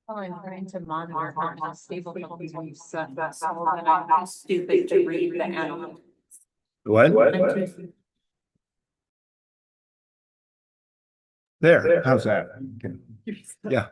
I'm trying to monitor how stable companies we've set that so that I'm stupid to read the animal. What? There, how's that? Yeah.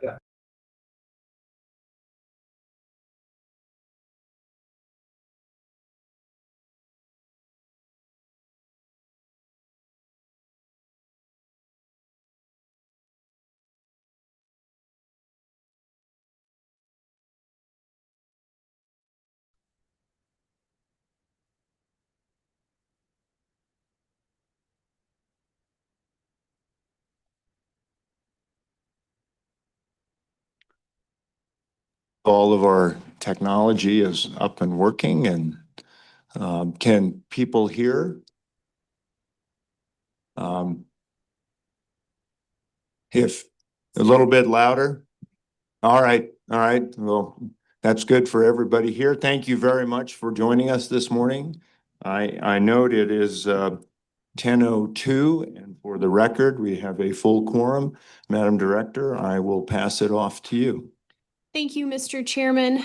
All of our technology is up and working, and can people hear? If a little bit louder. All right. Well, that's good for everybody here. Thank you very much for joining us this morning. I note it is 10:02, and for the record, we have a full quorum. Madam Director, I will pass it off to you. Thank you, Mr. Chairman.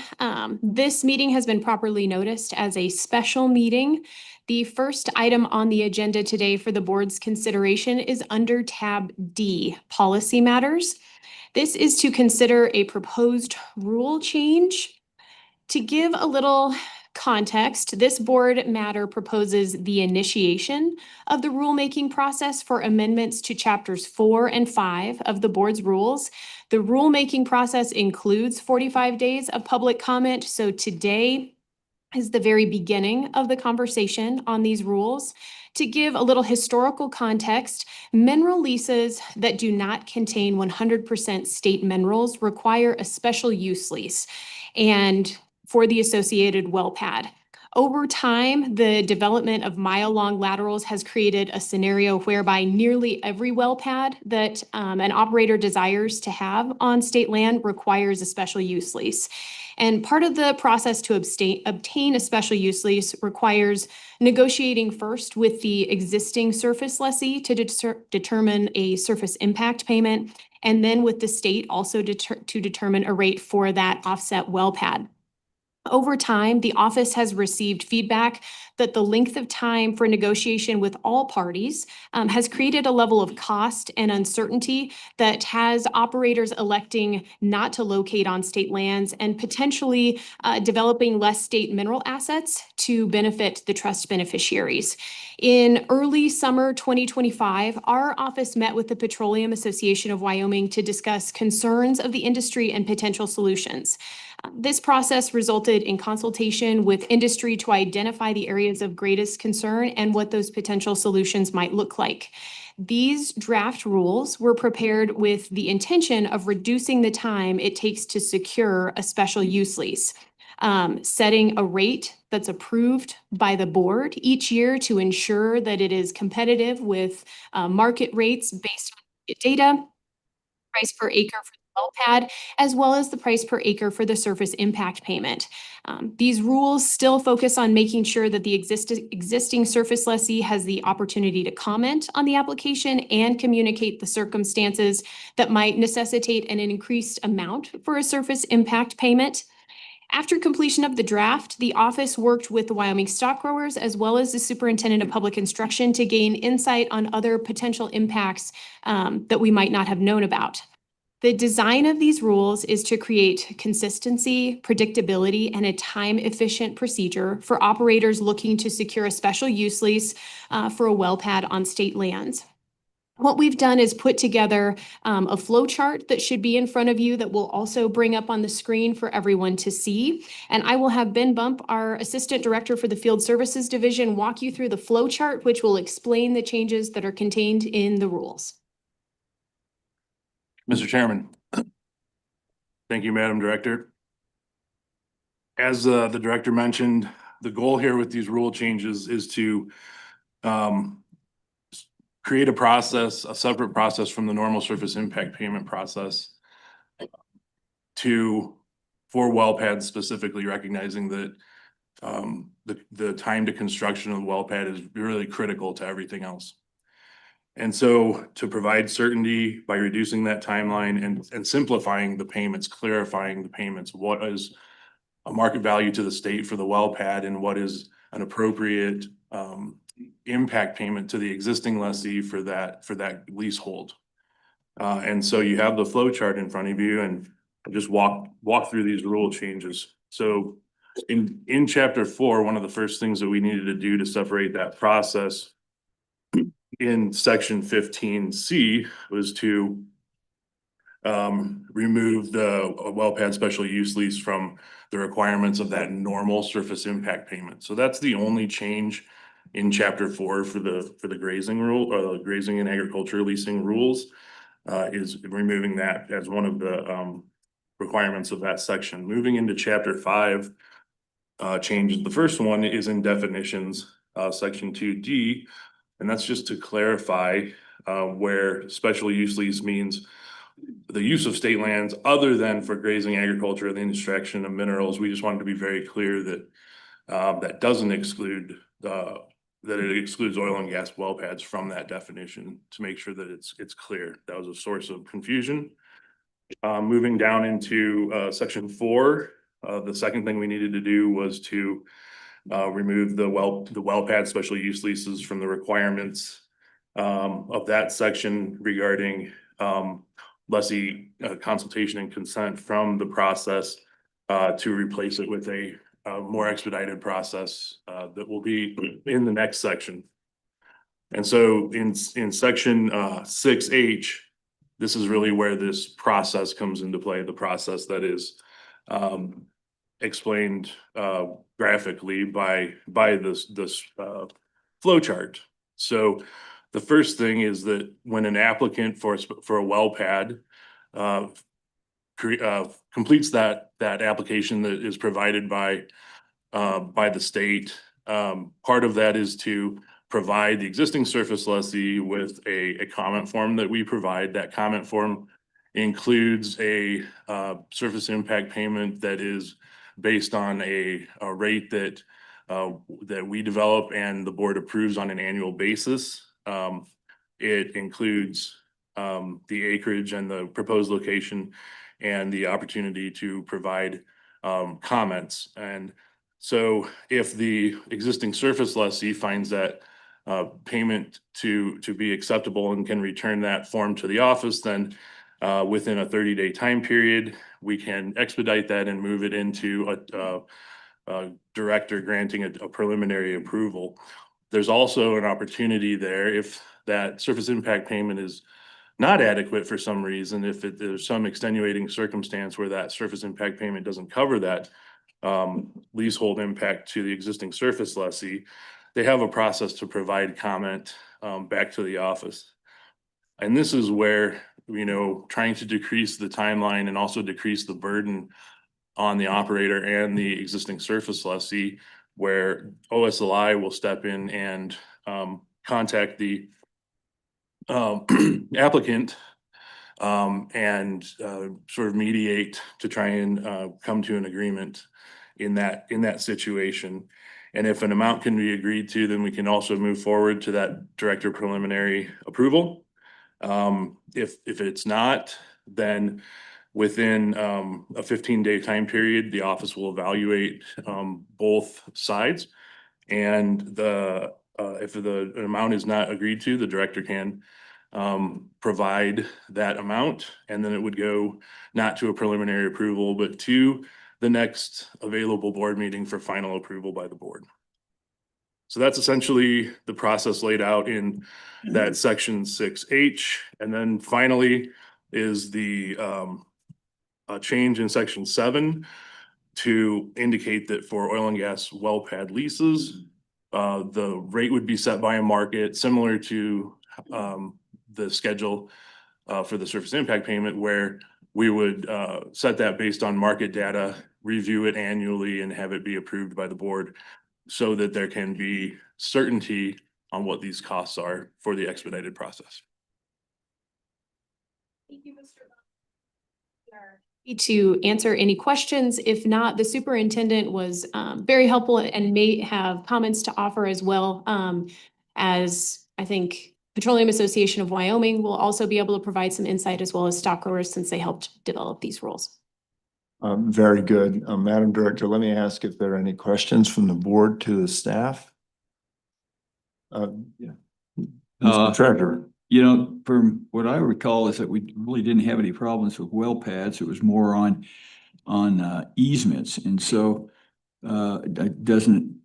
This meeting has been properly noticed as a special meeting. The first item on the agenda today for the board's consideration is under tab D, Policy Matters. This is to consider a proposed rule change. To give a little context, this board matter proposes the initiation of the rulemaking process for amendments to chapters 4 and 5 of the board's rules. The rulemaking process includes 45 days of public comment, so today is the very beginning of the conversation on these rules. To give a little historical context, mineral leases that do not contain 100% state minerals require a special use lease and for the associated well pad. Over time, the development of mile-long laterals has created a scenario whereby nearly every well pad that an operator desires to have on state land requires a special use lease. And part of the process to obtain a special use lease requires negotiating first with the existing surface lessee to determine a surface impact payment, and then with the state also to determine a rate for that offset well pad. Over time, the office has received feedback that the length of time for negotiation with all parties has created a level of cost and uncertainty that has operators electing not to locate on state lands and potentially developing less state mineral assets to benefit the trust beneficiaries. In early summer 2025, our office met with the Petroleum Association of Wyoming to discuss concerns of the industry and potential solutions. This process resulted in consultation with industry to identify the areas of greatest concern and what those potential solutions might look like. These draft rules were prepared with the intention of reducing the time it takes to secure a special use lease, setting a rate that's approved by the board each year to ensure that it is competitive with market rates based on data, price per acre for the well pad, as well as the price per acre for the surface impact payment. These rules still focus on making sure that the existing surface lessee has the opportunity to comment on the application and communicate the circumstances that might necessitate an increased amount for a surface impact payment. After completion of the draft, the office worked with the Wyoming stock growers as well as the superintendent of public instruction to gain insight on other potential impacts that we might not have known about. The design of these rules is to create consistency, predictability, and a time-efficient procedure for operators looking to secure a special use lease for a well pad on state lands. What we've done is put together a flow chart that should be in front of you that will also bring up on the screen for everyone to see. And I will have Ben Bump, our Assistant Director for the Field Services Division, walk you through the flow chart, which will explain the changes that are contained in the rules. Mr. Chairman, thank you, Madam Director. As the director mentioned, the goal here with these rule changes is to create a process, a separate process from the normal surface impact payment process for well pads, specifically recognizing that the time to construction of the well pad is really critical to everything else. And so to provide certainty by reducing that timeline and simplifying the payments, clarifying the payments, what is a market value to the state for the well pad and what is an appropriate impact payment to the existing lessee for that leasehold. And so you have the flow chart in front of you, and I'll just walk through these rule changes. So in chapter 4, one of the first things that we needed to do to separate that process in section 15C was to remove the well pad special use lease from the requirements of that normal surface impact payment. So that's the only change in chapter 4 for the grazing rule, or the grazing and agriculture leasing rules, is removing that as one of the requirements of that section. Moving into chapter 5 changes. The first one is in definitions, section 2D, and that's just to clarify where special use lease means the use of state lands other than for grazing, agriculture, and the extraction of minerals. We just wanted to be very clear that that doesn't exclude that it excludes oil and gas well pads from that definition, to make sure that it's clear. That was a source of confusion. Moving down into section 4, the second thing we needed to do was to remove the well pad special use leases from the requirements of that section regarding lessee consultation and consent from the process, to replace it with a more expedited process that will be in the next section. And so in section 6H, this is really where this process comes into play, the process that is explained graphically by this flow chart. So the first thing is that when an applicant for a well pad completes that application that is provided by the state, part of that is to provide the existing surface lessee with a comment form that we provide. That comment form includes a surface impact payment that is based on a rate that we develop and the board approves on an annual basis. It includes the acreage and the proposed location and the opportunity to provide comments. And so if the existing surface lessee finds that payment to be acceptable and can return that form to the office, then within a 30-day time period, we can expedite that and move it into a director granting a preliminary approval. There's also an opportunity there if that surface impact payment is not adequate for some reason, if there's some extenuating circumstance where that surface impact payment doesn't cover that leasehold impact to the existing surface lessee, they have a process to provide comment back to the office. And this is where, trying to decrease the timeline and also decrease the burden on the operator and the existing surface lessee, where OSLI will step in and contact the applicant and sort of mediate to try and come to an agreement in that situation. And if an amount can be agreed to, then we can also move forward to that director preliminary approval. If it's not, then within a 15-day time period, the office will evaluate both sides. And if the amount is not agreed to, the director can provide that amount, and then it would go not to a preliminary approval, but to the next available board meeting for final approval by the board. So that's essentially the process laid out in that section 6H. And then finally is the change in section 7 to indicate that for oil and gas well pad leases, the rate would be set by a market similar to the schedule for the surface impact payment, where we would set that based on market data, review it annually, and have it be approved by the board so that there can be certainty on what these costs are for the expedited process. Thank you, Mr. To answer any questions. If not, the superintendent was very helpful and may have comments to offer as well. As I think Petroleum Association of Wyoming will also be able to provide some insight, as well as stock growers, since they helped develop these rules. Very good. Madam Director, let me ask if there are any questions from the board to the staff. Yeah. Mr. Treasurer. From what I recall is that we really didn't have any problems with well pads. It was more on easements. And so it doesn't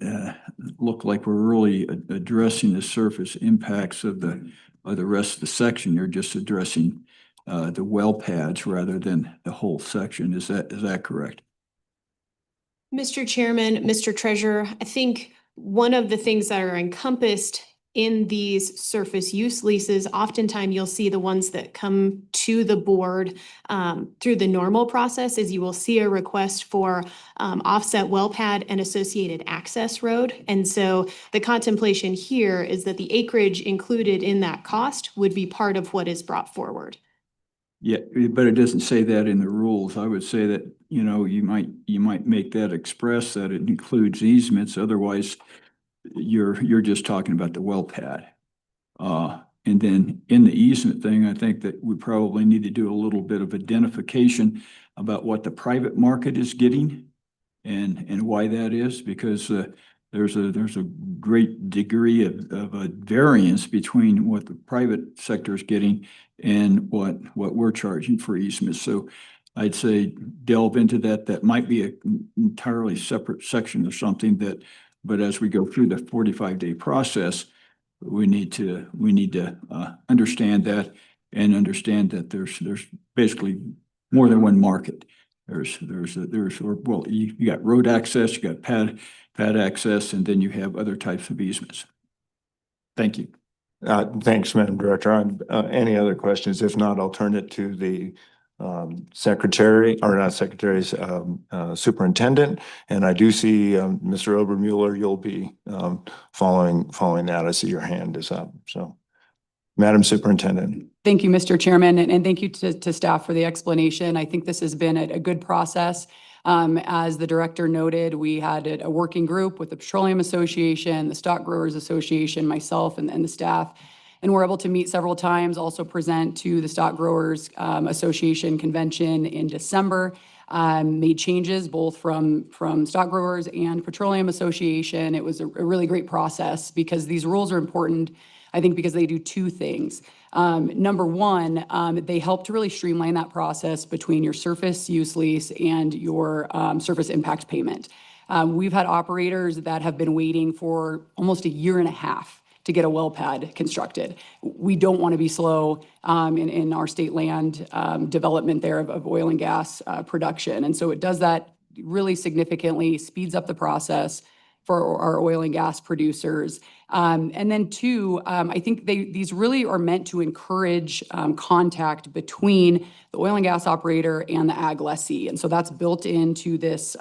look like we're really addressing the surface impacts of the rest of the section. You're just addressing the well pads rather than the whole section. Is that correct? Mr. Chairman, Mr. Treasurer, I think one of the things that are encompassed in these surface use leases, oftentimes you'll see the ones that come to the board through the normal process is you will see a request for offset well pad and associated access road. And so the contemplation here is that the acreage included in that cost would be part of what is brought forward. Yeah, but it doesn't say that in the rules. I would say that, you might make that express that it includes easements. Otherwise, you're just talking about the well pad. And then in the easement thing, I think that we probably need to do a little bit of identification about what the private market is getting and why that is, because there's a great degree of a variance between what the private sector is getting and what we're charging for easements. So I'd say delve into that. That might be an entirely separate section or something but as we go through the 45-day process, we need to understand that and understand that there's basically more than one market. You got road access, you got pad access, and then you have other types of easements. Thank you. Thanks, Madam Director. Any other questions? If not, I'll turn it to the superintendent. And I do see Mr. Obermuller, you'll be following that. I see your hand is up. So, Madam Superintendent. Thank you, Mr. Chairman, and thank you to staff for the explanation. I think this has been a good process. As the director noted, we had a working group with the Petroleum Association, the Stock Growers Association, myself, and the staff. And we're able to meet several times, also present to the Stock Growers Association convention in December. Made changes both from Stock Growers and Petroleum Association. It was a really great process because these rules are important, I think, because they do two things. Number one, they help to really streamline that process between your surface use lease and your surface impact payment. We've had operators that have been waiting for almost a year and a half to get a well pad constructed. We don't want to be slow in our state land development there of oil and gas production. And so it does that really significantly, speeds up the process for our oil and gas producers. And then two, I think these really are meant to encourage contact between the oil and gas operator and the ag lessee. And so that's built into this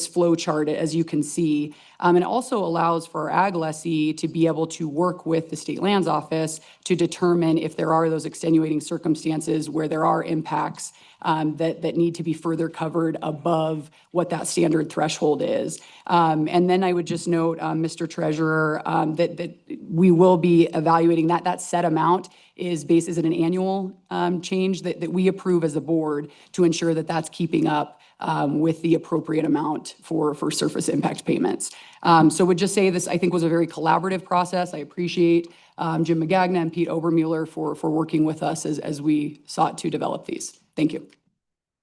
flow chart, as you can see. And it also allows for our ag lessee to be able to work with the state lands office to determine if there are those extenuating circumstances where there are impacts that need to be further covered above what that standard threshold is. And then I would just note, Mr. Treasurer, that we will be evaluating that set amount is at an annual change that we approve as a board to ensure that that's keeping up with the appropriate amount for surface impact payments. So would just say this, I think, was a very collaborative process. I appreciate Jim Magagna and Pete Obermuller for working with us as we sought to develop these. Thank you.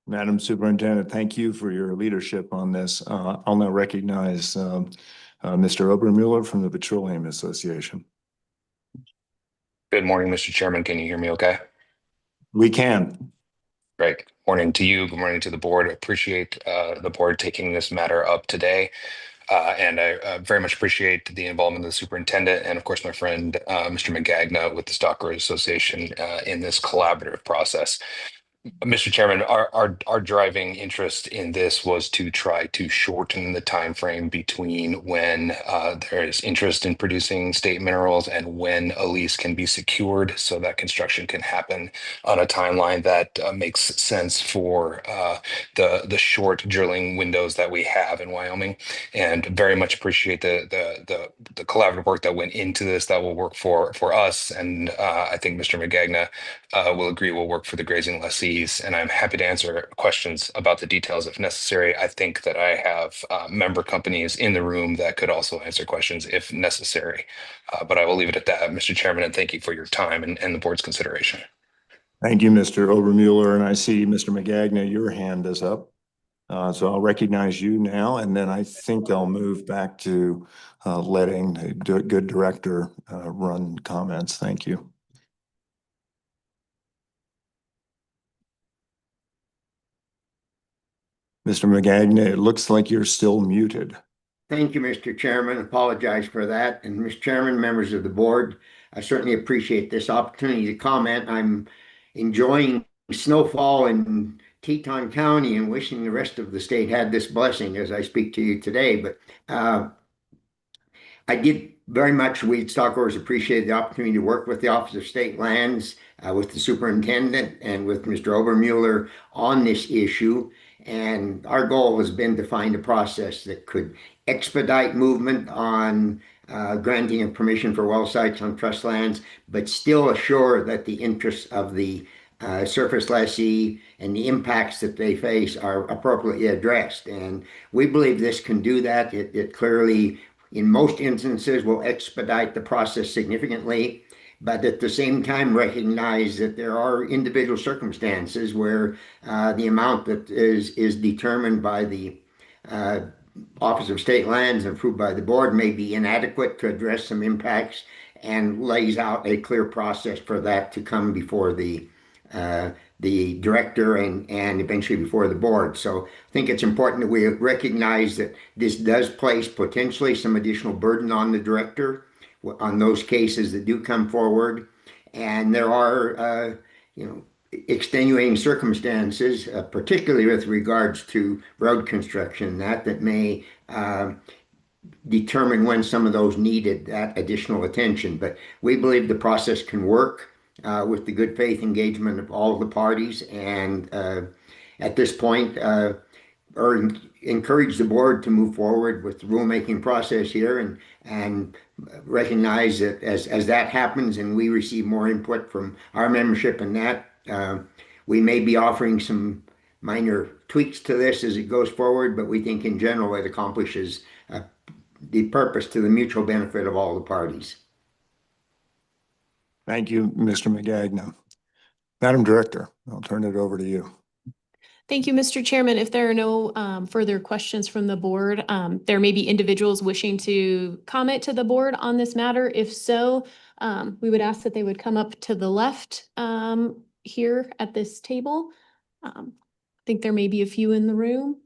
Madam Superintendent, thank you for your leadership on this. I'll now recognize Mr. Obermuller from the Petroleum Association. Good morning, Mr. Chairman. Can you hear me okay? We can. Great. Good morning to you. Good morning to the board. I appreciate the board taking this matter up today. And I very much appreciate the involvement of the superintendent and, of course, my friend, Mr. Magagna with the Stock Growers Association in this collaborative process. Mr. Chairman, our driving interest in this was to try to shorten the time frame between when there is interest in producing state minerals and when a lease can be secured, so that construction can happen on a timeline that makes sense for the short drilling windows that we have in Wyoming. And very much appreciate the collaborative work that went into this that will work for us. And I think Mr. Magagna will agree will work for the grazing lessees. And I'm happy to answer questions about the details if necessary. I think that I have member companies in the room that could also answer questions if necessary. But I will leave it at that, Mr. Chairman, and thank you for your time and the board's consideration. Thank you, Mr. Obermueller, and I see Mr. Magagna, your hand is up. So I'll recognize you now, and then I think I'll move back to letting the good director run comments. Thank you. Mr. Magagna, it looks like you're still muted. Thank you, Mr. Chairman. Apologize for that. And Mr. Chairman, members of the board, I certainly appreciate this opportunity to comment. I'm enjoying snowfall in Teton County and wishing the rest of the state had this blessing as I speak to you today. But I did very much, we at Stockgrowers appreciate the opportunity to work with the Office of State Lands, with the superintendent and with Mr. Obermueller on this issue. And our goal has been to find a process that could expedite movement on granting of permission for well sites on trust lands, but still assure that the interests of the surface lessee and the impacts that they face are appropriately addressed. And we believe this can do that. It clearly, in most instances, will expedite the process significantly, but at the same time recognize that there are individual circumstances where the amount that is determined by the Office of State Lands and approved by the board may be inadequate to address some impacts, and lays out a clear process for that to come before the director and eventually before the board. So I think it's important that we recognize that this does place potentially some additional burden on the director on those cases that do come forward. And there are, extenuating circumstances, particularly with regards to road construction, that may determine when some of those needed that additional attention. But we believe the process can work with the good faith engagement of all of the parties. And at this point, encourage the board to move forward with the rulemaking process here, and recognize that as that happens and we receive more input from our membership in that, we may be offering some minor tweaks to this as it goes forward, but we think in general it accomplishes the purpose to the mutual benefit of all the parties. Thank you, Mr. Magagna. Madam Director, I'll turn it over to you. Thank you, Mr. Chairman. If there are no further questions from the board, there may be individuals wishing to comment to the board on this matter. If so, we would ask that they would come up to the left here at this table. I think there may be a few in the room.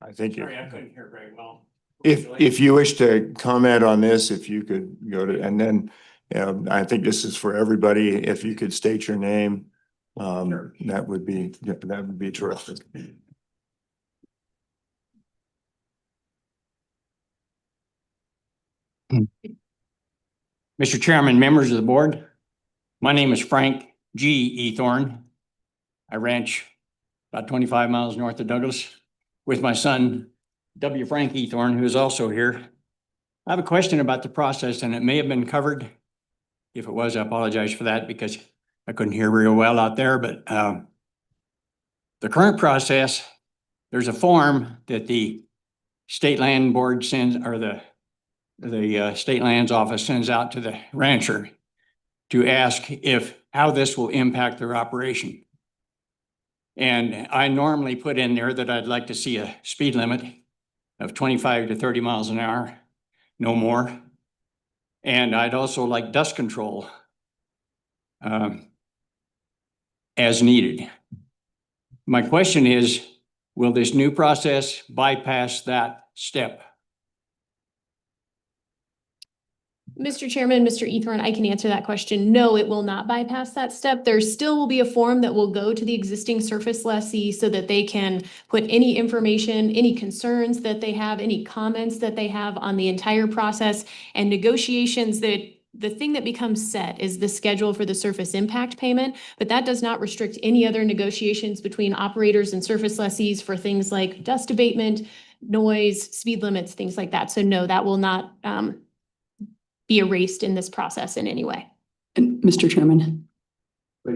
I think Sorry, I couldn't hear very well. if you wish to comment on this, if you could go to, and then I think this is for everybody. If you could state your name, that would be terrific. Mr. Chairman, members of the board, my name is Frank G. Ethorn. I ranch about 25 miles north of Douglas with my son, W. Frank Ethorn, who is also here. I have a question about the process, and it may have been covered. If it was, I apologize for that because I couldn't hear real well out there, but the current process, there's a form that the State Land Board sends, or the State Lands Office sends out to the rancher to ask how this will impact their operation. And I normally put in there that I'd like to see a speed limit of 25 to 30 miles an hour, no more. And I'd also like dust control as needed. My question is, will this new process bypass that step? Mr. Chairman, Mr. Ethorn, I can answer that question. No, it will not bypass that step. There still will be a form that will go to the existing surface lessee so that they can put any information, any concerns that they have, any comments that they have on the entire process, and negotiations that the thing that becomes set is the schedule for the surface impact payment, but that does not restrict any other negotiations between operators and surface lessees for things like dust abatement, noise, speed limits, things like that. So no, that will not be erased in this process in any way. And Mr. Chairman,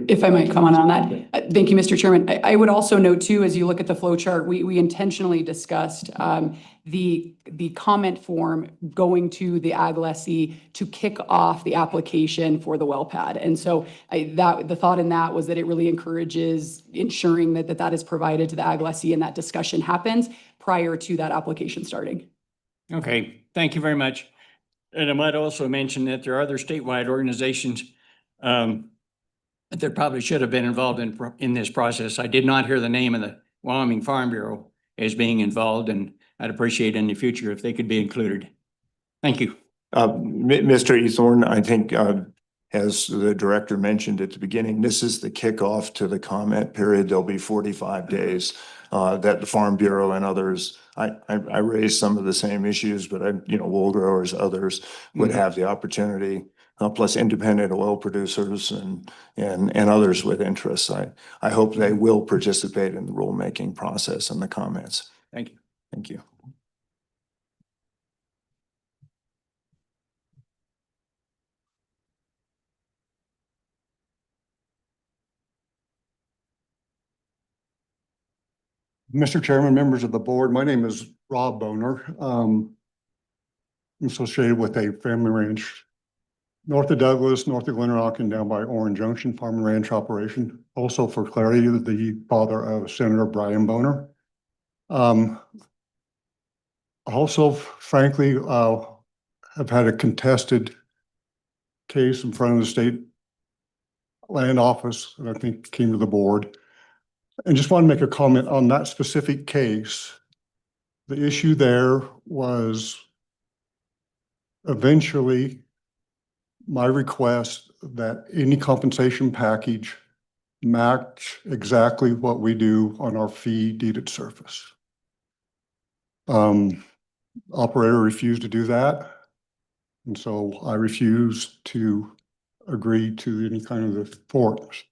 if I might comment on that. Thank you, Mr. Chairman. I would also note too, as you look at the flow chart, we intentionally discussed the comment form going to the ag lessee to kick off the application for the well pad. And so the thought in that was that it really encourages ensuring that is provided to the ag lessee and that discussion happens prior to that application starting. Okay, thank you very much. And I might also mention that there are other statewide organizations that probably should have been involved in this process. I did not hear the name of the Wyoming Farm Bureau as being involved, and I'd appreciate in the future if they could be included. Thank you. Mr. Eathorn, I think, as the director mentioned at the beginning, this is the kickoff to the comment period. There'll be 45 days that the Farm Bureau and others, I raised some of the same issues, but wool growers, others would have the opportunity, plus independent oil producers and others with interests. I hope they will participate in the rulemaking process and the comments. Thank you. Thank you. Mr. Chairman, members of the board, my name is Rob Boner. I'm associated with a family ranch north of Douglas, north of Glen Rock, and down by Orange Junction Farm and Ranch operation. Also, for clarity, the father of Senator Brian Boner. Also, frankly, have had a contested case in front of the state land office, and I think came to the board. And just want to make a comment on that specific case. The issue there was eventually my request that any compensation package match exactly what we do on our fee deeded surface. Operator refused to do that. And so I refused to agree to any kind of the forms.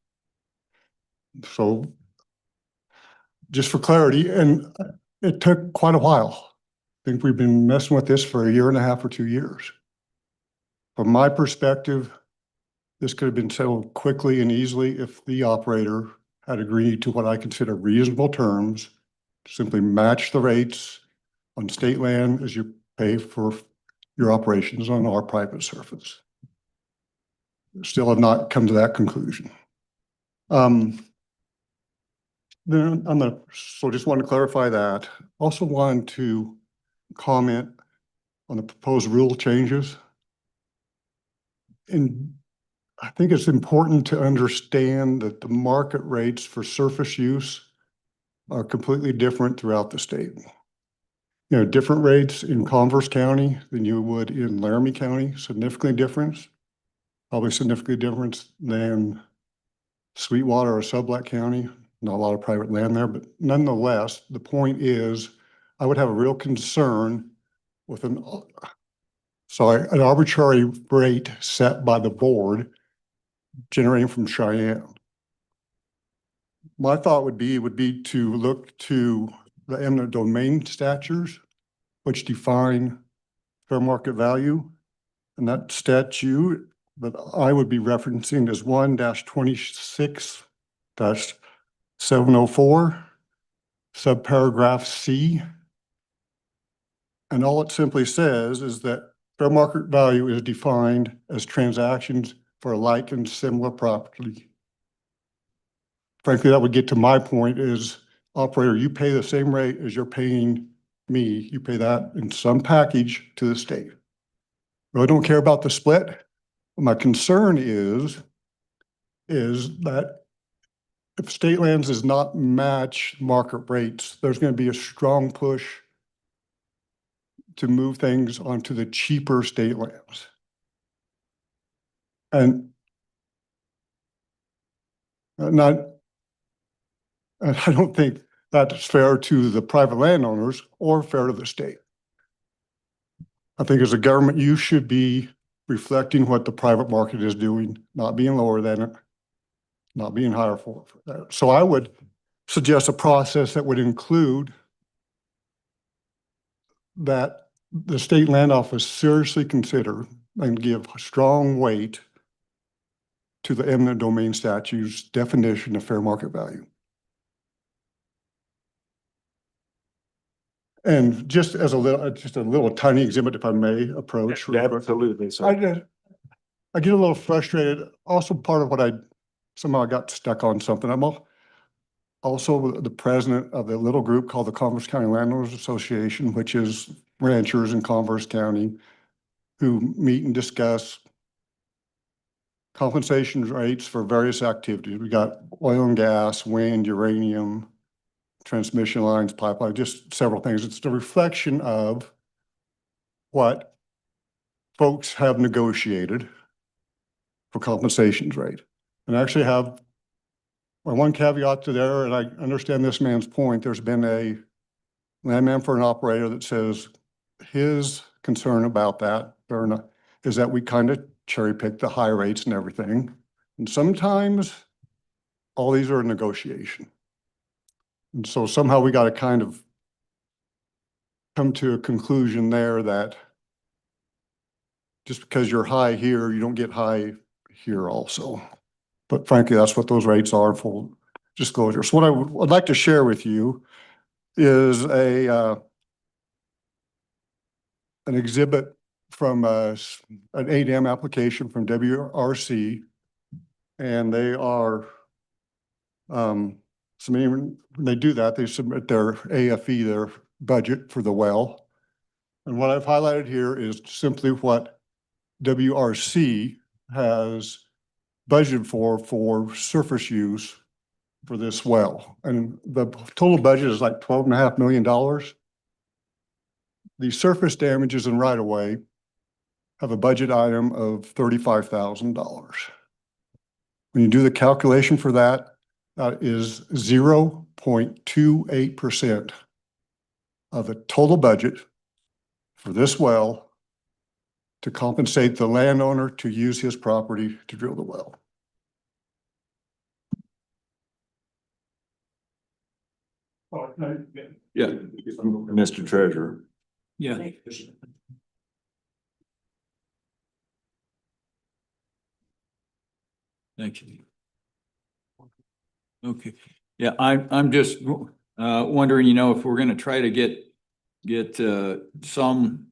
So just for clarity, and it took quite a while. I think we've been messing with this for 1.5 or 2 years. From my perspective, this could have been settled quickly and easily if the operator had agreed to what I consider reasonable terms, simply match the rates on state land as you pay for your operations on our private surface. Still have not come to that conclusion. Then so just want to clarify that. Also wanted to comment on the proposed rule changes. And I think it's important to understand that the market rates for surface use are completely different throughout the state. Different rates in Converse County than you would in Laramie County, significantly different, probably significantly different than Sweetwater or Sblc County. Not a lot of private land there, but nonetheless, the point is, I would have a real concern with an arbitrary rate set by the board generating from Cheyenne. My thought would be to look to the eminent domain statutes, which define fair market value. And that statute that I would be referencing is 1-26-704, subparagraph C. And all it simply says is that fair market value is defined as transactions for a like and similar property. Frankly, that would get to my point is, operator, you pay the same rate as you're paying me. You pay that in some package to the state. Really don't care about the split. My concern is that if state lands does not match market rates, there's going to be a strong push to move things onto the cheaper state lands. And I don't think that's fair to the private landowners or fair to the state. I think as a government, you should be reflecting what the private market is doing, not being lower than it, not being higher for that. So I would suggest a process that would include that the state land office seriously consider and give strong weight to the eminent domain statute's definition of fair market value. And just as a little tiny exhibit, if I may approach. Absolutely, I get a little frustrated. Also, part of what somehow I got stuck on something. I'm also the president of a little group called the Converse County Landowners Association, which is ranchers in Converse County who meet and discuss compensation rates for various activities. We got oil and gas, wind, uranium, transmission lines, pipeline, just several things. It's a reflection of what folks have negotiated for compensations rate. And I actually have one caveat to there, and I understand this man's point. There's been a landman for an operator that says his concern about that is that we kind of cherry pick the high rates and everything. And sometimes all these are a negotiation. And so somehow we got to kind of come to a conclusion there that just because you're high here, you don't get high here also. But frankly, that's what those rates are, full disclosure. So what I would like to share with you is an exhibit from an 8M application from WRC. And they are submitting, when they do that, they submit their AFE, their budget for the well. And what I've highlighted here is simply what WRC has budgeted for surface use for this well. And the total budget is like $12.5 million. The surface damages and right of way have a budget item of $35,000. When you do the calculation for that, that is 0.28% of the total budget for this well to compensate the landowner to use his property to drill the well. Yeah, Mr. Treasurer. yeah. Thank you. Okay, yeah, I'm just wondering, if we're gonna try to get some,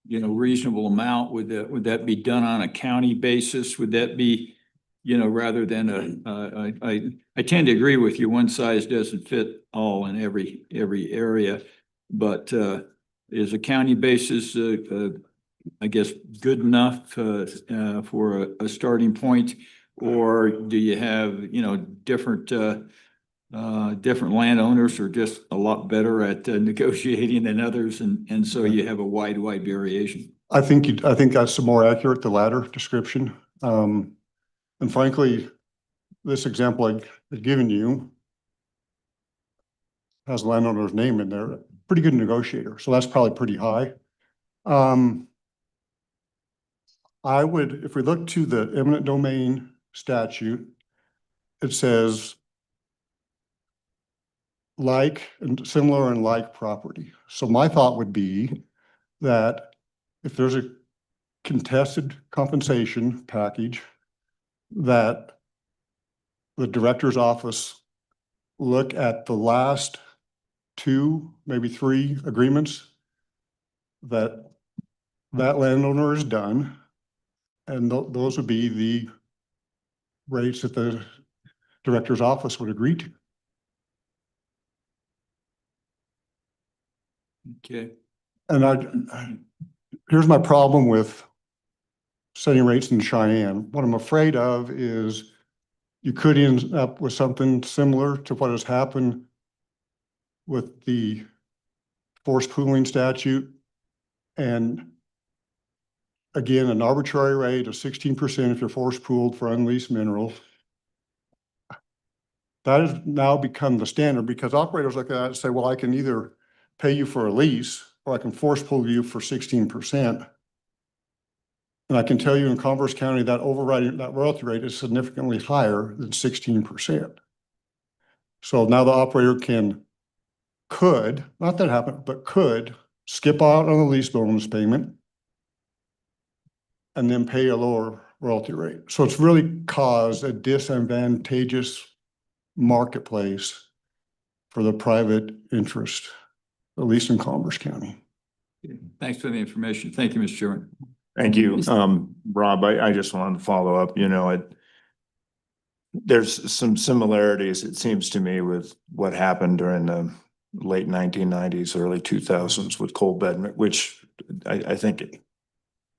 reasonable amount, would that be done on a county basis? Would that be, rather than I tend to agree with you, one size doesn't fit all in every area, but is a county basis, I guess, good enough for a starting point? Or do you have, different landowners are just a lot better at negotiating than others, and so you have a wide variation? I think that's more accurate, the latter description. And frankly, this example I've given you has the landowner's name in there. Pretty good negotiator, so that's probably pretty high. I would, if we look to the eminent domain statute, it says like and similar and like property. So my thought would be that if there's a contested compensation package, that the director's office look at the last 2, maybe 3 agreements that landowner has done, and those would be the rates that the director's office would agree to. Okay. And here's my problem with setting rates in Cheyenne. What I'm afraid of is you could end up with something similar to what has happened with the forced pooling statute. And again, an arbitrary rate of 16% if you're forced pooled for unleased minerals. That has now become the standard because operators like that say, well, I can either pay you for a lease or I can force pool you for 16%. And I can tell you in Converse County, that overriding, that royalty rate is significantly higher than 16%. So now the operator could, not that happened, but could skip out on the lease bonus payment and then pay a lower royalty rate. So it's really caused a disadvantageous marketplace for the private interest, at least in Converse County. Thanks for the information. Thank you, Mr. Chairman. Thank you. Rob, I just wanted to follow up, there's some similarities, it seems to me, with what happened during the late 1990s, early 2000s with coal bed, which I think it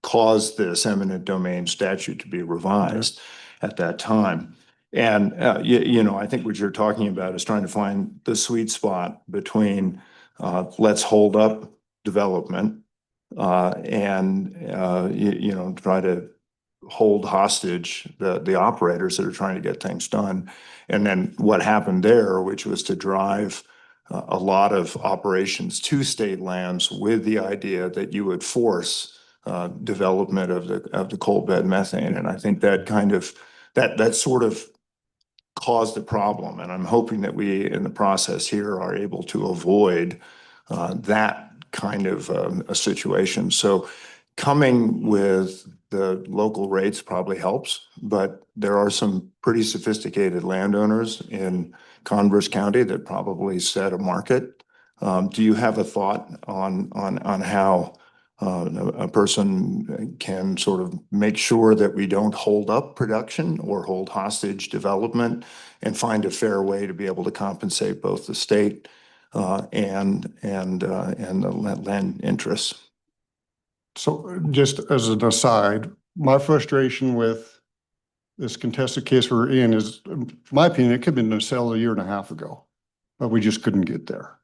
caused this eminent domain statute to be revised at that time. And, I think what you're talking about is trying to find the sweet spot between, let's hold up development, and, try to hold hostage the operators that are trying to get things done. And then what happened there, which was to drive a lot of operations to state lands with the idea that you would force development of the coal bed methane. And I think that that sort of caused the problem. And I'm hoping that we, in the process here, are able to avoid that kind of a situation. So coming with the local rates probably helps, but there are some pretty sophisticated landowners in Converse County that probably set a market. Do you have a thought on how a person can sort of make sure that we don't hold up production or hold hostage development and find a fair way to be able to compensate both the state and the land interests? So just as an aside, my frustration with this contested case we're in is, in my opinion, it could have been settled a year and a half ago, but we just couldn't get there.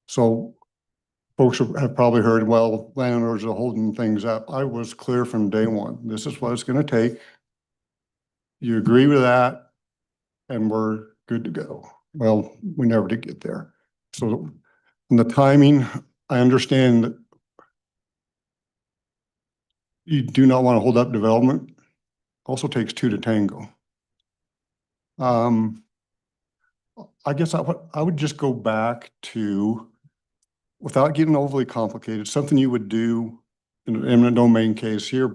So folks have probably heard, well, landowners are holding things up. I was clear from day one. This is what it's going to take. You agree with that, and we're good to go. Well, we never did get there. So in the timing, I understand that you do not want to hold up development. Also takes two to tango. I guess I would just go back to, without getting overly complicated, something you would do in an eminent domain case here.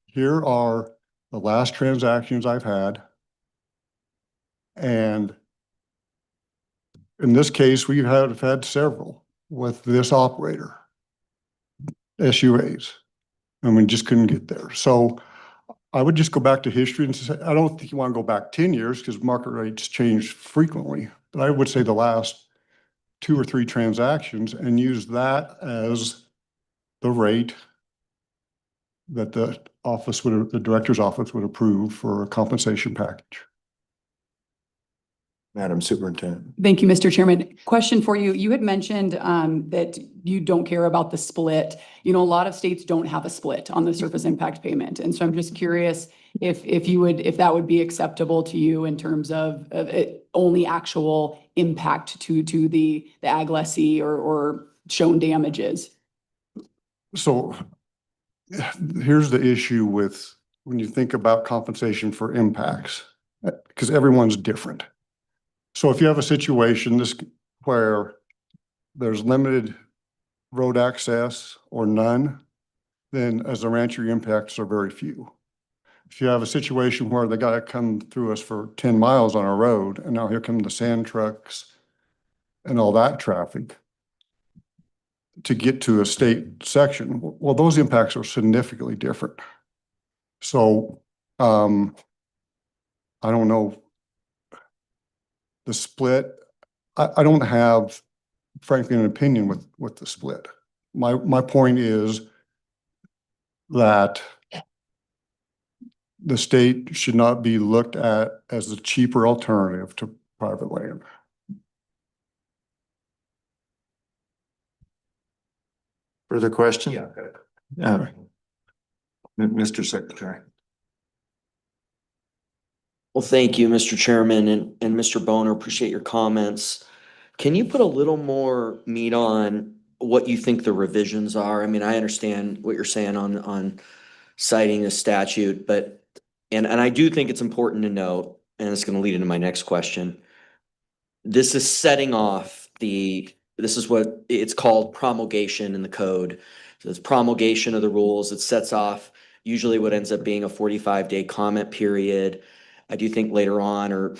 Here are the last transactions I've had. And in this case, we have had several with this operator, SUAs, and we just couldn't get there. So I would just go back to history and say, I don't think you want to go back 10 years because market rates change frequently, but I would say the last 2 or 3 transactions and use that as the rate that the director's office would approve for a compensation package. Madam Superintendent. Thank you, Mr. Chairman. Question for you. You had mentioned that you don't care about the split. A lot of states don't have a split on the surface impact payment. And so I'm just curious if that would be acceptable to you in terms of only actual impact to the ag lessee or shown damages. So here's the issue with when you think about compensation for impacts, because everyone's different. So if you have a situation where there's limited road access or none, then as a rancher, your impacts are very few. If you have a situation where they got to come through us for 10 miles on a road, and now here come the sand trucks and all that traffic to get to a state section, well, those impacts are significantly different. So I don't know. The split, I don't have, frankly, an opinion with the split. My point is that the state should not be looked at as a cheaper alternative to private land. Further question? Yeah. Mr. Secretary. Well, thank you, Mr. Chairman, and Mr. Boner, appreciate your comments. Can you put a little more meat on what you think the revisions are? I mean, I understand what you're saying on citing a statute, but, and I do think it's important to note, and it's gonna lead into my next question. This is setting off this is what it's called, promulgation in the code. So it's promulgation of the rules. It sets off usually what ends up being a 45-day comment period. I do think later on or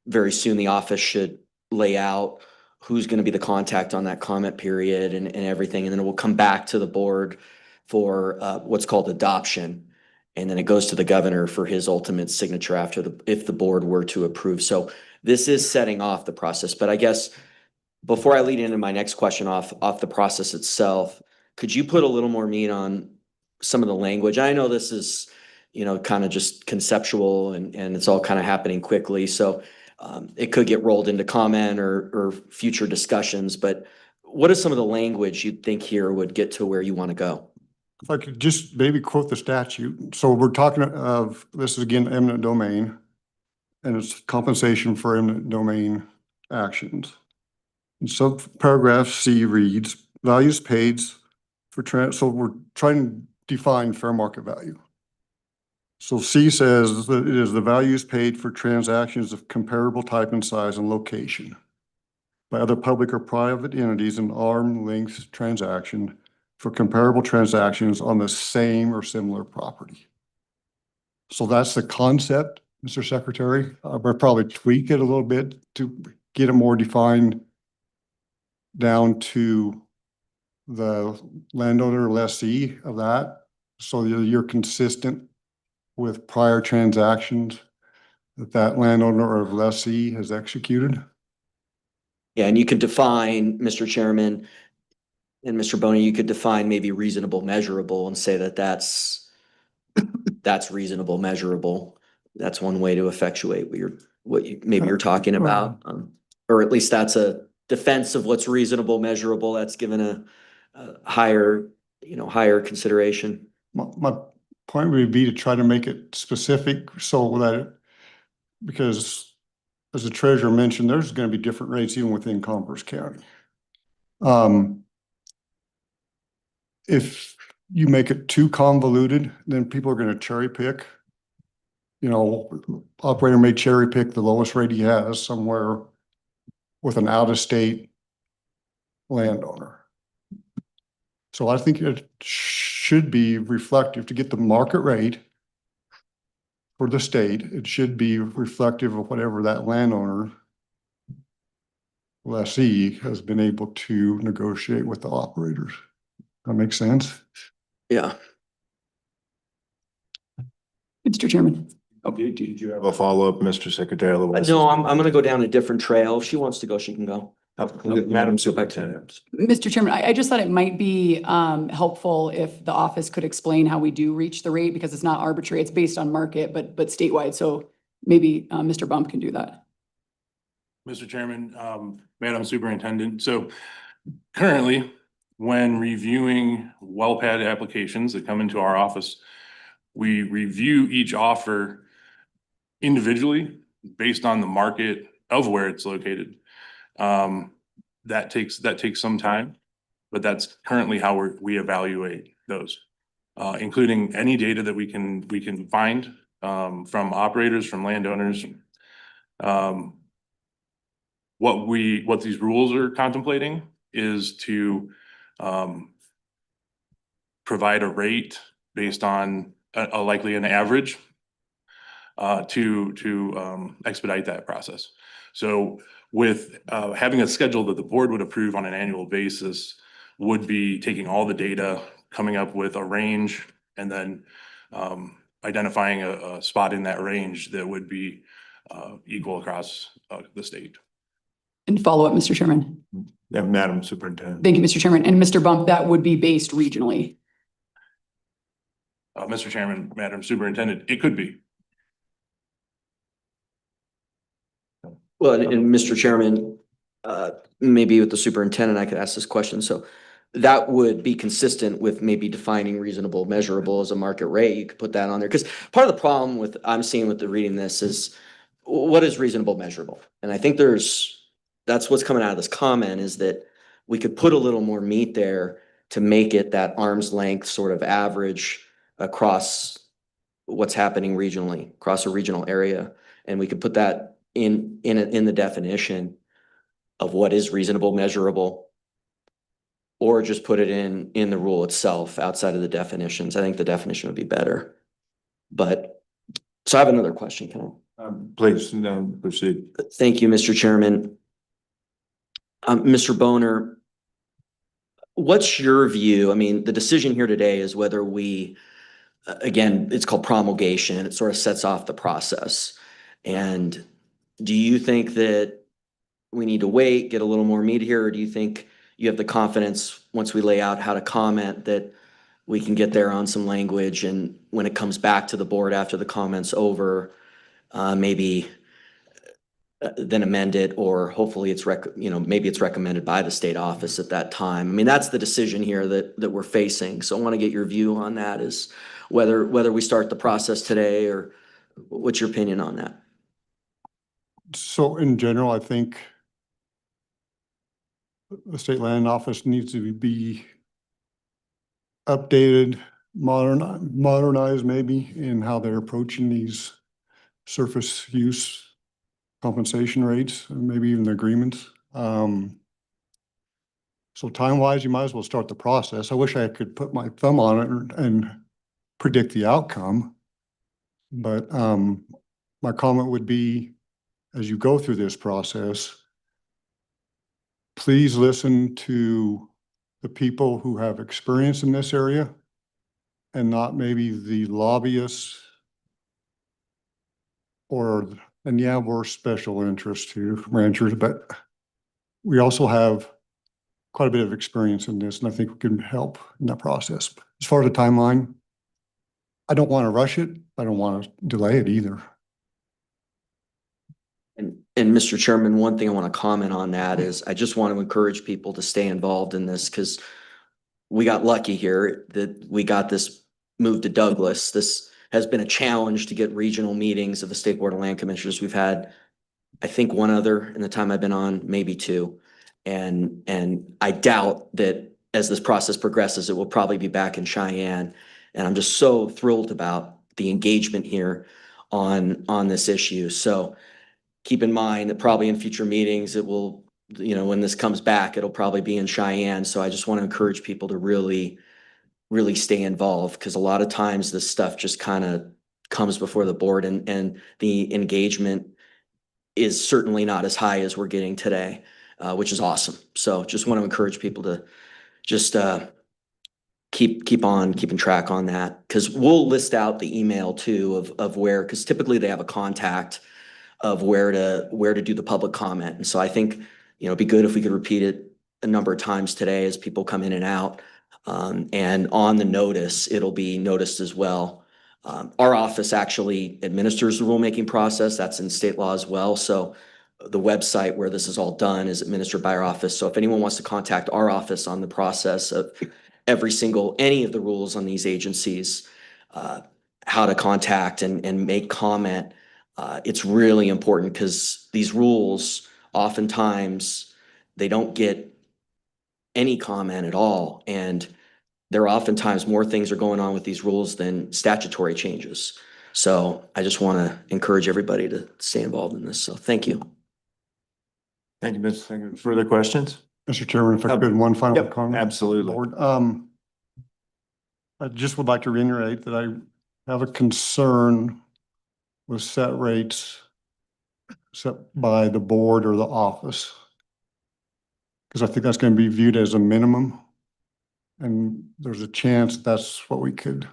very soon the office should lay out who's going to be the contact on that comment period and everything. And then it will come back to the board for what's called adoption. And then it goes to the governor for his ultimate signature if the board were to approve. So this is setting off the process. But I guess before I lead into my next question off the process itself, could you put a little more meat on some of the language? I know this is, kind of just conceptual and it's all kind of happening quickly. So it could get rolled into comment or future discussions, but what is some of the language you'd think here would get to where you want to go? If I could just maybe quote the statute. So we're talking of, this is again eminent domain, and it's compensation for eminent domain actions. And so paragraph C reads, values paid for so we're trying to define fair market value. So C says that it is the values paid for transactions of comparable type and size and location by other public or private entities in arm's length transaction for comparable transactions on the same or similar property. So that's the concept, Mr. Secretary. We'll probably tweak it a little bit to get it more defined down to the landowner lessee of that. So you're consistent with prior transactions that landowner or lessee has executed. Yeah, and you could define, Mr. Chairman, and Mr. Boney, you could define maybe reasonable measurable and say that that's reasonable measurable. That's one way to effectuate what you're talking about. Or at least that's a defense of what's reasonable measurable. That's given a higher consideration. My point would be to try to make it specific so that because as the treasurer mentioned, there's going to be different rates even within Commerce County. If you make it too convoluted, then people are going to cherry pick. Operator may cherry pick the lowest rate he has somewhere with an out-of-state landowner. So I think it should be reflective to get the market rate for the state. It should be reflective of whatever that landowner lessee has been able to negotiate with the operators. That makes sense? Yeah. Mr. Chairman. Okay, did you have a follow-up, Mr. Secretary? Otherwise- No, I'm going to go down a different trail. If she wants to go, she can go. Madam Superintendent. Mr. Chairman, I just thought it might be helpful if the office could explain how we do reach the rate, because it's not arbitrary. It's based on market, but statewide. So maybe Mr. Bump can do that. Mr. Chairman, Madam Superintendent, so currently, when reviewing well pad applications that come into our office, we review each offer individually based on the market of where it's located. That takes some time, but that's currently how we evaluate those, including any data that we can find from operators, from landowners. What these rules are contemplating is to provide a rate based on likely an average to expedite that process. So with having a schedule that the board would approve on an annual basis would be taking all the data, coming up with a range, and then identifying a spot in that range that would be equal across the state. And follow up, Mr. Chairman. Yeah, Madam Superintendent. Thank you, Mr. Chairman. And Mr. Bump, that would be based regionally. Mr. Chairman, Madam Superintendent, it could be. Well, and Mr. Chairman, maybe with the superintendent, I could ask this question. So that would be consistent with maybe defining reasonable measurable as a market rate. You could put that on there. Because part of the problem I'm seeing with the reading this is what is reasonable measurable? And I think that's what's coming out of this comment is that we could put a little more meat there to make it that arm's length sort of average across what's happening regionally, across a regional area. And we could put that in the definition of what is reasonable, measurable, or just put it in the rule itself outside of the definitions. I think the definition would be better. But, so I have another question, can I? Please, proceed. Thank you, Mr. Chairman. Mr. Boner, what's your view? I mean, the decision here today is whether we, again, it's called promulgation. It sort of sets off the process. And do you think that we need to wait, get a little more meat here, or do you think you have the confidence once we lay out how to comment that we can get there on some language, and when it comes back to the board after the comment's over, maybe then amend it, or hopefully it's maybe it's recommended by the state office at that time. I mean, that's the decision here that we're facing. So I want to get your view on that, is whether we start the process today, or what's your opinion on that? So in general, I think the state land office needs to be updated, modernized maybe in how they're approaching these surface use compensation rates, and maybe even the agreements. So time-wise, you might as well start the process. I wish I could put my thumb on it and predict the outcome. But my comment would be, as you go through this process, please listen to the people who have experience in this area, and not maybe the lobbyists and yeah, we're special interest too, ranchers, but we also have quite a bit of experience in this, and I think we can help in that process. As far as the timeline, I don't want to rush it. I don't want to delay it either. And Mr. Chairman, one thing I want to comment on that is I just want to encourage people to stay involved in this, because we got lucky here that we got this moved to Douglas. This has been a challenge to get regional meetings of the State Board of Land Commissioners. We've had, I think, one other in the time I've been on, maybe two. And I doubt that as this process progresses, it will probably be back in Cheyenne. And I'm just so thrilled about the engagement here on this issue. So keep in mind that probably in future meetings, it will, when this comes back, it'll probably be in Cheyenne. So I just want to encourage people to really stay involved, because a lot of times this stuff just kind of comes before the board, and the engagement is certainly not as high as we're getting today, which is awesome. So just want to encourage people to just keep on keeping track on that, because we'll list out the email too of where, because typically they have a contact of where to do the public comment. And so I think, it'd be good if we could repeat it a number of times today as people come in and out. And on the notice, it'll be noticed as well. Our office actually administers the rulemaking process. That's in state law as well. So the website where this is all done is administered by our office. So if anyone wants to contact our office on the process of any of the rules on these agencies, how to contact and make comment, it's really important, because these rules, oftentimes, they don't get any comment at all. And there are oftentimes more things are going on with these rules than statutory changes. So I just want to encourage everybody to stay involved in this. So thank you. Thank you, Mr. Singer. Further questions? Mr. Chairman, if I could, one final Yep, comment. absolutely. Board. I just would like to reiterate that I have a concern with set rates set by the board or the office, because I think that's going to be viewed as a minimum, and there's a chance that's what we could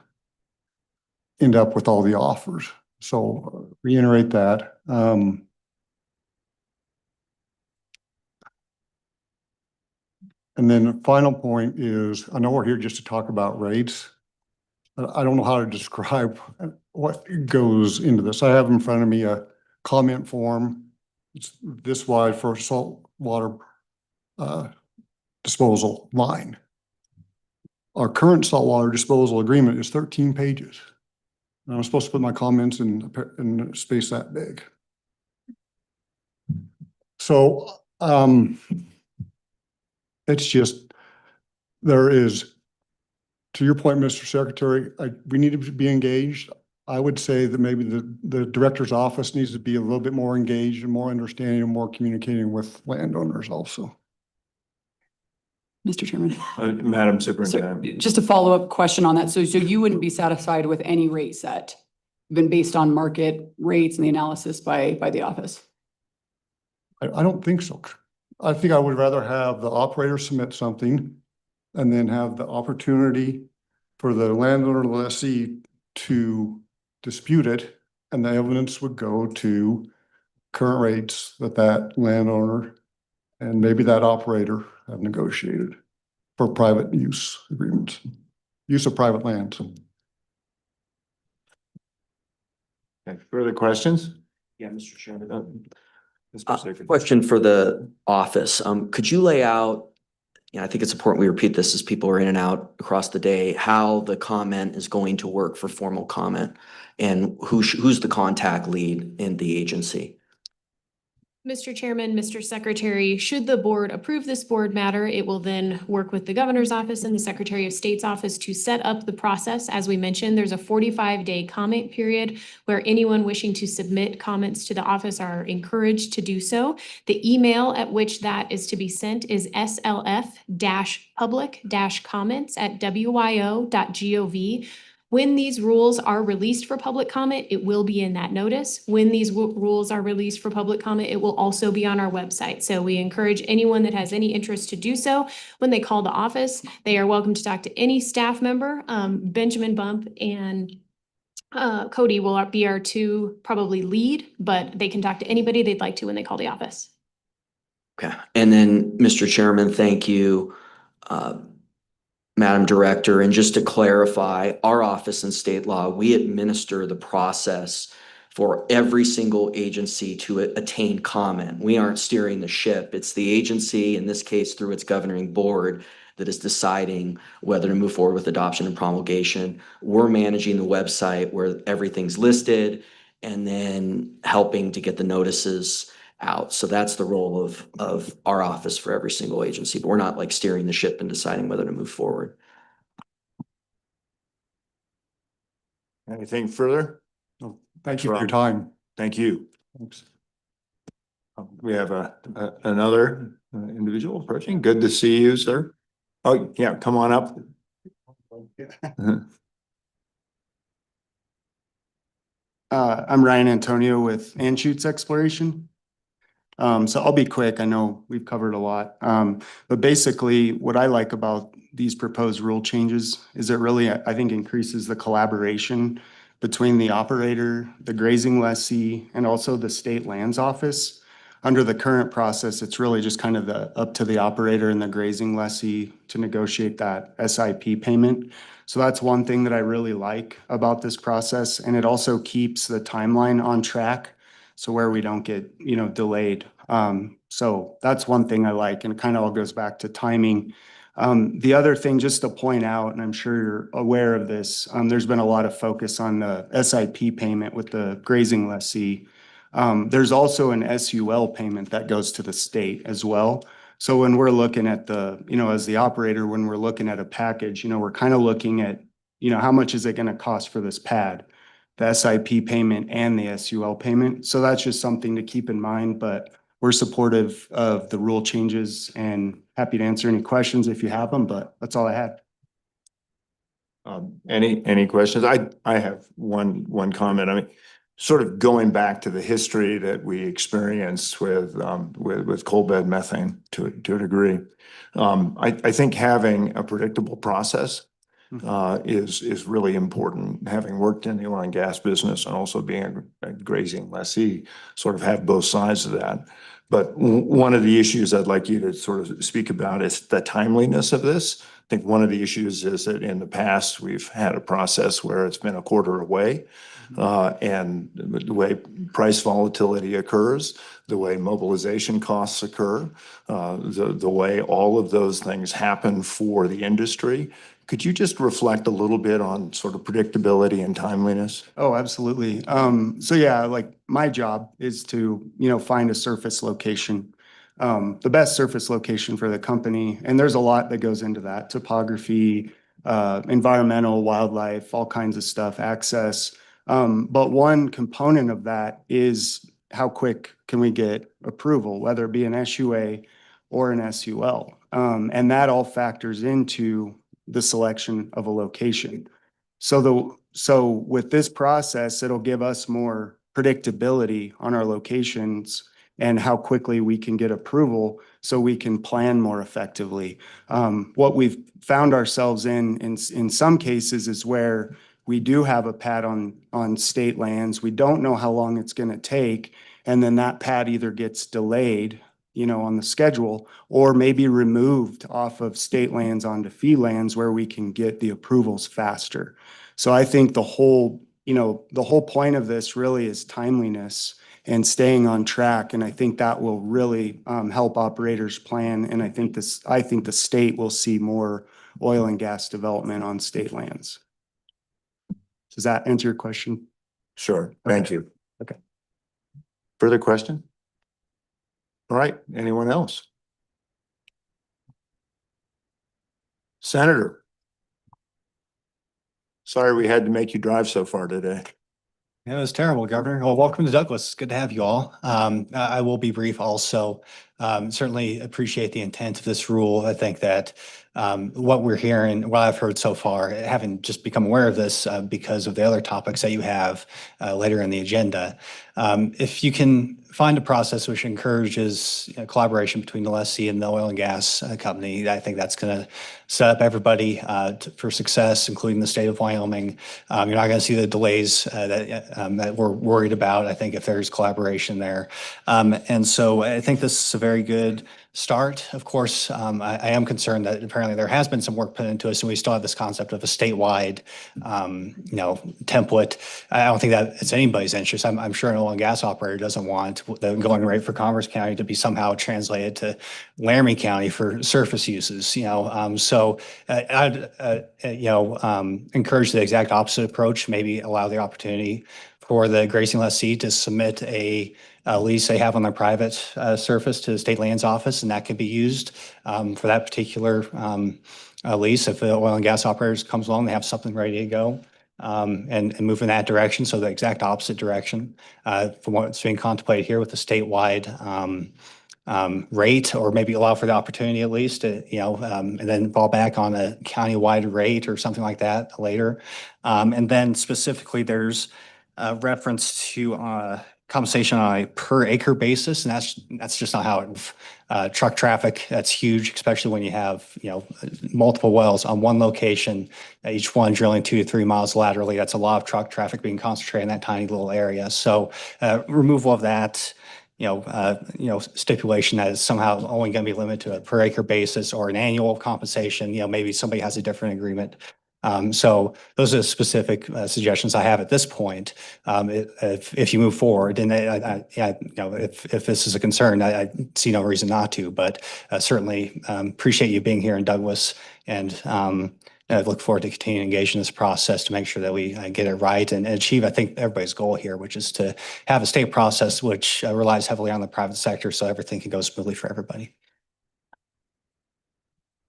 end up with all the offers. So reiterate that. And then the final point is, I know we're here just to talk about rates. I don't know how to describe what goes into this. I have in front of me a comment form. It's this wide for saltwater disposal line. Our current saltwater disposal agreement is 13 pages. And I'm supposed to put my comments in a space that big. So it's just, there is to your point, Mr. Secretary, we need to be engaged. I would say that maybe the director's office needs to be a little bit more engaged and more understanding and more communicating with landowners also. Mr. Chairman. Madam So Superintendent. just a follow-up question on that. So you wouldn't be satisfied with any rate set, been based on market rates and the analysis by the office? I don't think so. I think I would rather have the operator submit something and then have the opportunity for the landowner lessee to dispute it, and the evidence would go to current rates that landowner and maybe that operator have negotiated for private use agreements, use of private land. Okay, further questions? Yeah, Mr. Chairman. Mr. Secretary. Question for the office. Could you lay out, I think it's important we repeat this as people are in and out across the day, how the comment is going to work for formal comment and who's the contact lead in the agency? Mr. Chairman, Mr. Secretary, should the board approve this board matter, it will then work with the governor's office and the Secretary of State's office to set up the process. As we mentioned, there's a 45-day comment period where anyone wishing to submit comments to the office are encouraged to do so. The email at which that is to be sent is slf-public-comments@wyo.gov. When these rules are released for public comment, it will be in that notice. When these rules are released for public comment, it will also be on our website. So we encourage anyone that has any interest to do so. When they call the office, they are welcome to talk to any staff member. Benjamin Bump and Cody will be our two probably lead, but they can talk to anybody they'd like to when they call the office. Okay. And then, Mr. Chairman, thank you, Madam Director. And just to clarify, our office in state law, we administer the process for every single agency to attain comment. We aren't steering the ship. It's the agency, in this case through its governing board, that is deciding whether to move forward with adoption and promulgation. We're managing the website where everything's listed and then helping to get the notices out. So that's the role of our office for every single agency, but we're not like steering the ship and deciding whether to move forward. Anything further? Thank you for your time. Thank you. Thanks. We have another individual approaching. Good to see you, sir. Oh, yeah, come on up. I'm Ryan Antonio with Anschutz Exploration. So I'll be quick. I know we've covered a lot. But basically what I like about these proposed rule changes is it really, I think, increases the collaboration between the operator, the grazing lessee, and also the state lands office. Under the current process, it's really just kind of up to the operator and the grazing lessee to negotiate that SIP payment. So that's one thing that I really like about this process. And it also keeps the timeline on track. So where we don't get, delayed. So that's one thing I like, and it kind of all goes back to timing. The other thing, just to point out, and I'm sure you're aware of this, there's been a lot of focus on the SIP payment with the grazing lessee. There's also an SUL payment that goes to the state as well. So when we're looking at as the operator, when we're looking at a package, we're kind of looking at, how much is it going to cost for this pad? The SIP payment and the SUL payment. So that's just something to keep in mind, but we're supportive of the rule changes and happy to answer any questions if you have them, but that's all I had. Any questions? I have one comment. I mean, sort of going back to the history that we experienced with coal bed methane to a degree. I think having a predictable process is really important. Having worked in the oil and gas business and also being a grazing lessee, sort of have both sides of that. But one of the issues I'd like you to sort of speak about is the timeliness of this. I think one of the issues is that in the past, we've had a process where it's been a quarter away. And the way price volatility occurs, the way mobilization costs occur, the way all of those things happen for the industry. Could you just reflect a little bit on sort of predictability and timeliness? Oh, absolutely. So yeah, like my job is to, find a surface location, the best surface location for the company. And there's a lot that goes into that: topography, environmental, wildlife, all kinds of stuff, access. But one component of that is how quick can we get approval, whether it be an SUA or an SUL. And that all factors into the selection of a location. So with this process, it'll give us more predictability on our locations and how quickly we can get approval so we can plan more effectively. What we've found ourselves in some cases is where we do have a pad on state lands. We don't know how long it's going to take. And then that pad either gets delayed, on the schedule, or maybe removed off of state lands onto fee lands where we can get the approvals faster. So I think the whole point of this really is timeliness and staying on track. And I think that will really help operators plan. And I think the state will see more oil and gas development on state lands. Does that answer your question? Sure. Thank you. Okay. Further question? All right. Anyone else? Senator. Sorry we had to make you drive so far today. It was terrible, Governor. Well, welcome to Douglas. Good to have you all. I will be brief also. Certainly appreciate the intent of this rule. I think that what we're hearing, what I've heard so far, having just become aware of this because of the other topics that you have later in the agenda. If you can find a process which encourages collaboration between the lessee and the oil and gas company, I think that's going to set up everybody for success, including the state of Wyoming. You're not going to see the delays that we're worried about, I think, if there's collaboration there. And so I think this is a very good start. Of course, I am concerned that apparently there has been some work put into us, and we still have this concept of a statewide, template. I don't think that it's anybody's interest. I'm sure an oil and gas operator doesn't want the going rate for Commerce County to be somehow translated to Laramie County for surface uses. So I'd encourage the exact opposite approach. Maybe allow the opportunity for the grazing lessee to submit a lease they have on their private surface to the state lands office, and that could be used for that particular lease. If the oil and gas operators comes along, they have something ready to go and move in that direction. So the exact opposite direction from what's being contemplated here with the statewide rate, or maybe allow for the opportunity at least to, and then fall back on a countywide rate or something like that later. And then specifically there's a reference to compensation on a per acre basis, and that's just not how it truck traffic. That's huge, especially when you have multiple wells on one location, each one drilling 2 to 3 miles laterally. That's a lot of truck traffic being concentrated in that tiny little area. So removal of that stipulation that is somehow only going to be limited to a per acre basis or an annual compensation. Maybe somebody has a different agreement. So those are the specific suggestions I have at this point. If you move forward, and if this is a concern, I see no reason not to. But certainly appreciate you being here in Douglas, and I look forward to continuing to engage in this process to make sure that we get it right and achieve, I think, everybody's goal here, which is to have a state process which relies heavily on the private sector, so everything can go smoothly for everybody.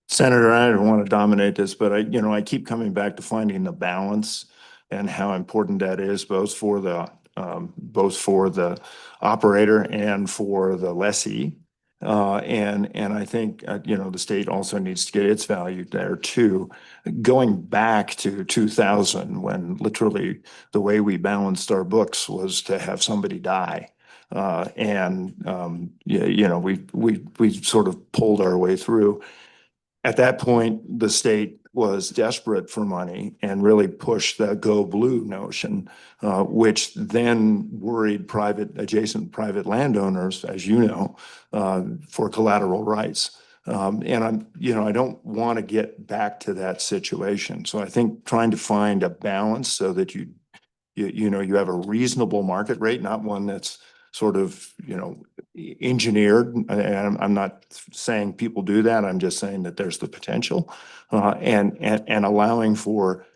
Senator, I don't want to dominate this, but I keep coming back to finding the balance and how important that is, both for the operator and for the lessee. And I think the state also needs to get its value there too. Going back to 2000, when literally the way we balanced our books was to have somebody die. We sort of pulled our way through. At that point, the state was desperate for money and really pushed the go blue notion, which then worried adjacent private landowners, as you know, for collateral rights. And I don't want to get back to that situation. So I think trying to find a balance so that you have a reasonable market rate, not one that's sort of, engineered. And I'm not saying people do that. I'm just saying that there's the potential, and allowing for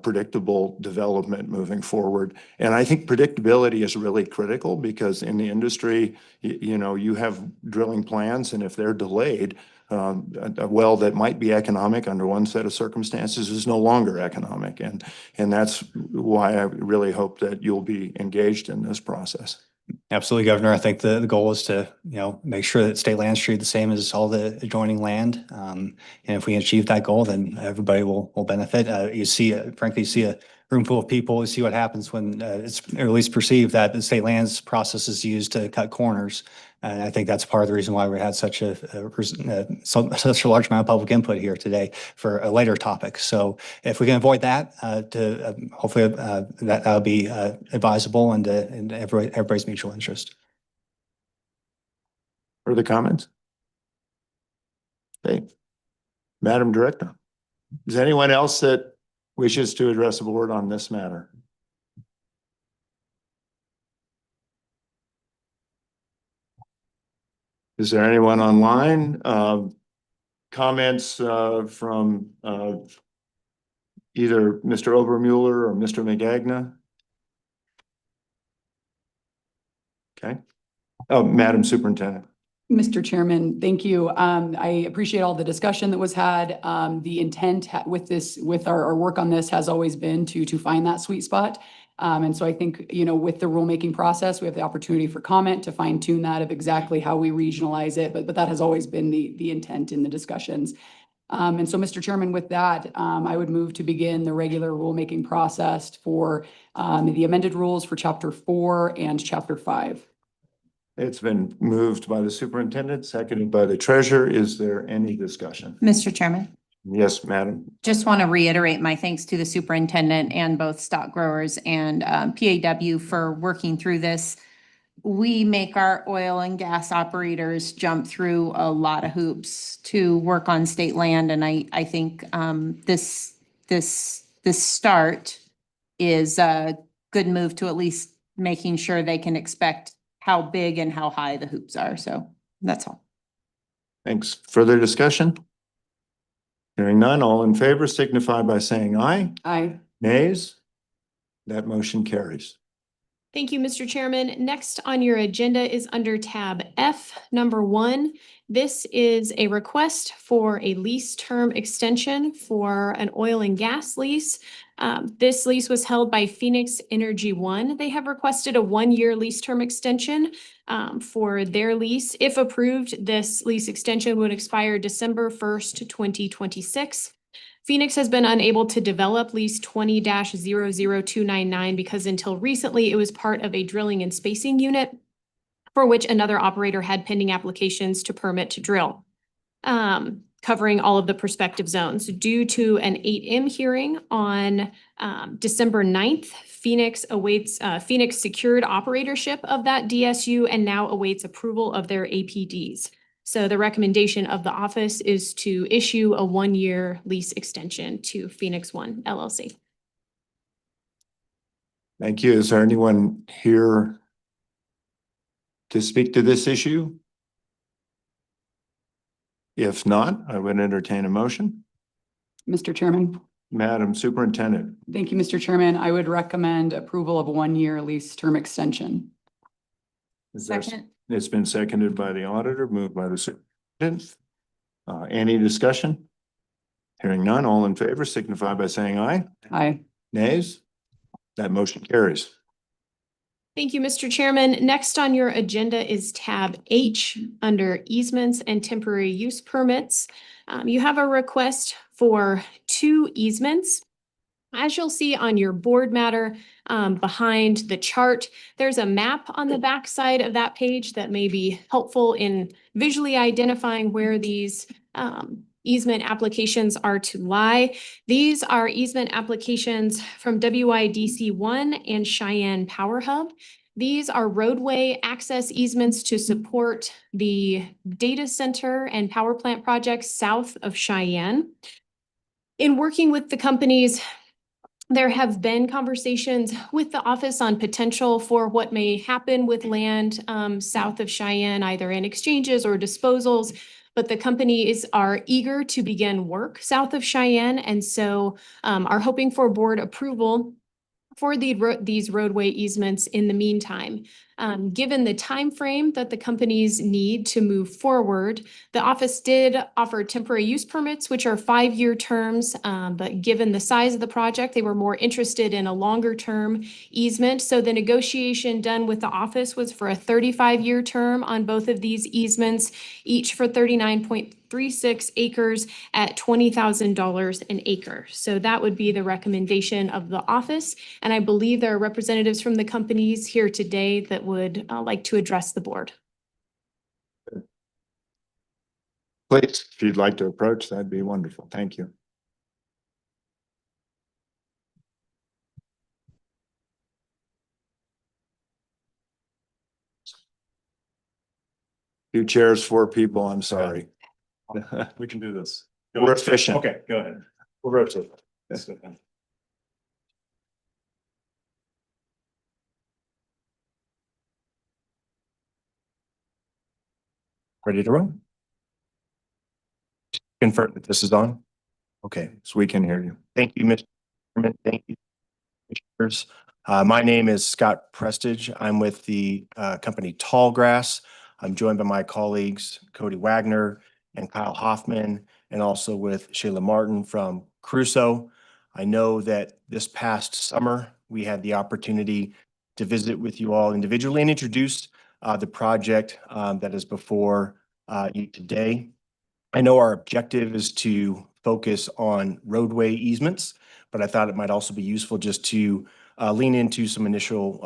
predictable development moving forward. And I think predictability is really critical because in the industry, you know, you have drilling plans, and if they're delayed, a well that might be economic under one set of circumstances is no longer economic. And that's why I really hope that you'll be engaged in this process. Absolutely, Governor. I think the goal is to, make sure that state land's treated the same as all the adjoining land. And if we achieve that goal, then everybody will benefit. Frankly, you see a room full of people, you see what happens when it's at least perceived that the state lands process is used to cut corners. And I think that's part of the reason why we had such a large amount of public input here today for a later topic. So if we can avoid that, hopefully that'll be advisable and everybody's mutual interest. Further comments? Okay. Madam Director, is there anyone else that wishes to address the board on this matter? Is there anyone online? Comments from either Mr. Obermuller or Mr. McGagna? Okay. Oh, Madam Superintendent. Mr. Chairman, thank you. I appreciate all the discussion that was had. The intent with our work on this has always been to find that sweet spot. And so I think, with the rulemaking process, we have the opportunity for comment to fine tune that of exactly how we regionalize it. But that has always been the intent in the discussions. And so, Mr. Chairman, with that, I would move to begin the regular rulemaking process for the amended rules for Chapter 4 and Chapter 5. It's been moved by the superintendent, seconded by the treasurer. Is there any discussion? Mr. Chairman, Yes, madam. just want to reiterate my thanks to the superintendent and both stock growers and PAW for working through this. We make our oil and gas operators jump through a lot of hoops to work on state land, and I think this start is a good move to at least making sure they can expect how big and how high the hoops are. So that's all. Thanks. Further discussion? Hearing none, all in favor signify by saying aye. Aye. Nays? That motion carries. Thank you, Mr. Chairman. Next on your agenda is under tab F, number 1. This is a request for a lease term extension for an oil and gas lease. This lease was held by Phoenix Energy One. They have requested a 1-year lease term extension for their lease. If approved, this lease extension would expire December 1st, 2026. Phoenix has been unable to develop lease 20-00299 because until recently it was part of a drilling and spacing unit for which another operator had pending applications to permit to drill, covering all of the prospective zones. Due to an 8M hearing on December 9th, Phoenix secured operatorship of that DSU and now awaits approval of their APDs. So the recommendation of the office is to issue a 1-year lease extension to Phoenix One LLC. Thank you. Is there anyone here to speak to this issue? If not, I would entertain a motion. Mr. Chairman. Madam Superintendent. Thank you, Mr. Chairman. I would recommend approval of a 1-year lease term extension. Second. It's been seconded by the auditor, moved by the superintendent. Any discussion? Hearing none, all in favor signify by saying aye. Aye. Nays? That motion carries. Thank you, Mr. Chairman. Next on your agenda is tab H under easements and temporary use permits. You have a request for 2 easements. As you'll see on your board matter behind the chart, there's a map on the back side of that page that may be helpful in visually identifying where these easement applications are to lie. These are easement applications from WIDC 1 and Cheyenne Power Hub. These are roadway access easements to support the data center and power plant projects south of Cheyenne. In working with the companies There have been conversations with the office on potential for what may happen with land south of Cheyenne, either in exchanges or disposals. But the companies are eager to begin work south of Cheyenne, and so are hoping for board approval for these roadway easements in the meantime. Given the time frame that the companies need to move forward, the office did offer temporary use permits, which are 5-year terms. But given the size of the project, they were more interested in a longer term easement. So the negotiation done with the office was for a 35-year term on both of these easements, each for 39.36 acres at $20,000 an acre. So that would be the recommendation of the office. And I believe there are representatives from the companies here today that would like to address the board. Please, if you'd like to approach, that'd be wonderful. Thank you. Two chairs, 4 people, I'm sorry. We can do this. We're efficient. Okay, go ahead. We'll rotate. Yes. Ready to run? Confirm that this is on? Okay, so we can hear you. Thank you, Mr. Chairman. Thank you, Commissioners. My name is Scott Prestige. I'm with the company Tallgrass. I'm joined by my colleagues Cody Wagner and Kyle Hoffman, and also with Shayla Martin from Crusoe. I know that this past summer, we had the opportunity to visit with you all individually and introduce the project that is before you today. I know our objective is to focus on roadway easements, but I thought it might also be useful just to lean into some initial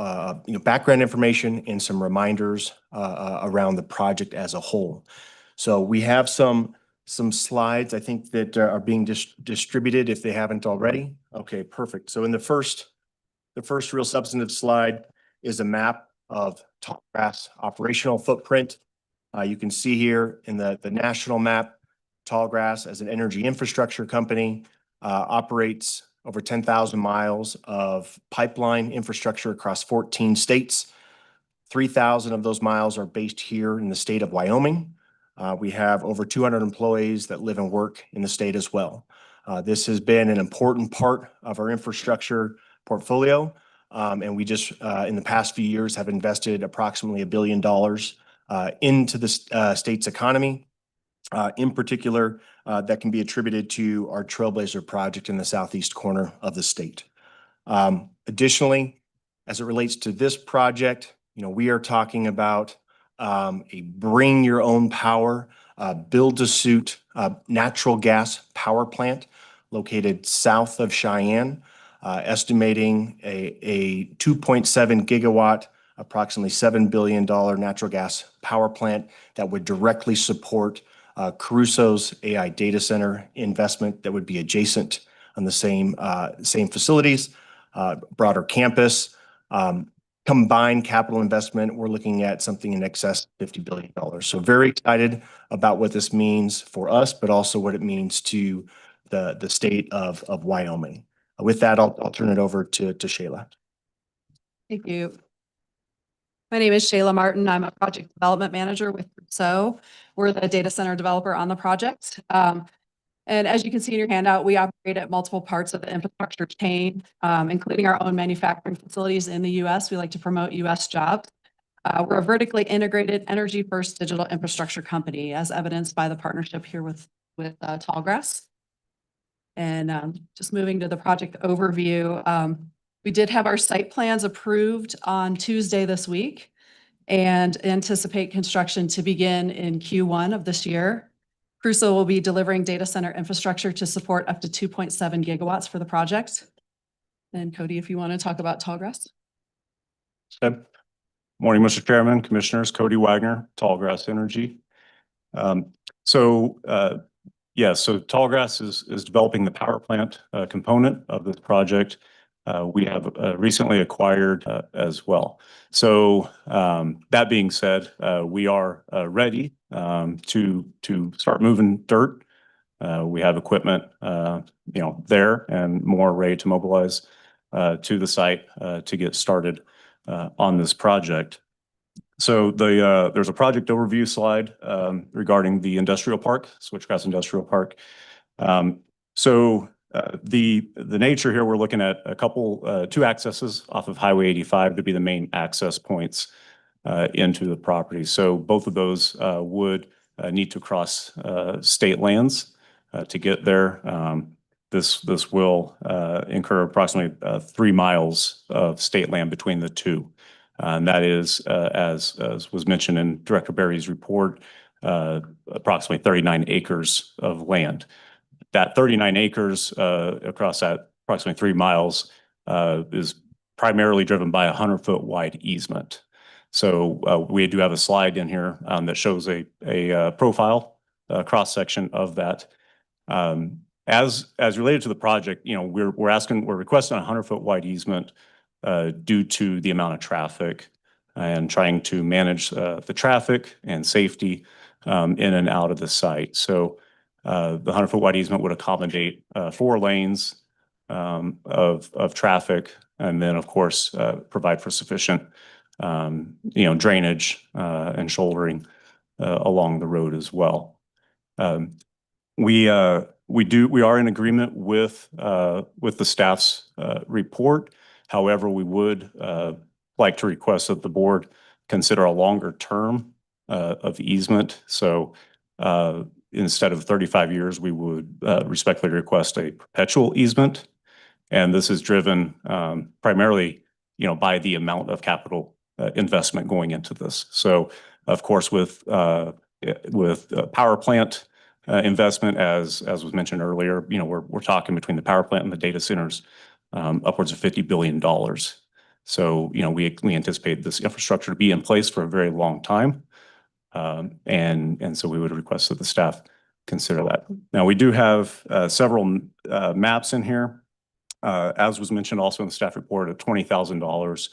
background information and some reminders around the project as a whole. So we have some slides, I think, that are being distributed if they haven't already. Okay, perfect. So in the first real substantive slide is a map of Tallgrass operational footprint. You can see here in the national map, Tallgrass as an energy infrastructure company operates over 10,000 miles of pipeline infrastructure across 14 states. 3,000 of those miles are based here in the state of Wyoming. We have over 200 employees that live and work in the state as well. This has been an important part of our infrastructure portfolio. And we just, in the past few years, have invested approximately $1 billion into the state's economy. In particular, that can be attributed to our Trailblazer project in the southeast corner of the state. Additionally, as it relates to this project, we are talking about a bring your own power, build to suit natural gas power plant located south of Cheyenne, estimating a 2.7 gigawatt, approximately $7 billion natural gas power plant that would directly support Crusoe's AI data center investment that would be adjacent on the same facilities, broader campus. Combined capital investment, we're looking at something in excess of $50 billion. So very excited about what this means for us, but also what it means to the state of Wyoming. With that, I'll turn it over to Shayla. Thank you. My name is Shayla Martin. I'm a project development manager with Crusoe. We're the data center developer on the project. And as you can see in your handout, we operate at multiple parts of the infrastructure chain, including our own manufacturing facilities in the U.S. We like to promote U.S. jobs. We're a vertically integrated energy-first digital infrastructure company, as evidenced by the partnership here with Tallgrass. And just moving to the project overview, we did have our site plans approved on Tuesday this week and anticipate construction to begin in Q1 of this year. Crusoe will be delivering data center infrastructure to support up to 2.7 gigawatts for the project. And Cody, if you want to talk about Tallgrass. Morning, Mr. Chairman, Commissioners, Cody Wagner, Tallgrass Energy. So Tallgrass is developing the power plant component of this project. We have recently acquired as well. So that being said, we are ready to start moving dirt We have equipment, there and more ready to mobilize to the site to get started on this project. So there's a project overview slide regarding the industrial park, Switchgrass Industrial Park. The nature here, we're looking at a couple, two accesses off of Highway 85 to be the main access points into the property. So both of those would need to cross state lands to get there. This will incur approximately 3 miles of state land between the two. And that is, as was mentioned in Director Berry's report, approximately 39 acres of land. That 39 acres across that approximately 3 miles is primarily driven by a 100-foot wide easement. So we do have a slide in here that shows a profile cross section of that. As related to the project, we're requesting a 100-foot wide easement due to the amount of traffic and trying to manage the traffic and safety in and out of the site. So the 100-foot wide easement would accommodate 4 lanes of traffic, and then of course provide for sufficient drainage and shouldering along the road as well. We are in agreement with the staff's report. However, we would like to request that the board consider a longer term of easement. So instead of 35 years, we would respectfully request a perpetual easement. And this is driven primarily, by the amount of capital investment going into this. So of course, with power plant investment, as was mentioned earlier, we're talking between the power plant and the data centers, upwards of $50 billion. So, we anticipate this infrastructure to be in place for a very long time. And so we would request that the staff consider that. Now, we do have several maps in here. As was mentioned also in the staff report, at $20,000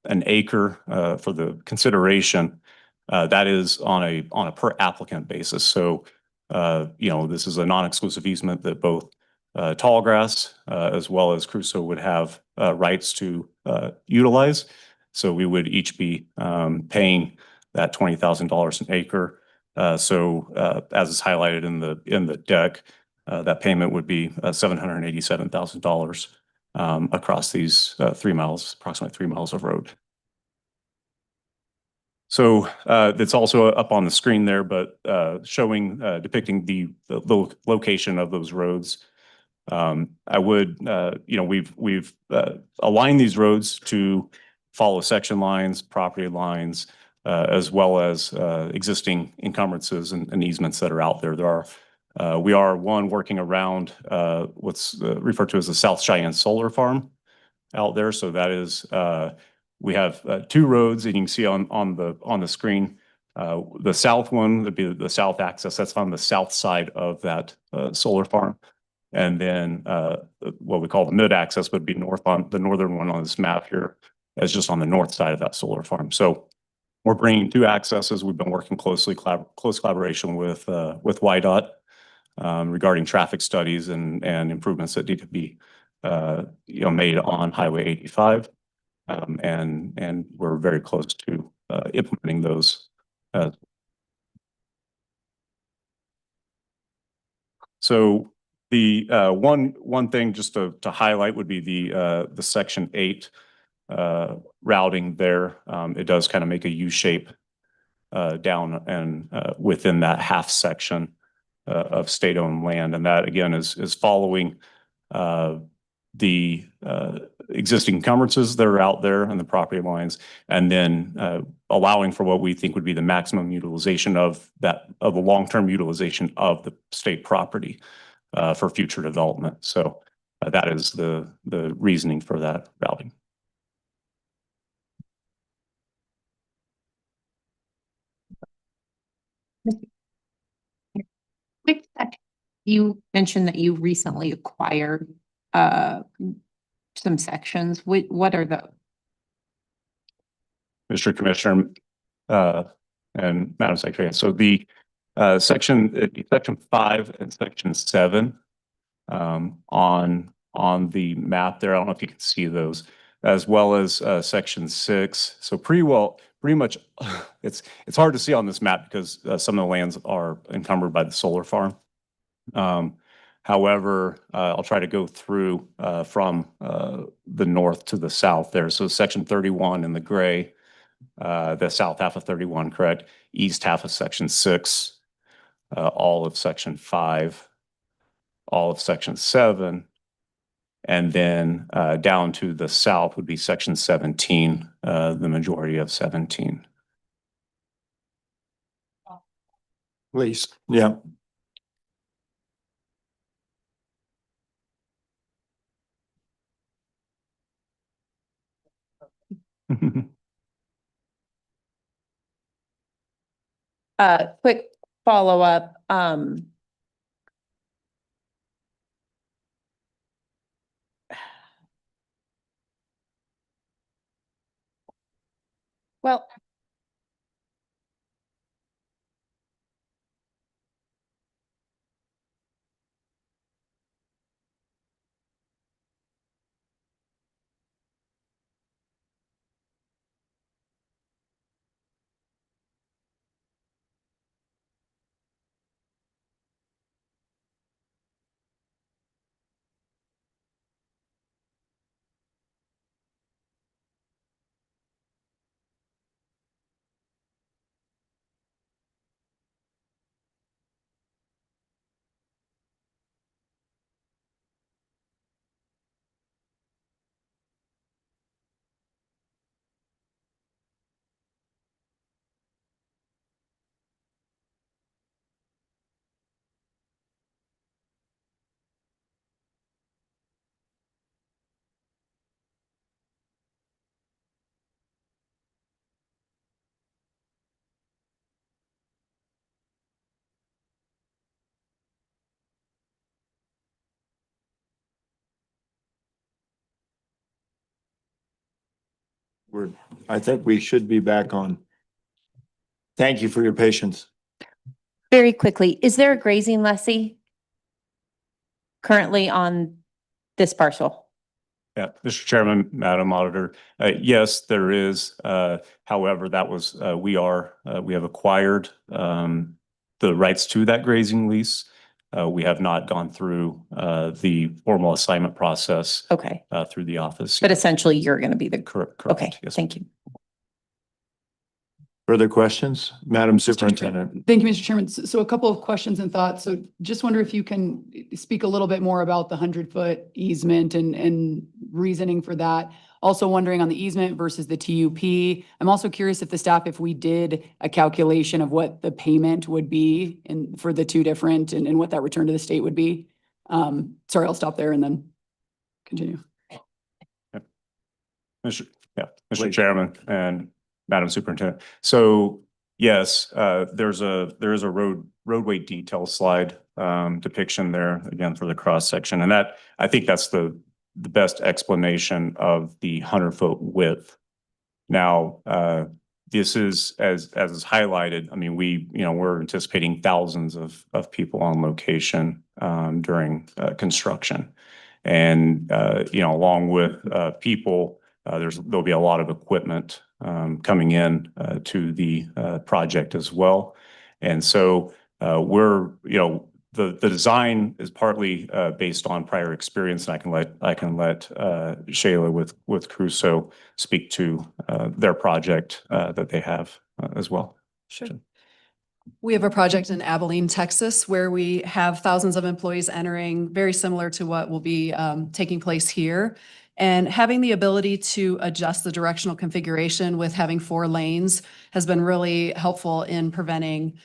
an acre for the consideration. That is on a per applicant basis. So, this is a non-exclusive easement that both Tallgrass as well as Crusoe would have rights to utilize. So we would each be paying that $20,000 an acre. As is highlighted in the deck, that payment would be $787,000 across these 3 miles, approximately 3 miles of road. So it's also up on the screen there, but showing, depicting the location of those roads. I would, we've aligned these roads to follow section lines, property lines, as well as existing encumbrances and easements that are out there. We are working around what's referred to as the South Cheyenne Solar Farm out there. So that is, we have 2 roads, and you can see on the screen, the south one would be the south access. That's on the south side of that solar farm. And then what we call the mid access would be north on the northern one on this map here, as just on the north side of that solar farm. So we're bringing 2 accesses. We've been working close collaboration with YDOT regarding traffic studies and improvements that need to be made on Highway 85. And we're very close to implementing those. So the one thing just to highlight would be the Section 8 routing there. It does kind of make a U shape down and within that half section of state-owned land, and that again is following the existing encumbrances that are out there and the property lines, and then allowing for what we think would be the maximum utilization of the long-term utilization of the state property for future development. So that is the reasoning for that routing. Quick sec. You mentioned that you recently acquired some sections. What are the? Mr. Commissioner and Madam Secretary. So Section 5 and Section 7 on the map there. I don't know if you can see those, as well as Section 6. So pretty much, it's hard to see on this map because some of the lands are encumbered by the solar farm. However, I'll try to go through from the north to the south there. So Section 31 in the gray, the south half of 31, correct? East half of Section 6, all of Section 5, all of Section 7, and then down to the south would be Section 17, the majority of 17. Please. Yeah. Quick follow-up. Well, I think we should be back on. Thank you for your patience. very quickly, is there a grazing lessee currently on this parcel? Yeah, Mr. Chairman, Madam Auditor, yes, there is. However, that was, we have acquired the rights to that grazing lease. We have not gone through the formal assignment process Okay, through the office. but essentially you're going to be the, Correct. okay, Yes. thank you. Further questions? Madam Superintendent. Thank you, Mr. Chairman. So a couple of questions and thoughts. So just wonder if you can speak a little bit more about the 100-foot easement and reasoning for that. Also wondering on the easement versus the TUP. I'm also curious if the staff, if we did a calculation of what the payment would be for the two different and what that return to the state would be. Sorry, I'll stop there and then continue. Mr. Please. Chairman and Madam Superintendent. So yes, there's a roadway detail slide depiction there again for the cross section, and that I think that's the best explanation of the 100-foot width. Now, this is as is highlighted. I mean, we're anticipating thousands of people on location during construction, and along with people. There'll be a lot of equipment coming in to the project as well. And so the design is partly based on prior experience, and I can let Shayla with Crusoe speak to their project that they have as well. Sure. We have a project in Abilene, Texas, where we have thousands of employees entering, very similar to what will be taking place here. And having the ability to adjust the directional configuration with having 4 lanes has been really helpful in preventing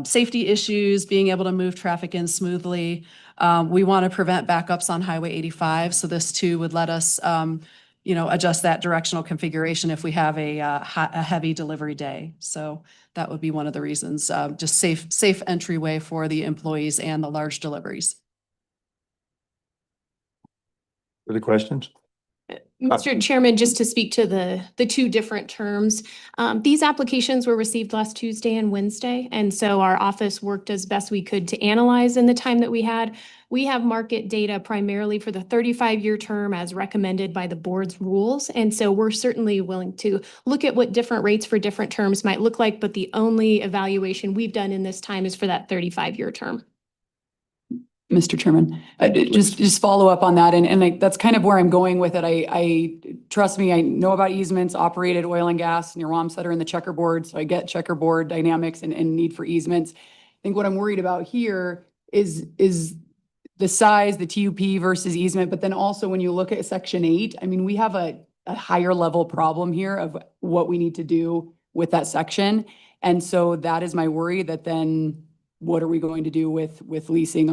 safety issues, being able to move traffic in smoothly. We want to prevent backups on Highway 85, so this too would let us adjust that directional configuration if we have a heavy delivery day. So that would be one of the reasons, just safe entryway for the employees and the large deliveries. Further questions? Mr. Chairman, just to speak to the two different terms, these applications were received last Tuesday and Wednesday. And so our office worked as best we could to analyze in the time that we had. We have market data primarily for the 35-year term as recommended by the board's rules. And so we're certainly willing to look at what different rates for different terms might look like. But the only evaluation we've done in this time is for that 35-year term. Mr. Chairman, just follow up on that. And that's kind of where I'm going with it. I trust me, I know about easements, operated oil and gas, and your Wamsutter in the checkerboard. So I get checkerboard dynamics and need for easements. I think what I'm worried about here is the size, the TUP versus easement. But then also when you look at Section 8, I mean, we have a higher level problem here of what we need to do with that section. And so that is my worry, that then what are we going to do with leasing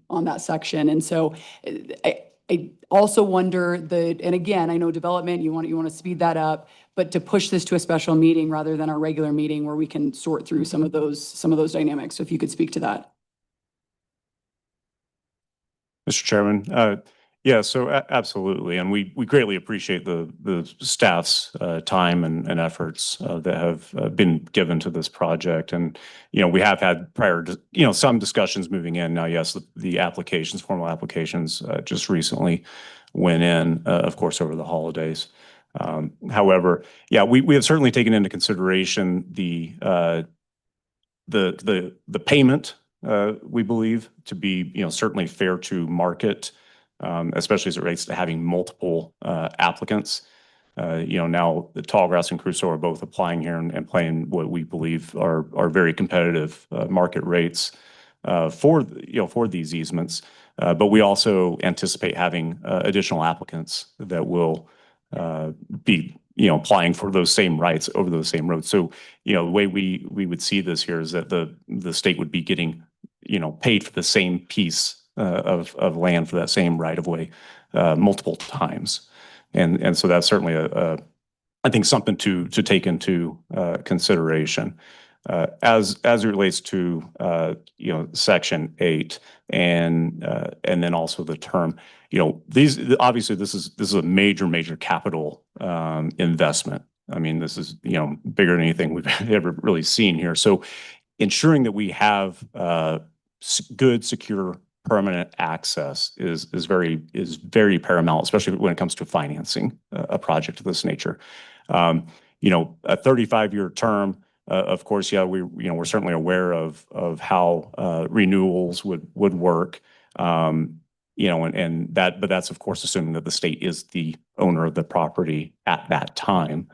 on that section? And so I also wonder and again, I know development, you want to speed that up, but to push this to a special meeting rather than our regular meeting where we can sort through some of those dynamics. So if you could speak to that. Mr. Chairman, yeah, so absolutely. And we greatly appreciate the staff's time and efforts that have been given to this project. And, we have had some discussions moving in. Now, yes, the applications, formal applications just recently went in, of course, over the holidays. However, yeah, we have certainly taken into consideration the payment, we believe to be, certainly fair to market, especially as it relates to having multiple applicants. Now the Tallgrass and Crusoe are both applying here and paying what we believe are very competitive market rates for these easements. But we also anticipate having additional applicants that will be applying for those same rights over those same roads. So, the way we would see this here is that the state would be getting, paid for the same piece of land for that same right of way multiple times. And so that's certainly I think something to take into consideration. As it relates to Section 8 and then also the term, these obviously this is a major capital investment. I mean, this is bigger than anything we've ever really seen here. So ensuring that we have good, secure, permanent access is very paramount, especially when it comes to financing a project of this nature. A 35-year term, of course, yeah, we're certainly aware of how renewals would work. But that's of course assuming that the state is the owner of the property at that time.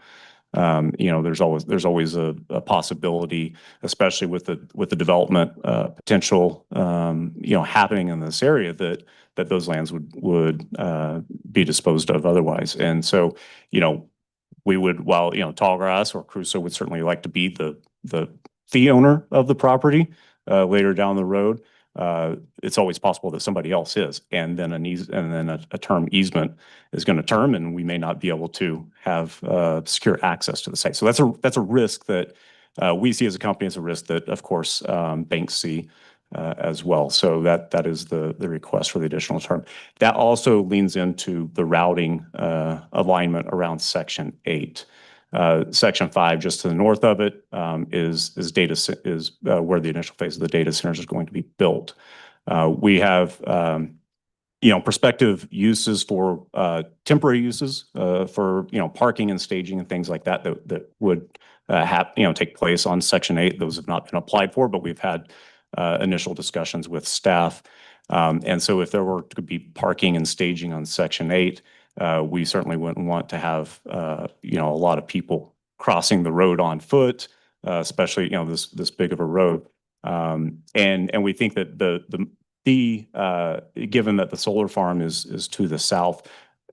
There's always a possibility, especially with the development potential, happening in this area that those lands would be disposed of otherwise. And so, we would, while, Tallgrass or Crusoe would certainly like to be the fee owner of the property later down the road. It's always possible that somebody else is, and then a term easement is going to term, and we may not be able to have secure access to the site. So that's a risk that we see as a company. It's a risk that, of course, banks see as well. So that is the request for the additional term. That also leans into the routing alignment around Section 8. Section 5, just to the north of it, is where the initial phase of the data centers is going to be built. We have prospective uses for temporary uses for parking and staging and things like that would take place on Section 8. Those have not been applied for, but we've had initial discussions with staff. And so if there were to be parking and staging on Section 8, we certainly wouldn't want to have a lot of people crossing the road on foot, especially this big of a road. And we think that given that the solar farm is to the south,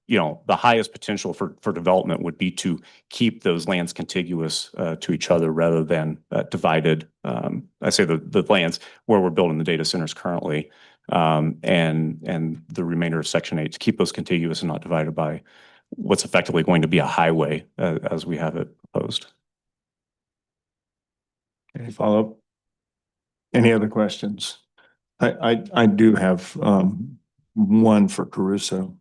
the highest potential for development would be to keep those lands contiguous to each other rather than divided. I say the lands where we're building the data centers currently, and the remainder of Section 8, to keep those contiguous and not divided by what's effectively going to be a highway as we have it proposed. Any follow-up? Any other questions? I do have one for Caruso.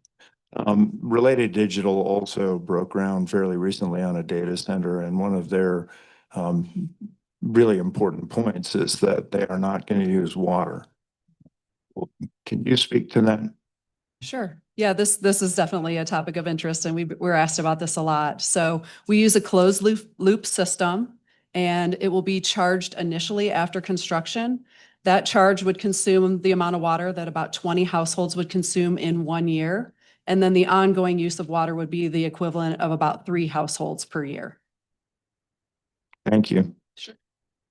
Related Digital also broke ground fairly recently on a data center, and one of their really important points is that they are not going to use water. Can you speak to that? Sure. Yeah, this is definitely a topic of interest and we're asked about this a lot. So we use a closed loop system and it will be charged initially after construction. That charge would consume the amount of water that about 20 households would consume in 1 year. And then the ongoing use of water would be the equivalent of about 3 households per year. Thank you. Sure.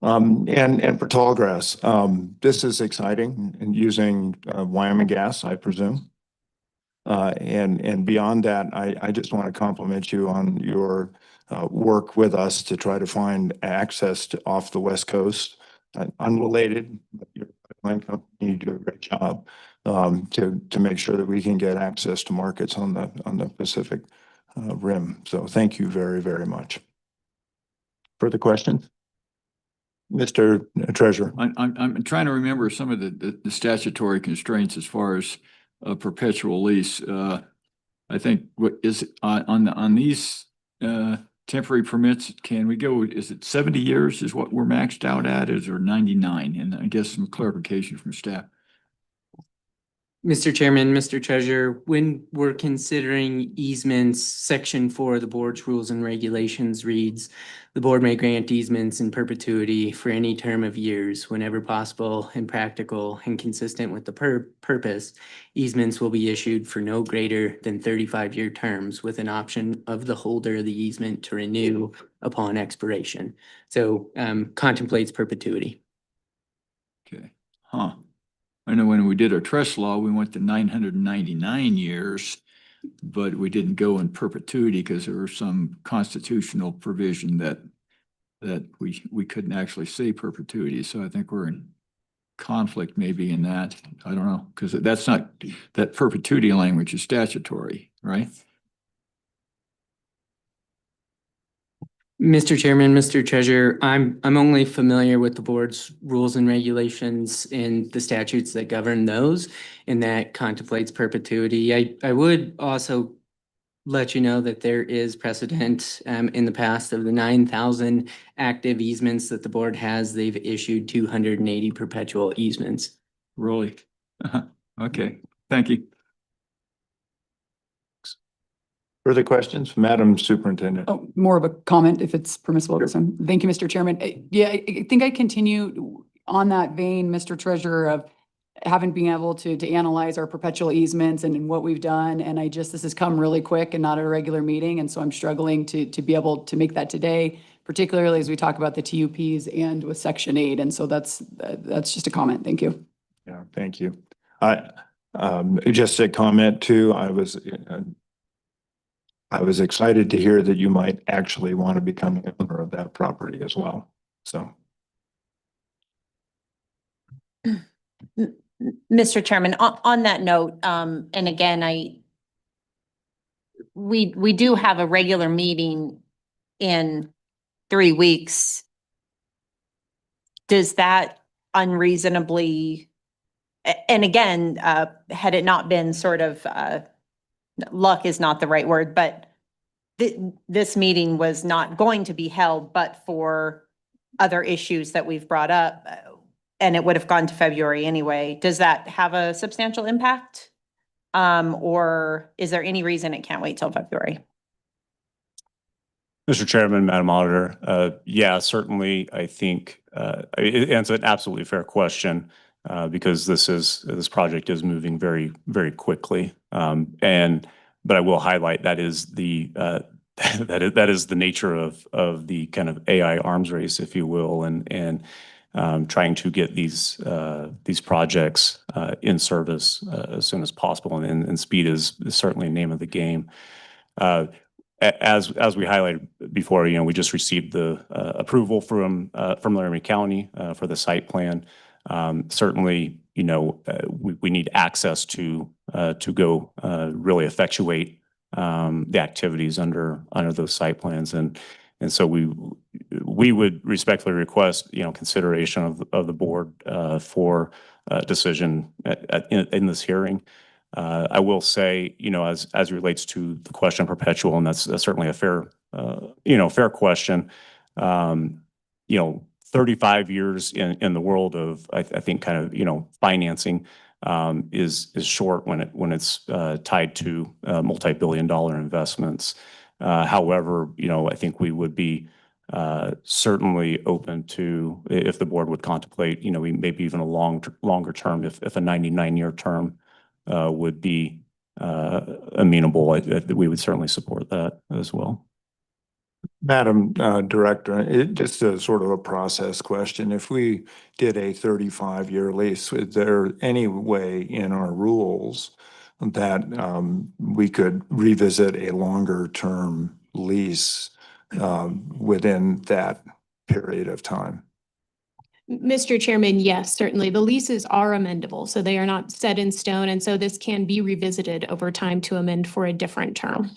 And for Tallgrass, this is exciting and using Wyoming gas, I presume. And beyond that, I just want to compliment you on your work with us to try to find access to off the West Coast. Unrelated, but your pipeline company, you do a great job to make sure that we can get access to markets on the Pacific Rim. So thank you very, very much. Further questions? Mr. Treasurer. I'm trying to remember some of the statutory constraints as far as a perpetual lease. I think what is on these temporary permits, can we go, is it 70 years is what we're maxed out at, is or 99? And I guess some clarification from staff. Mr. Chairman, Mr. Treasurer, when we're considering easements, section 4 of the board's rules and regulations reads, the board may grant easements in perpetuity for any term of years whenever possible and practical and consistent with the purpose. Easements will be issued for no greater than 35-year terms with an option of the holder of the easement to renew upon expiration. So contemplates perpetuity. Okay. Huh. I know when we did our trust law, we went to 999 years, but we didn't go in perpetuity because there was some constitutional provision that we couldn't actually say perpetuity. So I think we're in conflict maybe in that. I don't know, because that's not, that perpetuity language is statutory, right? Mr. Chairman, Mr. Treasurer, I'm only familiar with the board's rules and regulations and the statutes that govern those, and that contemplates perpetuity. I would also let you know that there is precedent in the past of the 9,000 active easements that the board has. They've issued 280 perpetual easements. Really? Okay, thank you. Further questions, Madam Superintendent? Oh, more of a comment if it's permissible. Thank you, Mr. Chairman. Yeah, I think I continue on that vein, Mr. Treasurer, of having been able to analyze our perpetual easements and what we've done. And this has come really quick and not at a regular meeting. And so I'm struggling to be able to make that today, particularly as we talk about the TUPs and with Section 8. And so that's just a comment. Thank you. Yeah, thank you. Just a comment too, I was excited to hear that you might actually want to become an owner of that property as well. So. Mr. Chairman, on that note, and again, we do have a regular meeting in 3 weeks. Does that unreasonably, and again, had it not been sort of, luck is not the right word, but this meeting was not going to be held, but for other issues that we've brought up, and it would have gone to February anyway. Does that have a substantial impact? Or is there any reason it can't wait till February? Mr. Chairman, Madam Auditor, yeah, certainly, I think it's an absolutely fair question because this project is moving very, very quickly. But I will highlight that is the that is the nature of the kind of AI arms race, if you will, and trying to get these projects in service as soon as possible, and speed is certainly the name of the game. As we highlighted before, we just received the approval from Laramie County for the site plan. Certainly, we need access to go really effectuate the activities under those site plans, and so we would respectfully request consideration of the board for decision in this hearing. I will say, as it relates to the question of perpetual, and that's certainly a fair, fair question. 35 years in the world of, I think, kind of, financing is short when it's tied to multi-billion-dollar investments. However, I think we would be certainly open to, if the board would contemplate, maybe even a longer term, if a 99-year term would be amenable, we would certainly support that as well. Madam Director, just a sort of a process question. If we did a 35-year lease, is there any way in our rules that we could revisit a longer term lease within that period of time? Mr. Chairman, yes, certainly. The leases are amendable, so they are not set in stone. And so this can be revisited over time to amend for a different term.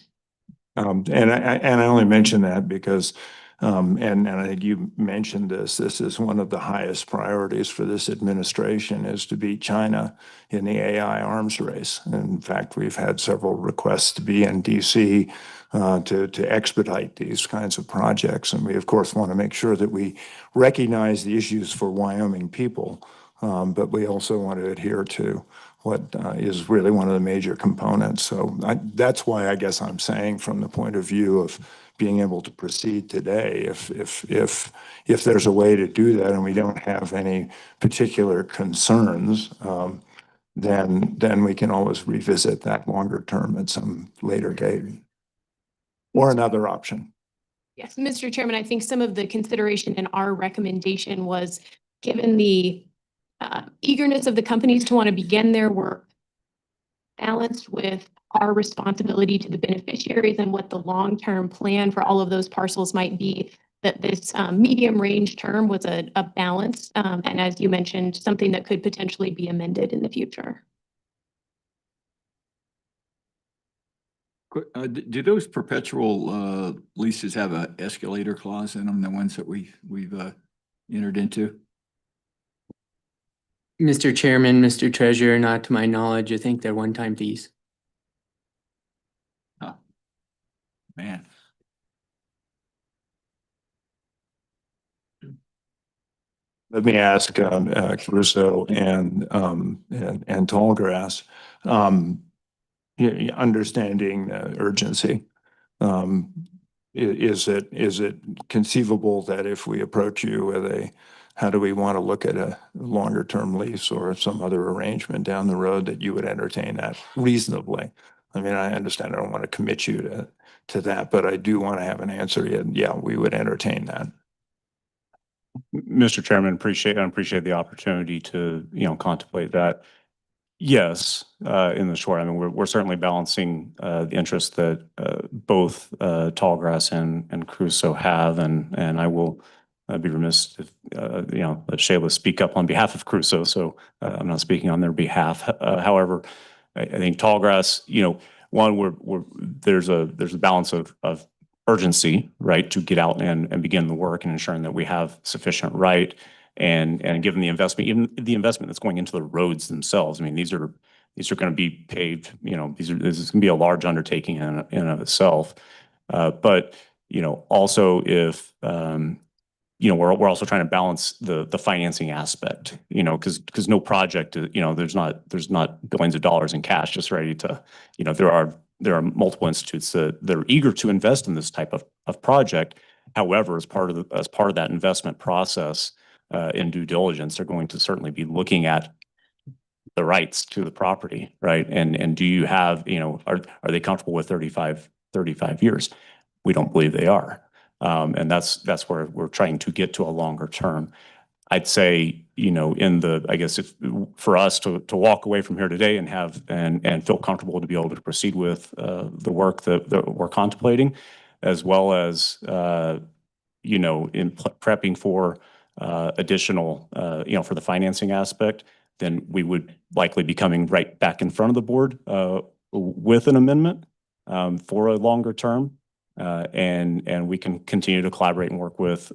And I only mention that because, and I think you mentioned this is one of the highest priorities for this administration, is to beat China in the AI arms race. In fact, we've had several requests to be in DC to expedite these kinds of projects. And we, of course, want to make sure that we recognize the issues for Wyoming people, but we also want to adhere to what is really one of the major components. So that's why I guess I'm saying, from the point of view of being able to proceed today, if there's a way to do that and we don't have any particular concerns, then we can always revisit that longer term at some later date, or another option. Yes, Mr. Chairman, I think some of the consideration in our recommendation was, given the eagerness of the companies to want to begin their work, balanced with our responsibility to the beneficiaries and what the long-term plan for all of those parcels might be, that this medium range term was a balance. And as you mentioned, something that could potentially be amended in the future. Do those perpetual leases have a escalator clause in them, the ones that we've entered into? Mr. Chairman, Mr. Treasurer, not to my knowledge, I think they're one-time fees. Oh, man. Let me ask Crusoe and Tallgrass, understanding urgency. Is it conceivable that if we approach you with how do we want to look at a longer term lease or some other arrangement down the road, that you would entertain that reasonably? I mean, I understand I don't want to commit you to that, but I do want to have an answer. Yeah, we would entertain that. Mr. Chairman, appreciate the opportunity to, contemplate that. Yes, in the short, I mean, we're certainly balancing the interests that both Tallgrass and Crusoe have, and I will be remiss if let Shayla speak up on behalf of Crusoe, so I'm not speaking on their behalf. However, I think Tallgrass, one, there's a balance of urgency, right, to get out and begin the work and ensuring that we have sufficient right. And given the investment, even the investment that's going into the roads themselves, I mean, these are going to be paved, this is going to be a large undertaking in and of itself. But, also if, we're also trying to balance the financing aspect, because no project, there's not billions of dollars in cash just ready to, there are multiple institutes that are eager to invest in this type of project. However, as part of that investment process, in due diligence, they're going to certainly be looking at the rights to the property, right? And do you have, are they comfortable with 35 years? We don't believe they are. And that's where we're trying to get to a longer term. I'd say, I guess if for us to walk away from here today and have and feel comfortable to be able to proceed with the work that we're contemplating, as well as in prepping for additional, for the financing aspect, then we would likely be coming right back in front of the board with an amendment for a longer term. And we can continue to collaborate and work with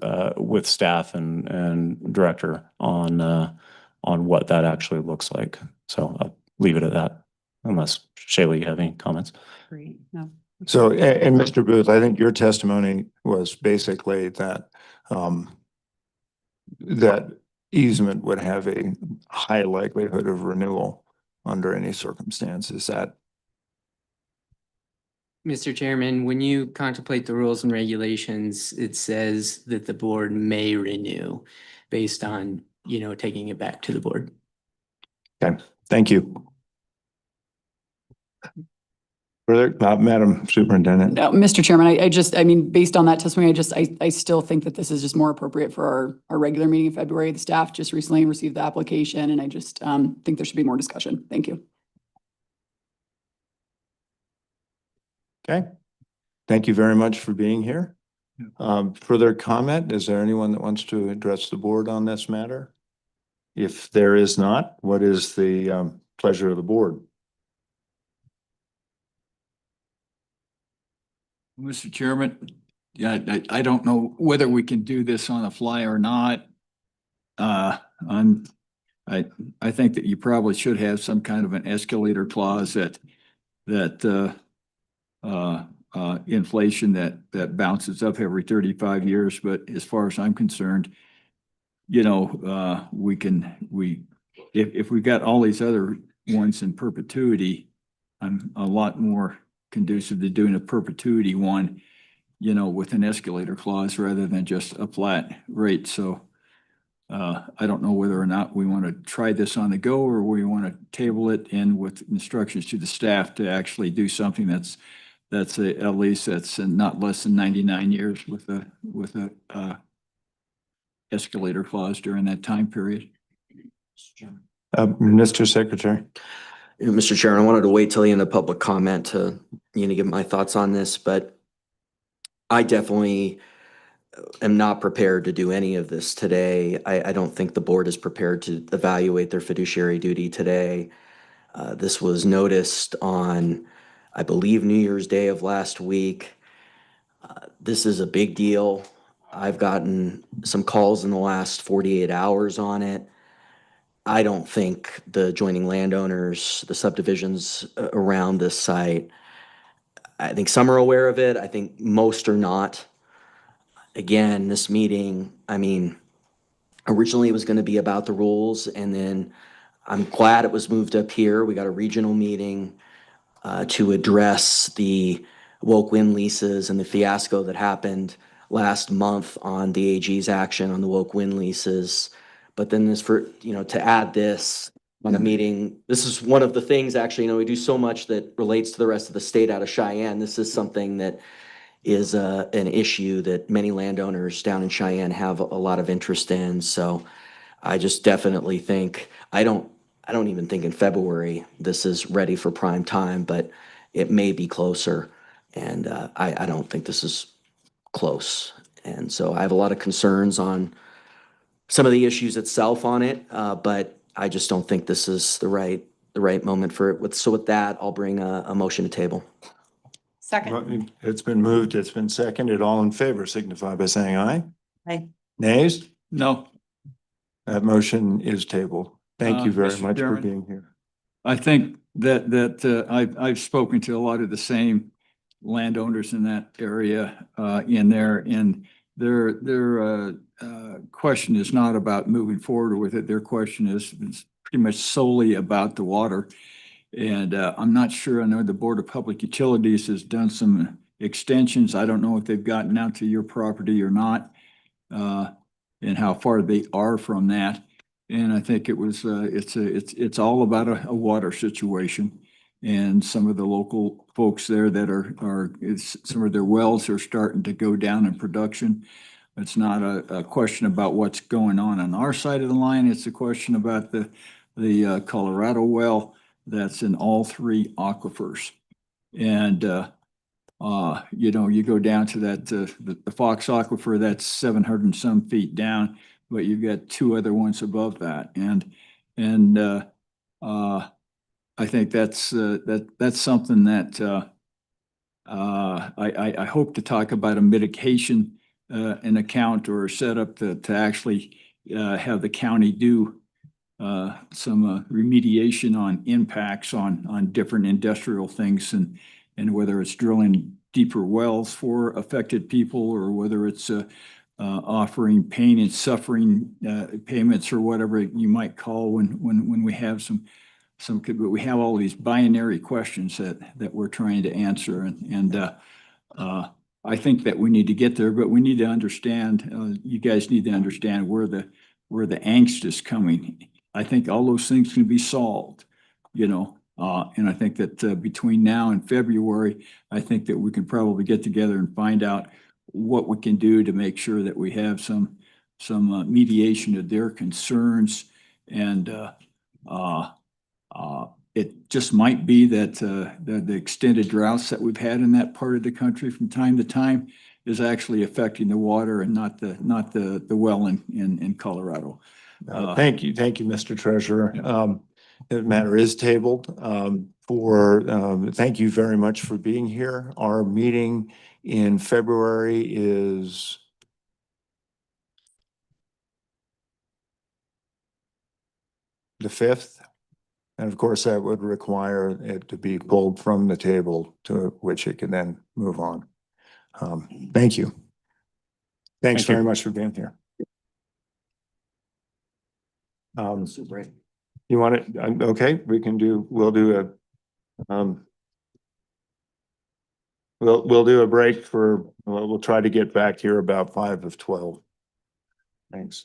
staff and director on what that actually looks like. So I'll leave it at that. unless Shaylee, you have any comments? Great. No. So, and Mr. Booth, I think your testimony was basically that, that easement would have a high likelihood of renewal under any circumstances. That Mr. Chairman, when you contemplate the rules and regulations, it says that the board may renew based on, taking it back to the board. okay, thank you. Further, Madam Superintendent. No, Mr. Chairman, I mean, based on that testimony, I still think that this is just more appropriate for our regular meeting in February. The staff just recently received the application, and I just think there should be more discussion. Thank you. Okay, thank you very much for being here. Further comment? Is there anyone that wants to address the board on this matter? If there is not, what is the pleasure of the board? Mr. Chairman, yeah, I don't know whether we can do this on the fly or not. I think that you probably should have some kind of an escalator clause that inflation that bounces up every 35 years. But as far as I'm concerned, if we've got all these other ones in perpetuity, I'm a lot more conducive to doing a perpetuity one, with an escalator clause rather than just a flat rate. So I don't know whether or not we want to try this on the go, or we want to table it in with instructions to the staff to actually do something that's at least that's not less than 99 years with a escalator clause during that time period. Mr. Secretary. Mr. Chairman, I wanted to wait till the end of public comment to, give my thoughts on this, but I definitely am not prepared to do any of this today. I don't think the board is prepared to evaluate their fiduciary duty today. This was noticed on, I believe, New Year's Day of last week. This is a big deal. I've gotten some calls in the last 48 hours on it. I don't think the adjoining landowners, the subdivisions around this site, I think some are aware of it. I think most are not. Again, this meeting, originally it was going to be about the rules, and then I'm glad it was moved up here. We got a regional meeting to address the woke wind leases and the fiasco that happened last month on the AG's action on the woke wind leases. But then to add this on a meeting, this is one of the things, actually, we do so much that relates to the rest of the state out of Cheyenne. This is something that is an issue that many landowners down in Cheyenne have a lot of interest in. So I just definitely think, I don't even think in February this is ready for prime time, but it may be closer. And I don't think this is close. And so I have a lot of concerns on some of the issues itself on it, but I just don't think this is the right moment for it. So with that, I'll bring a motion to table. Second. It's been moved, it's been seconded. All in favor signify by saying aye. Aye. Nays? No. That motion is tabled. Thank you very Mr. much for Chairman. being here. I think that I've spoken to a lot of the same landowners in that area in there, and their question is not about moving forward with it. Their question is pretty much solely about the water. And I'm not sure. I know the Board of Public Utilities has done some extensions. I don't know if they've gotten out to your property or not, and how far they are from that. And I think it's all about a water situation. And some of the local folks there that some of their wells are starting to go down in production. It's not a question about what's going on our side of the line. It's a question about the Colorado well that's in all three aquifers. And you go down to that the Fox Aquifer, that's 700 and some feet down, but you've got two other ones above that. And I think that's something that I hope to talk about a mitigation an account or a setup to actually have the county do some remediation on impacts on different industrial things and whether it's drilling deeper wells for affected people or whether it's offering pain and suffering payments or whatever you might call when we have but we have all these binary questions that we're trying to answer and I think that we need to get there, but we need to understand, you guys need to understand where the angst is coming. I think all those things can be solved, and I think that between now and February, I think that we can probably get together and find out what we can do to make sure that we have some mediation of their concerns and it just might be that the extended droughts that we've had in that part of the country from time to time is actually affecting the water and not the well in Colorado. Thank you, Mr. Treasurer. The matter is tabled thank you very much for being here. Our meeting in February is the 5th. And of course, that would require it to be pulled from the table to which it can then move on. Thank you. Thanks Thank you. very much for being here. You want it? Okay, we'll do a break we'll try to get back here about 5 of 12. Thanks.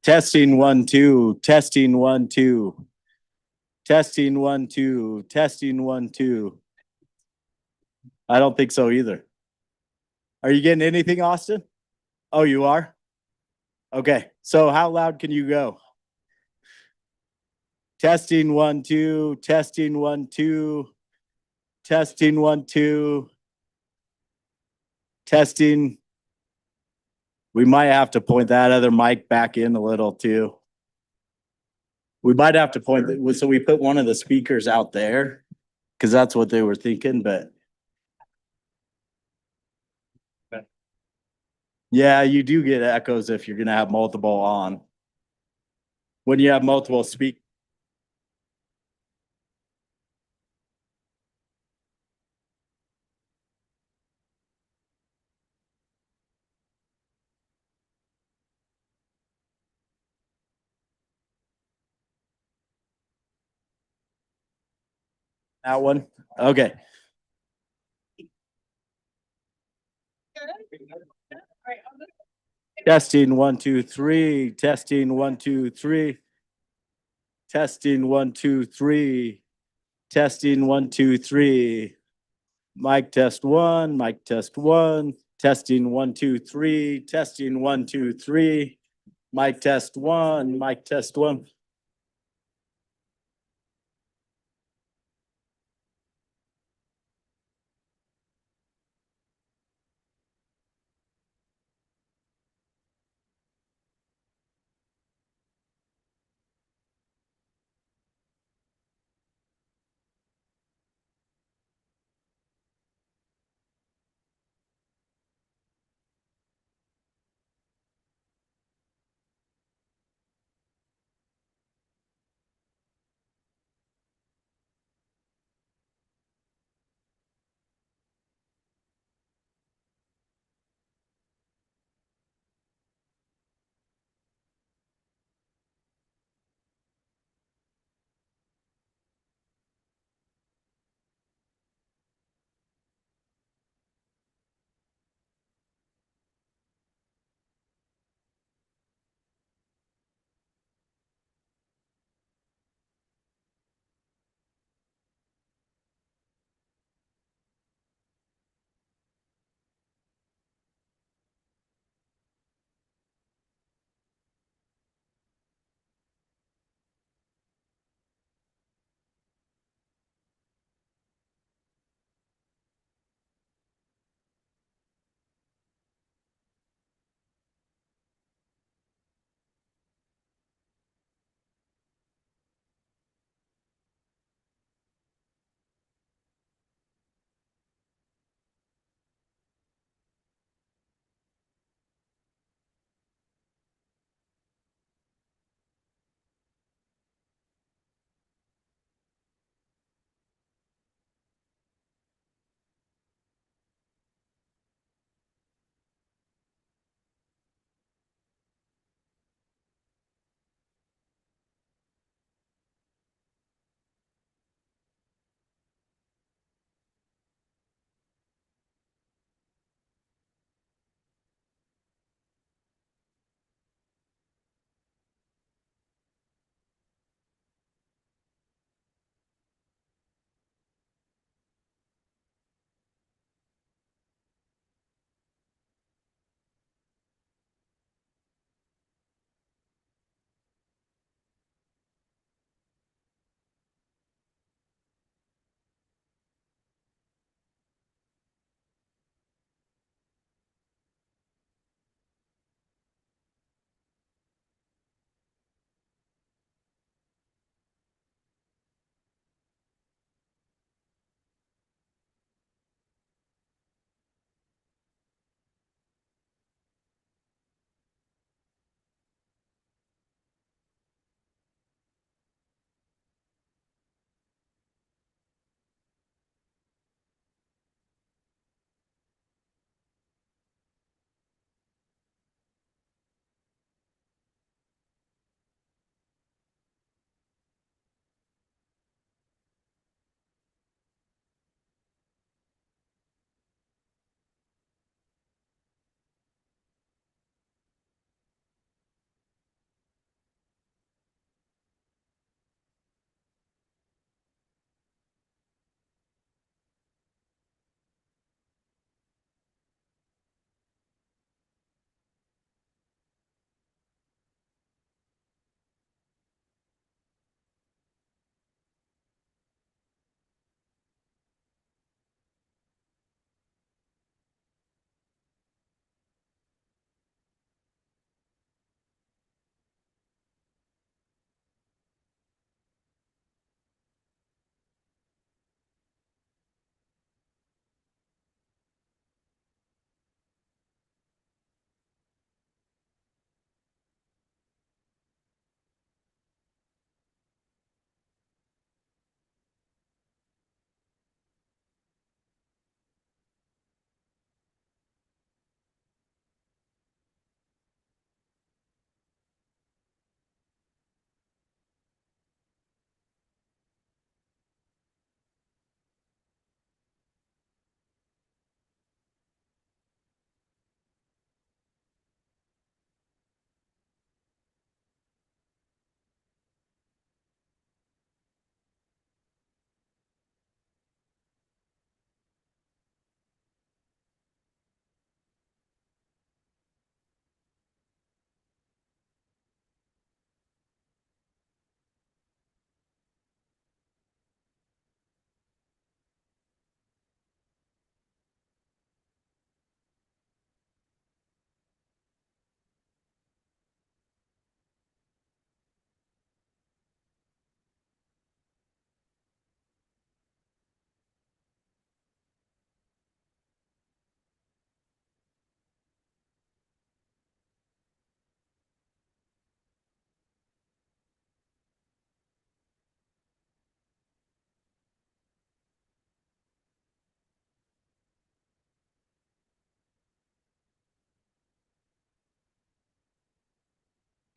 Testing 1, 2, testing 1, 2. Testing 1, 2, testing 1, 2. I don't think so either. Are you getting anything, Austin? Oh, you are? Okay, so how loud can you go? Testing 1, 2, testing 1, 2. Testing 1, 2. Testing. We might have to point that other mic back in a little too. We might have to point, so we put one of the speakers out there because that's what they were thinking, but. Yeah, you do get echoes if you're gonna have multiple on. When you have multiple speak. That one? Okay. Testing, 1, 2, 3. Testing, 1, 2, 3. Testing, 1, 2, 3. Testing, 1, 2, 3. Mic test 1, mic test 1. Testing, 1, 2, 3. Testing, 1, 2, 3. Mic test 1, mic test 1.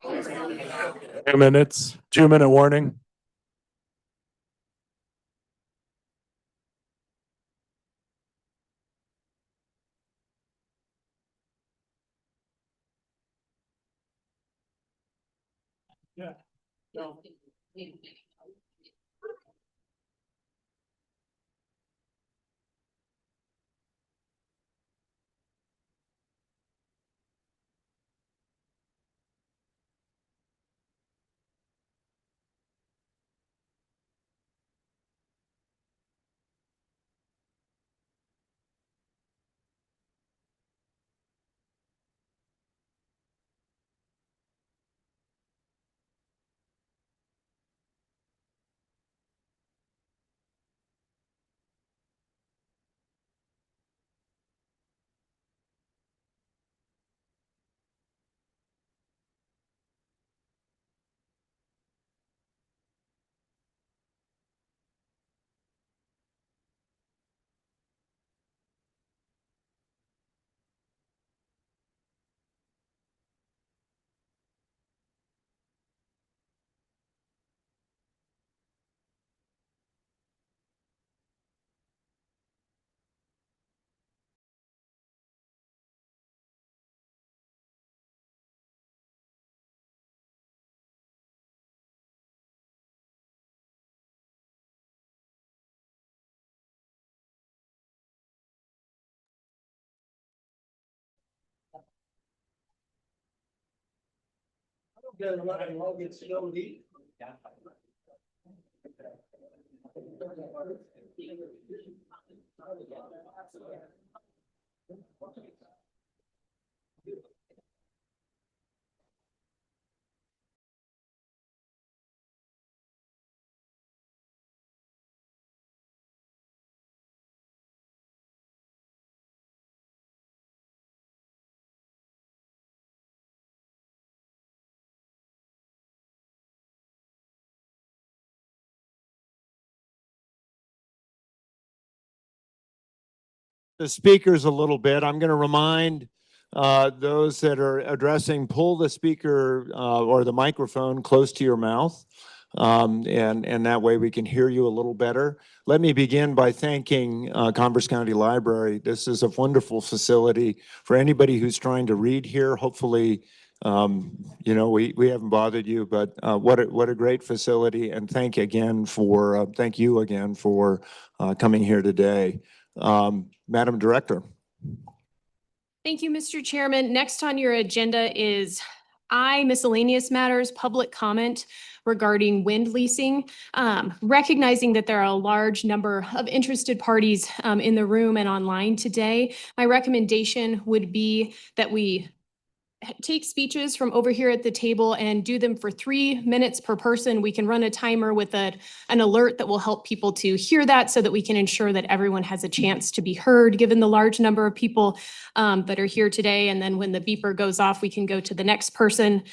2 minutes, 2-minute warning. Yeah. The speakers a little bit. I'm going to remind those that are addressing, pull the speaker or the microphone close to your mouth. And that way we can hear you a little better. Let me begin by thanking Converse County Library. This is a wonderful facility for anybody who's trying to read here. Hopefully, you know, we haven't bothered you, but what a great facility. And thank you again for coming here today. Madam Director. Thank you, Mr. Chairman. Next on your agenda is miscellaneous matters, public comment regarding wind leasing. Recognizing that there are a large number of interested parties in the room and online today, my recommendation would be that we take speeches from over here at the table and do them for 3 minutes per person. We can run a timer with an alert that will help people to hear that so that we can ensure that everyone has a chance to be heard, given the large number of people that are here today. And then when the beeper goes off, we can go to the next person.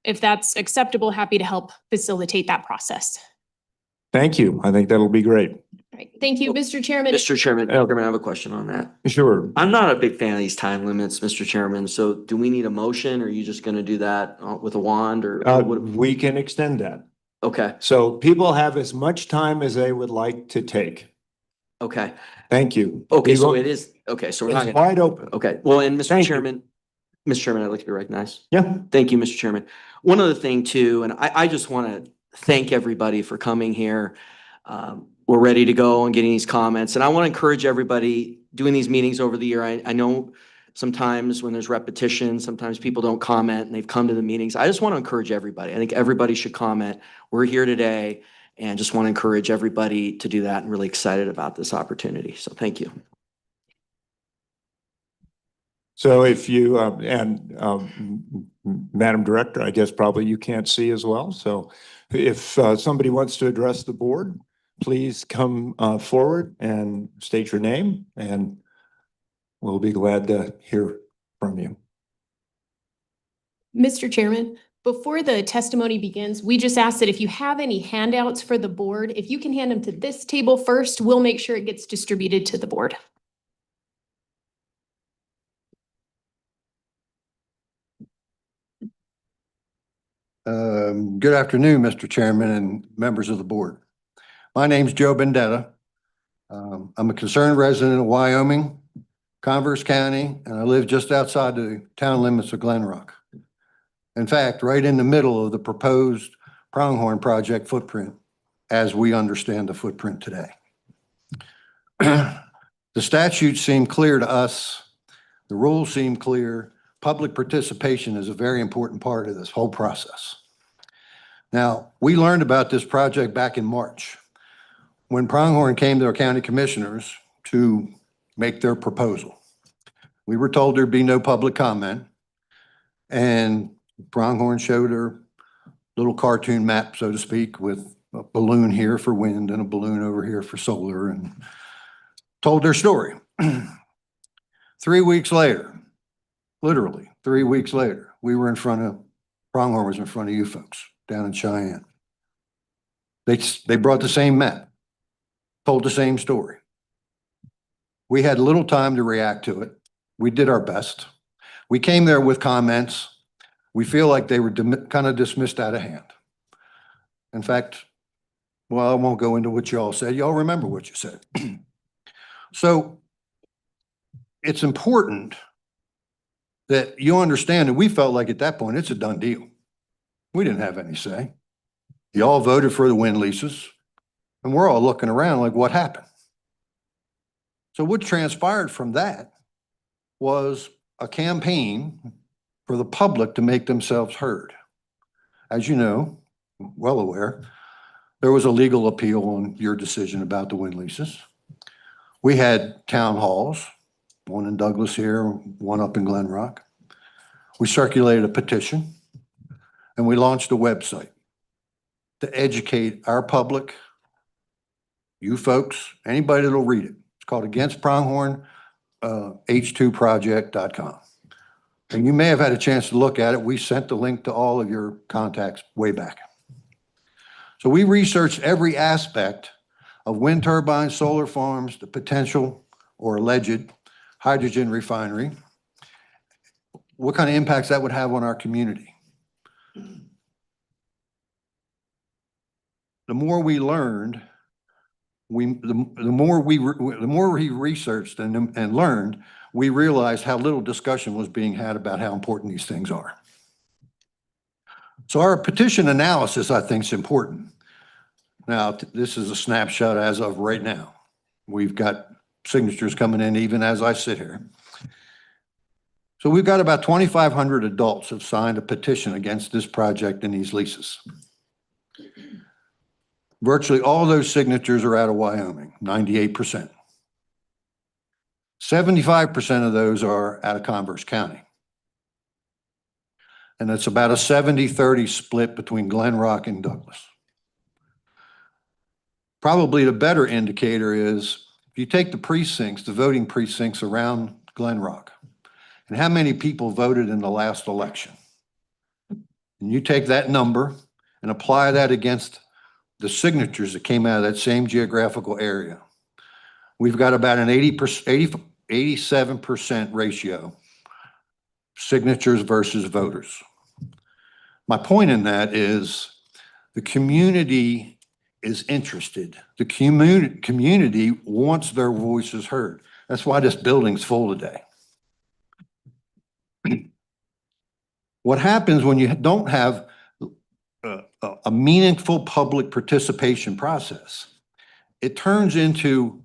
If that's acceptable, happy to help facilitate that process. Thank you. I think that'll be great. Right. Thank you, Mr. Chairman. Mr. Chairman, I have a question on that. Sure. I'm not a big fan of these time limits, Mr. Chairman. So do we need a motion, or are you just gonna do that with a wand, or? We can extend that. Okay, So people have as much time as they would like to take. okay. Thank you. Okay, so it is, okay, so we're not It's gonna, wide open. okay, well, and Mr. Thank you. Chairman, Mr. Chairman, I'd like to be recognized. Yeah. Thank you, Mr. Chairman. One other thing too, and I just want to thank everybody for coming here. We're ready to go and getting these comments, and I want to encourage everybody doing these meetings over the year. I know sometimes when there's repetition, sometimes people don't comment and they've come to the meetings. I just want to encourage everybody. I think everybody should comment. We're here today and just want to encourage everybody to do that, and really excited about this opportunity. So thank you. So if you, Madam Director, I guess probably you can't see as well. So if somebody wants to address the board, please come forward and state your name, and we'll be glad to hear from you. Mr. Chairman, before the testimony begins, we just ask that if you have any handouts for the board, if you can hand them to this table first, we'll make sure it gets distributed to the board. Good afternoon, Mr. Chairman and members of the board. My name's Joe Bendetta. I'm a concerned resident of Wyoming, Converse County, and I live just outside the town limits of Glen Rock. In fact, right in the middle of the proposed Pronghorn project footprint, as we understand the footprint today. The statutes seem clear to us. The rules seem clear. Public participation is a very important part of this whole process. Now, we learned about this project back in March when Pronghorn came to our county commissioners to make their proposal. We were told there'd be no public comment, and Pronghorn showed her little cartoon map, so to speak, with a balloon here for wind and a balloon over here for solar, and told their story. 3 weeks later, literally 3 weeks later, Pronghorn was in front of you folks down in Cheyenne. They brought the same map, told the same story. We had little time to react to it. We did our best. We came there with comments. We feel like they were kind of dismissed out of hand. In fact, well, I won't go into what you all said. Y'all remember what you said. So it's important that you understand that we felt like at that point, it's a done deal. We didn't have any say. Y'all voted for the wind leases, and we're all looking around like, what happened? So what transpired from that was a campaign for the public to make themselves heard. As you know, well aware, there was a legal appeal on your decision about the wind leases. We had town halls, one in Douglas here, one up in Glen Rock. We circulated a petition, and we launched a website to educate our public, you folks, anybody that'll read it. It's called Against Pronghorn, h2project.com. And you may have had a chance to look at it. We sent the link to all of your contacts way back. So we researched every aspect of wind turbines, solar farms, the potential or alleged hydrogen refinery, what kind of impacts that would have on our community. The more we learned, the more we researched and learned, we realized how little discussion was being had about how important these things are. So our petition analysis, I think, is important. Now, this is a snapshot as of right now. We've got signatures coming in even as I sit here. So we've got about 2,500 adults have signed a petition against this project and these leases. Virtually all those signatures are out of Wyoming, 98%. 75% of those are out of Converse County. And it's about a 70-30 split between Glen Rock and Douglas. Probably the better indicator is if you take the precincts, the voting precincts around Glen Rock, and how many people voted in the last election. And you take that number and apply that against the signatures that came out of that same geographical area. We've got about an 87% ratio, signatures versus voters. My point in that is the community is interested. The community wants their voices heard. That's why this building's full today. What happens when you don't have a meaningful public participation process, it turns into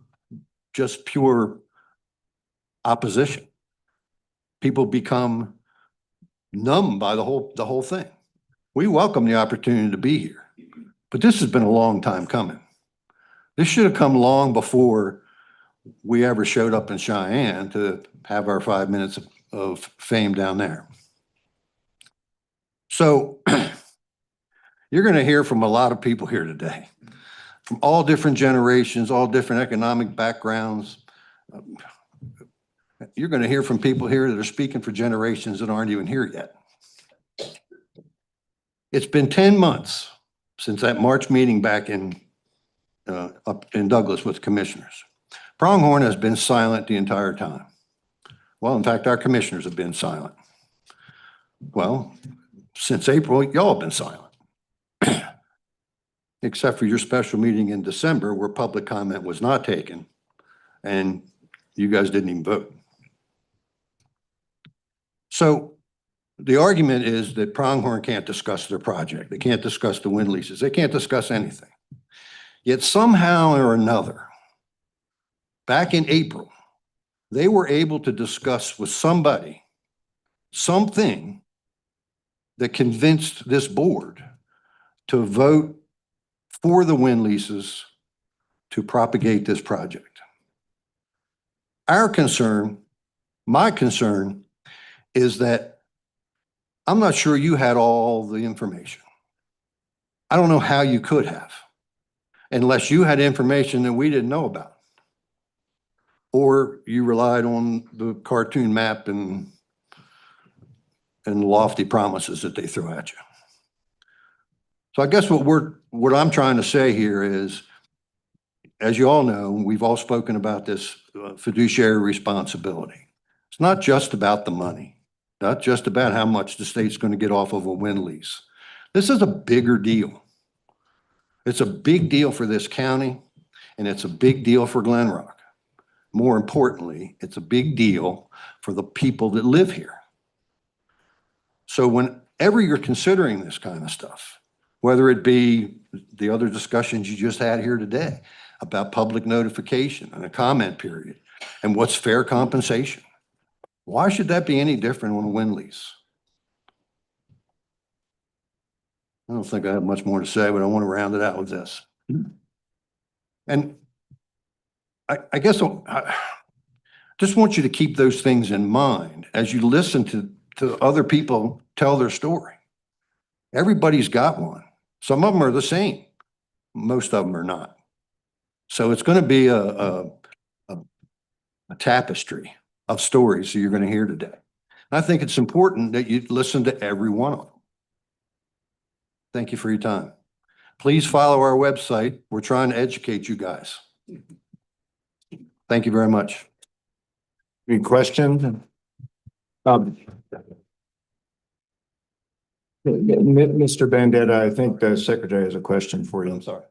just pure opposition. People become numb by the whole thing. We welcome the opportunity to be here, but this has been a long time coming. This should have come long before we ever showed up in Cheyenne to have our 5 minutes of fame down there. So you're going to hear from a lot of people here today, from all different generations, all different economic backgrounds. You're going to hear from people here that are speaking for generations that aren't even here yet. It's been 10 months since that March meeting back up in Douglas with commissioners. Pronghorn has been silent the entire time. Well, in fact, our commissioners have been silent. Well, since April, y'all have been silent. Except for your special meeting in December where public comment was not taken and you guys didn't even vote. So the argument is that Pronghorn can't discuss their project. They can't discuss the wind leases. They can't discuss anything. Yet somehow or another, back in April, they were able to discuss with somebody something that convinced this board to vote for the wind leases to propagate this project. Our concern, my concern, is that I'm not sure you had all the information. I don't know how you could have, unless you had information that we didn't know about. Or you relied on the cartoon map and lofty promises that they throw at you. So I guess what I'm trying to say here is, as you all know, we've all spoken about this fiduciary responsibility. It's not just about the money, not just about how much the state's going to get off of a wind lease. This is a bigger deal. It's a big deal for this county, and it's a big deal for Glen Rock. More importantly, it's a big deal for the people that live here. So whenever you're considering this kind of stuff, whether it be the other discussions you just had here today about public notification and a comment period and what's fair compensation, why should that be any different on a wind lease? I don't think I have much more to say, but I want to round it out with this. And I guess I just want you to keep those things in mind as you listen to other people tell their story. Everybody's got one. Some of them are the same. Most of them are not. So it's going to be a tapestry of stories that you're going to hear today. I think it's important that you listen to every one of them. Thank you for your time. Please follow our website. We're trying to educate you guys. Thank you very much. Any questions? Mr. Bandetta, I think the secretary has a question for you. I'm sorry.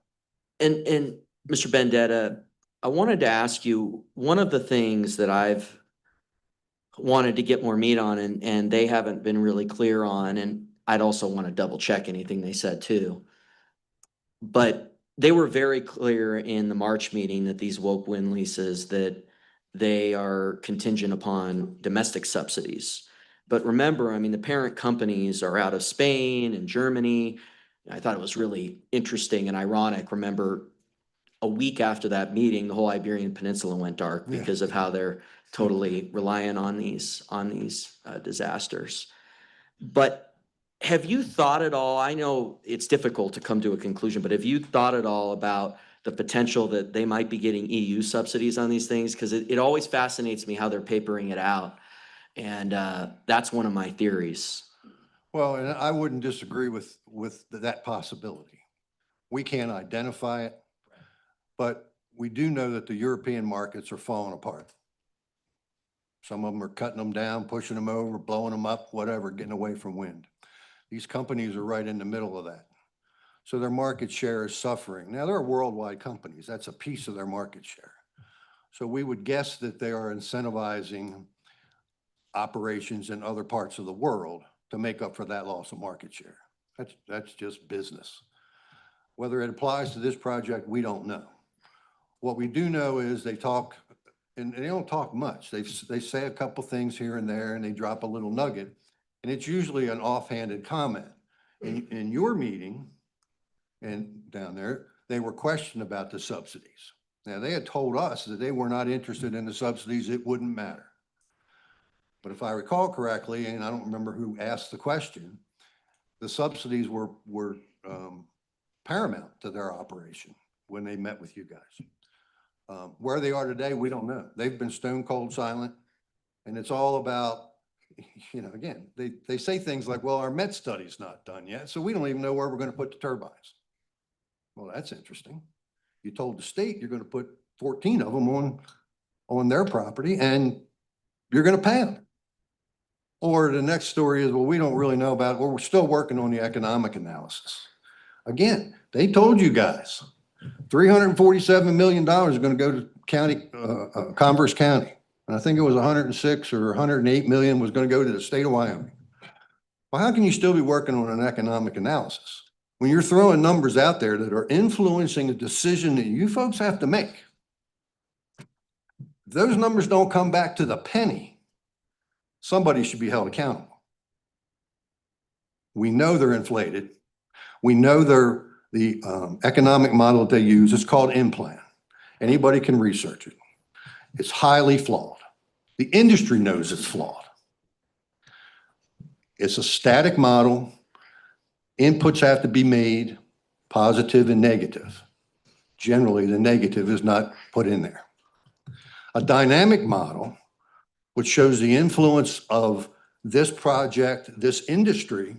And Mr. Bandetta, I wanted to ask you, one of the things that I've wanted to get more meat on and they haven't been really clear on, and I'd also want to double check anything they said too. But they were very clear in the March meeting that these woke wind leases, that they are contingent upon domestic subsidies. But remember, I mean, the parent companies are out of Spain and Germany. I thought it was really interesting and ironic. Remember, a week after that meeting, the whole Iberian Peninsula went dark because of how they're totally reliant on these disasters. But have you thought at all, I know it's difficult to come to a conclusion, but have you thought at all about the potential that they might be getting EU subsidies on these things? Because it always fascinates me how they're papering it out. And that's one of my theories. Well, and I wouldn't disagree with that possibility. We can't identify it, but we do know that the European markets are falling apart. Some of them are cutting them down, pushing them over, blowing them up, whatever, getting away from wind. These companies are right in the middle of that. So their market share is suffering. Now, they're worldwide companies. That's a piece of their market share. So we would guess that they are incentivizing operations in other parts of the world to make up for that loss of market share. That's just business. Whether it applies to this project, we don't know. What we do know is they talk, and they don't talk much. They say a couple things here and there, and they drop a little nugget, and it's usually an offhanded comment. In your meeting, and down there, they were questioned about the subsidies. Now, they had told us that they were not interested in the subsidies, it wouldn't matter. But if I recall correctly, and I don't remember who asked the question, the subsidies were paramount to their operation when they met with you guys. Where they are today, we don't know. They've been stone cold silent, and it's all about, you know, again, they say things like, well, our Met study's not done yet, so we don't even know where we're going to put the turbines. Well, that's interesting. You told the state you're going to put 14 of them on their property, and you're going to pay them. Or the next story is, well, we don't really know about it. Well, we're still working on the economic analysis. Again, they told you guys, $347 million is going to go to county, Converse County. And I think it was 106 or 108 million was going to go to the state of Wyoming. Well, how can you still be working on an economic analysis when you're throwing numbers out there that are influencing a decision that you folks have to make? If those numbers don't come back to the penny, somebody should be held accountable. We know they're inflated. We know the economic model that they use is called in-plan. Anybody can research it. It's highly flawed. The industry knows it's flawed. It's a static model. Inputs have to be made, positive and negative. Generally, the negative is not put in there. A dynamic model, which shows the influence of this project, this industry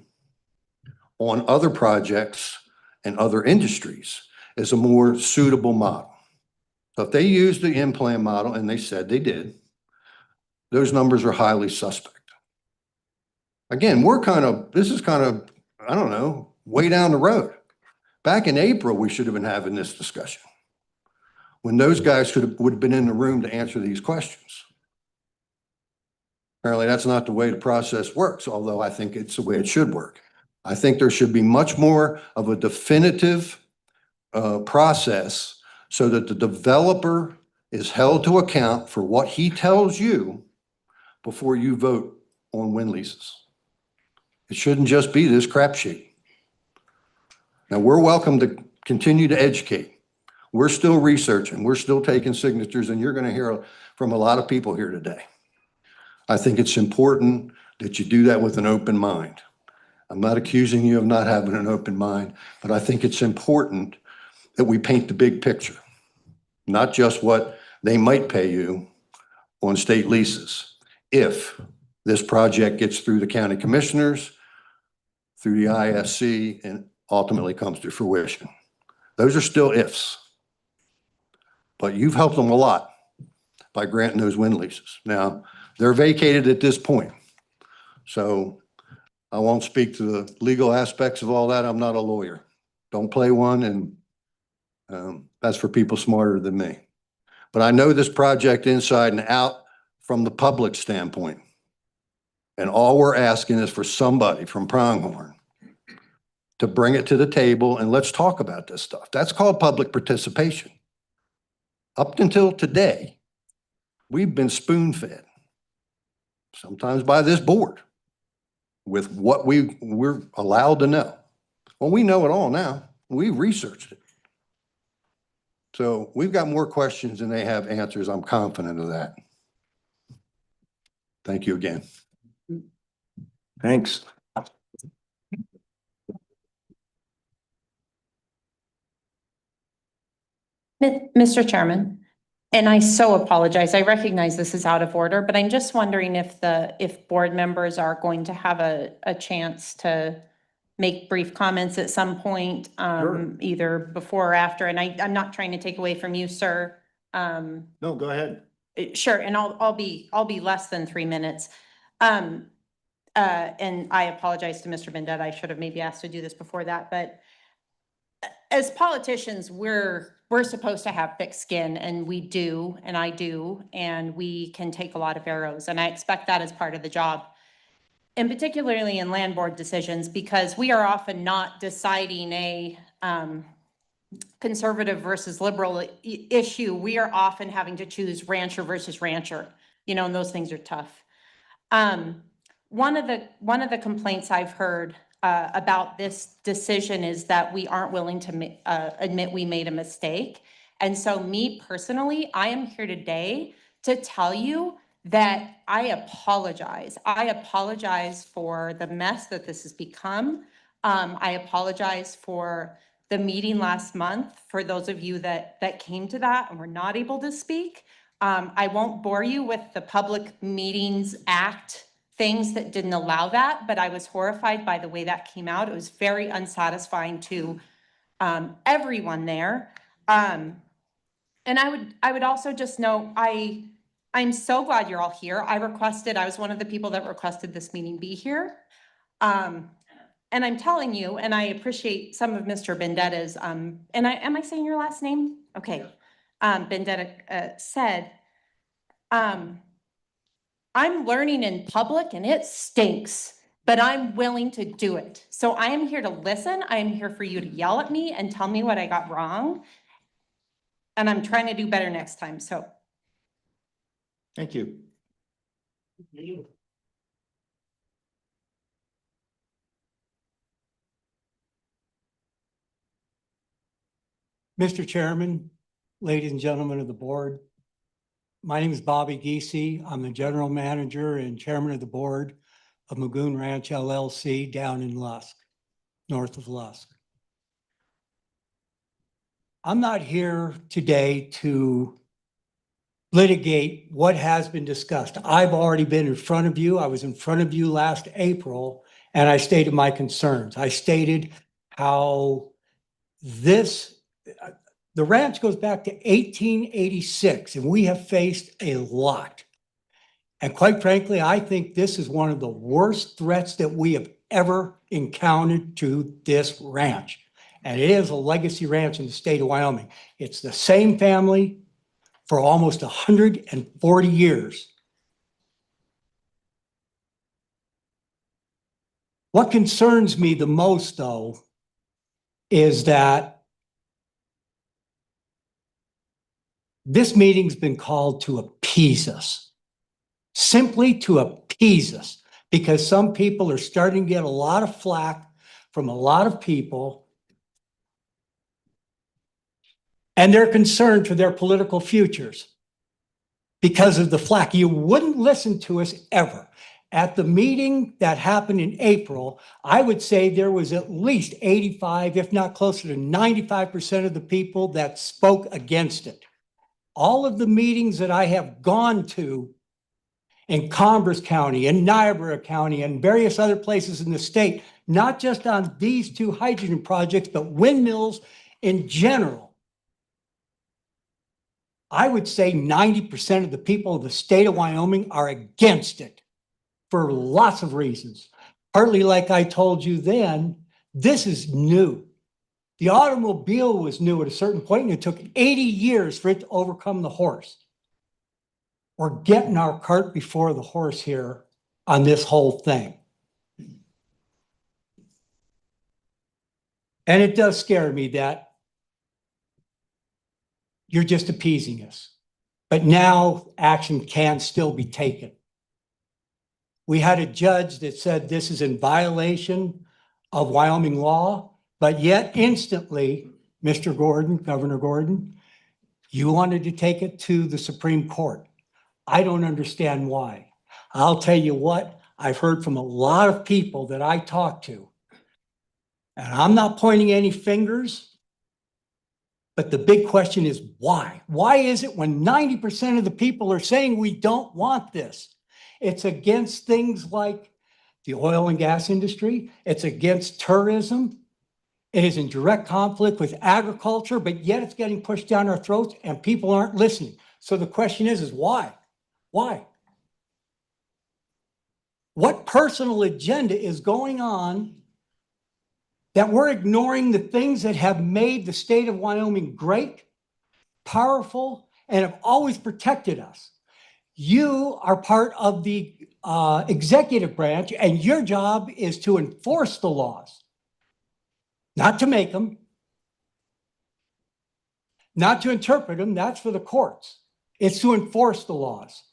on other projects and other industries, is a more suitable model. So if they use the in-plan model, and they said they did, those numbers are highly suspect. Again, this is kind of, I don't know, way down the road. Back in April, we should have been having this discussion when those guys would have been in the room to answer these questions. Apparently, that's not the way the process works, although I think it's the way it should work. I think there should be much more of a definitive process so that the developer is held to account for what he tells you before you vote on wind leases. It shouldn't just be this crapshoot. Now, we're welcome to continue to educate. We're still researching. We're still taking signatures, and you're going to hear from a lot of people here today. I think it's important that you do that with an open mind. I'm not accusing you of not having an open mind, but I think it's important that we paint the big picture, not just what they might pay you on state leases. If this project gets through the county commissioners, through the ISC, and ultimately comes to fruition. Those are still ifs. But you've helped them a lot by granting those wind leases. Now, they're vacated at this point. So I won't speak to the legal aspects of all that. I'm not a lawyer. Don't play one, and that's for people smarter than me. But I know this project inside and out from the public standpoint. And all we're asking is for somebody from Pronghorn to bring it to the table and let's talk about this stuff. That's called public participation. Up until today, we've been spoon-fed, sometimes by this board, with what we're allowed to know. Well, we know it all now. We've researched it. So we've got more questions than they have answers. I'm confident of that. Thank you again. Thanks. Mr. Chairman, and I so apologize. I recognize this is out of order, but I'm just wondering if board members are going to have a chance to make brief comments at some point, either before or after. And I'm not trying to take away from you, sir. No, go ahead. Sure, and I'll be less than 3 minutes. And I apologize to Mr. Bendet. I should have maybe asked to do this before that, but as politicians, we're supposed to have thick skin, and we do, and I do, and we can take a lot of arrows, and I expect that as part of the job. And particularly in land board decisions, because we are often not deciding a conservative versus liberal issue. We are often having to choose rancher versus rancher, and those things are tough. One of the complaints I've heard about this decision is that we aren't willing to admit we made a mistake. And so me personally, I am here today to tell you that I apologize. I apologize for the mess that this has become. I apologize for the meeting last month, for those of you that came to that and were not able to speak. I won't bore you with the Public Meetings Act things that didn't allow that, but I was horrified by the way that came out. It was very unsatisfying to everyone there. And I would also just note, I'm I'm so glad you're all here. I was one of the people that requested this meeting be here. And I'm telling you, and I appreciate some of Mr. Bendetta's, am I saying your last name? Okay. Bendetta, said, I'm learning in public and it stinks, but I'm willing to do it. So I am here to listen. I am here for you to yell at me and tell me what I got wrong. And I'm trying to do better next time, so. Thank you. Mr. Chairman, ladies and gentlemen of the board, my name is Bobby Giese. I'm the general manager and chairman of the board of Magoon Ranch LLC down in Lusk, north of Lusk. I'm not here today to litigate what has been discussed. I've already been in front of you. I was in front of you last April, and I stated my concerns. I stated how the ranch goes back to 1886, and we have faced a lot. And quite frankly, I think this is one of the worst threats that we have ever encountered to this ranch. And it is a legacy ranch in the state of Wyoming. It's the same family for almost 140 years. What concerns me the most, though, is that this meeting's been called to appease us, simply to appease us, because some people are starting to get a lot of flack from a lot of people, and they're concerned for their political futures because of the flack. You wouldn't listen to us ever. At the meeting that happened in April, I would say there was at least 85, if not closer to 95% of the people that spoke against it. All of the meetings that I have gone to in Converse County and Niobrara County and various other places in the state, not just on these two hydrogen projects, but windmills in general, I would say 90% of the people of the state of Wyoming are against it for lots of reasons. Partly, like I told you then, this is new. The automobile was new at a certain point, and it took 80 years for it to overcome the horse. We're getting our cart before the horse here on this whole thing. And it does scare me that you're just appeasing us. But now action can still be taken. We had a judge that said this is in violation of Wyoming law, but yet instantly, Mr. Gordon, Governor Gordon, you wanted to take it to the Supreme Court. I don't understand why. I'll tell you what, I've heard from a lot of people that I talk to, and I'm not pointing any fingers, but the big question is why? Why is it when 90% of the people are saying we don't want this? It's against things like the oil and gas industry. It's against tourism. It is in direct conflict with agriculture, but yet it's getting pushed down our throats and people aren't listening. So the question is why? Why? What personal agenda is going on that we're ignoring the things that have made the state of Wyoming great, powerful, and have always protected us? You are part of the executive branch, and your job is to enforce the laws, not to make them, not to interpret them. That's for the courts. It's to enforce the laws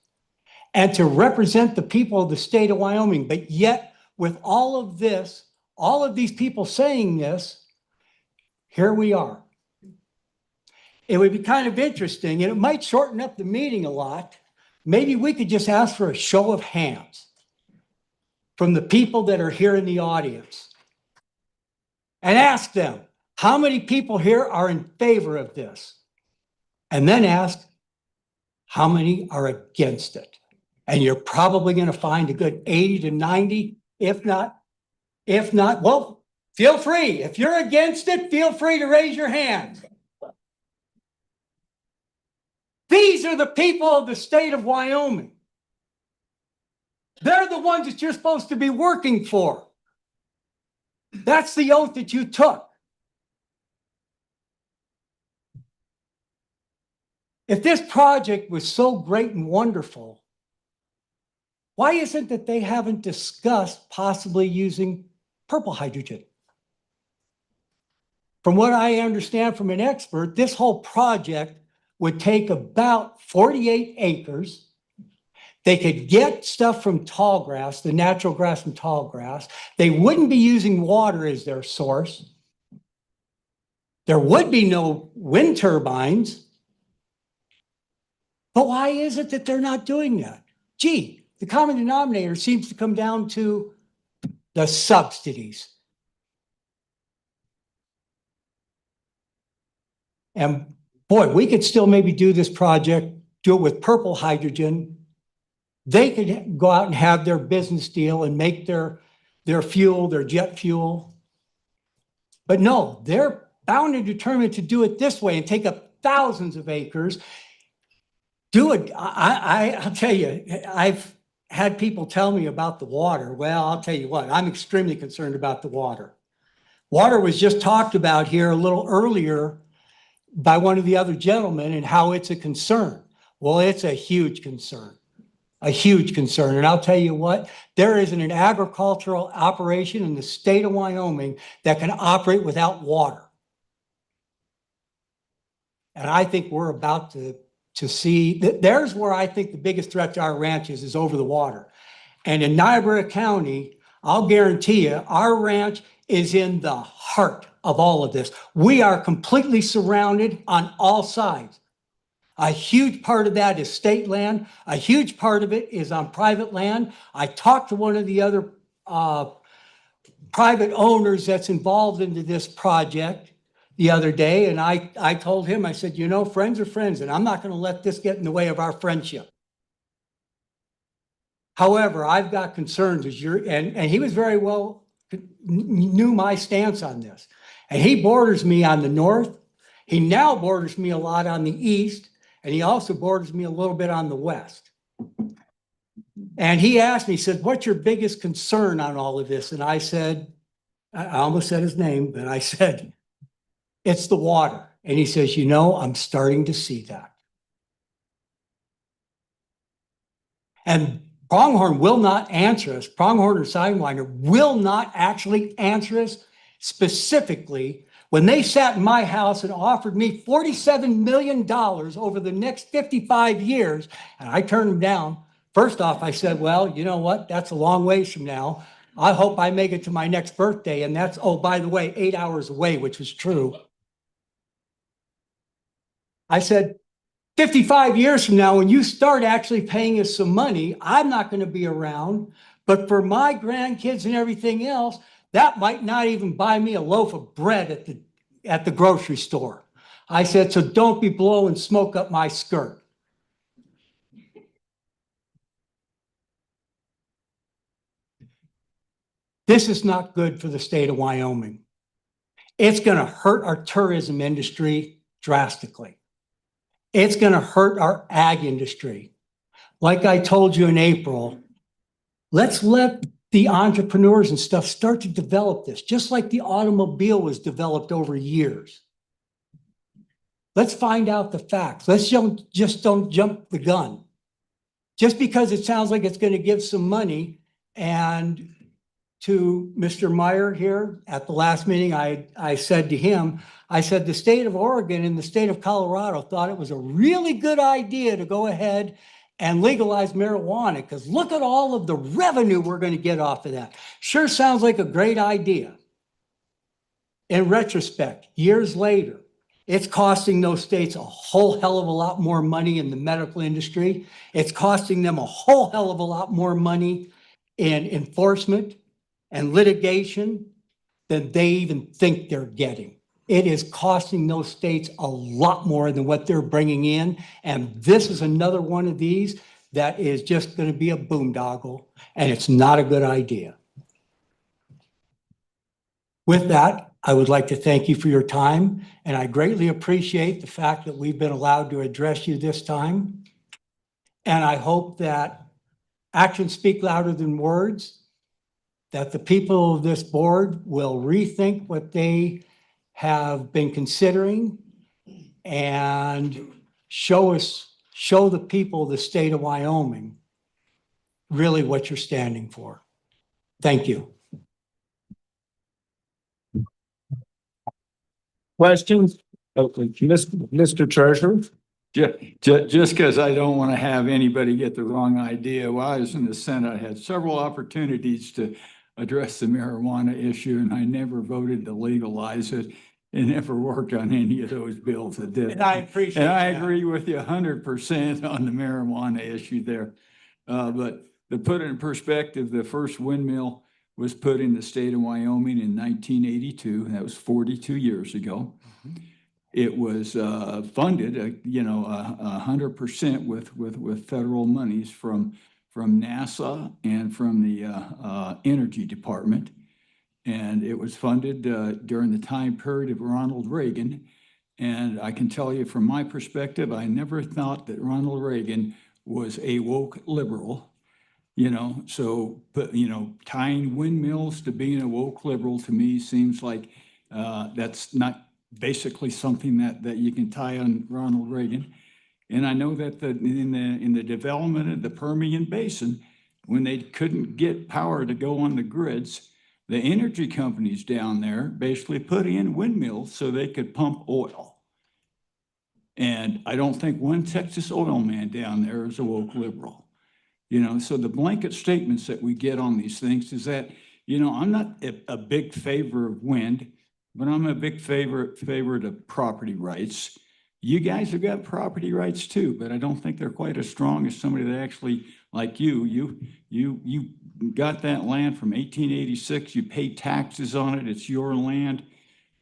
and to represent the people of the state of Wyoming. But yet, with all of this, all of these people saying this, here we are. It would be kind of interesting, and it might shorten up the meeting a lot. Maybe we could just ask for a show of hands from the people that are here in the audience and ask them, how many people here are in favor of this? And then ask, how many are against it? And you're probably going to find a good 80 to 90, if not, well, feel free. If you're against it, feel free to raise your hand. These are the people of the state of Wyoming. They're the ones that you're supposed to be working for. That's the oath that you took. If this project was so great and wonderful, why isn't it they haven't discussed possibly using purple hydrogen? From what I understand from an expert, this whole project would take about 48 acres. They could get stuff from tall grass, the natural grass from tall grass. They wouldn't be using water as their source. There would be no wind turbines. But why is it that they're not doing that? Gee, the common denominator seems to come down to the subsidies. And boy, we could still maybe do this project, do it with purple hydrogen. They could go out and have their business deal and make their fuel, their jet fuel. But no, they're bound and determined to do it this way and take up thousands of acres. Do it. I'll tell you, I've had people tell me about the water. Well, I'll tell you what, I'm extremely concerned about the water. Water was just talked about here a little earlier by one of the other gentlemen and how it's a concern. Well, it's a huge concern. A huge concern. And I'll tell you what, there isn't an agricultural operation in the state of Wyoming that can operate without water. And I think we're about to see, there's where I think the biggest threat to our ranches is over the water. And in Niobrara County, I'll guarantee you, our ranch is in the heart of all of this. We are completely surrounded on all sides. A huge part of that is state land. A huge part of it is on private land. I talked to one of the other private owners that's involved into this project the other day, and I told him, I said, you know, friends are friends, and I'm not going to let this get in the way of our friendship. However, I've got concerns as and he was very well, knew my stance on this. And he borders me on the north. He now borders me a lot on the east, and he also borders me a little bit on the west. And he asked me, he said, what's your biggest concern on all of this? And I said, I almost said his name, but I said, it's the water. And he says, you know, I'm starting to see that. And Pronghorn will not answer us. Pronghorn or Sidewinder will not actually answer us specifically when they sat in my house and offered me $47 million over the next 55 years. And I turned them down. First off, I said, well, you know what? That's a long ways from now. I hope I make it to my next birthday. And that's, oh, by the way, 8 hours away, which was true. I said, 55 years from now, when you start actually paying us some money, I'm not going to be around. But for my grandkids and everything else, that might not even buy me a loaf of bread at the grocery store. I said, so don't be blowing smoke up my skirt. This is not good for the state of Wyoming. It's going to hurt our tourism industry drastically. It's going to hurt our ag industry. Like I told you in April, let's let the entrepreneurs and stuff start to develop this, just like the automobile was developed over years. Let's find out the facts. Let's just don't jump the gun. Just because it sounds like it's going to give some money. And to Mr. Meyer here at the last meeting, I said to him, I said, the state of Oregon and the state of Colorado thought it was a really good idea to go ahead and legalize marijuana because look at all of the revenue we're going to get off of that. Sure sounds like a great idea. In retrospect, years later, it's costing those states a whole hell of a lot more money in the medical industry. It's costing them a whole hell of a lot more money in enforcement and litigation than they even think they're getting. It is costing those states a lot more than what they're bringing in. And this is another one of these that is just going to be a boondoggle, and it's not a good idea. With that, I would like to thank you for your time, and I greatly appreciate the fact that we've been allowed to address you this time. And I hope that actions speak louder than words, that the people of this board will rethink what they have been considering and show the people of the state of Wyoming really what you're standing for. Thank you. Questions? Okay, Mr. Treasurer? Just because I don't want to have anybody get the wrong idea, while I was in the Senate, I had several opportunities to address the marijuana issue, and I never voted to legalize it and never worked on any of those bills that did. And I appreciate And I that. agree with you 100% on the marijuana issue there. But to put it in perspective, the first windmill was put in the state of Wyoming in 1982. That was 42 years ago. It was funded, 100% with federal monies from NASA and from the Energy Department. And it was funded during the time period of Ronald Reagan. And I can tell you from my perspective, I never thought that Ronald Reagan was a woke liberal. But tying windmills to being a woke liberal to me seems like that's not basically something that you can tie on Ronald Reagan. And I know that in the development of the Permian Basin, when they couldn't get power to go on the grids, the energy companies down there basically put in windmills so they could pump oil. And I don't think one Texas oil man down there is a woke liberal. So the blanket statements that we get on these things is that, I'm not a big favor of wind, but I'm a big favor of property rights. You guys have got property rights too, but I don't think they're quite as strong as somebody that actually, like you got that land from 1886, you pay taxes on it, it's your land.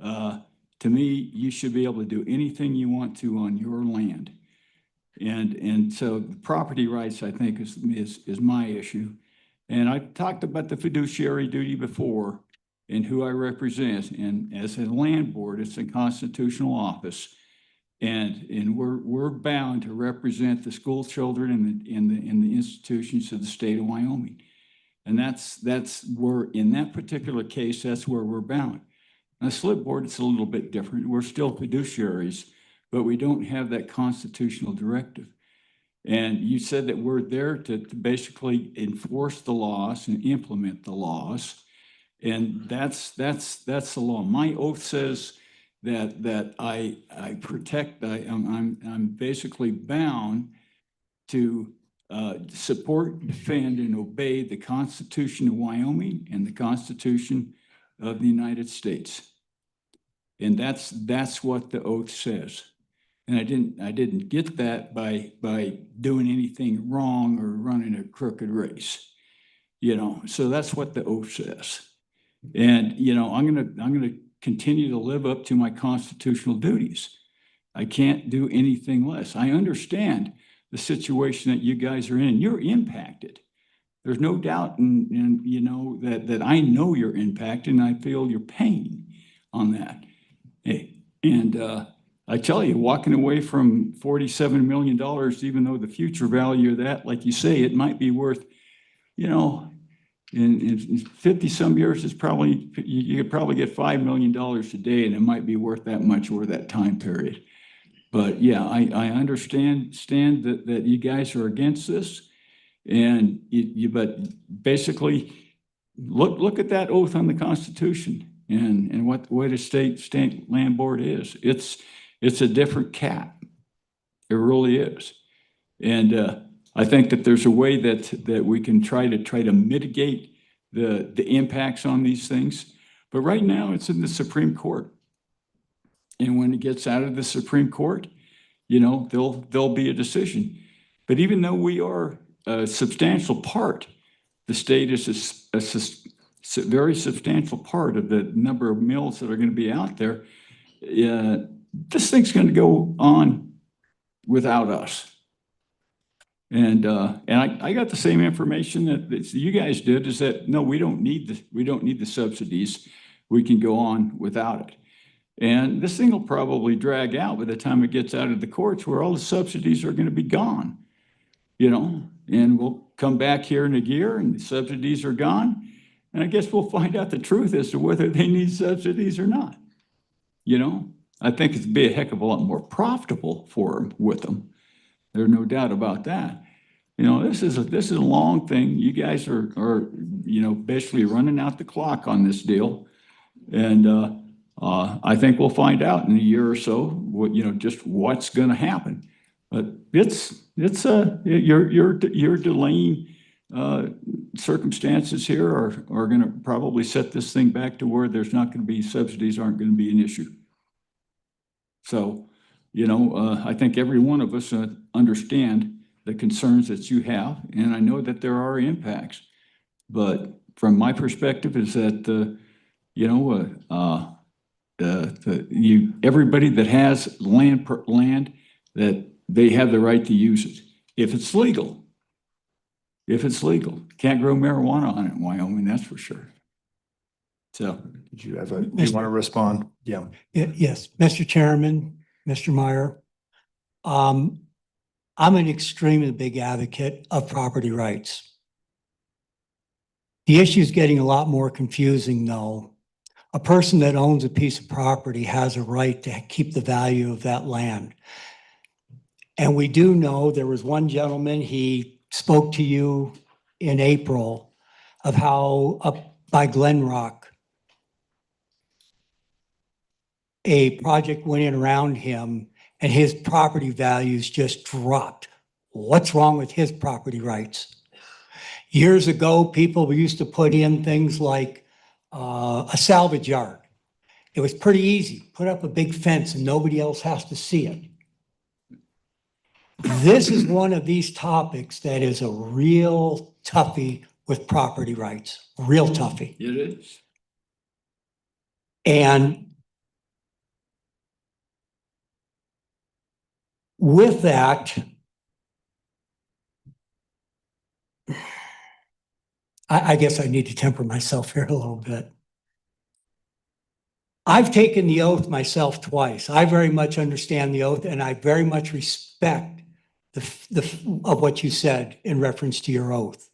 To me, you should be able to do anything you want to on your land. And so the property rights, I think, is my issue. And I talked about the fiduciary duty before and who I represent. And as a land board, it's a constitutional office. And we're bound to represent the school children in the institutions of the state of Wyoming. And that's where, in that particular case, that's where we're bound. On the slip board, it's a little bit different. We're still fiduciaries, but we don't have that constitutional directive. And you said that we're there to basically enforce the laws and implement the laws. And that's the law. My oath says that I protect, I'm basically bound to support, defend, and obey the Constitution of Wyoming and the Constitution of the United States. And that's what the oath says. And I didn't get that by doing anything wrong or running a crooked race. So that's what the oath says. And I'm gonna continue to live up to my constitutional duties. I can't do anything less. I understand the situation that you guys are in. You're impacted. There's no doubt that I know you're impacted, and I feel your pain on that. And I tell you, walking away from $47 million, even though the future value of that, like you say, it might be worth, in 50 some years, it's probably, you could probably get $5 million today, and it might be worth that much over that time period. But yeah, I understand that you guys are against this, and but basically look at that oath on the Constitution and what a state land board is. It's a different cat. It really is. And I think that there's a way that we can try to mitigate the impacts on these things. But right now it's in the Supreme Court. And when it gets out of the Supreme Court, there'll be a decision. But even though we are a substantial part, the state is a very substantial part of the number of mills that are going to be out there. This thing's going to go on without us. And I got the same information that you guys did, is that no, we don't need the subsidies. we can go on without it. And this thing will probably drag out by the time it gets out of the courts where all the subsidies are going to be gone, you know, and we'll come back here in a year and the subsidies are gone. And I guess we'll find out the truth as to whether they need subsidies or not. You know, I think it'd be a heck of a lot more profitable for them with them. There's no doubt about that. You know, this is a long thing. You guys are you know, basically running out the clock on this deal. And I think we'll find out in a year or so what, you know, just what's going to happen. But you're delaying circumstances here are going to probably set this thing back to where there's not going to be subsidies aren't going to be an issue. So, you know, I think every one of us understand the concerns that you have, and I know that there are impacts. But from my perspective, is that you know, everybody that has land that they have the right to use it if it's legal. If it's legal, can't grow marijuana on it in Wyoming, that's for sure. So, Did you have you want to respond? Yeah. Yes, Mr. Chairman, Mr. Meyer. I'm an extremely big advocate of property rights. The issue is getting a lot more confusing though. A person that owns a piece of property has a right to keep the value of that land. And we do know there was one gentleman, he spoke to you in April of how up by Glen Rock, a project went in around him and his property values just dropped. What's wrong with his property rights? Years ago, people used to put in things like a salvage yard. It was pretty easy. Put up a big fence and nobody else has to see it. This is one of these topics that is a real toughie with property rights, real toughie. it is. And with that, I guess I need to temper myself here a little bit. I've taken the oath myself twice. I very much understand the oath and I very much respect of what you said in reference to your oath.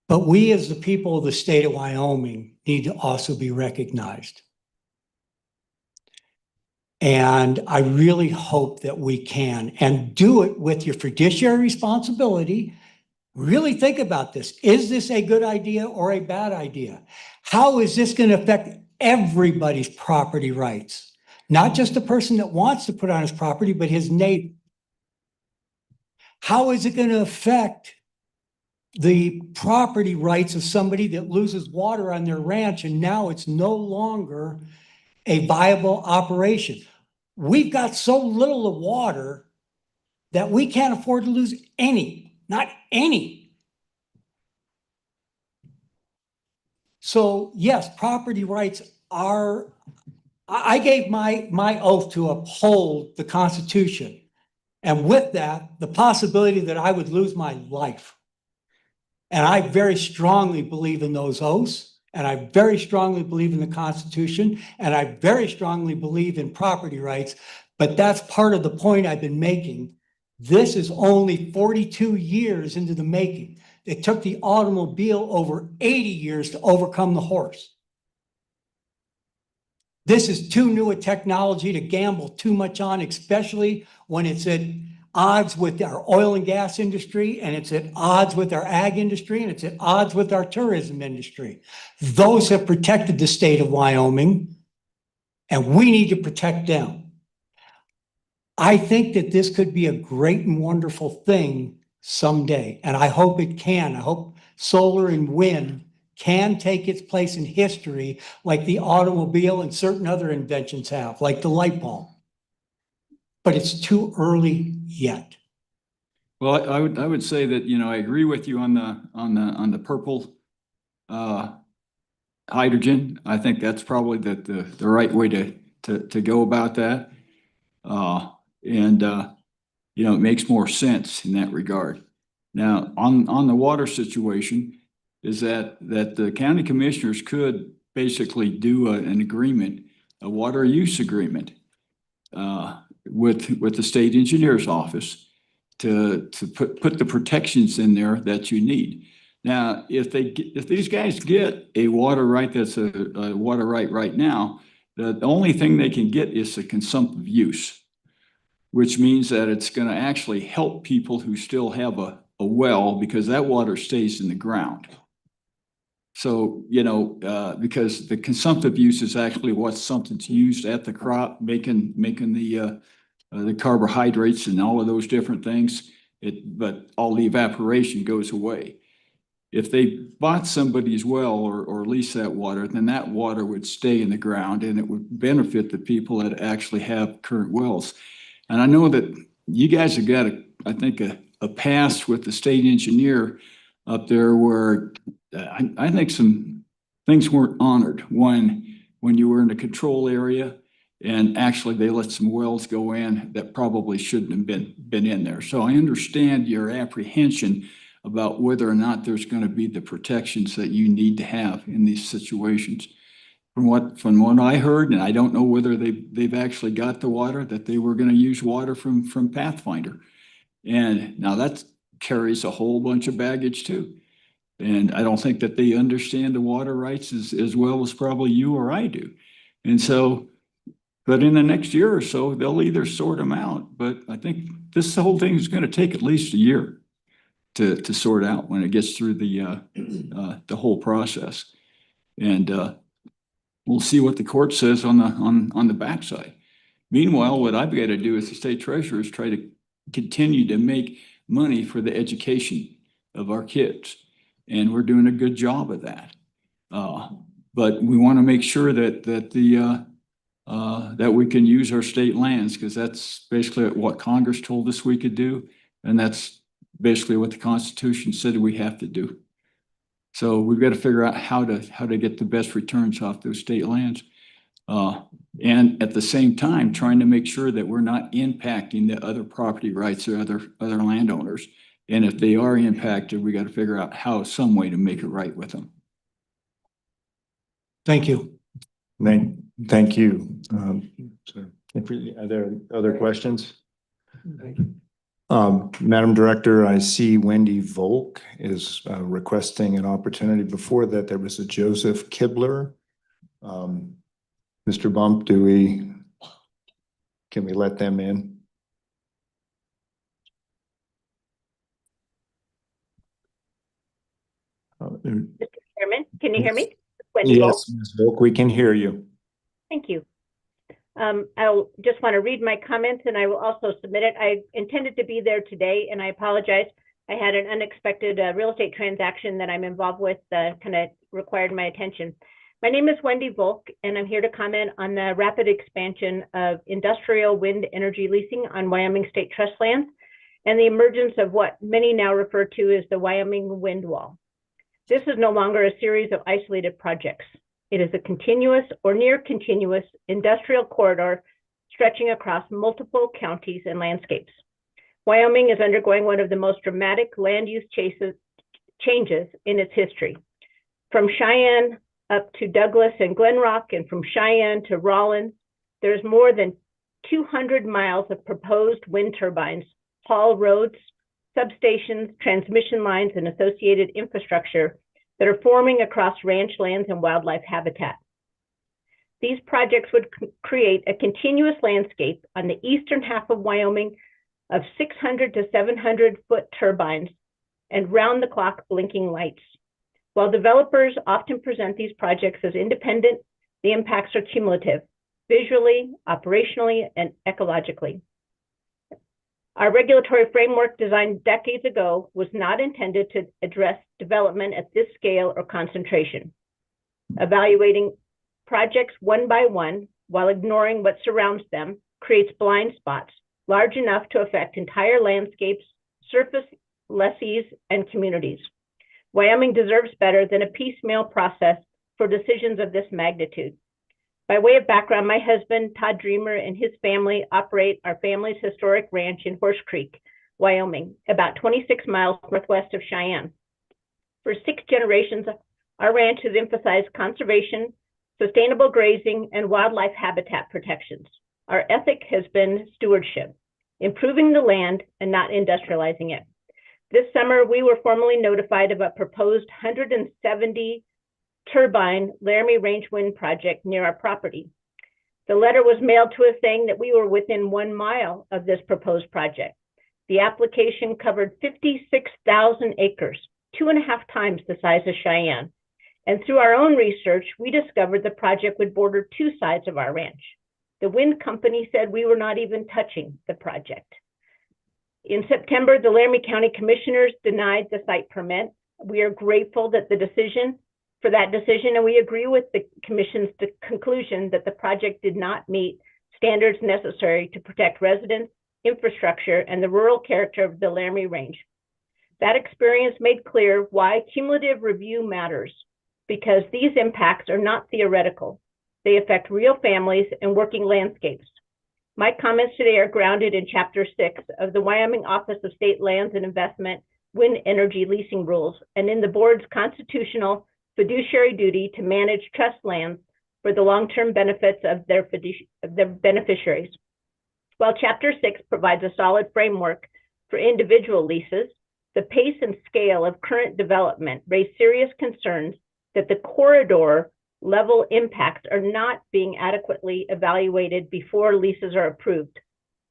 But we as the people of the state of Wyoming need to also be recognized. And I really hope that we can and do it with your fiduciary responsibility. Really think about this. Is this a good idea or a bad idea? How is this going to affect everybody's property rights? Not just the person that wants to put on his property, but his neighbor. How is it going to affect the property rights of somebody that loses water on their ranch and now it's no longer a viable operation? We've got so little of water that we can't afford to lose any, not any. So yes, property rights are, I gave my oath to uphold the Constitution. And with that, the possibility that I would lose my life. And I very strongly believe in those oaths. And I very strongly believe in the Constitution. And I very strongly believe in property rights. But that's part of the point I've been making. This is only 42 years into the making. It took the automobile over 80 years to overcome the horse. This is too new a technology to gamble too much on, especially when it's at odds with our oil and gas industry, and it's at odds with our ag industry, and it's at odds with our tourism industry. Those have protected the state of Wyoming, and we need to protect them. I think that this could be a great and wonderful thing someday, and I hope it can. I hope solar and wind can take its place in history like the automobile and certain other inventions have, like the light bulb. But it's too early yet. Well, I would say that, you know, I agree with you on the purple hydrogen. I think that's probably the right way to go about that. You know, it makes more sense in that regard. Now, on the water situation, is that the county commissioners could basically do an agreement, a water use agreement with the state engineer's office to put the protections in there that you need. Now, if these guys get a water right that's a water right now, the only thing they can get is a consumptive use, which means that it's going to actually help people who still have a well, because that water stays in the ground. So, because the consumptive use is actually what something's used at the crop, making the carbohydrates and all of those different things. But all the evaporation goes away. If they bought somebody's well or leased that water, then that water would stay in the ground and it would benefit the people that actually have current wells. And I know that you guys have got, I think, a past with the state engineer up there where I think some things weren't honored when you were in the control area, and actually they let some wells go in that probably shouldn't have been in there. So I understand your apprehension about whether or not there's going to be the protections that you need to have in these situations. From what I heard, and I don't know whether they've actually got the water, that they were going to use water from Pathfinder. And now that carries a whole bunch of baggage too. And I don't think that they understand the water rights as well as probably you or I do. And so, but in the next year or so, they'll either sort them out. But I think this whole thing is going to take at least a year to sort out when it gets through the whole process. And we'll see what the court says on the backside. Meanwhile, what I've got to do as the state treasurer is try to continue to make money for the education of our kids. And we're doing a good job of that. But we want to make sure that we can use our state lands, because that's basically what Congress told us we could do. And that's basically what the Constitution said we have to do. So we've got to figure out how to get the best returns off those state lands. And at the same time, trying to make sure that we're not impacting the other property rights or other landowners. And if they are impacted, we got to figure out some way to make it right with them. Thank you. Thank you. Are there other questions? Madam Director, I see Wendy Volk is requesting an opportunity. Before that, there was a Joseph Kibler. Mr. Bump, can we let them in? Mr. Chairman, can you hear me? Wendy Yes, Volk. Ms. Volk, we can hear you. Thank you. I'll just want to read my comments, and I will also submit it. I intended to be there today, and I apologize. I had an unexpected real estate transaction that I'm involved with that kind of required my attention. My name is Wendy Volk, and I'm here to comment on the rapid expansion of industrial wind energy leasing on Wyoming State Trust lands and the emergence of what many now refer to as the Wyoming Wind Wall. This is no longer a series of isolated projects. It is a continuous or near continuous industrial corridor stretching across multiple counties and landscapes. Wyoming is undergoing one of the most dramatic land use changes in its history. From Cheyenne up to Douglas and Glen Rock, and from Cheyenne to Rawlins, there's more than 200 miles of proposed wind turbines, haul roads, substations, transmission lines, and associated infrastructure that are forming across ranch lands and wildlife habitat. These projects would create a continuous landscape on the eastern half of Wyoming of 600 to 700 foot turbines and round-the-clock blinking lights. While developers often present these projects as independent, the impacts are cumulative, visually, operationally, and ecologically. Our regulatory framework designed decades ago was not intended to address development at this scale or concentration. Evaluating projects one by one while ignoring what surrounds them creates blind spots large enough to affect entire landscapes, surface lessees, and communities. Wyoming deserves better than a piecemeal process for decisions of this magnitude. By way of background, my husband, Todd Dreamer, and his family operate our family's historic ranch in Horse Creek, Wyoming, about 26 miles northwest of Cheyenne. For 6 generations, our ranch has emphasized conservation, sustainable grazing, and wildlife habitat protections. Our ethic has been stewardship, improving the land and not industrializing it. This summer, we were formally notified of a proposed 170 turbine Laramie Range wind project near our property. The letter was mailed to us saying that we were within 1 mile of this proposed project. The application covered 56,000 acres, 2.5 times the size of Cheyenne. And through our own research, we discovered the project would border 2 sides of our ranch. The wind company said we were not even touching the project. In September, the Laramie County Commissioners denied the site permit. We are grateful that for that decision, and we agree with the Commission's conclusion that the project did not meet standards necessary to protect residents, infrastructure, and the rural character of the Laramie Range. That experience made clear why cumulative review matters, because these impacts are not theoretical. They affect real families and working landscapes. My comments today are grounded in Chapter 6 of the Wyoming Office of State Lands and Investment Wind Energy Leasing Rules, and in the board's constitutional fiduciary duty to manage trust lands for the long-term benefits of their beneficiaries. While Chapter 6 provides a solid framework for individual leases, the pace and scale of current development raise serious concerns that the corridor level impacts are not being adequately evaluated before leases are approved.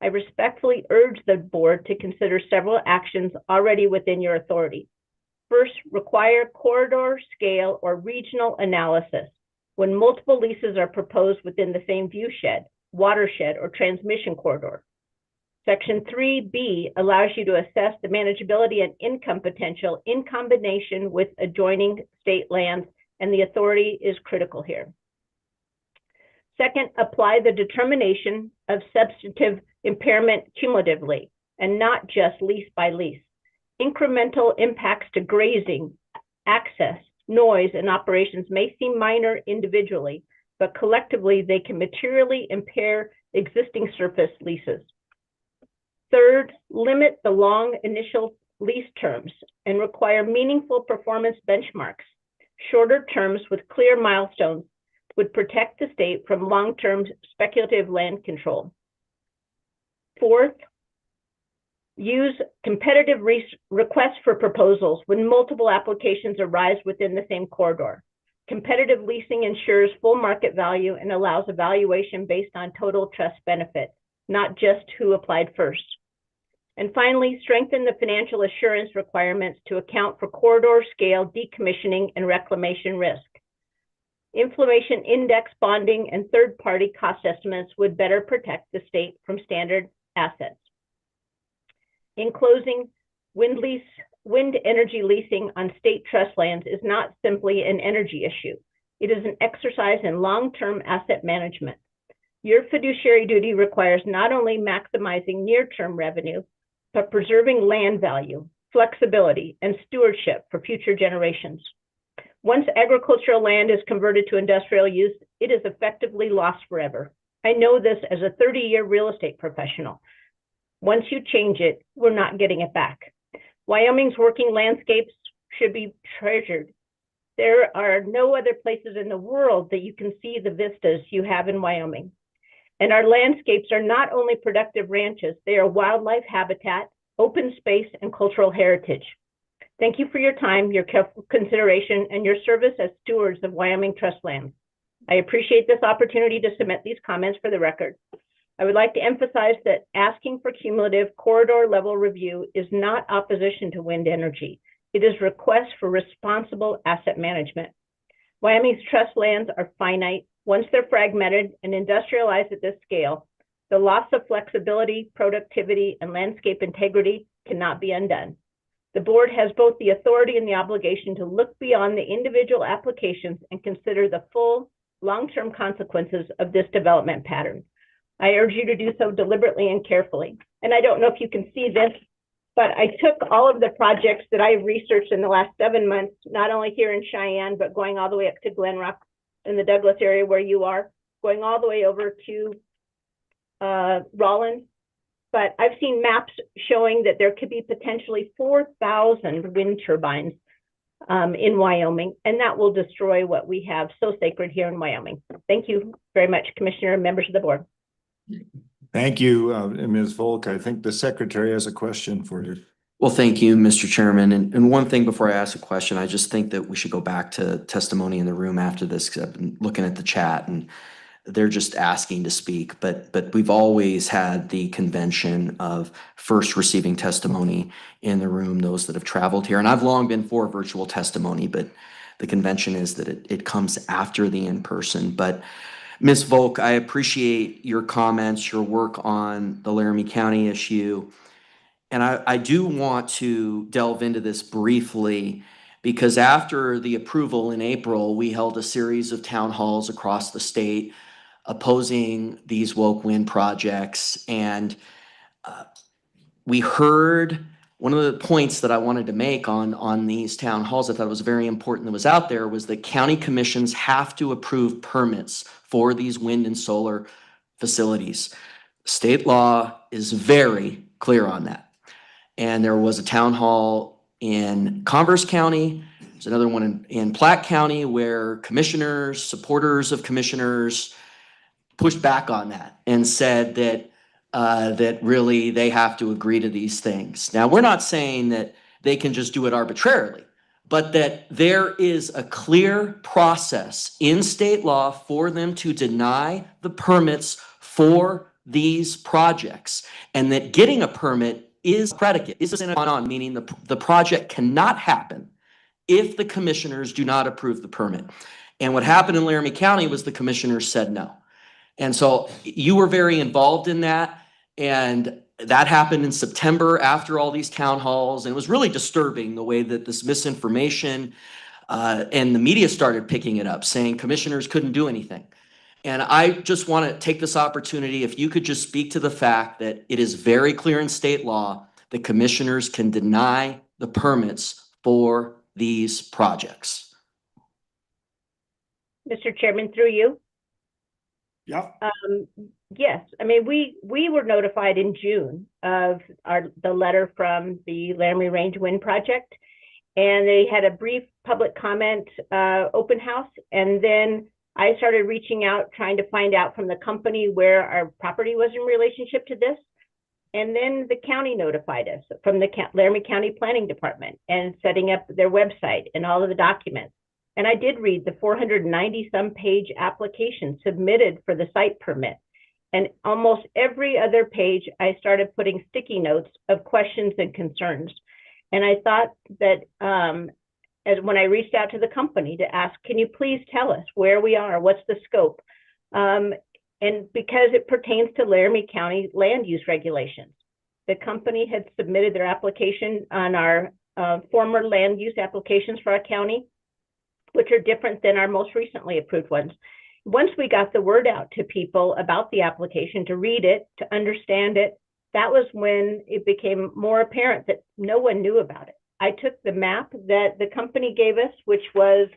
I respectfully urge the board to consider several actions already within your authority. First, require corridor scale or regional analysis when multiple leases are proposed within the same viewshed, watershed, or transmission corridor. Section 3B allows you to assess the manageability and income potential in combination with adjoining state lands, and the authority is critical here. Second, apply the determination of substantive impairment cumulatively and not just lease by lease. Incremental impacts to grazing, access, noise, and operations may seem minor individually, but collectively they can materially impair existing surface leases. Third, limit the long initial lease terms and require meaningful performance benchmarks. Shorter terms with clear milestones would protect the state from long-term speculative land control. Fourth, use competitive requests for proposals when multiple applications arise within the same corridor. Competitive leasing ensures full market value and allows evaluation based on total trust benefit, not just who applied first. And finally, strengthen the financial assurance requirements to account for corridor scale decommissioning and reclamation risk. Inflation index bonding and third-party cost estimates would better protect the state from standard assets. In closing, wind energy leasing on state trust lands is not simply an energy issue. It is an exercise in long-term asset management. Your fiduciary duty requires not only maximizing near-term revenue, but preserving land value, flexibility, and stewardship for future generations. Once agricultural land is converted to industrial use, it is effectively lost forever. I know this as a 30-year real estate professional. Once you change it, we're not getting it back. Wyoming's working landscapes should be treasured. There are no other places in the world that you can see the vistas you have in Wyoming. And our landscapes are not only productive ranches, they are wildlife habitat, open space, and cultural heritage. Thank you for your time, your careful consideration, and your service as stewards of Wyoming trust lands. I appreciate this opportunity to submit these comments for the record. I would like to emphasize that asking for cumulative corridor level review is not opposition to wind energy. It is request for responsible asset management. Wyoming's trust lands are finite. Once they're fragmented and industrialized at this scale, the loss of flexibility, productivity, and landscape integrity cannot be undone. The board has both the authority and the obligation to look beyond the individual applications and consider the full long-term consequences of this development pattern. I urge you to do so deliberately and carefully. And I don't know if you can see this, but I took all of the projects that I've researched in the last 7 months, not only here in Cheyenne, but going all the way up to Glen Rock in the Douglas area where you are, going all the way over to Rollins. But I've seen maps showing that there could be potentially 4,000 wind turbines in Wyoming, and that will destroy what we have so sacred here in Wyoming. Thank you very much, Commissioner and members of the board. Thank you, Ms. Volk. I think the secretary has a question for you. Well, thank you, Mr. Chairman. And one thing before I ask a question, I just think that we should go back to testimony in the room after this, 'cause I've been looking at the chat and they're just asking to speak. But we've always had the convention of first receiving testimony in the room, those that have traveled here. And I've long been for virtual testimony, but the convention is that it comes after the in-person. But Ms. Volk, I appreciate your comments, your work on the Laramie County issue. And I do want to delve into this briefly because after the approval in April, we held a series of town halls across the state opposing these woke wind projects. And we heard one of the points that I wanted to make on these town halls, I thought was very important that was out there, was that county commissions have to approve permits for these wind and solar facilities. State law is very clear on that. And there was a town hall in Converse County. There's another one in Platte County where commissioners, supporters of commissioners pushed back on that and said that that really they have to agree to these things. Now, we're not saying that they can just do it arbitrarily, but that there is a clear process in state law for them to deny the permits for these projects, and that getting a permit is predicate, is on, meaning the project cannot happen if the commissioners do not approve the permit. And what happened in Laramie County was the commissioners said no. And so you were very involved in that. And that happened in September after all these town halls. And it was really disturbing the way that this misinformation and the media started picking it up, saying commissioners couldn't do anything. And I just want to take this opportunity, if you could just speak to the fact that it is very clear in state law that commissioners can deny the permits for these projects. Mr. Chairman, through you. Yeah. Yes, I mean, we were notified in June of the letter from the Laramie Range Wind Project, and they had a brief public comment open house, and then I started reaching out, trying to find out from the company where our property was in relationship to this. And then the county notified us from the Laramie County Planning Department and setting up their website and all of the documents. And I did read the 490 some page application submitted for the site permit. And almost every other page, I started putting sticky notes of questions and concerns. And I thought that as when I reached out to the company to ask, can you please tell us where we are? What's the scope? And because it pertains to Laramie County land use regulations, the company had submitted their application on our former land use applications for our county, which are different than our most recently approved ones. Once we got the word out to people about the application, to read it, to understand it, that was when it became more apparent that no one knew about it. I took the map that the company gave us, which was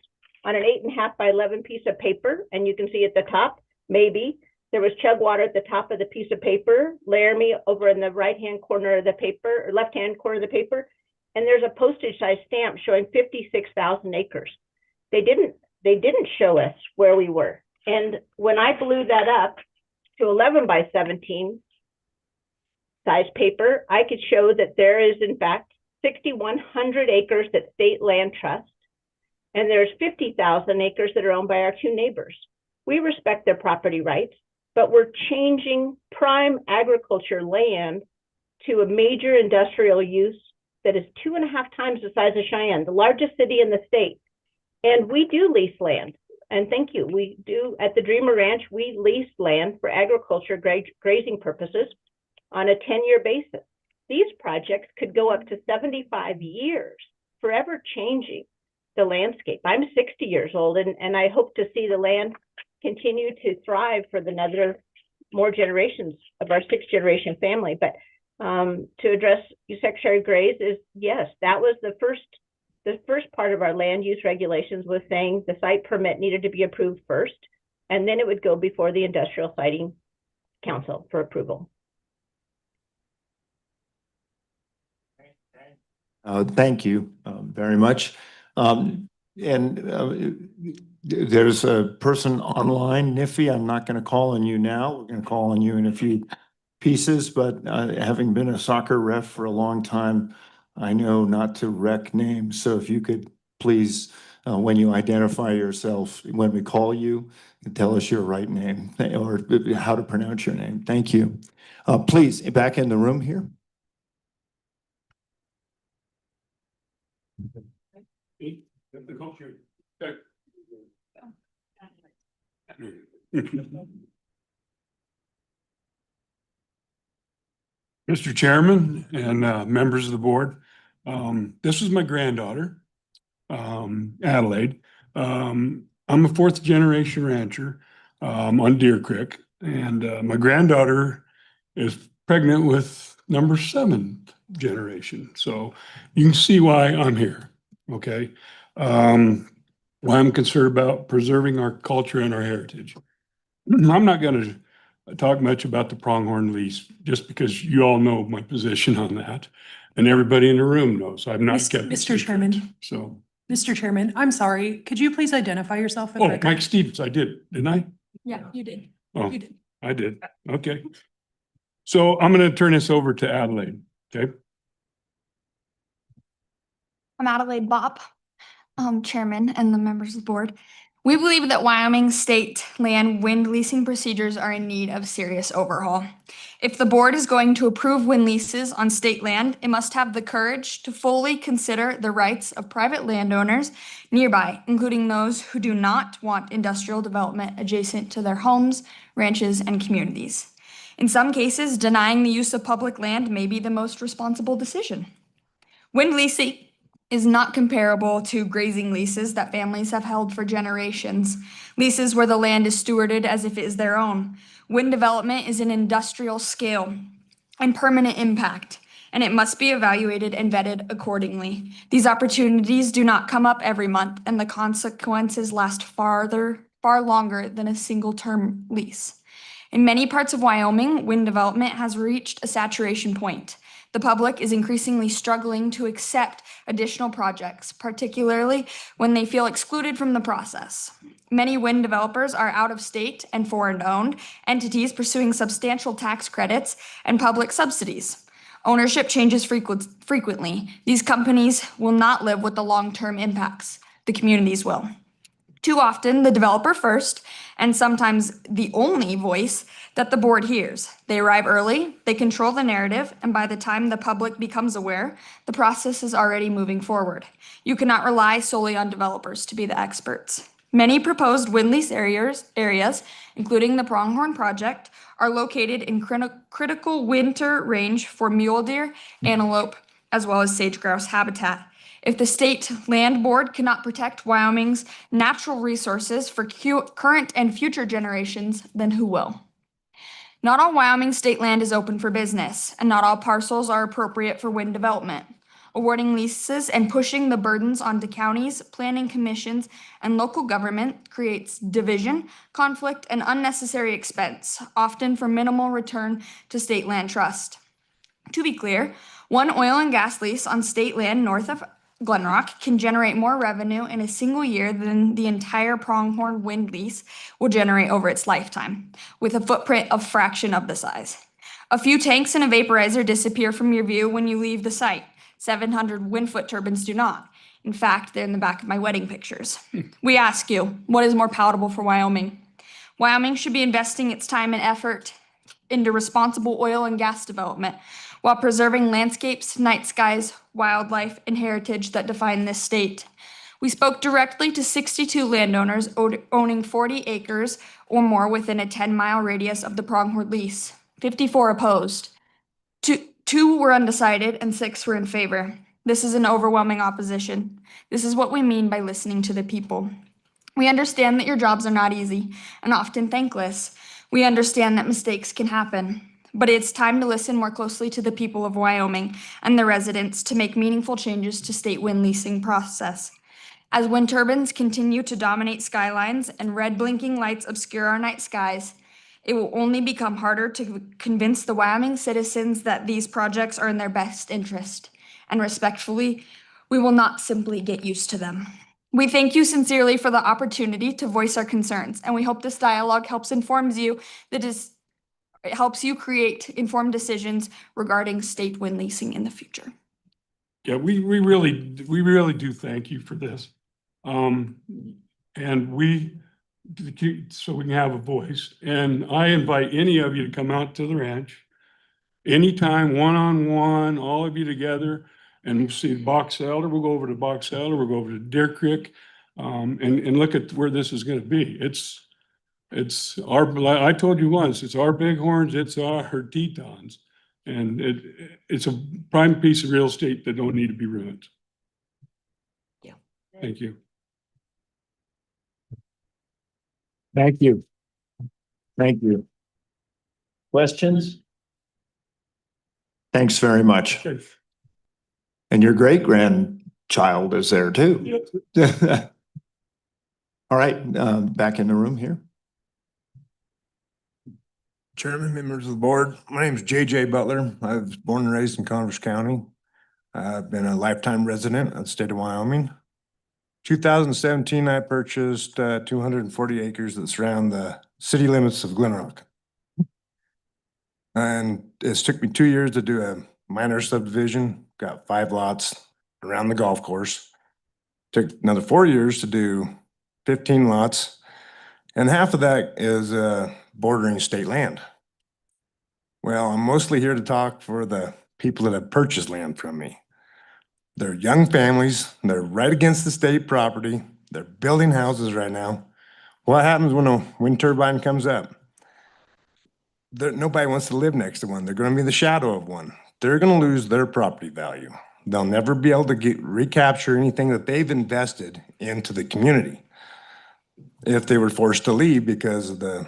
on an 8.5 by 11 piece of paper, and you can see at the top, maybe, there was Chugwater at the top of the piece of paper, Laramie over in the right-hand corner of the paper, or left-hand corner of the paper, and there's a postage size stamp showing 56,000 acres. They didn't show us where we were. And when I blew that up to 11 by 17 size paper, I could show that there is in fact 6,100 acres that state land trust, and there's 50,000 acres that are owned by our two neighbors. We respect their property rights, but we're changing prime agriculture land to a major industrial use that is 2.5 times the size of Cheyenne, the largest city in the state. And we do lease land. And thank you. We do at the Dreamer Ranch, we lease land for agriculture grazing purposes on a 10-year basis. These projects could go up to 75 years, forever changing the landscape. I'm 60 years old, and I hope to see the land continue to thrive for another more generations of our 6th-generation family. But to address you, Secretary Grays, is yes, that was the first part of our land use regulations was saying the site permit needed to be approved first, and then it would go before the Industrial Siting Council for approval. Thank you very much. There's a person online, Niffy. I'm not going to call on you now. We're going to call on you in a few pieces, but having been a soccer ref for a long time, I know not to wreck names. So if you could please, when you identify yourself, when we call you, tell us your right name or how to pronounce your name. Thank you. Please, back in the room here. Mr. Chairman and members of the board, this is my granddaughter, Adelaide. I'm a fourth generation rancher on Deer Creek, and my granddaughter is pregnant with number 7th generation. So you can see why I'm here, okay? Why I'm concerned about preserving our culture and our heritage. I'm not going to talk much about the pronghorn lease, just because you all know my position on that. And everybody in the room knows I've not kept it Mr. secret. Chairman. So, Mr. Chairman, I'm sorry. Could you please identify yourself? oh, Mike Stevens, I did, didn't I? Yeah, you did. Oh, You did. I did. Okay. So I'm going to turn this over to Adelaide, okay? I'm Adelaide Bopp, Chairman and the members of the board. We believe that Wyoming state land wind leasing procedures are in need of serious overhaul. If the board is going to approve wind leases on state land, it must have the courage to fully consider the rights of private landowners nearby, including those who do not want industrial development adjacent to their homes, ranches, and communities. In some cases, denying the use of public land may be the most responsible decision. Wind leasing is not comparable to grazing leases that families have held for generations. Leases where the land is stewarded as if it is their own. Wind development is an industrial scale and permanent impact, and it must be evaluated and vetted accordingly. These opportunities do not come up every month, and the consequences last far longer than a single-term lease. In many parts of Wyoming, wind development has reached a saturation point. The public is increasingly struggling to accept additional projects, particularly when they feel excluded from the process. Many wind developers are out-of-state and foreign-owned entities pursuing substantial tax credits and public subsidies. Ownership changes frequently. These companies will not live with the long-term impacts. The communities will. Too often, the developer first, and sometimes the only voice that the board hears. They arrive early, they control the narrative, and by the time the public becomes aware, the process is already moving forward. You cannot rely solely on developers to be the experts. Many proposed wind lease areas, including the Pronghorn Project, are located in critical winter range for mule deer, antelope, as well as sage-grouse habitat. If the state land board cannot protect Wyoming's natural resources for current and future generations, then who will? Not all Wyoming state land is open for business, and not all parcels are appropriate for wind development. Awarding leases and pushing the burdens onto counties, planning commissions, and local government creates division, conflict, and unnecessary expense, often for minimal return to state land trust. To be clear, one oil and gas lease on state land north of Glenrock can generate more revenue in a single year than the entire Pronghorn wind lease will generate over its lifetime, with a footprint of fraction of the size. A few tanks and a vaporizer disappear from your view when you leave the site. 700 Windfoot turbines do not. In fact, they're in the back of my wedding pictures. We ask you, what is more palatable for Wyoming? Wyoming should be investing its time and effort into responsible oil and gas development while preserving landscapes, night skies, wildlife, and heritage that define this state. We spoke directly to 62 landowners owning 40 acres or more within a 10-mile radius of the Pronghorn lease. 54 opposed. Two were undecided and 6 were in favor. This is an overwhelming opposition. This is what we mean by listening to the people. We understand that your jobs are not easy and often thankless. We understand that mistakes can happen. But it's time to listen more closely to the people of Wyoming and the residents to make meaningful changes to state wind leasing process. As wind turbines continue to dominate skylines and red blinking lights obscure our night skies, it will only become harder to convince the Wyoming citizens that these projects are in their best interest. And respectfully, we will not simply get used to them. We thank you sincerely for the opportunity to voice our concerns, and we hope this dialogue helps it helps you create informed decisions regarding state wind leasing in the future. Yeah, we really do thank you for this. And so we can have a voice. And I invite any of you to come out to the ranch anytime, one-on-one, all of you together, and we'll see Box Elder. We'll go over to Box Elder, we'll go over to Deer Creek, and look at where this is gonna be. It's our, I told you once, it's our bighorns, it's our Tetons. And it's a prime piece of real estate that don't need to be ruined. Yeah. Thank you. Thank you. Thank you. Questions? Thanks very much. Okay. And your great grandchild is there too. All right, back in the room here. Chairman, members of the board, my name is JJ Butler. I was born and raised in Converse County. I've been a lifetime resident of the state of Wyoming. 2017, I purchased 240 acres that surround the city limits of Glen Rock. And it's took me 2 years to do a minor subdivision, got 5 lots around the golf course. Took another 4 years to do 15 lots, and half of that is bordering state land. Well, I'm mostly here to talk for the people that have purchased land from me. They're young families, they're right against the state property, they're building houses right now. What happens when a wind turbine comes up? Nobody wants to live next to one. They're gonna be in the shadow of one. They're gonna lose their property value. They'll never be able to recapture anything that they've invested into the community if they were forced to leave because of the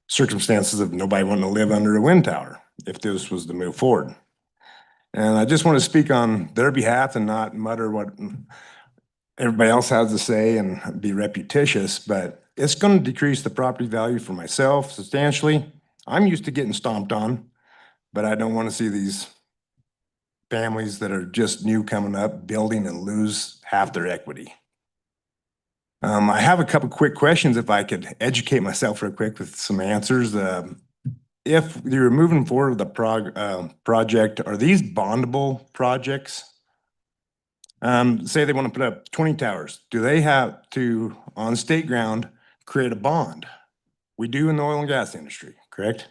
circumstances of nobody wanting to live under a wind tower, if this was to move forward. And I just want to speak on their behalf and not mutter what everybody else has to say and be repetitious, but it's going to decrease the property value for myself substantially. I'm used to getting stomped on, but I don't want to see these families that are just new coming up building and lose half their equity. I have a couple quick questions if I could educate myself real quick with some answers. If you're moving forward with the project, are these bondable projects? Say they want to put up 20 towers. Do they have to, on state ground, create a bond? We do in the oil and gas industry, correct?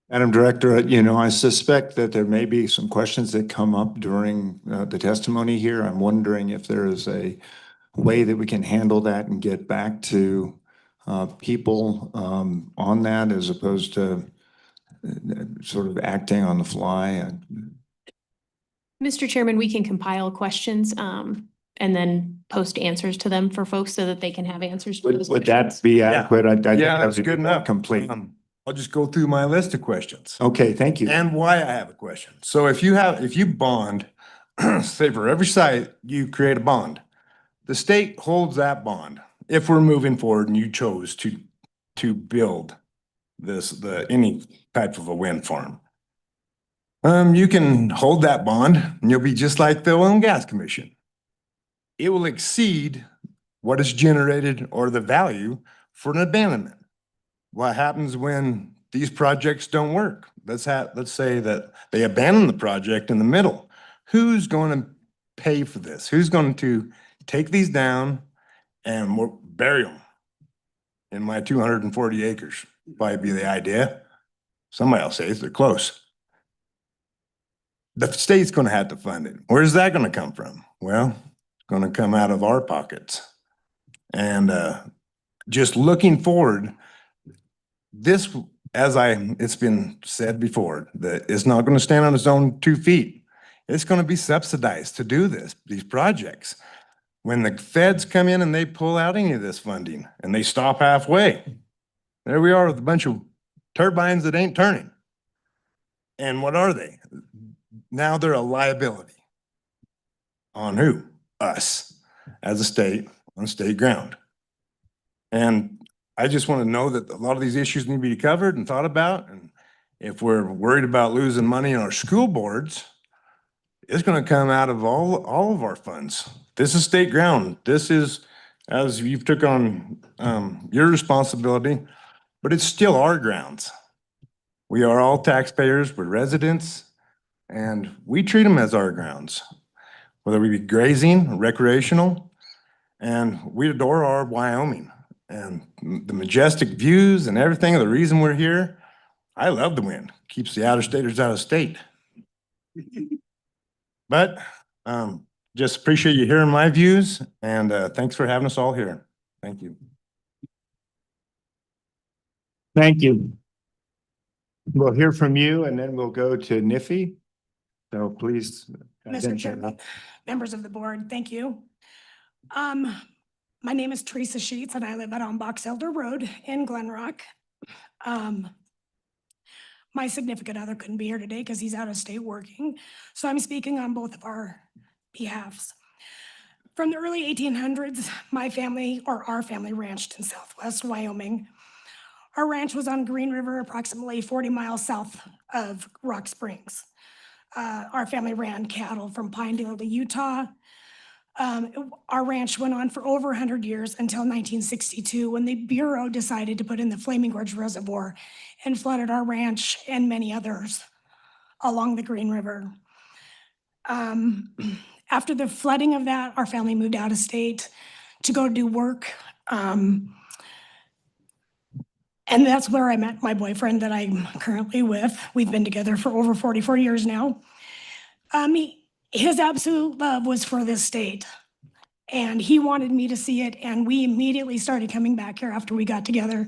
Madam Director, you know, I suspect that there may be some questions that come up during the testimony here. I'm wondering if there is a way that we can handle that and get back to people on that as opposed to sort of acting on the fly. Mr. Chairman, we can compile questions and then post answers to them for folks so that they can have answers. To those Would that questions. be adequate? I think Yeah, that that's would be good enough. complete. I'll just go through my list of questions. Okay, thank you. And why I have a question. So if you bond, say for every site, you create a bond. The state holds that bond. If we're moving forward and you chose to build any type of a wind farm. You can hold that bond and you'll be just like the Oil and Gas Commission. It will exceed what is generated or the value for an abandonment. What happens when these projects don't work? Let's say that they abandon the project in the middle. Who's going to pay for this? Who's going to take these down and bury them in my 240 acres? Probably be the idea. Somebody else says they're close. The state's going to have to fund it. Where's that going to come from? Well, it's going to come out of our pockets. And just looking forward, this, it's been said before, that it's not going to stand on its own 2 feet. It's going to be subsidized to do these projects. When the feds come in and they pull out any of this funding and they stop halfway, there we are with a bunch of turbines that ain't turning. And what are they? Now they're a liability. On who? Us, as a state, on state ground. And I just want to know that a lot of these issues need to be covered and thought about. And if we're worried about losing money in our school boards, it's gonna come out of all of our funds. This is state ground. This is, as you've took on, your responsibility, but it's still our grounds. We are all taxpayers, we're residents, and we treat them as our grounds, whether we be grazing, recreational, and we adore our Wyoming and the majestic views and everything. The reason we're here, I love the wind. Keeps the out-of-staters out of state. But just appreciate you hearing my views, and thanks for having us all here. Thank you. Thank you. We'll hear from you and then we'll go to Niffy. So please. Mr. Chairman, members of the board, thank you. My name is Teresa Sheets and I live out on Box Elder Road in Glen Rock. My significant other couldn't be here today because he's out of state working. So I'm speaking on both of our behalves. From the early 1800s, my family, or our family, ranched in Southwest Wyoming. Our ranch was on Green River, approximately 40 miles south of Rock Springs. Our family ran cattle from Pinedale to Utah. Our ranch went on for over 100 years until 1962, when the Bureau decided to put in the Flaming Gorge Reservoir and flooded our ranch and many others along the Green River. After the flooding of that, our family moved out of state to go do work. And that's where I met my boyfriend that I'm currently with. We've been together for over 44 years now. His absolute love was for this state, and he wanted me to see it, and we immediately started coming back here after we got together.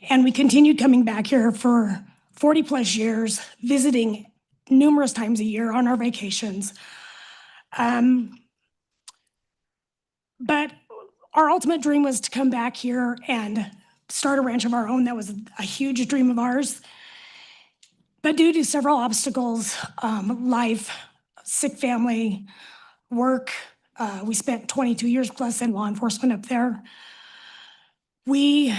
And we continued coming back here for 40 plus years, visiting numerous times a year on our vacations. But our ultimate dream was to come back here and start a ranch of our own. That was a huge dream of ours. But due to several obstacles, life, sick family, work, we spent 22 years plus in law enforcement up there. We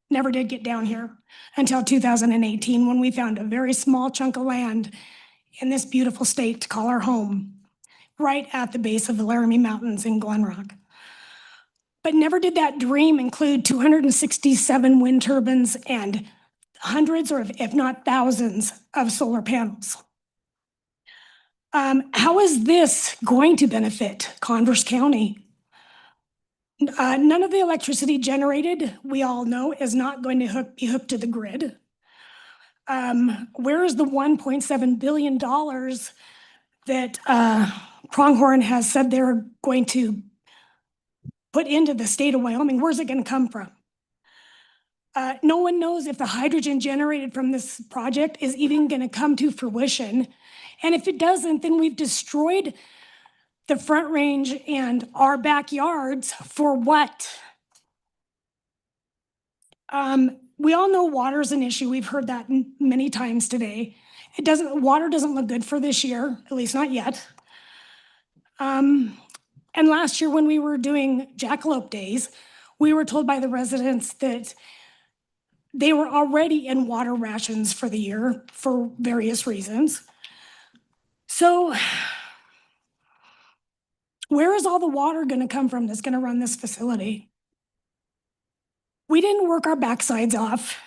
never did get down here until 2018, when we found a very small chunk of land in this beautiful state to call our home, right at the base of the Laramie Mountains in Glen Rock. But never did that dream include 267 wind turbines and hundreds, or if not thousands, of solar panels. How is this going to benefit Converse County? None of the electricity generated, we all know, is not going to be hooked to the grid. Where is the $1.7 billion that Pronghorn has said they're going to put into the state of Wyoming? Where's it going to come from? No one knows if the hydrogen generated from this project is even going to come to fruition. And if it doesn't, then we've destroyed the Front Range and our backyards for what? We all know water is an issue. We've heard that many times today. Water doesn't look good for this year, at least not yet. And last year when we were doing Jackalope Days, we were told by the residents that they were already in water rations for the year for various reasons. So where is all the water going to come from that's going to run this facility? We didn't work our backsides off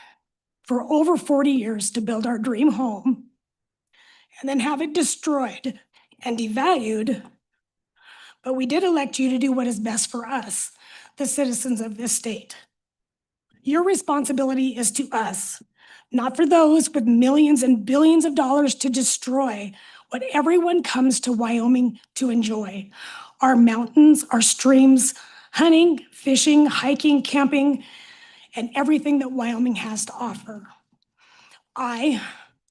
for over 40 years to build our dream home and then have it destroyed and devalued. But we did elect you to do what is best for us, the citizens of this state. Your responsibility is to us, not for those with millions and billions of dollars to destroy what everyone comes to Wyoming to enjoy. Our mountains, our streams, hunting, fishing, hiking, camping, and everything that Wyoming has to offer.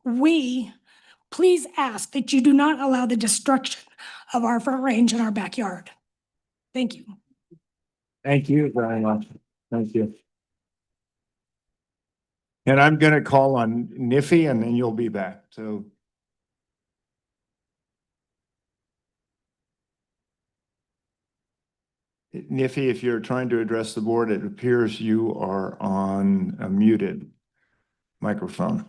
We please ask that you do not allow the destruction of our Front Range and our backyard. Thank you. Thank you very much. Thank you. And I'm going to call on Niffy and then you'll be back. So. Niffy, if you're trying to address the board, it appears you are on a muted microphone.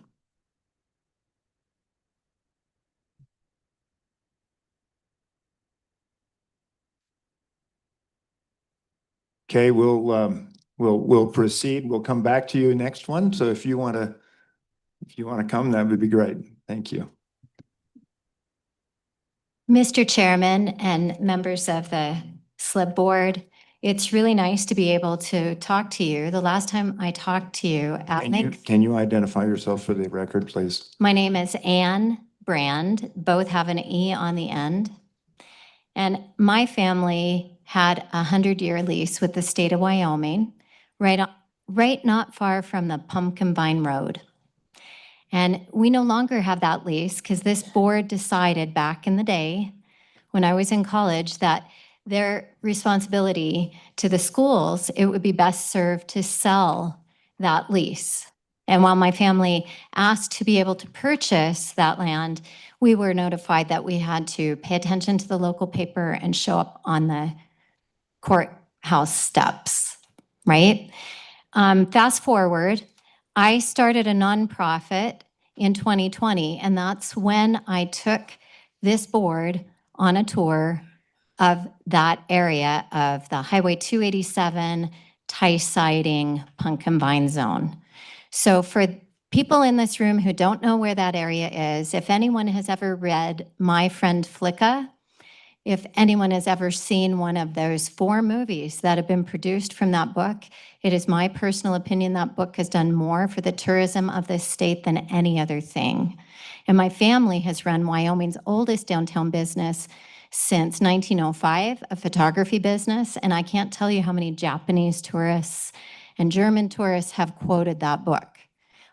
Okay, we'll proceed. We'll come back to you next one. So if you want to come, that would be great. Thank you. Mr. Chairman and members of the SLIB board, it's really nice to be able to talk to you. The last time I talked to you at Can you identify yourself for the record, please? my name is Anne Brand, both have an E on the end. And my family had a 100-year lease with the state of Wyoming, right not far from the Pumpkin Vine Road. And we no longer have that lease because this board decided back in the day when I was in college that their responsibility to the schools, it would be best served to sell that lease. And while my family asked to be able to purchase that land, we were notified that we had to pay attention to the local paper and show up on the courthouse steps, right? Fast forward, I started a nonprofit in 2020, and that's when I took this board on a tour of that area of the Highway 287 Tice Siding Pumpkin Vine Zone. So for people in this room who don't know where that area is, if anyone has ever read My Friend Flicka, if anyone has ever seen one of those 4 movies that have been produced from that book, it is my personal opinion that book has done more for the tourism of this state than any other thing. And my family has run Wyoming's oldest downtown business since 1905, a photography business, and I can't tell you how many Japanese tourists and German tourists have quoted that book,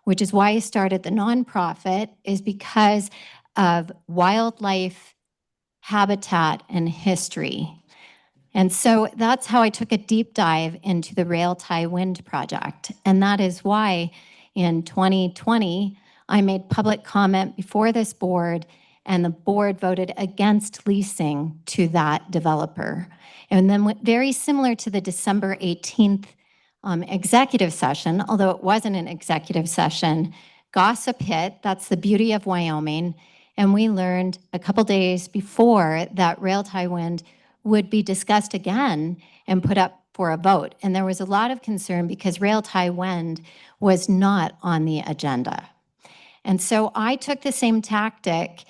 which is why I started the nonprofit, is because of wildlife habitat and history. And so that's how I took a deep dive into the Rail Tie Wind Project. And that is why in 2020, I made public comment before this board, and the board voted against leasing to that developer. And then very similar to the December 18th executive session, although it wasn't an executive session, gossip hit. That's the beauty of Wyoming. And we learned a couple days before that Rail Tie Wind would be discussed again and put up for a vote. And there was a lot of concern because Rail Tie Wind was not on the agenda. And so I took the same tactic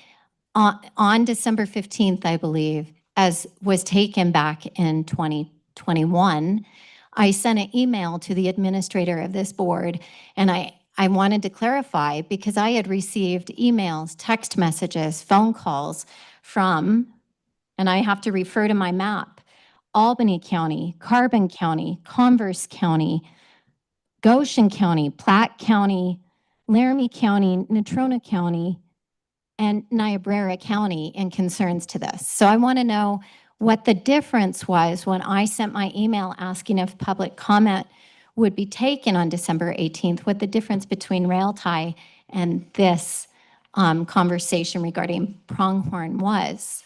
on December 15th, I believe, as was taken back in 2021. I sent an email to the administrator of this board, and I wanted to clarify because I had received emails, text messages, phone calls from, and I have to refer to my map, Albany County, Carbon County, Converse County, Goshen County, Platte County, Laramie County, Natrona County, and Niobrara County in concerns to this. So I want to know what the difference was when I sent my email asking if public comment would be taken on December 18th, what the difference between rail tie and this conversation regarding pronghorn was.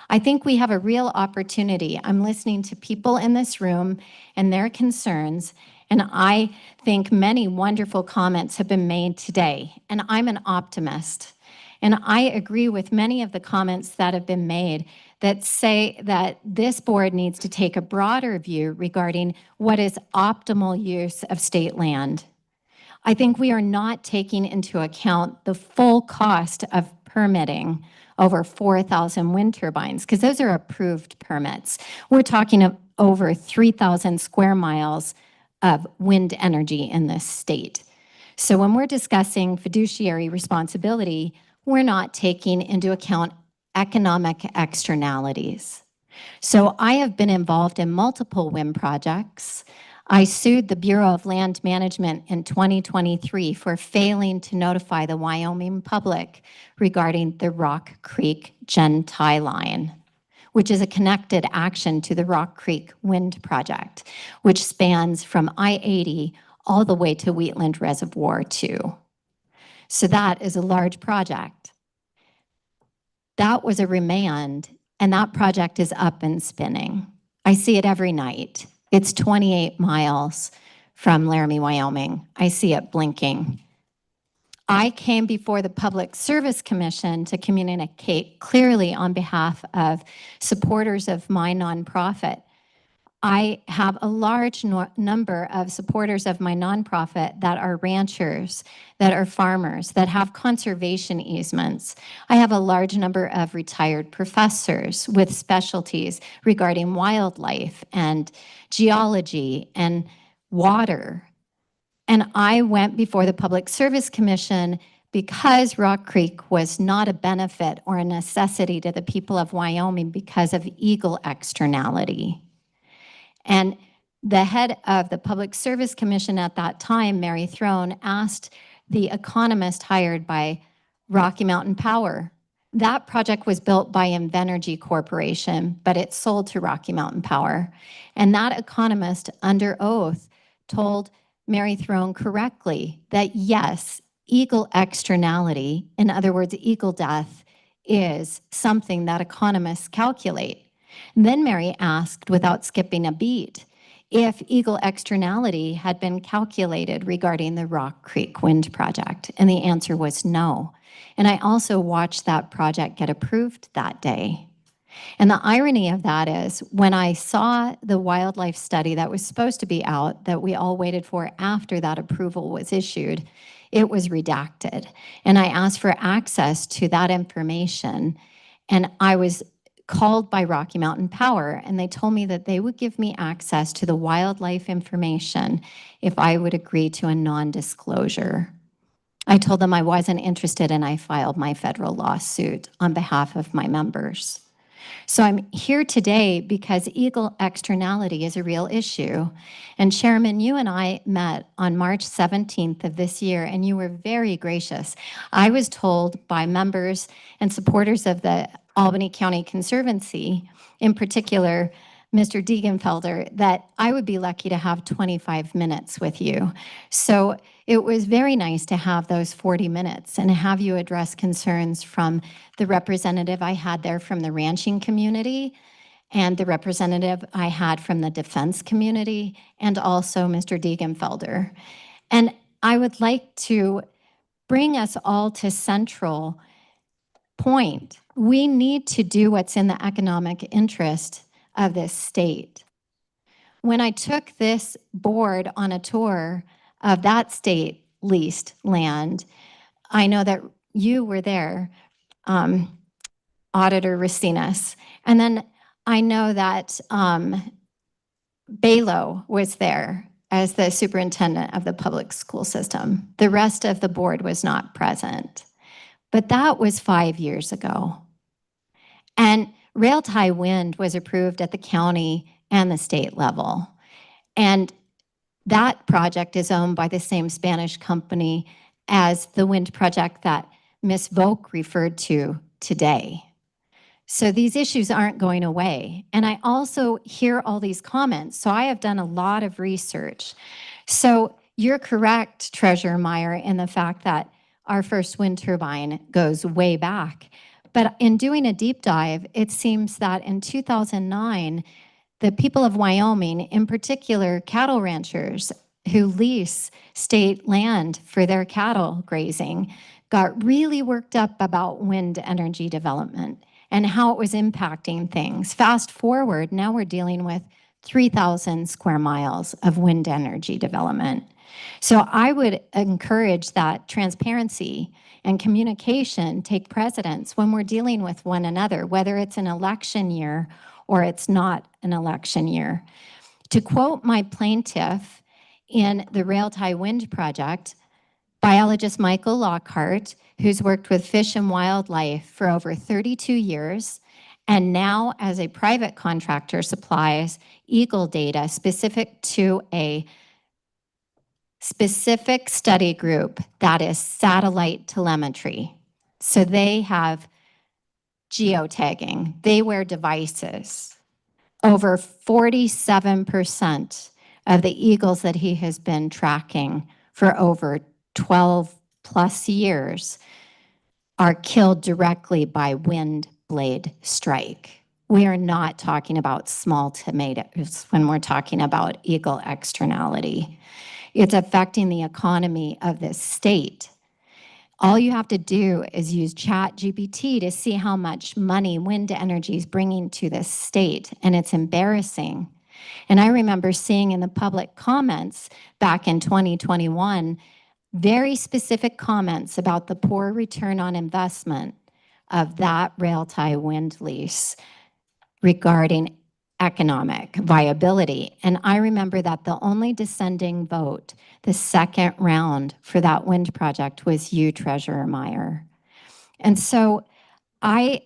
I think we have a real opportunity. I'm listening to people in this room and their concerns, and I think many wonderful comments have been made today, and I'm an optimist. And I agree with many of the comments that have been made that say that this board needs to take a broader view regarding what is optimal use of state land. I think we are not taking into account the full cost of permitting over 4,000 wind turbines, because those are approved permits. We're talking of over 3,000 square miles of wind energy in this state. So when we're discussing fiduciary responsibility, we're not taking into account economic externalities. So I have been involved in multiple wind projects. I sued the Bureau of Land Management in 2023 for failing to notify the Wyoming public regarding the Rock Creek Gen Tie Line, which is a connected action to the Rock Creek Wind Project, which spans from I-80 all the way to Wheatland Reservoir 2. So that is a large project. That was a remand, and that project is up and spinning. I see it every night. It's 28 miles from Laramie, Wyoming. I see it blinking. I came before the Public Service Commission to communicate clearly on behalf of supporters of my nonprofit. I have a large number of supporters of my nonprofit that are ranchers, that are farmers, that have conservation easements. I have a large number of retired professors with specialties regarding wildlife and geology and water. And I went before the Public Service Commission because Rock Creek was not a benefit or a necessity to the people of Wyoming because of eagle externality. And the head of the Public Service Commission at that time, Mary Throne, asked the economist hired by Rocky Mountain Power. That project was built by Invenergy Corporation, but it sold to Rocky Mountain Power. And that economist, under oath, told Mary Throne correctly that yes, eagle externality, in other words, eagle death, is something that economists calculate. And then Mary asked, without skipping a beat, if eagle externality had been calculated regarding the Rock Creek Wind Project. And the answer was no. And I also watched that project get approved that day. And the irony of that is when I saw the wildlife study that was supposed to be out, that we all waited for after that approval was issued, it was redacted. And I asked for access to that information. And I was called by Rocky Mountain Power, and they told me that they would give me access to the wildlife information if I would agree to a non-disclosure. I told them I wasn't interested, and I filed my federal lawsuit on behalf of my members. So I'm here today because eagle externality is a real issue. And Chairman, you and I met on March 17th of this year, and you were very gracious. I was told by members and supporters of the Albany County Conservancy, in particular, Mr. Degenfelder, that I would be lucky to have 25 minutes with you. So it was very nice to have those 40 minutes and have you address concerns from the representative I had there from the ranching community and the representative I had from the defense community and also Mr. Degenfelder. And I would like to bring us all to central point. We need to do what's in the economic interest of this state. When I took this board on a tour of that state leased land, I know that you were there, Auditor Racinas. And then I know that Balo was there as the superintendent of the public school system. The rest of the board was not present. But that was 5 years ago. And rail tie wind was approved at the county and the state level. And that project is owned by the same Spanish company as the wind project that Ms. Volk referred to today. So these issues aren't going away. And I also hear all these comments. So I have done a lot of research. So you're correct, Treasurer Meyer, in the fact that our first wind turbine goes way back. But in doing a deep dive, it seems that in 2009, the people of Wyoming, in particular cattle ranchers who lease state land for their cattle grazing, got really worked up about wind energy development and how it was impacting things. Fast forward, now we're dealing with 3,000 square miles of wind energy development. So I would encourage that transparency and communication take precedence when we're dealing with one another, whether it's an election year or it's not an election year. To quote my plaintiff in the Rail Tie Wind Project, biologist Michael Lockhart, who's worked with fish and wildlife for over 32 years, and now as a private contractor supplies eagle data specific to a specific study group that is satellite telemetry. So they have geotagging, they wear devices. Over 47% of the eagles that he has been tracking for over 12 plus years are killed directly by wind blade strike. We are not talking about small tomatoes when we're talking about eagle externality. It's affecting the economy of this state. All you have to do is use ChatGPT to see how much money wind energy is bringing to this state, and it's embarrassing. And I remember seeing in the public comments back in 2021, very specific comments about the poor return on investment of that rail tie wind lease regarding economic viability. And I remember that the only dissenting vote, the second round for that wind project, was you, Treasurer Meyer. And so I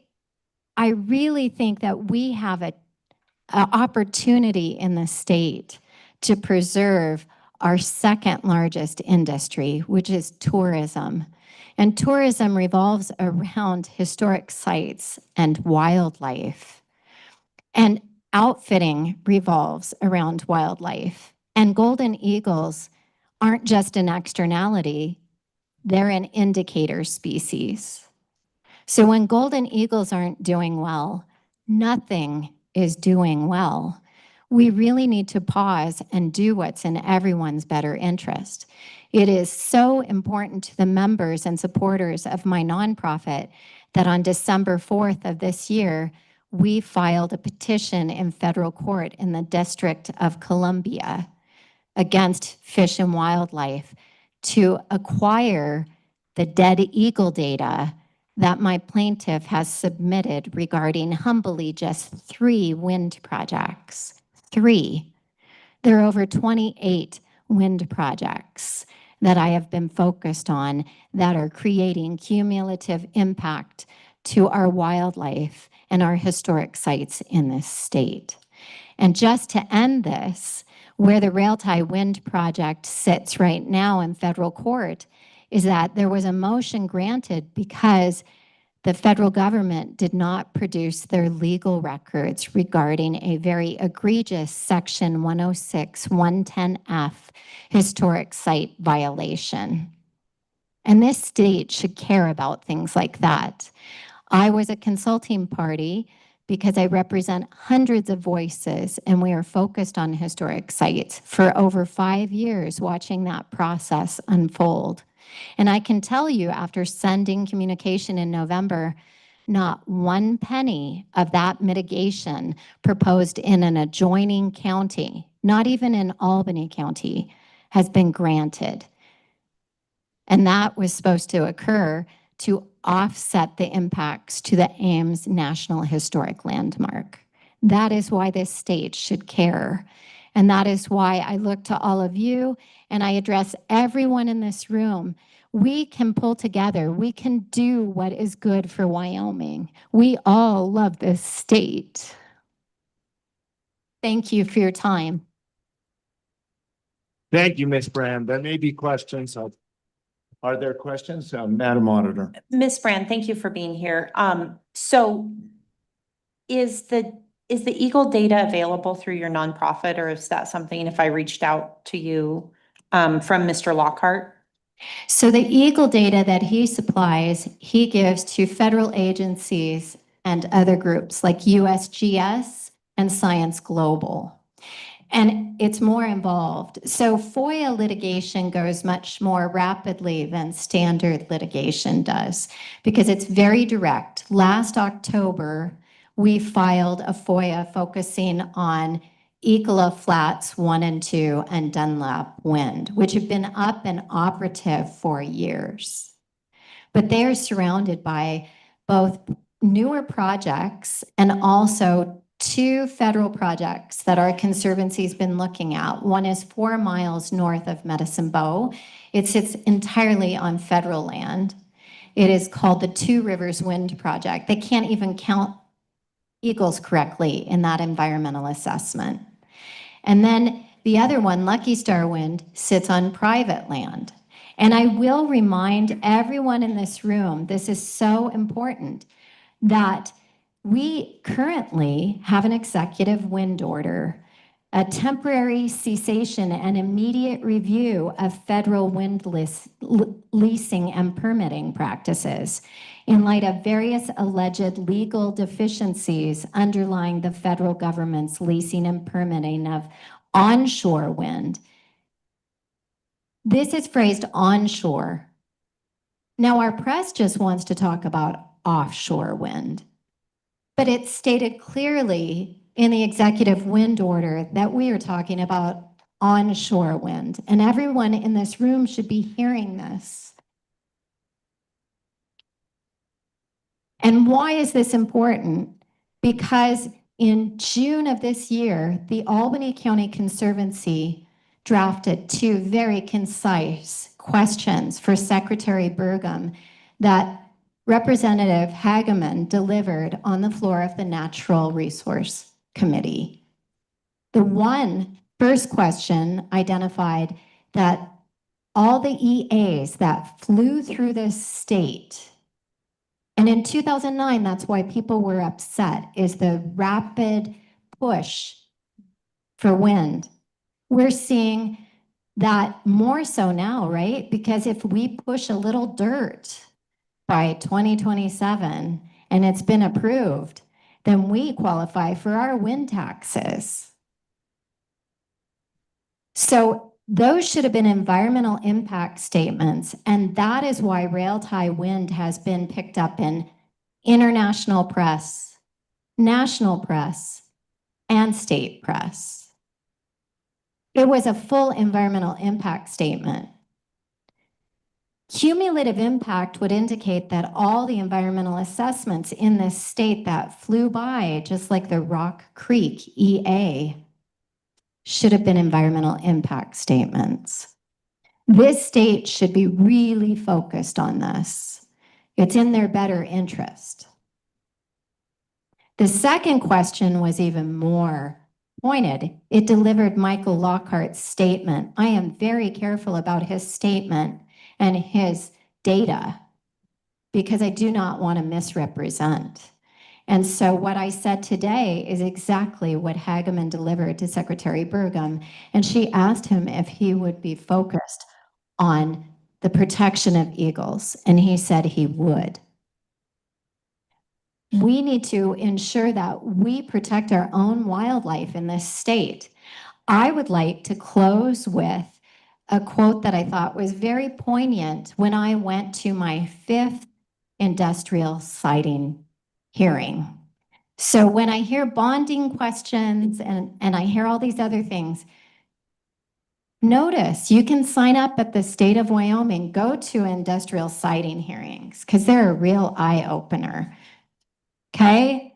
really think that we have a opportunity in the state to preserve our second largest industry, which is tourism. And tourism revolves around historic sites and wildlife. And outfitting revolves around wildlife. And golden eagles aren't just an externality, they're an indicator species. So when golden eagles aren't doing well, nothing is doing well. We really need to pause and do what's in everyone's better interest. It is so important to the members and supporters of my nonprofit that on December 4th of this year, we filed a petition in federal court in the District of Columbia against Fish and Wildlife to acquire the dead eagle data that my plaintiff has submitted regarding humbly just 3 wind projects. 3. There are over 28 wind projects that I have been focused on that are creating cumulative impact to our wildlife and our historic sites in this state. And just to end this, where the rail tie wind project sits right now in federal court is that there was a motion granted because the federal government did not produce their legal records regarding a very egregious Section 106, 110F historic site violation. And this state should care about things like that. I was a consulting party because I represent hundreds of voices and we are focused on historic sites for over 5 years watching that process unfold. And I can tell you after sending communication in November, not 1 penny of that mitigation proposed in an adjoining county, not even in Albany County, has been granted. And that was supposed to occur to offset the impacts to the Ames National Historic Landmark. That is why this state should care. And that is why I look to all of you and I address everyone in this room. We can pull together. We can do what is good for Wyoming. We all love this state. Thank you for your time. Thank you, Ms. Brand. There may be questions. Are there questions? Madam Auditor. Ms. Brand, thank you for being here. So is the Eagle data available through your nonprofit, or is that something if I reached out to you from Mr. Lockhart? So the Eagle data that he supplies, he gives to federal agencies and other groups like USGS and Science Global. And it's more involved. So FOIA litigation goes much more rapidly than standard litigation does because it's very direct. Last October, we filed a FOIA focusing on Ecola Flats 1 and 2 and Dunlap Wind, which have been up and operative for years. But they are surrounded by both newer projects and also 2 federal projects that our conservancy's been looking at. One is 4 miles north of Medicine Bow. It sits entirely on federal land. It is called the Two Rivers Wind Project. They can't even count eagles correctly in that environmental assessment. And then the other one, Lucky Star Wind, sits on private land. And I will remind everyone in this room, this is so important, that we currently have an executive wind order, a temporary cessation and immediate review of federal wind leasing and permitting practices in light of various alleged legal deficiencies underlying the federal government's leasing and permitting of onshore wind. This is phrased onshore. Now, our press just wants to talk about offshore wind. But it's stated clearly in the executive wind order that we are talking about onshore wind, and everyone in this room should be hearing this. And why is this important? Because in June of this year, the Albany County Conservancy drafted 2 very concise questions for Secretary Burgum that Representative Hageman delivered on the floor of the Natural Resource Committee. The first question identified that all the EAs that flew through this state, and in 2009, that's why people were upset, is the rapid push for wind. We're seeing that more so now, right? Because if we push a little dirt by 2027 and it's been approved, then we qualify for our wind taxes. So those should have been environmental impact statements, and that is why rail tie wind has been picked up in international press, national press, and state press. It was a full environmental impact statement. Cumulative impact would indicate that all the environmental assessments in this state that flew by, just like the Rock Creek EA, should have been environmental impact statements. This state should be really focused on this. It's in their better interest. The second question was even more pointed. It delivered Michael Lockhart's statement. I am very careful about his statement and his data because I do not want to misrepresent. And so what I said today is exactly what Hageman delivered to Secretary Burgum. And she asked him if he would be focused on the protection of eagles. And he said he would. We need to ensure that we protect our own wildlife in this state. I would like to close with a quote that I thought was very poignant when I went to my 5th industrial siting hearing. So when I hear bonding questions and I hear all these other things, notice you can sign up at the state of Wyoming, go to industrial siting hearings because they're a real eye-opener. Okay?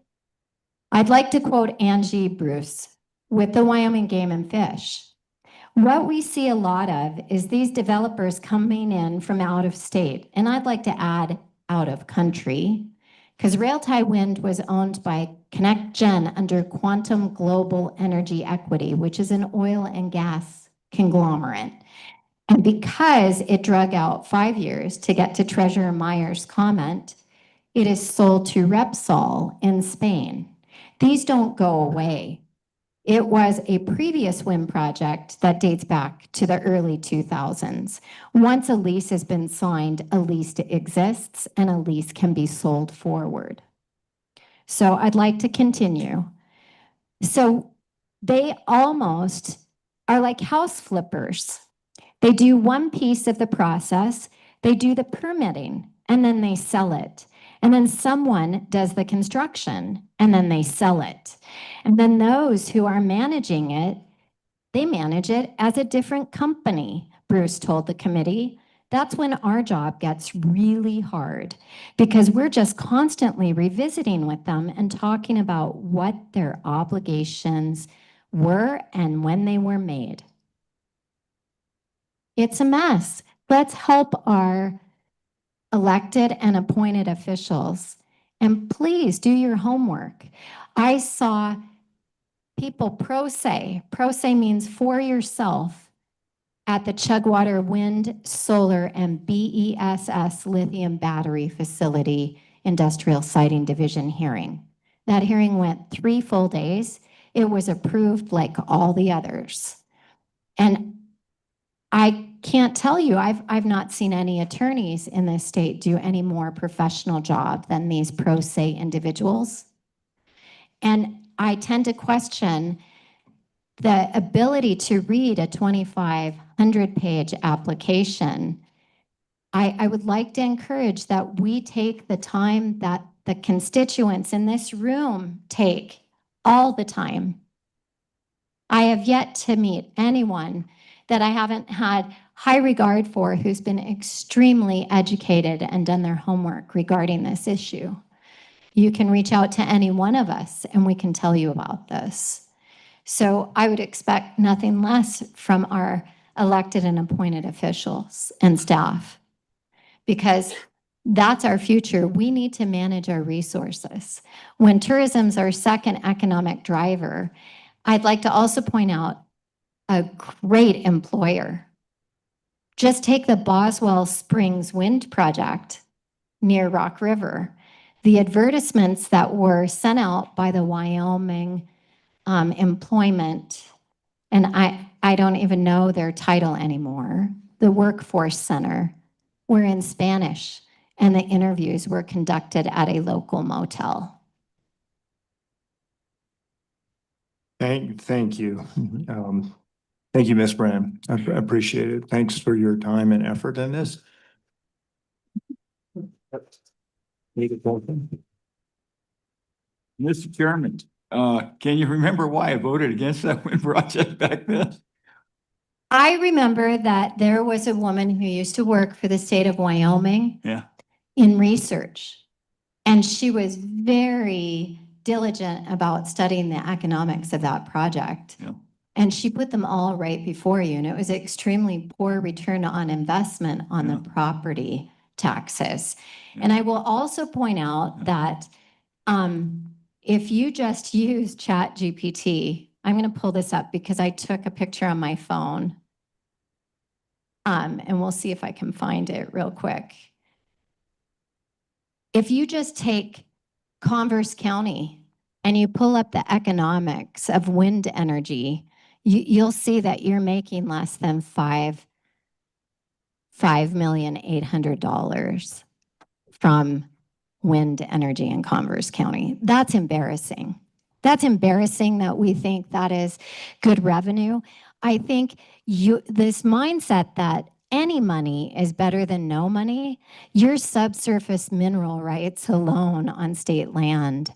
I'd like to quote Angie Bruce with the Wyoming Game and Fish. What we see a lot of is these developers coming in from out of state, and I'd like to add out of country, because Rail Tie Wind was owned by ConnectGen under Quantum Global Energy Equity, which is an oil and gas conglomerate. And because it drug out 5 years to get to Treasurer Meyer's comment, it is sold to Repsol in Spain. These don't go away. It was a previous wind project that dates back to the early 2000s. Once a lease has been signed, a lease exists and a lease can be sold forward. So I'd like to continue. So they almost are like house flippers. They do one piece of the process, they do the permitting, and then they sell it. And then someone does the construction and then they sell it. And then those who are managing it, they manage it as a different company, Bruce told the committee. That's when our job gets really hard because we're just constantly revisiting with them and talking about what their obligations were and when they were made. It's a mess. Let's help our elected and appointed officials. And please do your homework. I saw people pro se means for yourself, at the Chugwater Wind, Solar, and BESS Lithium Battery Facility Industrial Siting Division hearing. That hearing went 3 full days. It was approved like all the others. And I can't tell you, I've not seen any attorneys in this state do any more professional job than these pro se individuals. And I tend to question the ability to read a 2,500-page application. I would like to encourage that we take the time that the constituents in this room take all the time. I have yet to meet anyone that I haven't had high regard for who's been extremely educated and done their homework regarding this issue. You can reach out to any one of us and we can tell you about this. So I would expect nothing less from our elected and appointed officials and staff, because that's our future. We need to manage our resources. When tourism's our second economic driver, I'd like to also point out a great employer. Just take the Boswell Springs Wind Project near Rock River. The advertisements that were sent out by the Wyoming Employment, and I don't even know their title anymore, the Workforce Center, were in Spanish, and the interviews were conducted at a local motel. Thank you. Thank you, Ms. Brand. I appreciate it. Thanks for your time and effort in this. Mr. Chairman, can you remember why I voted against that wind project back then? I remember that there was a woman who used to work for the state of Wyoming in research, and she was very diligent about studying the economics of that project. And she put them all right before you, and it was extremely poor return on investment on the property taxes. And I will also point out that if you just use ChatGPT, I'm going to pull this up because I took a picture on my phone. And we'll see if I can find it real quick. If you just take Converse County and you pull up the economics of wind energy, you'll see that you're making less than $5,800,000 from wind energy in Converse County. That's embarrassing. That's embarrassing that we think that is good revenue. I think this mindset that any money is better than no money, your subsurface mineral rights alone on state land,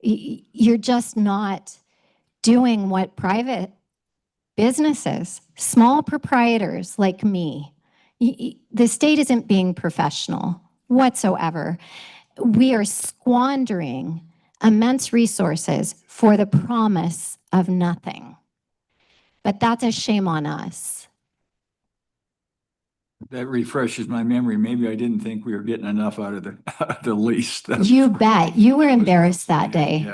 you're just not doing what private businesses, small proprietors like me, the state isn't being professional whatsoever. We are squandering immense resources for the promise of nothing. But that's a shame on us. That refreshes my memory. Maybe I didn't think we were getting enough out of the lease. You bet. You were embarrassed that day.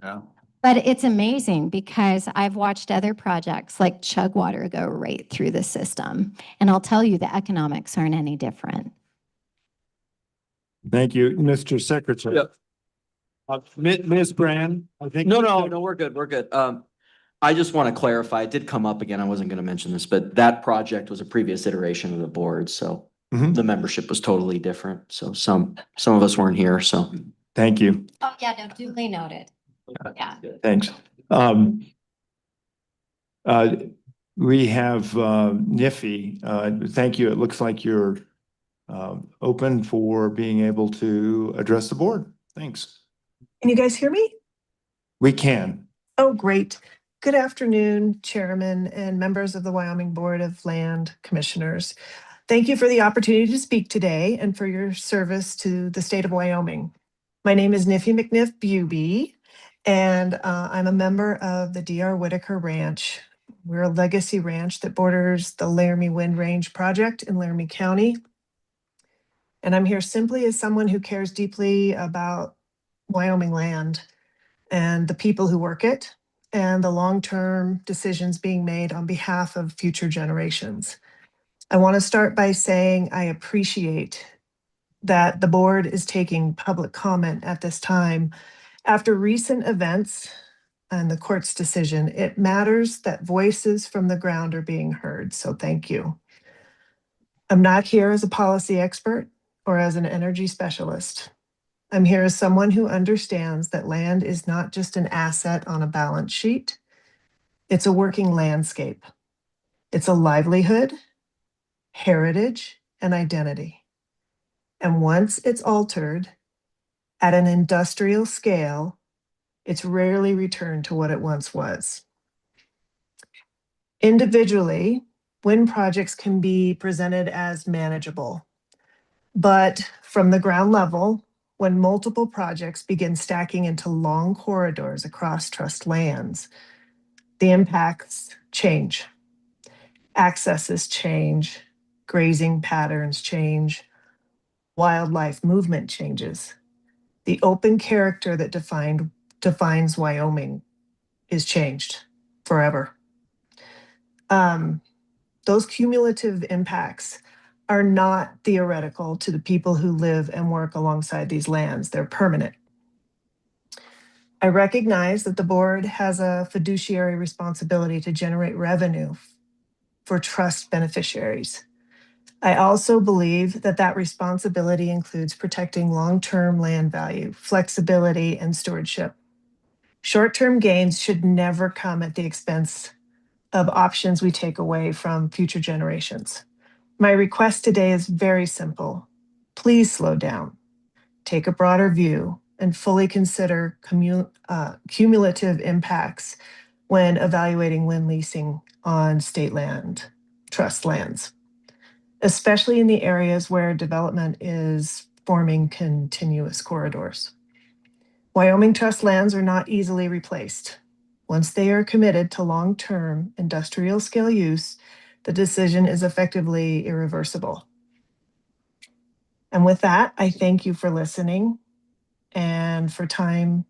Yeah. But it's amazing because I've watched other projects like Chugwater go right through the system. And I'll tell you, the economics aren't any different. Thank you, Mr. Secretary. Ms. Brand, I think. No, we're good. We're good. I just want to clarify, it did come up again. I wasn't going to mention this, but that project was a previous iteration of the board. So the membership was totally different. So some of us weren't here. So thank you. Oh, yeah, no, duly noted. Yeah. Thanks. We have Niffy. Thank you. It looks like you're open for being able to address the board. Thanks. Can you guys hear me? We can. Oh, great. Good afternoon, Chairman and members of the Wyoming Board of Land Commissioners. Thank you for the opportunity to speak today and for your service to the state of Wyoming. My name is Niffy McNiff Buby, and I'm a member of the D.R. Whitaker Ranch. We're a legacy ranch that borders the Laramie Wind Range project in Laramie County. And I'm here simply as someone who cares deeply about Wyoming land and the people who work it and the long-term decisions being made on behalf of future generations. I want to start by saying I appreciate that the board is taking public comment at this time. After recent events and the court's decision, it matters that voices from the ground are being heard, so thank you. I'm not here as a policy expert or as an energy specialist. I'm here as someone who understands that land is not just an asset on a balance sheet. It's a working landscape. It's a livelihood, heritage, and identity. And once it's altered at an industrial scale, It's rarely returned to what it once was. Individually, wind projects can be presented as manageable, but from the ground level, when multiple projects begin stacking into long corridors across trust lands, the impacts change. Accesses change, grazing patterns change, wildlife movement changes. The open character that defines Wyoming is changed forever. Those cumulative impacts are not theoretical to the people who live and work alongside these lands. They're permanent. I recognize that the board has a fiduciary responsibility to generate revenue for trust beneficiaries. I also believe that that responsibility includes protecting long-term land value, flexibility, and stewardship. Short-term gains should never come at the expense of options we take away from future generations. My request today is very simple. Please slow down, take a broader view, and fully consider cumulative impacts when evaluating wind leasing on state land, trust lands, especially in the areas where development is forming continuous corridors. Wyoming trust lands are not easily replaced. Once they are committed to long-term industrial scale use, the decision is effectively irreversible. And with that, I thank you for listening and for time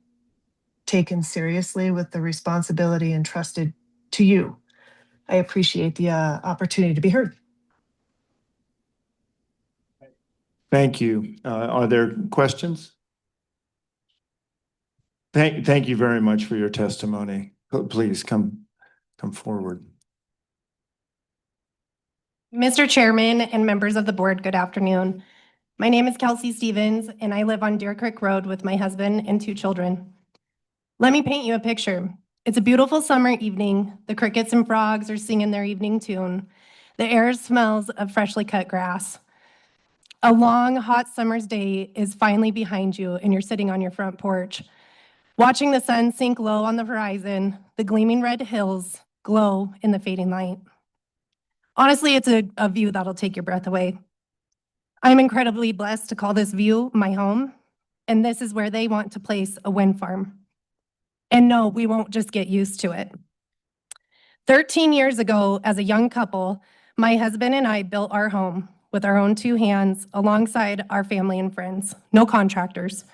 taken seriously with the responsibility entrusted to you. I appreciate the opportunity to be heard. Thank you. Are there questions? Thank you very much for your testimony. Please come forward. Mr. Chairman and members of the board, good afternoon. My name is Kelsey Stevens, and I live on Deer Creek Road with my husband and 2 children. Let me paint you a picture. It's a beautiful summer evening. The crickets and frogs are singing their evening tune. The air smells of freshly cut grass. A long, hot summer's day is finally behind you, and you're sitting on your front porch, watching the sun sink low on the horizon. The gleaming red hills glow in the fading light. Honestly, it's a view that'll take your breath away. I'm incredibly blessed to call this view my home, and this is where they want to place a wind farm. And no, we won't just get used to it. 13 years ago, as a young couple, my husband and I built our home with our own 2 hands alongside our family and friends, no contractors.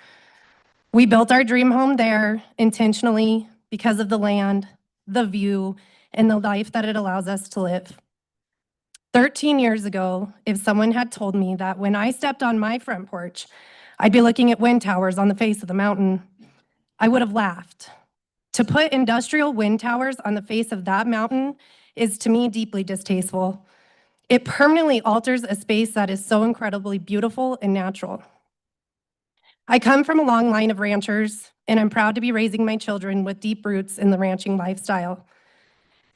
We built our dream home there intentionally because of the land, the view, and the life that it allows us to live. 13 years ago, if someone had told me that when I stepped on my front porch, I'd be looking at wind towers on the face of the mountain, I would have laughed. To put industrial wind towers on the face of that mountain is, to me, deeply distasteful. It permanently alters a space that is so incredibly beautiful and natural. I come from a long line of ranchers, and I'm proud to be raising my children with deep roots in the ranching lifestyle.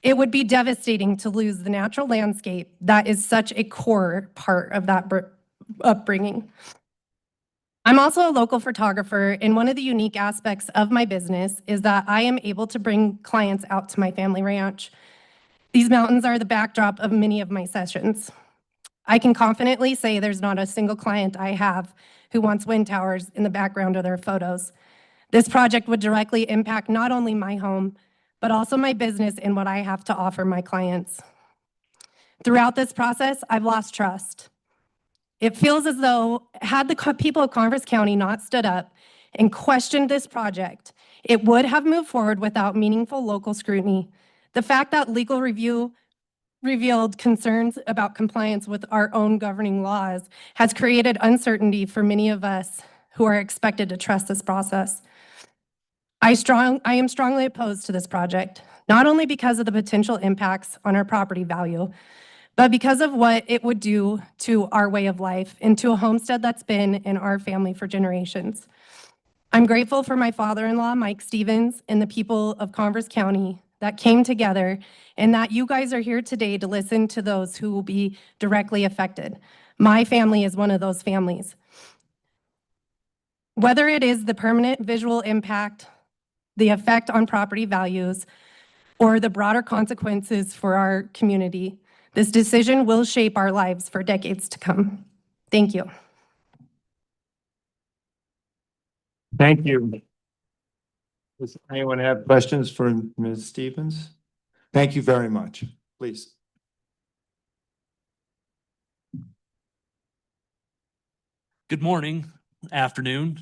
It would be devastating to lose the natural landscape that is such a core part of that upbringing. I'm also a local photographer, and one of the unique aspects of my business is that I am able to bring clients out to my family ranch. These mountains are the backdrop of many of my sessions. I can confidently say there's not a single client I have who wants wind towers in the background of their photos. This project would directly impact not only my home, but also my business and what I have to offer my clients. Throughout this process, I've lost trust. It feels as though, had the people of Converse County not stood up and questioned this project, it would have moved forward without meaningful local scrutiny. The fact that legal review revealed concerns about compliance with our own governing laws has created uncertainty for many of us who are expected to trust this process. I am strongly opposed to this project, not only because of the potential impacts on our property value, but because of what it would do to our way of life and to a homestead that's been in our family for generations. I'm grateful for my father-in-law, Mike Stevens, and the people of Converse County that came together, and that you guys are here today to listen to those who will be directly affected. My family is one of those families. Whether it is the permanent visual impact, the effect on property values, or the broader consequences for our community. This decision will shape our lives for decades to come. Thank you. Thank you. Does anyone have questions for Ms. Stevens? Thank you very much. Please. Good morning, afternoon,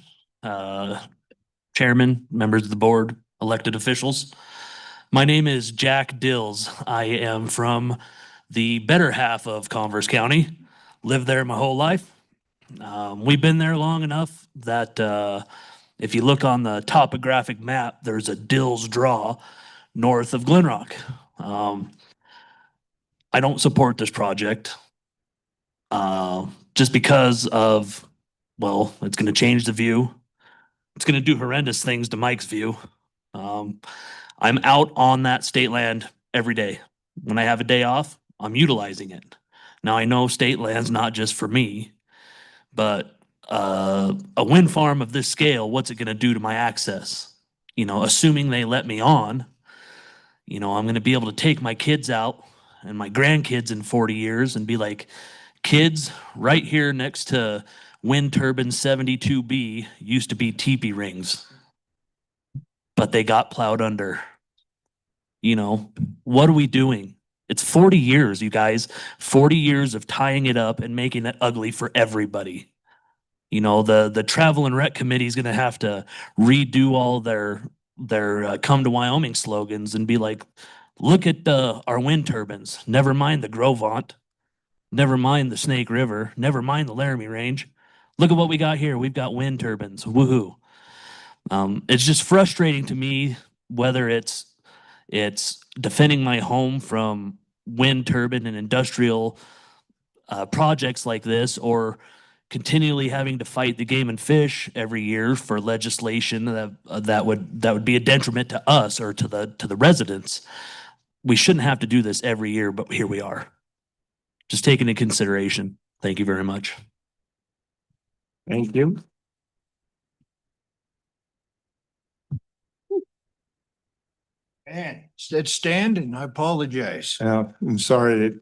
chairman, members of the board, elected officials. My name is Jack Dills. I am from the better half of Converse County, lived there my whole life. We've been there long enough that if you look on the topographic map, there's a Dills Draw north of Glenrock. I don't support this project just because of, well, it's going to change the view. It's going to do horrendous things to Mike's view. I'm out on that state land every day. When I have a day off, I'm utilizing it. Now I know state land's not just for me, but a wind farm of this scale, what's it going to do to my access? You know, assuming they let me on, you know, I'm going to be able to take my kids out and my grandkids in 40 years and be like, kids, right here next to wind turbine 72B used to be teepee rings, but they got plowed under. You know, what are we doing? It's 40 years, you guys, 40 years of tying it up and making it ugly for everybody. You know, the travel and rec committee is going to have to redo all their come to Wyoming slogans and be like, look at our wind turbines. Never mind the Grovont. Never mind the Snake River. Never mind the Laramie Range. Look at what we got here. We've got wind turbines. Woohoo. It's just frustrating to me whether it's defending my home from wind turbine and industrial projects like this, or continually having to fight the game and fish every year for legislation that would be a detriment to us or to the residents. We shouldn't have to do this every year, but here we are. Just take into consideration. Thank you very much. Thank you. Man, it's standing. I apologize. I'm sorry that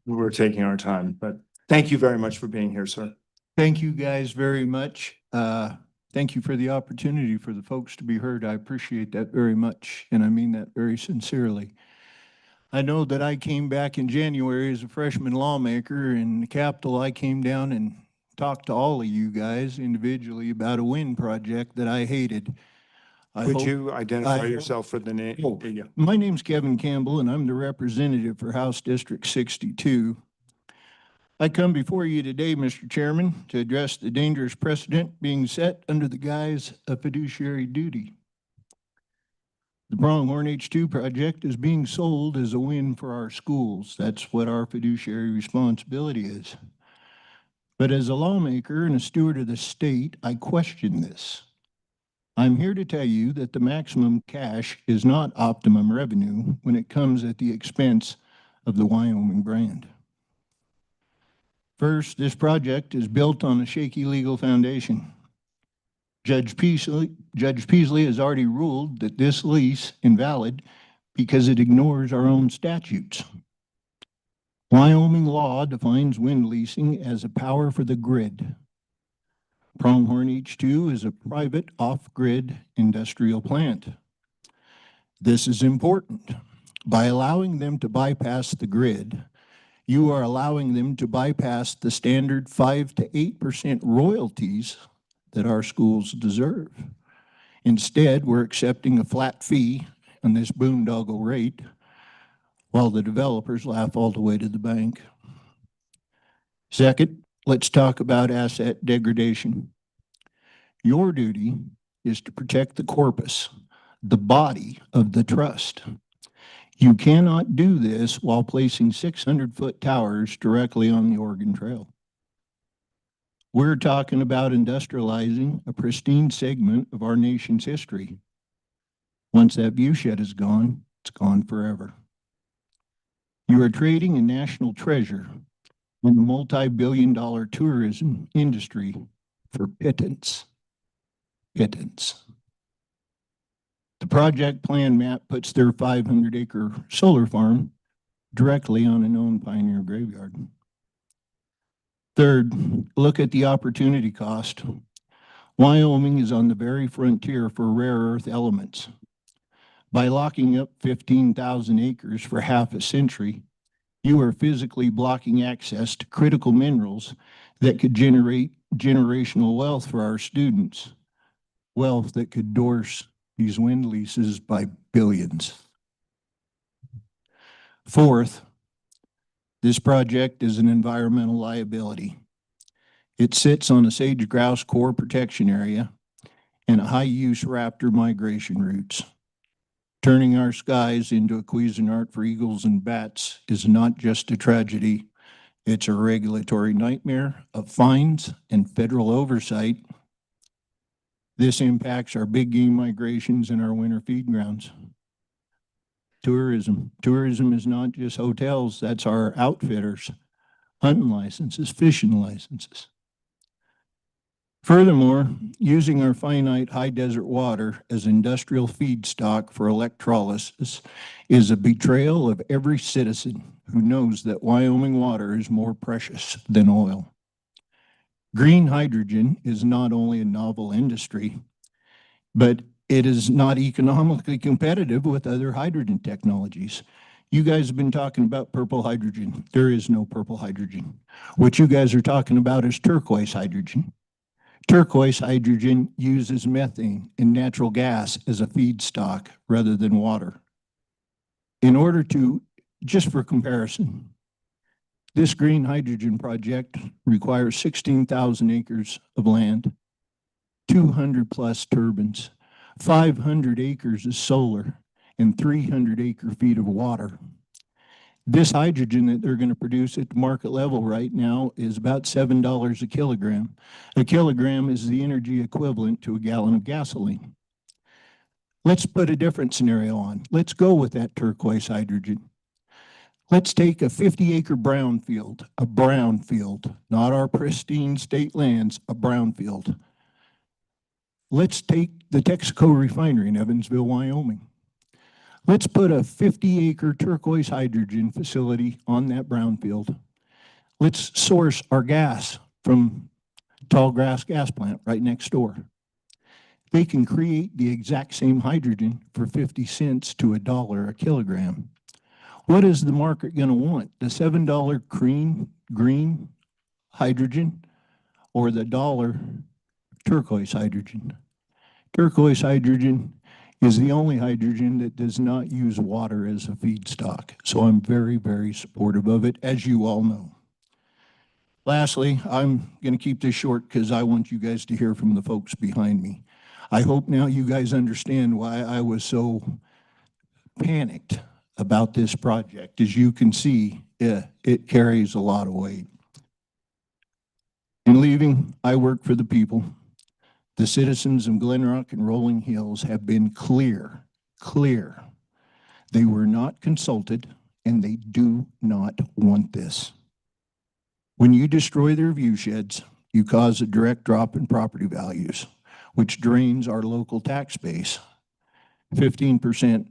we're taking our time, but thank you very much for being here, sir. Thank you guys very much. Thank you for the opportunity for the folks to be heard. I appreciate that very much, and I mean that very sincerely. I know that I came back in January as a freshman lawmaker in the Capitol. I came down and talked to all of you guys individually about a wind project that I hated. Could you identify yourself for the name? Oh, my name's Kevin Campbell, and I'm the representative for House District 62. I come before you today, Mr. Chairman, to address the dangerous precedent being set under the guise of fiduciary duty. The Pronghorn H2 project is being sold as a win for our schools. That's what our fiduciary responsibility is. But as a lawmaker and a steward of the state, I question this. I'm here to tell you that the maximum cash is not optimum revenue when it comes at the expense of the Wyoming brand. First, this project is built on a shaky legal foundation. Judge Peasley has already ruled that this lease invalid because it ignores our own statutes. Wyoming law defines wind leasing as a power for the grid. Pronghorn H2 is a private off-grid industrial plant. This is important. By allowing them to bypass the grid, you are allowing them to bypass the standard 5 to 8% royalties that our schools deserve. Instead, we're accepting a flat fee on this boondoggle rate while the developers laugh all the way to the bank. Second, let's talk about asset degradation. Your duty is to protect the corpus, the body of the trust. You cannot do this while placing 600-foot towers directly on the Oregon Trail. We're talking about industrializing a pristine segment of our nation's history. Once that viewshed is gone, it's gone forever. You are trading a national treasure in the multi-billion-dollar tourism industry for pittance. Pittance. The project plan map puts their 500-acre solar farm directly on a known pioneer graveyard. Third, look at the opportunity cost. Wyoming is on the very frontier for rare earth elements. By locking up 15,000 acres for half a century, you are physically blocking access to critical minerals that could generate generational wealth for our students, wealth that could dwarf these wind leases by billions. Fourth, this project is an environmental liability. It sits on a sage grouse core protection area and high-use raptor migration routes. Turning our skies into a Cuisinart for eagles and bats is not just a tragedy, it's a regulatory nightmare of fines and federal oversight. This impacts our big game migrations and our winter feed grounds. Tourism. Tourism is not just hotels, that's our outfitters, hunting licenses, fishing licenses. Furthermore, using our finite high desert water as industrial feedstock for electrolysis is a betrayal of every citizen who knows that Wyoming water is more precious than oil. Green hydrogen is not only a novel industry, but it is not economically competitive with other hydrogen technologies. You guys have been talking about purple hydrogen. There is no purple hydrogen. What you guys are talking about is turquoise hydrogen. Turquoise hydrogen uses methane and natural gas as a feedstock rather than water. In order to, just for comparison, this green hydrogen project requires 16,000 acres of land, 200 plus turbines, 500 acres of solar, and 300 acre feet of water. This hydrogen that they're going to produce at the market level right now is about $7 a kilogram. A kilogram is the energy equivalent to a gallon of gasoline. Let's put a different scenario on. Let's go with that turquoise hydrogen. Let's take a 50-acre brownfield, not our pristine state lands, a brownfield. Let's take the Texaco refinery in Evansville, Wyoming. Let's put a 50-acre turquoise hydrogen facility on that brownfield. Let's source our gas from Tallgrass gas plant right next door. They can create the exact same hydrogen for 50 cents to $1 a kilogram. What is the market going to want? The $7 green hydrogen or the $1 turquoise hydrogen? Turquoise hydrogen is the only hydrogen that does not use water as a feedstock. So I'm very, very supportive of it, as you all know. Lastly, I'm going to keep this short because I want you guys to hear from the folks behind me. I hope now you guys understand why I was so panicked about this project. As you can see, it carries a lot of weight. In leaving, I work for the people. The citizens of Glenrock and Rolling Hills have been clear. They were not consulted and they do not want this. When you destroy their view sheds, you cause a direct drop in property values, which drains our local tax base. 15%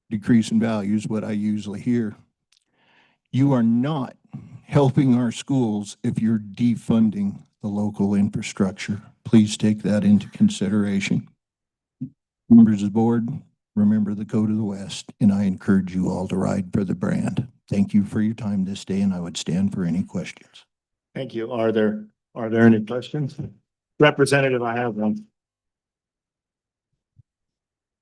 decrease in value is what I usually hear. You are not helping our schools if you're defunding the local infrastructure. Please take that into consideration. Members of the board, remember the code of the West, and I encourage you all to ride for the brand. Thank you for your time this day, and I would stand for any questions. Thank you. Are there any questions? Representative, I have one.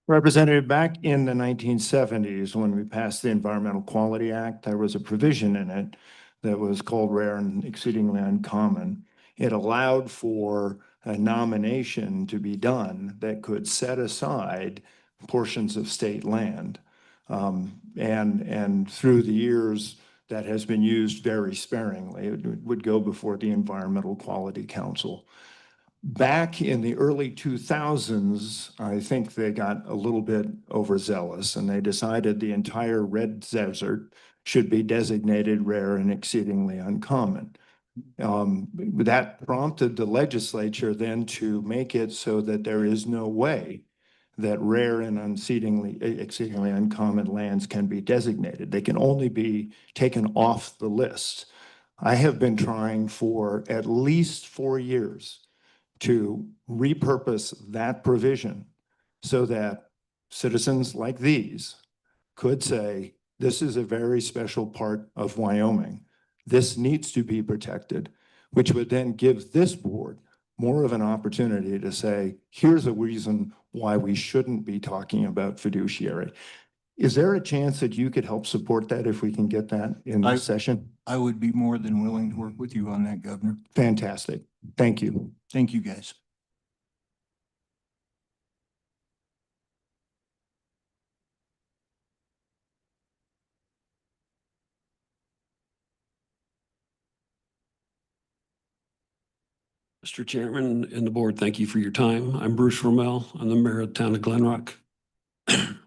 Representative, back in the 1970s, when we passed the Environmental Quality Act, there was a provision in it that was called rare and exceedingly uncommon. It allowed for a nomination to be done that could set aside portions of state land. And through the years, that has been used very sparingly. It would go before the Environmental Quality Council. Back in the early 2000s, I think they got a little bit overzealous and they decided the entire red desert should be designated rare and exceedingly uncommon. That prompted the legislature then to make it so that there is no way that rare and exceedingly uncommon lands can be designated. They can only be taken off the list. I have been trying for at least 4 years to repurpose that provision so that citizens like these could say, this is a very special part of Wyoming. This needs to be protected, which would then give this board more of an opportunity to say, here's a reason why we shouldn't be talking about fiduciary. Is there a chance that you could help support that if we can get that in this session? I would be more than willing to work with you on that, Governor. Fantastic. Thank you. Thank you, guys. Mr. Chairman and the board, thank you for your time. I'm Bruce Rommel. I'm the mayor of the town of Glen Rock.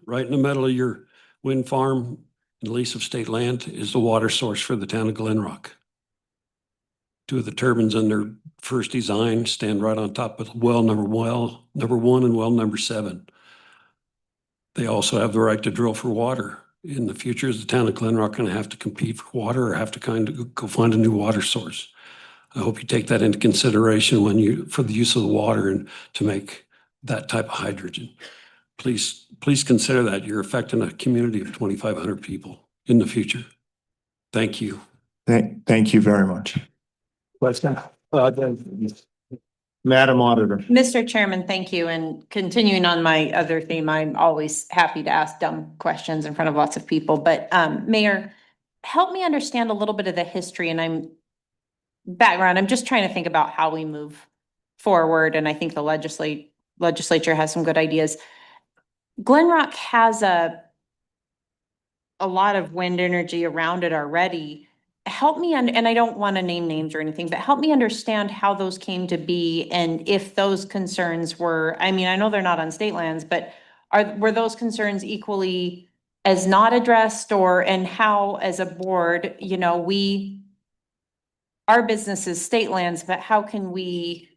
Right in the middle of your wind farm and lease of state land is the water source for the town of Glen Rock. 2 of the turbines in their first design stand right on top of well number 1 and well number 7. They also have the right to drill for water. In the future, is the town of Glen Rock going to have to compete for water or have to kind of go find a new water source? I hope you take that into consideration for the use of the water and to make that type of hydrogen. Please consider that. You're affecting a community of 2,500 people in the future. Thank you. Thank you very much. Madam Auditor. Mr. Chairman, thank you. And continuing on my other theme, I'm always happy to ask dumb questions in front of lots of people. But Mayor, help me understand a little bit of the history and I'm just trying to think about how we move forward. And I think the legislature has some good ideas. Glen Rock has a lot of wind energy around it already. Help me, and I don't want to name names or anything, but help me understand how those came to be and if those concerns were, I mean, I know they're not on state lands, but were those concerns equally as not addressed and how as a board, our business is state lands, but how can we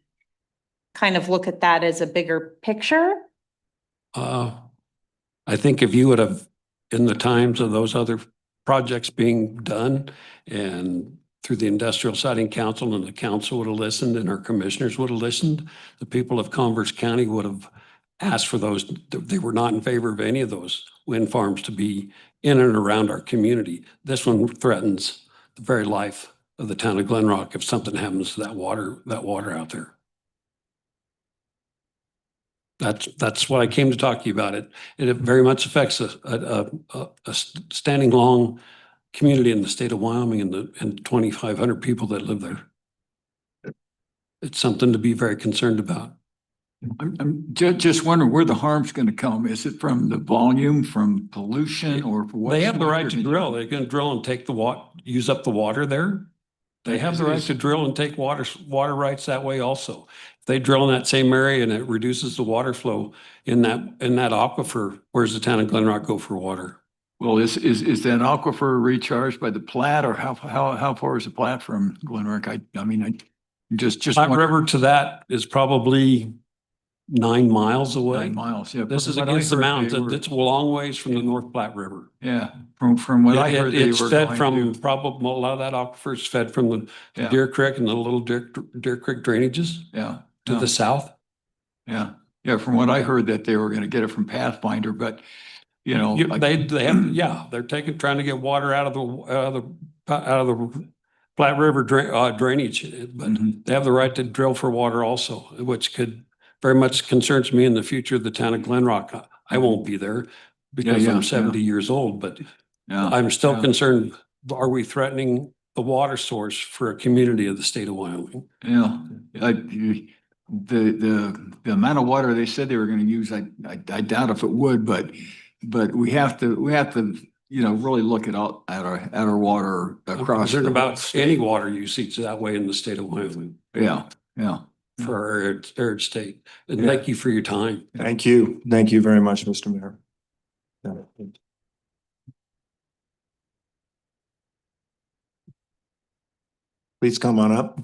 kind of look at that as a bigger picture? I think if you would have, in the times of those other projects being done and through the Industrial Siting Council and the council would have listened and our commissioners would have listened, the people of Converse County would have asked for those. They were not in favor of any of those wind farms to be in and around our community. This one threatens the very life of the town of Glen Rock if something happens to that water out there. That's what I came to talk to you about. It very much affects a standing long community in the state of Wyoming and 2,500 people that live there. It's something to be very concerned about. I'm just wondering where the harm's going to come. Is it from the volume, from pollution, or for what? They have the right to drill. They can drill and take use up the water there. They have the right to drill and take water rights that way also. If they drill in that same area and it reduces the water flow in that aquifer, where's the town of Glen Rock go for water? Well, is that aquifer recharged by the Platte, or how far is the Platte from Glen Rock? I just Platte River to that is probably 9 miles away. 9 miles, yeah. This is against the mountains. It's a long ways from the North Platte River. Yeah, from what I heard, it's fed from probably a lot of that aquifer is fed from the Deer Creek and the little Deer Creek drainages. Yeah, to the south. Yeah, from what I heard that they were going to get it from Pathfinder, but they're trying to get water out of the Platte River drainage, but they have the right to drill for water also, which could very much concerns me in the future of the town of Glen Rock. I won't be there because I'm 70 years old, but I'm still concerned. Are we threatening the water source for a community of the state of Wyoming? Yeah, the amount of water they said they were going to use, I doubt if it would, but we have to really look at our water across. I'm concerned about any water usage that way in the state of Wyoming. Yeah. For our arid state. And thank you for your time. Thank you. Thank you very much, Mr. Mayor. Please come on up.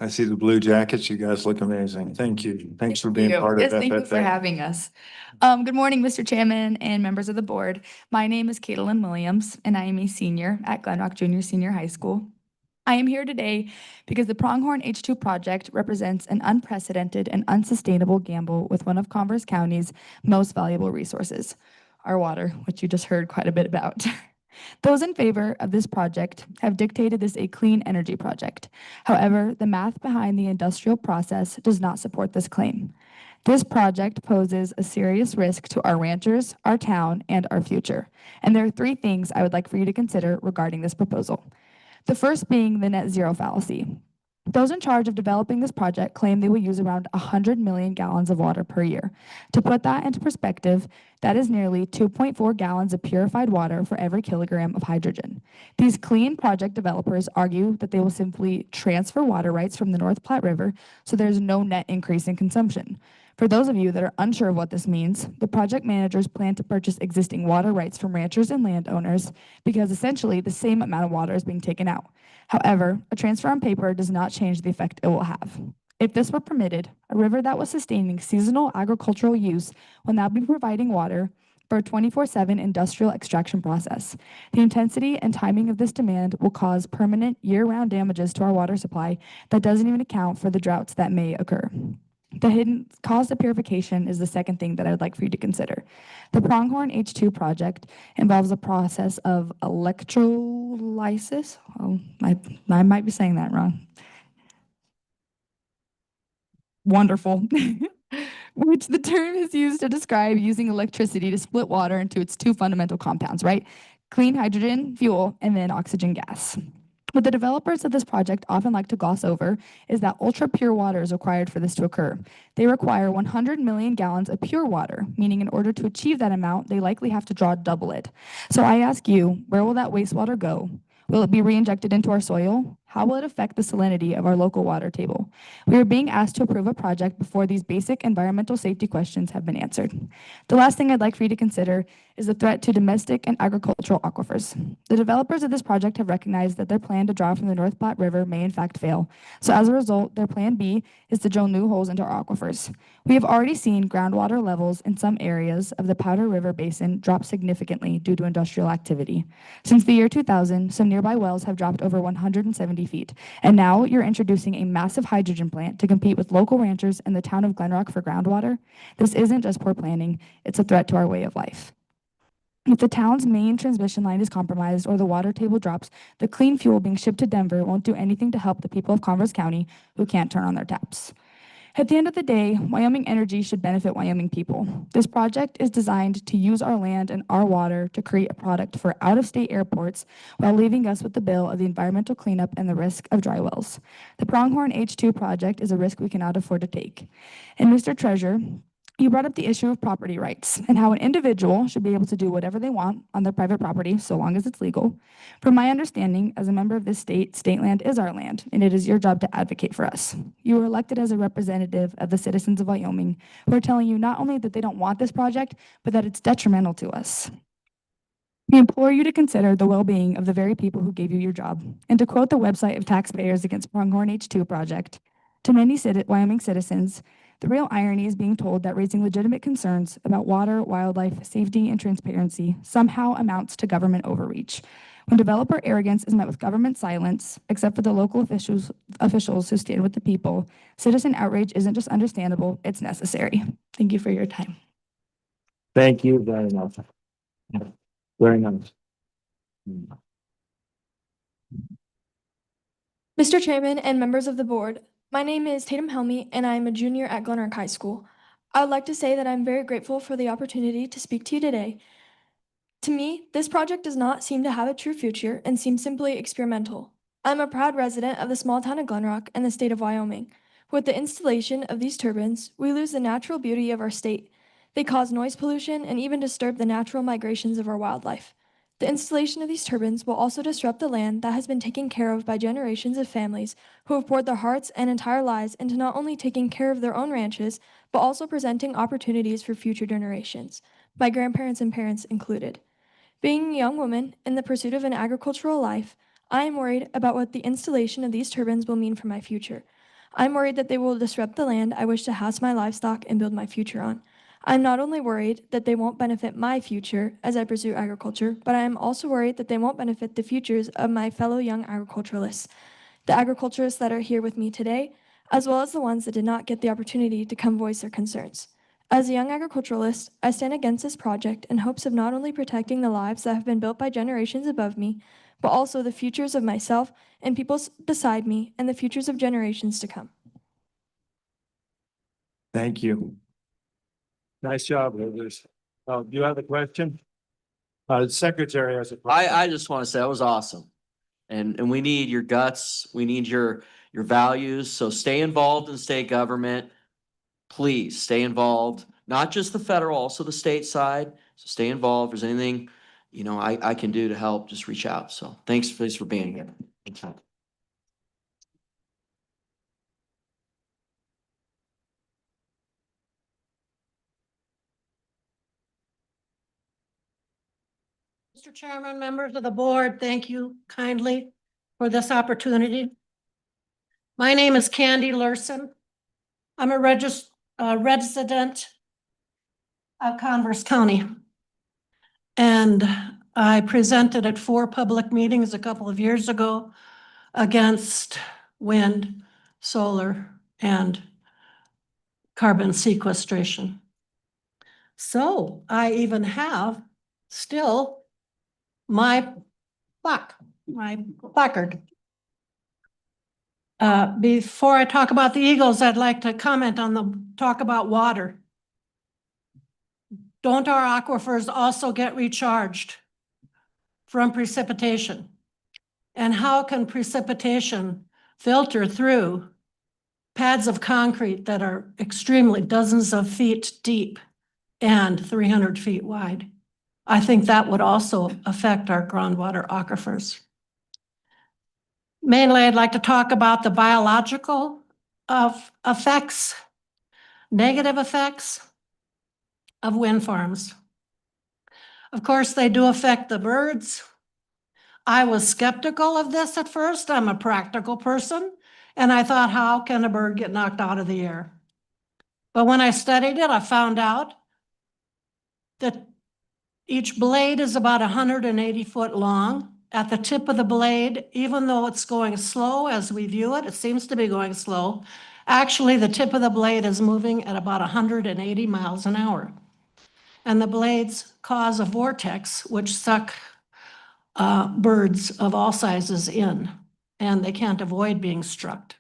I see the blue jackets. You guys look amazing. Thank you. Thanks for being part of Yes, thank you for FFA. having us. Good morning, Mr. Chairman and members of the board. My name is Caitlin Williams, and I am a senior at Glenrock Junior Senior High School. I am here today because the Pronghorn H2 project represents an unprecedented and unsustainable gamble with one of Converse County's most valuable resources, our water, which you just heard quite a bit about. Those in favor of this project have dictated this a clean energy project. However, the math behind the industrial process does not support this claim. This project poses a serious risk to our ranchers, our town, and our future. And there are three things I would like for you to consider regarding this proposal. The first being the net zero fallacy. Those in charge of developing this project claim they will use around 100 million gallons of water per year. To put that into perspective, that is nearly 2.4 gallons of purified water for every kilogram of hydrogen. These clean project developers argue that they will simply transfer water rights from the North Platte River, so there's no net increase in consumption. For those of you that are unsure of what this means, the project managers plan to purchase existing water rights from ranchers and landowners because essentially the same amount of water is being taken out. However, a transfer on paper does not change the effect it will have. If this were permitted, a river that was sustaining seasonal agricultural use will now be providing water for a 24/7 industrial extraction process. The intensity and timing of this demand will cause permanent year-round damages to our water supply that doesn't even account for the droughts that may occur. The hidden cost of purification is the second thing that I would like for you to consider. The Pronghorn H2 project involves a process of electrolysis. Oh, I might be saying that wrong. Wonderful. Which the term is used to describe using electricity to split water into its two fundamental compounds, right? Clean hydrogen, fuel, and then oxygen gas. What the developers of this project often like to gloss over is that ultra pure water is required for this to occur. They require 100 million gallons of pure water, meaning in order to achieve that amount, they likely have to draw double it. So I ask you, where will that wastewater go? Will it be reinjected into our soil? How will it affect the salinity of our local water table? We are being asked to approve a project before these basic environmental safety questions have been answered. The last thing I'd like for you to consider is the threat to domestic and agricultural aquifers. The developers of this project have recognized that their plan to draw from the North Platte River may in fact fail. So as a result, their plan B is to drill new holes into our aquifers. We have already seen groundwater levels in some areas of the Powder River Basin drop significantly due to industrial activity. Since the year 2000, some nearby wells have dropped over 170 feet. And now you're introducing a massive hydrogen plant to compete with local ranchers in the town of Glenrock for groundwater. This isn't just poor planning, it's a threat to our way of life. If the town's main transmission line is compromised or the water table drops, the clean fuel being shipped to Denver won't do anything to help the people of Converse County who can't turn on their taps. At the end of the day, Wyoming Energy should benefit Wyoming people. This project is designed to use our land and our water to create a product for out-of-state airports while leaving us with the bill of the environmental cleanup and the risk of dry wells. The Pronghorn H2 project is a risk we cannot afford to take. And Mr. Treasurer, you brought up the issue of property rights and how an individual should be able to do whatever they want on their private property so long as it's legal. From my understanding, as a member of this state, state land is our land, and it is your job to advocate for us. You were elected as a representative of the citizens of Wyoming who are telling you not only that they don't want this project, but that it's detrimental to us. We implore you to consider the well-being of the very people who gave you your job. And to quote the website of Taxpayers Against Pronghorn H2 Project, to many Wyoming citizens, the real irony is being told that raising legitimate concerns about water, wildlife, safety, and transparency somehow amounts to government overreach. When developer arrogance is met with government silence, except for the local officials who stand with the people, citizen outrage isn't just understandable, it's necessary. Thank you for your time. Thank you very much. Very nice. Mr. Chairman and members of the board, my name is Tatum Helmy, and I am a junior at Glenrock High School. I would like to say that I'm very grateful for the opportunity to speak to you today. To me, this project does not seem to have a true future and seems simply experimental. I'm a proud resident of the small town of Glenrock and the state of Wyoming. With the installation of these turbines, we lose the natural beauty of our state. They cause noise pollution and even disturb the natural migrations of our wildlife. The installation of these turbines will also disrupt the land that has been taken care of by generations of families who have poured their hearts and entire lives into not only taking care of their own ranches, but also presenting opportunities for future generations, my grandparents and parents included. Being a young woman in the pursuit of an agricultural life, I am worried about what the installation of these turbines will mean for my future. I'm worried that they will disrupt the land I wish to house my livestock and build my future on. I'm not only worried that they won't benefit my future as I pursue agriculture, but I am also worried that they won't benefit the futures of my fellow young agriculturalists, the agriculturists that are here with me today, as well as the ones that did not get the opportunity to come voice their concerns. As a young agriculturalist, I stand against this project in hopes of not only protecting the lives that have been built by generations above me, but also the futures of myself and people beside me and the futures of generations to come. Thank you. Nice job, Liz. Do you have a question? The secretary has a question. I just want to say that was awesome. And we need your guts. We need your values. So stay involved in state government. Please stay involved, not just the federal, also the state side. So stay involved. If there's anything, I can do to help, just reach out. So thanks for being here. Mr. Chairman, members of the board, thank you kindly for this opportunity. My name is Candy Lurson. I'm a resident of Converse County. And I presented at 4 public meetings a couple of years ago against wind, solar, and carbon sequestration. So I even have still my placard. Before I talk about the Eagles, I'd like to comment on talk about water. Don't our aquifers also get recharged from precipitation? And how can precipitation filter through pads of concrete that are extremely dozens of feet deep and 300 feet wide? I think that would also affect our groundwater aquifers. Mainly, I'd like to talk about the biological effects, negative effects of wind farms. Of course, they do affect the birds. I was skeptical of this at first. I'm a practical person, and I thought, how can a bird get knocked out of the air? But when I studied it, I found out that each blade is about 180 foot long. At the tip of the blade, even though it's going slow as we view it, it seems to be going slow. Actually, the tip of the blade is moving at about 180 miles an hour. And the blades cause a vortex which suck birds of all sizes in, and they can't avoid being struck.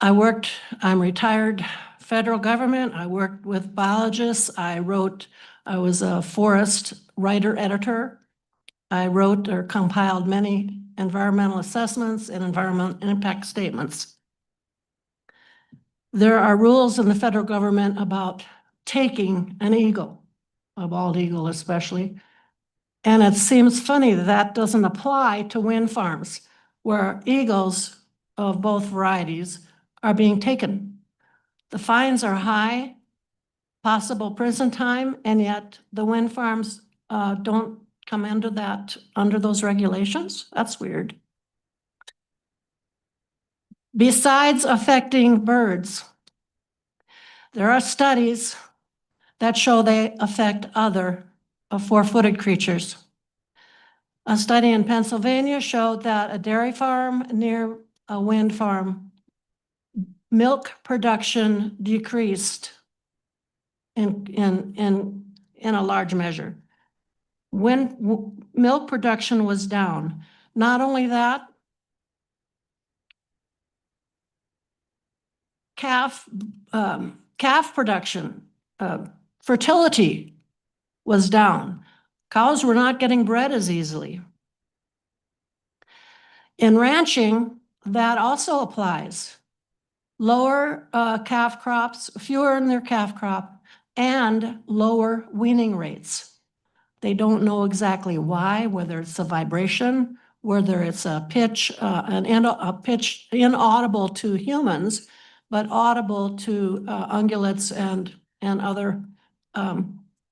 I'm retired federal government. I worked with biologists. I was a forest writer editor. I wrote or compiled many environmental assessments and environmental impact statements. There are rules in the federal government about taking an eagle, a bald eagle especially. And it seems funny that doesn't apply to wind farms where eagles of both varieties are being taken. The fines are high, possible prison time, and yet the wind farms don't come under those regulations. That's weird. Besides affecting birds, there are studies that show they affect other four-footed creatures. A study in Pennsylvania showed that a dairy farm near a wind farm, milk production decreased in a large measure. When milk production was down, not only that, calf production, fertility was down. Cows were not getting bred as easily. In ranching, that also applies. Lower calf crops, fewer in their calf crop, and lower weaning rates. They don't know exactly why, whether it's a vibration, whether it's a pitch, a pitch inaudible to humans, but audible to ungulates and other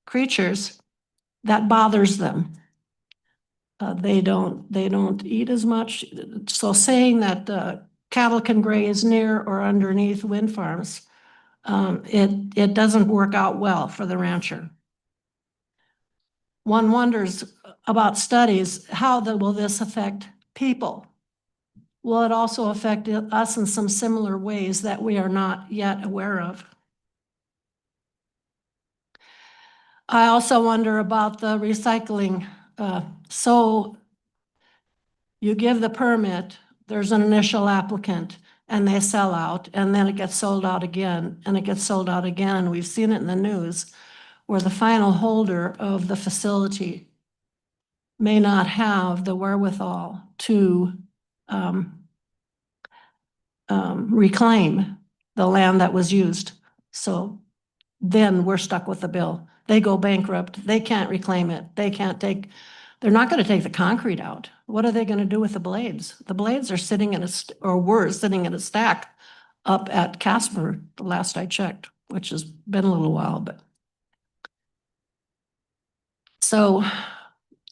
creatures that bothers them. They don't eat as much. So saying that cattle can graze near or underneath wind farms, it doesn't work out well for the rancher. One wonders about studies, how will this affect people? Will it also affect us in some similar ways that we are not yet aware of? I also wonder about the recycling. So you give the permit, there's an initial applicant, and they sell out, and then it gets sold out again, and it gets sold out again. And we've seen it in the news where the final holder of the facility may not have the wherewithal to reclaim the land that was used. So then we're stuck with the bill. They go bankrupt. They can't reclaim it. They're not going to take the concrete out. What are they going to do with the blades? The blades are sitting were sitting in a stack up at Casper the last I checked, which has been a little while, but. So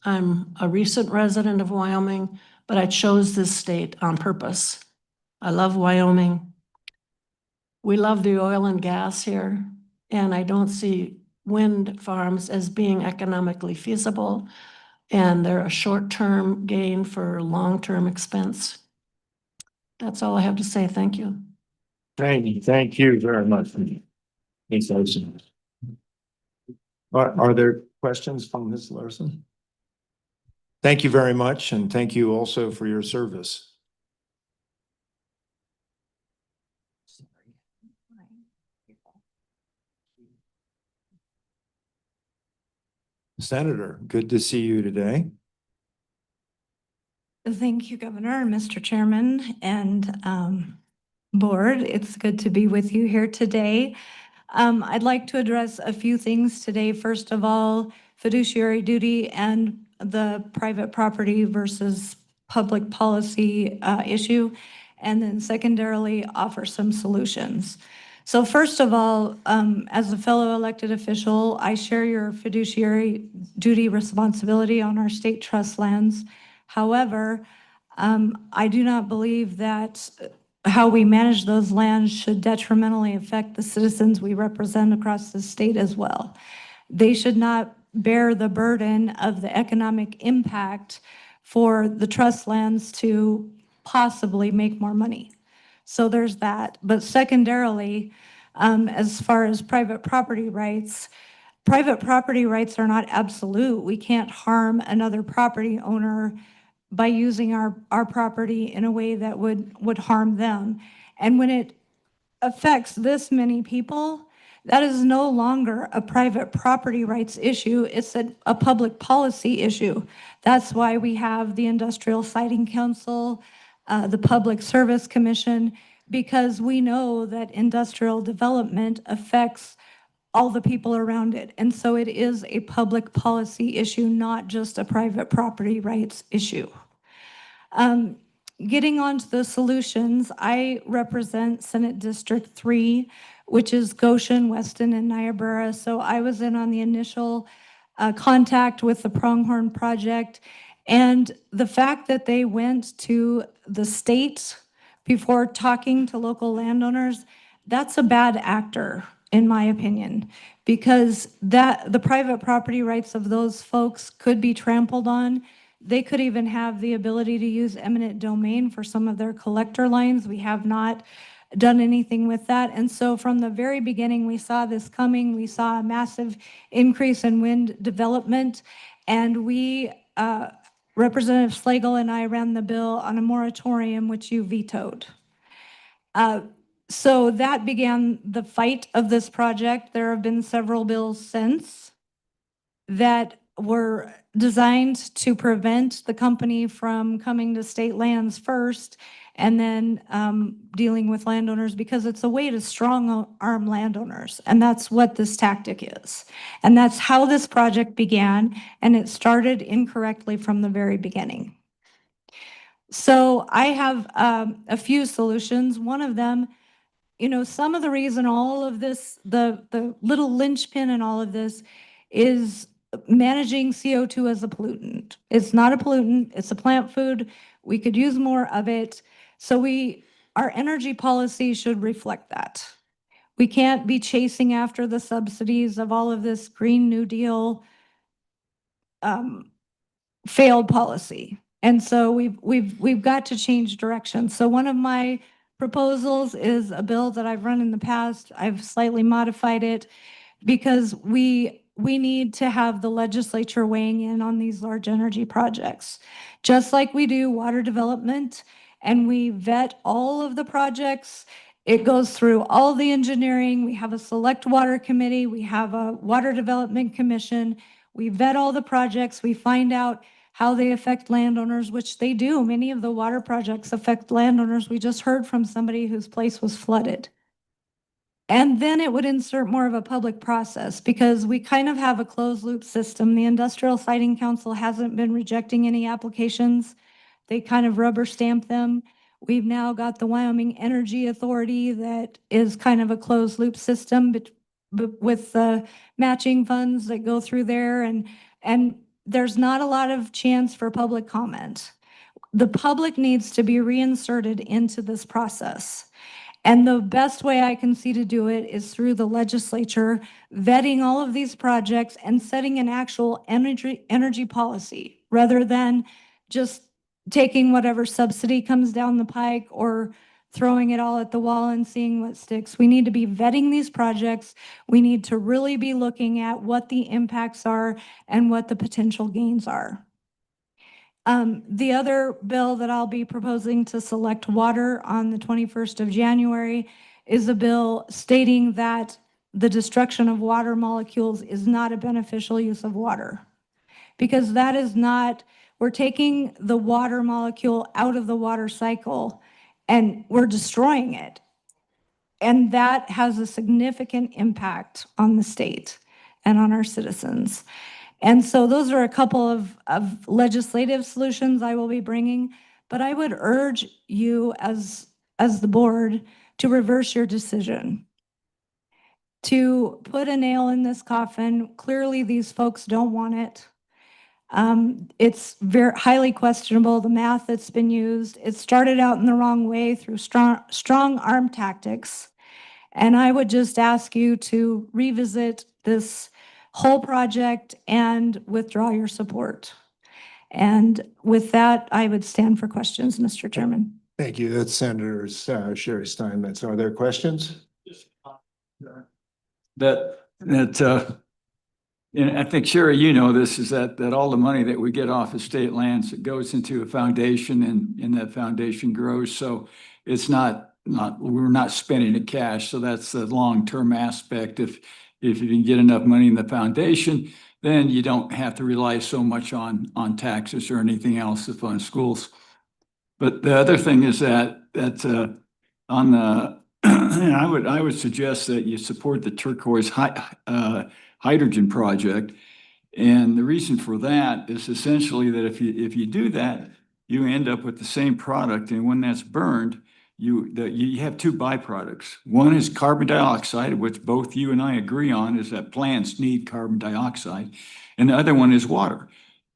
I'm a recent resident of Wyoming, but I chose this state on purpose. I love Wyoming. We love the oil and gas here, and I don't see wind farms as being economically feasible, and they're a short-term gain for long-term expense. That's all I have to say. Thank you. Thank you very much. Ms. Larson. Are there questions from Ms. Larson? Thank you very much, and thank you also for your service. Senator, good to see you today. Thank you, Governor and Mr. Chairman and Board. It's good to be with you here today. I'd like to address a few things today. First of all, fiduciary duty and the private property versus public policy issue. And then secondarily, offer some solutions. So first of all, as a fellow elected official, I share your fiduciary duty responsibility on our state trust lands. However, I do not believe that how we manage those lands should detrimentally affect the citizens we represent across the state as well. They should not bear the burden of the economic impact for the trust lands to possibly make more money. So there's that. But secondarily, as far as private property rights are not absolute. We can't harm another property owner by using our property in a way that would harm them. And when it affects this many people, that is no longer a private property rights issue. It's a public policy issue. That's why we have the Industrial Siting Council, the Public Service Commission, because we know that industrial development affects all the people around it. And so it is a public policy issue, not just a private property rights issue. Getting on to the solutions, I represent Senate District 3, which is Goshen, Weston, and Niobrara. So I was in on the initial contact with the Pronghorn Project. And the fact that they went to the state before talking to local landowners, that's a bad actor, in my opinion, because the private property rights of those folks could be trampled on. They could even have the ability to use eminent domain for some of their collector lines. We have not done anything with that. And so from the very beginning, we saw this coming. We saw a massive increase in wind development. And we, Representative Slagle and I ran the bill on a moratorium, which you vetoed. So that began the fight of this project. There have been several bills since that were designed to prevent the company from coming to state lands first and then dealing with landowners, because it's a way to strong arm landowners. And that's what this tactic is. And that's how this project began. And it started incorrectly from the very beginning. So I have a few solutions. One of them, some of the reason all of this, the little linchpin in all of this is managing CO2 as a pollutant. It's not a pollutant, it's a plant food. We could use more of it. So our energy policy should reflect that. We can't be chasing after the subsidies of all of this Green New Deal failed policy. And so we've got to change direction. So one of my proposals is a bill that I've run in the past. I've slightly modified it because we need to have the legislature weighing in on these large energy projects. Just like we do water development and we vet all of the projects, it goes through all the engineering. We have a select water committee. We have a water development commission. We vet all the projects. We find out how they affect landowners, which they do. Many of the water projects affect landowners. We just heard from somebody whose place was flooded. And then it would insert more of a public process because we kind of have a closed loop system. The Industrial Siting Council hasn't been rejecting any applications. They kind of rubber stamp them. We've now got the Wyoming Energy Authority that is kind of a closed loop system with the matching funds that go through there. And there's not a lot of chance for public comment. The public needs to be reinserted into this process. And the best way I can see to do it is through the legislature vetting all of these projects and setting an actual energy policy rather than just taking whatever subsidy comes down the pike or throwing it all at the wall and seeing what sticks. We need to be vetting these projects. We need to really be looking at what the impacts are and what the potential gains are. The other bill that I'll be proposing to select water on the 21st of January is a bill stating that the destruction of water molecules is not a beneficial use of water. Because that is not, we're taking the water molecule out of the water cycle and we're destroying it. And that has a significant impact on the state and on our citizens. And so those are a couple of legislative solutions I will be bringing, but I would urge you as the board to reverse your decision, to put a nail in this coffin. Clearly, these folks don't want it. It's very highly questionable, the math that's been used. It started out in the wrong way through strong arm tactics. And I would just ask you to revisit this whole project and withdraw your support. And with that, I would stand for questions, Mr. Chairman. Thank you. That's Senator Sherry Steinmetz. Are there questions? And I think, Sherry, you know this, is that all the money that we get off of state lands, it goes into a foundation and that foundation grows. So it's we're not spending it cash. So that's the long-term aspect. If you can get enough money in the foundation, then you don't have to rely so much on taxes or anything else to fund schools. But the other thing is that on the, and I would suggest that you support the turquoise hydrogen project. And the reason for that is essentially that if you do that, you end up with the same product. And when that's burned, you have two byproducts. One is carbon dioxide, which both you and I agree on is that plants need carbon dioxide. And the other one is water.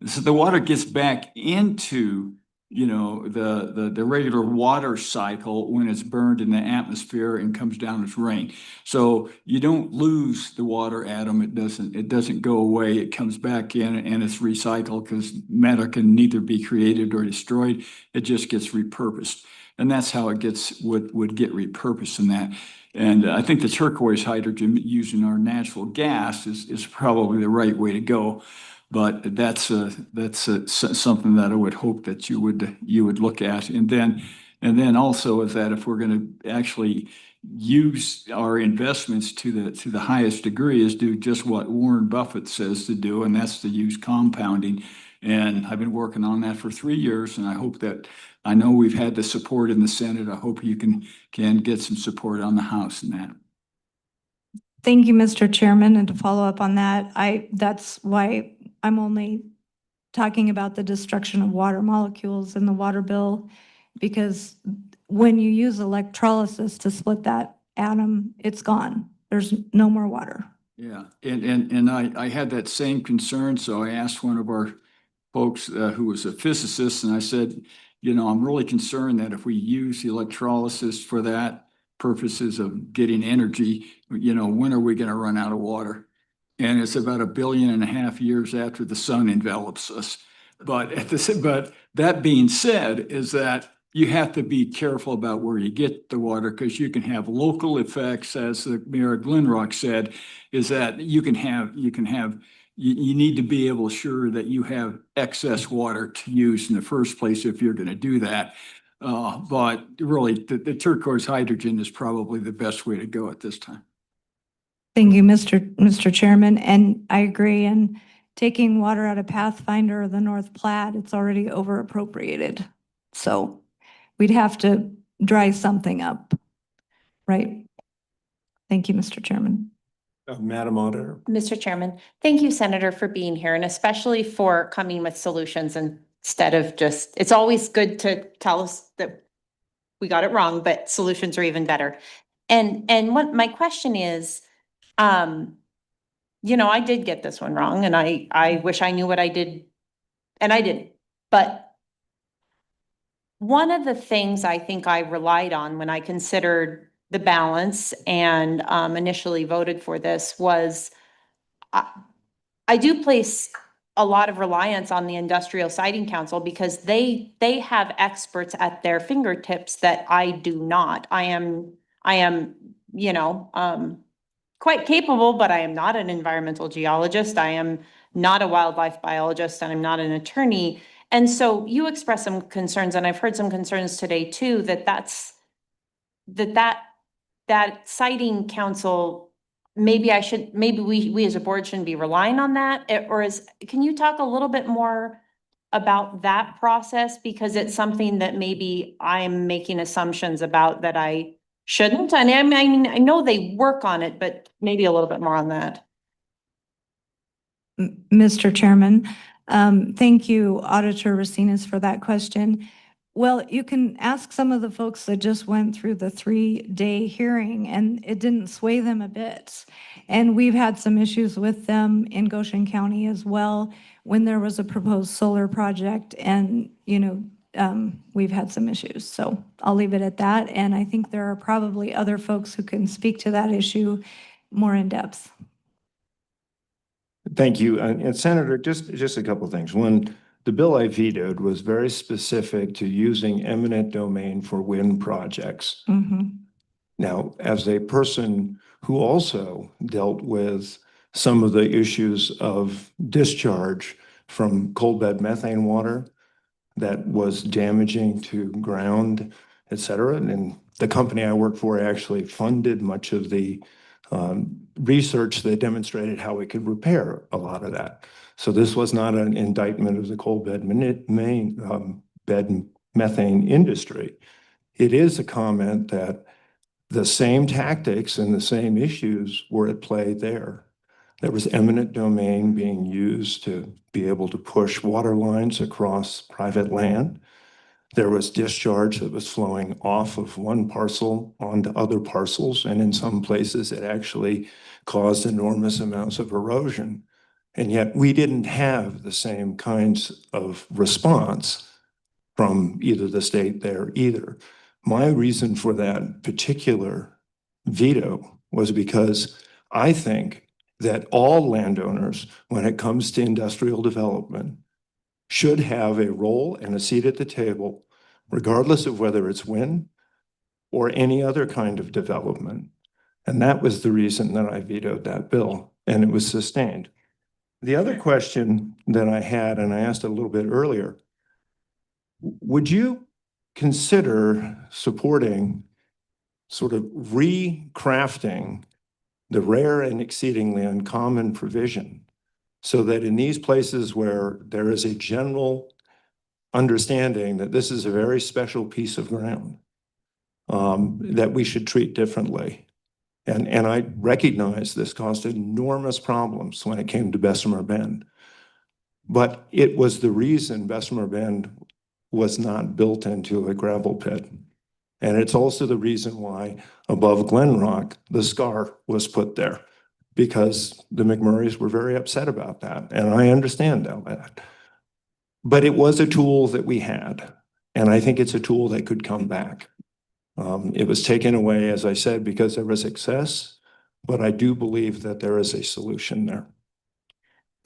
So the water gets back into the regular water cycle when it's burned in the atmosphere and comes down as rain. So you don't lose the water atom. It doesn't go away. It comes back in and it's recycled because matter can neither be created or destroyed. It just gets repurposed. And that's how it would get repurposed in that. And I think the turquoise hydrogen using our natural gas is probably the right way to go. But that's something that I would hope that you would look at. And then also is that if we're going to actually use our investments to the highest degree, is do just what Warren Buffett says to do, and that's to use compounding. And I've been working on that for 3 years, and I know we've had the support in the Senate. I hope you can get some support on the House in that. Thank you, Mr. Chairman. And to follow up on that, that's why I'm only talking about the destruction of water molecules in the water bill, because when you use electrolysis to split that atom, it's gone. There's no more water. Yeah, and I had that same concern, so I asked one of our folks who was a physicist, and I said, you know, I'm really concerned that if we use the electrolysis for that purposes of getting energy, you know, when are we gonna run out of water? And it's about 1.5 billion years after the sun envelops us. But but that being said, is that you have to be careful about where you get the water, because you can have local effects, as the Mayor of Glenrock said, is that you need to be able to sure that you have excess water to use in the first place if you're gonna do that. But really, the turquoise hydrogen is probably the best way to go at this time. Thank you, Mr. Chairman, and I agree. And taking water out of Pathfinder or the North Platte, it's already over appropriated. So we'd have to dry something up, right? Thank you, Mr. Chairman. Madam Auditor. Mr. Chairman, thank you, Senator, for being here and especially for coming with solutions instead of just, it's always good to tell us that we got it wrong, but solutions are even better. And what my question is, you know, I did get this one wrong and I wish I knew what I did and I didn't. But one of the things I think I relied on when I considered the balance and initially voted for this was I do place a lot of reliance on the Industrial Siting Council because they have experts at their fingertips that I do not. I am, you know, quite capable, but I am not an environmental geologist. I am not a wildlife biologist and I'm not an attorney. And so you expressed some concerns, and I've heard some concerns today too, that siting council, maybe we as a board shouldn't be relying on that, can you talk a little bit more about that process? Because it's something that maybe I'm making assumptions about that I shouldn't. And I mean, I know they work on it, but maybe a little bit more on that. Mr. Chairman, thank you, Auditor Racines, for that question. Well, you can ask some of the folks that just went through the 3-day hearing, and it didn't sway them a bit. And we've had some issues with them in Goshen County as well when there was a proposed solar project, and, you know, we've had some issues. So I'll leave it at that. And I think there are probably other folks who can speak to that issue more in depth. Thank you. And Senator, just a couple of things. One, the bill I vetoed was very specific to using eminent domain for wind projects. Now, as a person who also dealt with some of the issues of discharge from coal bed methane water that was damaging to ground, et cetera, and the company I work for actually funded much of the research that demonstrated how we could repair a lot of that. So this was not an indictment of the coal bed methane industry. It is a comment that the same tactics and the same issues were at play there. There was eminent domain being used to be able to push water lines across private land. There was discharge that was flowing off of one parcel onto other parcels, and in some places it actually caused enormous amounts of erosion. And yet we didn't have the same kinds of response from either the state there either. My reason for that particular veto was because I think that all landowners, when it comes to industrial development, should have a role and a seat at the table, regardless of whether it's wind or any other kind of development. And that was the reason that I vetoed that bill, and it was sustained. The other question that I had, and I asked a little bit earlier, would you consider supporting sort of recrafting the rare and exceedingly uncommon provision so that in these places where there is a general understanding that this is a very special piece of ground, that we should treat differently? And I recognize this caused enormous problems when it came to Bessemer Bend. But it was the reason Bessemer Bend was not built into a gravel pit. And it's also the reason why above Glenrock, the scar was put there. because the McMurrays were very upset about that, and I understand that. But it was a tool that we had, and I think it's a tool that could come back. It was taken away, as I said, because there was excess, but I do believe that there is a solution there.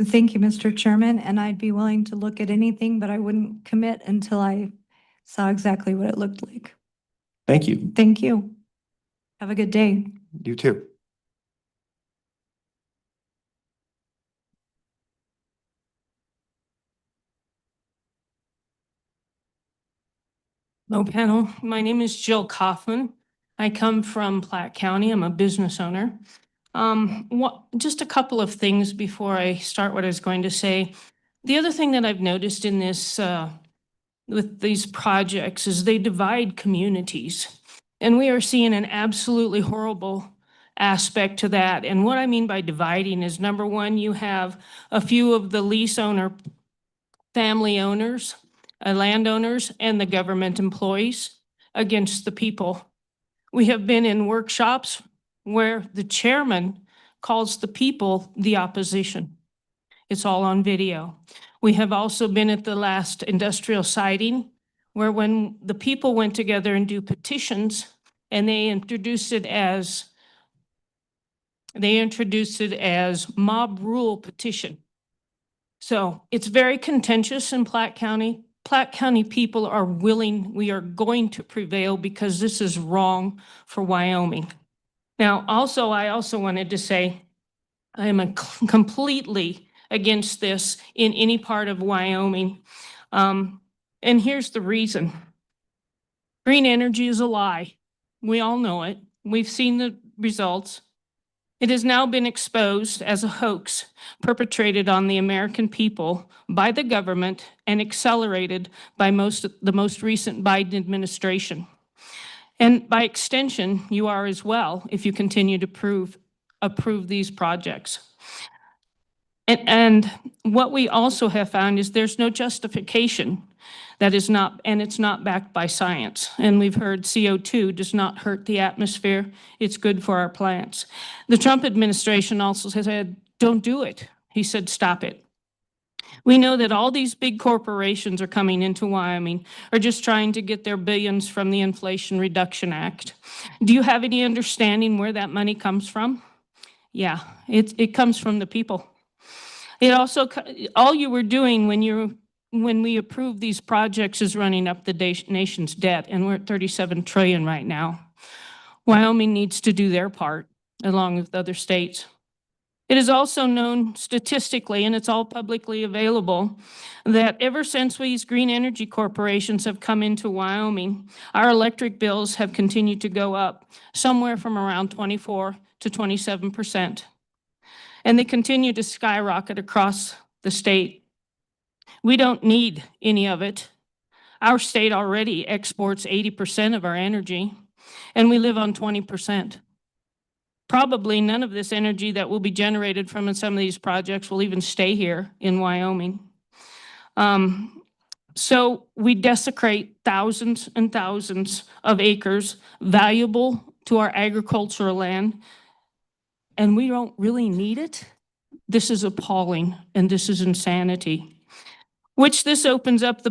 Thank you, Mr. Chairman, and I'd be willing to look at anything, but I wouldn't commit until I saw exactly what it looked like. Thank you. Thank you. Have a good day. You too. Hello, panel. My name is Jill Kaufman. I come from Platte County. I'm a business owner. Just a couple of things before I start what I was going to say. The other thing that I've noticed in this, with these projects is they divide communities. And we are seeing an absolutely horrible aspect to that. And what I mean by dividing is, number one, you have a few of the lease owner, family owners, landowners, and the government employees against the people. We have been in workshops where the chairman calls the people the opposition. It's all on video. We have also been at the last industrial siting where when the people went together and do petitions and they introduced it as mob rule petition. So it's very contentious in Platte County. Platte County people are willing, we are going to prevail because this is wrong for Wyoming. Now, I also wanted to say, I am completely against this in any part of Wyoming. And here's the reason. Green energy is a lie. We all know it. We've seen the results. It has now been exposed as a hoax perpetrated on the American people by the government and accelerated by the most recent Biden administration. And by extension, you are as well if you continue to approve these projects. And what we also have found is there's no justification that is not, and it's not backed by science. And we've heard CO2 does not hurt the atmosphere. It's good for our plants. The Trump administration also said, don't do it. He said, stop it. We know that all these big corporations are coming into Wyoming, are just trying to get their billions from the Inflation Reduction Act. Do you have any understanding where that money comes from? Yeah, it comes from the people. It also, all you were doing when we approved these projects is running up the nation's debt, and we're at 37 trillion right now. Wyoming needs to do their part along with other states. It is also known statistically, and it's all publicly available, that ever since these green energy corporations have come into Wyoming, our electric bills have continued to go up somewhere from around 24 to 27%. And they continue to skyrocket across the state. We don't need any of it. Our state already exports 80% of our energy, and we live on 20%. Probably none of this energy that will be generated from some of these projects will even stay here in Wyoming. So we desecrate thousands and thousands of acres valuable to our agricultural land, and we don't really need it. This is appalling, and this is insanity. Which this opens up the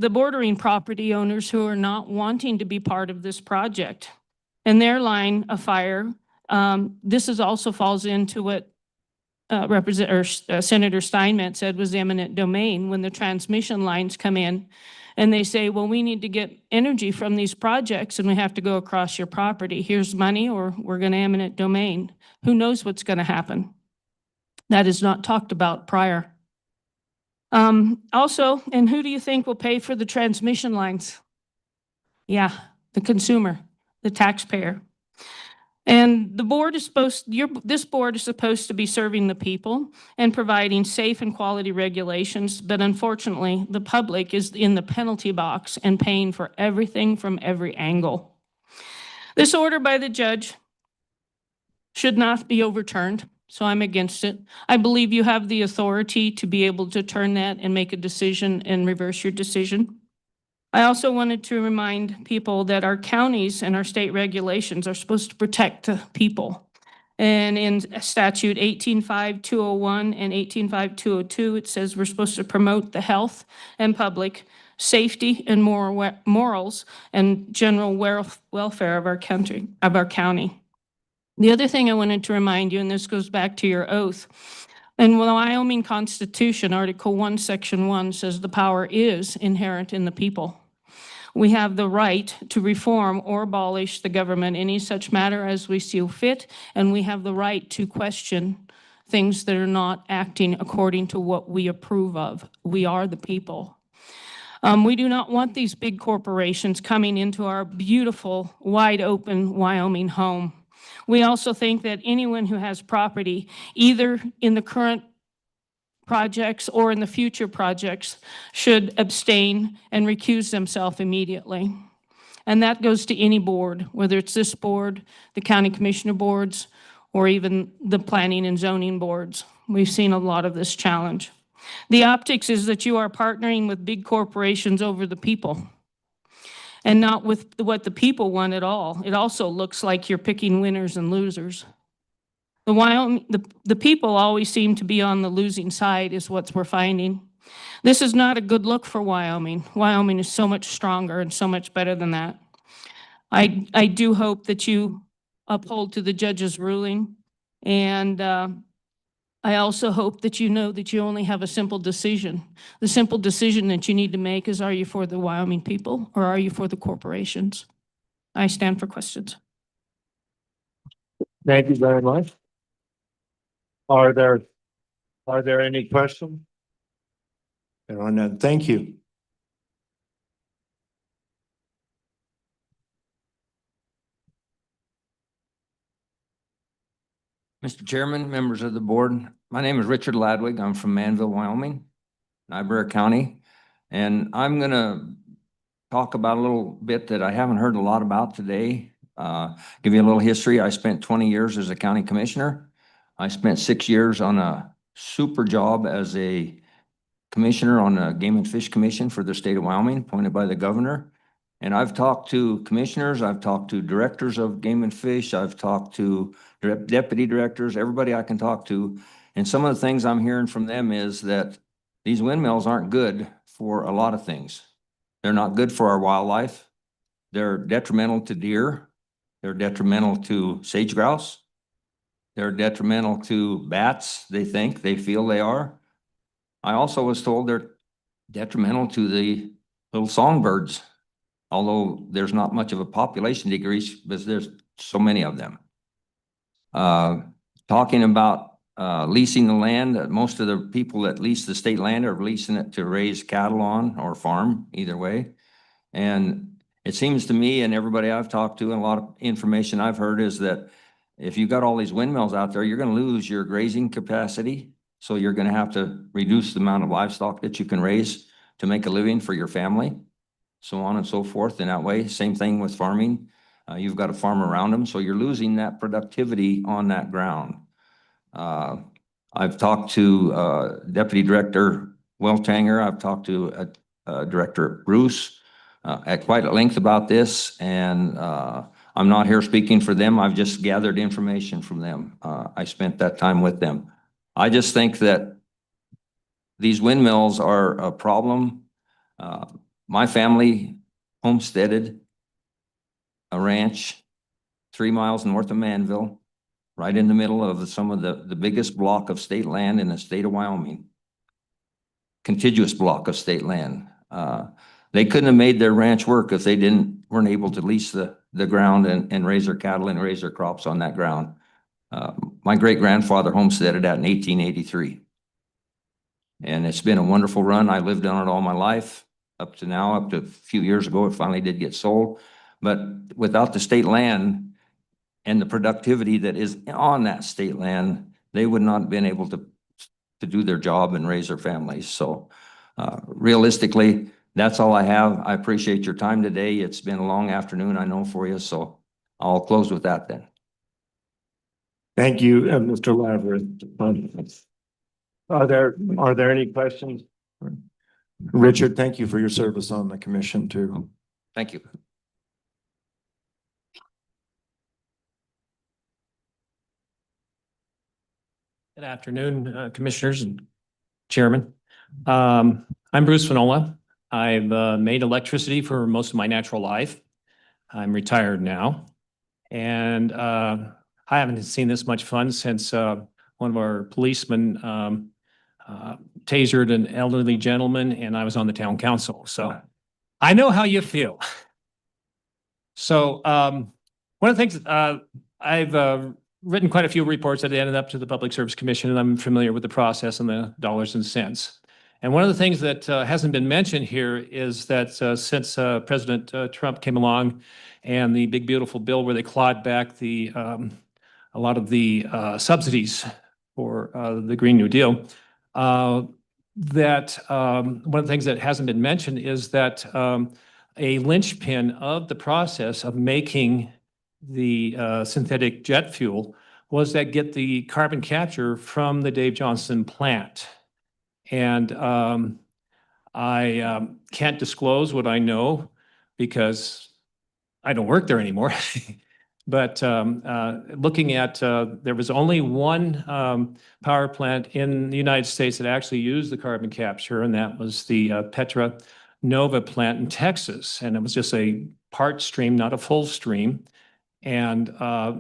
bordering property owners who are not wanting to be part of this project. And their line of fire, this is also falls into what Senator Steinmetz said was eminent domain when the transmission lines come in and they say, well, we need to get energy from these projects and we have to go across your property. Here's money or we're going to eminent domain. Who knows what's going to happen? That is not talked about prior. Also, and who do you think will pay for the transmission lines? Yeah, the consumer, the taxpayer. And the board is this board is supposed to be serving the people and providing safe and quality regulations, but unfortunately, the public is in the penalty box and paying for everything from every angle. This order by the judge should not be overturned, so I'm against it. I believe you have the authority to be able to turn that and make a decision and reverse your decision. I also wanted to remind people that our counties and our state regulations are supposed to protect the people. And in statute 18.5.201 and 18.5.202, it says we're supposed to promote the health and public safety and morals and general welfare of our country, of our county. The other thing I wanted to remind you, and this goes back to your oath, in the Wyoming Constitution, Article 1, Section 1 says the power is inherent in the people. We have the right to reform or abolish the government any such matter as we see fit, and we have the right to question things that are not acting according to what we approve of. We are the people. We do not want these big corporations coming into our beautiful, wide open Wyoming home. We also think that anyone who has property, either in the current projects or in the future projects, should abstain and recuse themselves immediately. And that goes to any board, whether it's this board, the county commissioner boards, or even the planning and zoning boards. We've seen a lot of this challenge. The optics is that you are partnering with big corporations over the people, and not with what the people want at all. It also looks like you're picking winners and losers. The people always seem to be on the losing side is what we're finding. This is not a good look for Wyoming. Wyoming is so much stronger and so much better than that. I do hope that you uphold to the judge's ruling, and I also hope that you know that you only have a simple decision. The simple decision that you need to make is, are you for the Wyoming people or are you for the corporations? I stand for questions. Thank you very much. Are there any questions? There are none. Thank you. Mr. Chairman, members of the board, my name is Richard Ladwig. I'm from Manville, Wyoming, Niobrara County. And I'm going to talk about a little bit that I haven't heard a lot about today. Give you a little history. I spent 20 years as a county commissioner. I spent 6 years on a super job as a commissioner on a Game and Fish Commission for the state of Wyoming, appointed by the governor. And I've talked to commissioners, I've talked to directors of Game and Fish, I've talked to deputy directors, everybody I can talk to. And some of the things I'm hearing from them is that these windmills aren't good for a lot of things. They're not good for our wildlife. They're detrimental to deer. They're detrimental to sage grouse. They're detrimental to bats, they feel they are. I also was told they're detrimental to the little songbirds, although there's not much of a population decrease, but there's so many of them. Talking about leasing the land, most of the people that lease the state land are leasing it to raise cattle on or farm, either way. And it seems to me, and everybody I've talked to, and a lot of information I've heard, is that if you've got all these windmills out there, you're going to lose your grazing capacity. So you're going to have to reduce the amount of livestock that you can raise to make a living for your family, so on and so forth. In that way, same thing with farming. You've got to farm around them, so you're losing that productivity on that ground. I've talked to Deputy Director Weltanger. I've talked to Director Bruce at quite a length about this, and I'm not here speaking for them. I've just gathered information from them. I spent that time with them. I just think that these windmills are a problem. My family homesteaded a ranch 3 miles north of Manville, right in the middle of some of the biggest block of state land in the state of Wyoming. Contiguous block of state land. They couldn't have made their ranch work if they weren't able to lease the ground and raise their cattle and raise their crops on that ground. My great-grandfather homesteaded that in 1883. And it's been a wonderful run. I lived on it all my life, up to now, up to a few years ago, it finally did get sold. But without the state land and the productivity that is on that state land, they would not have been able to do their job and raise their families. So realistically, that's all I have. I appreciate your time today. It's been a long afternoon, I know, for you. So I'll close with that then. Thank you, Mr. Lavery. Are there any questions? Richard, thank you for your service on the commission too. Thank you. Good afternoon, commissioners and chairman. I'm Bruce Finola. I've made electricity for most of my natural life. I'm retired now. And I haven't seen this much fun since one of our policemen tasered an elderly gentleman and I was on the town council. So I know how you feel. So one of the things I've written quite a few reports that ended up to the Public Service Commission, and I'm familiar with the process and the dollars and cents. And one of the things that hasn't been mentioned here is that since President Trump came along and the big beautiful bill where they clawed back the a lot of the subsidies for the Green New Deal, that one of the things that hasn't been mentioned is that a linchpin of the process of making the synthetic jet fuel was that get the carbon capture from the Dave Johnson plant. And I can't disclose what I know because I don't work there anymore. But looking at, there was only one power plant in the United States that actually used the carbon capture, and that was the Petra Nova plant in Texas. And it was just a part stream, not a full stream. And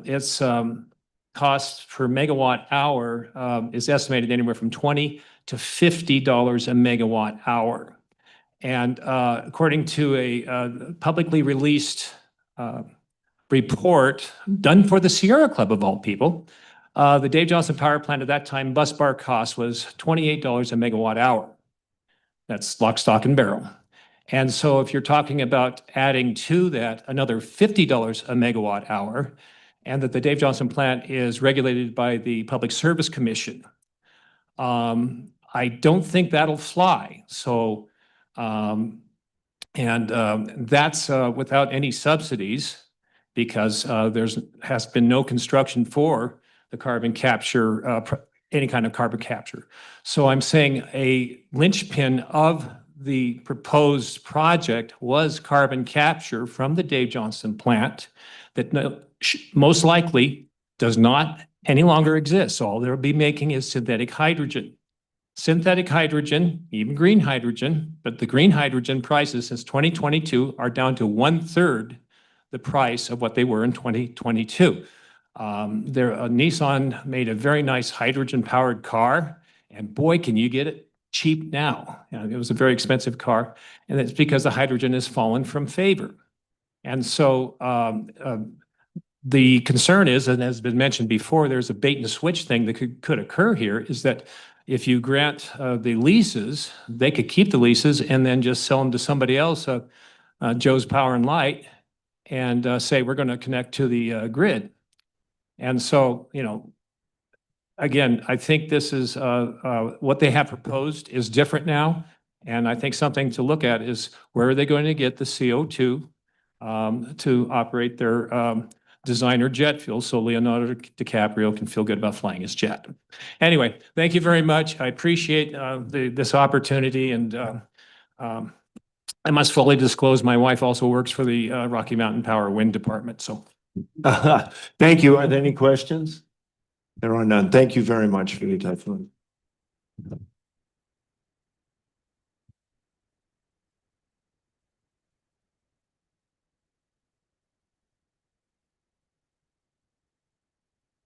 its cost per megawatt hour is estimated anywhere from $20 to $50 a megawatt hour. And according to a publicly released report done for the Sierra Club of all people, the Dave Johnson power plant at that time bus bar cost was $28 a megawatt hour. That's lock, stock, and barrel. And so if you're talking about adding to that another $50 a megawatt hour, and that the Dave Johnson plant is regulated by the Public Service Commission, I don't think that'll fly. So, that's without any subsidies because has been no construction for the carbon capture, any kind of carbon capture. So I'm saying a linchpin of the proposed project was carbon capture from the Dave Johnson plant that most likely does not any longer exist. So all they'll be making is synthetic hydrogen. Synthetic hydrogen, even green hydrogen, but the green hydrogen prices since 2022 are down to 1/3 the price of what they were in 2022. Nissan made a very nice hydrogen-powered car, and boy, can you get it cheap now. It was a very expensive car, and it's because the hydrogen has fallen from favor. And so the concern is, and has been mentioned before, there's a bait and switch thing that could occur here, is that if you grant the leases, they could keep the leases and then just sell them to somebody else, Joe's Power and Light, and say, we're going to connect to the grid. And so, again, I think this is what they have proposed is different now. And I think something to look at is where are they going to get the CO2 to operate their designer jet fuel so Leonardo DiCaprio can feel good about flying his jet. Anyway, thank you very much. I appreciate this opportunity, and I must fully disclose my wife also works for the Rocky Mountain Power Wind Department. So Thank you. Are there any questions? There are none. Thank you very much for your testimony.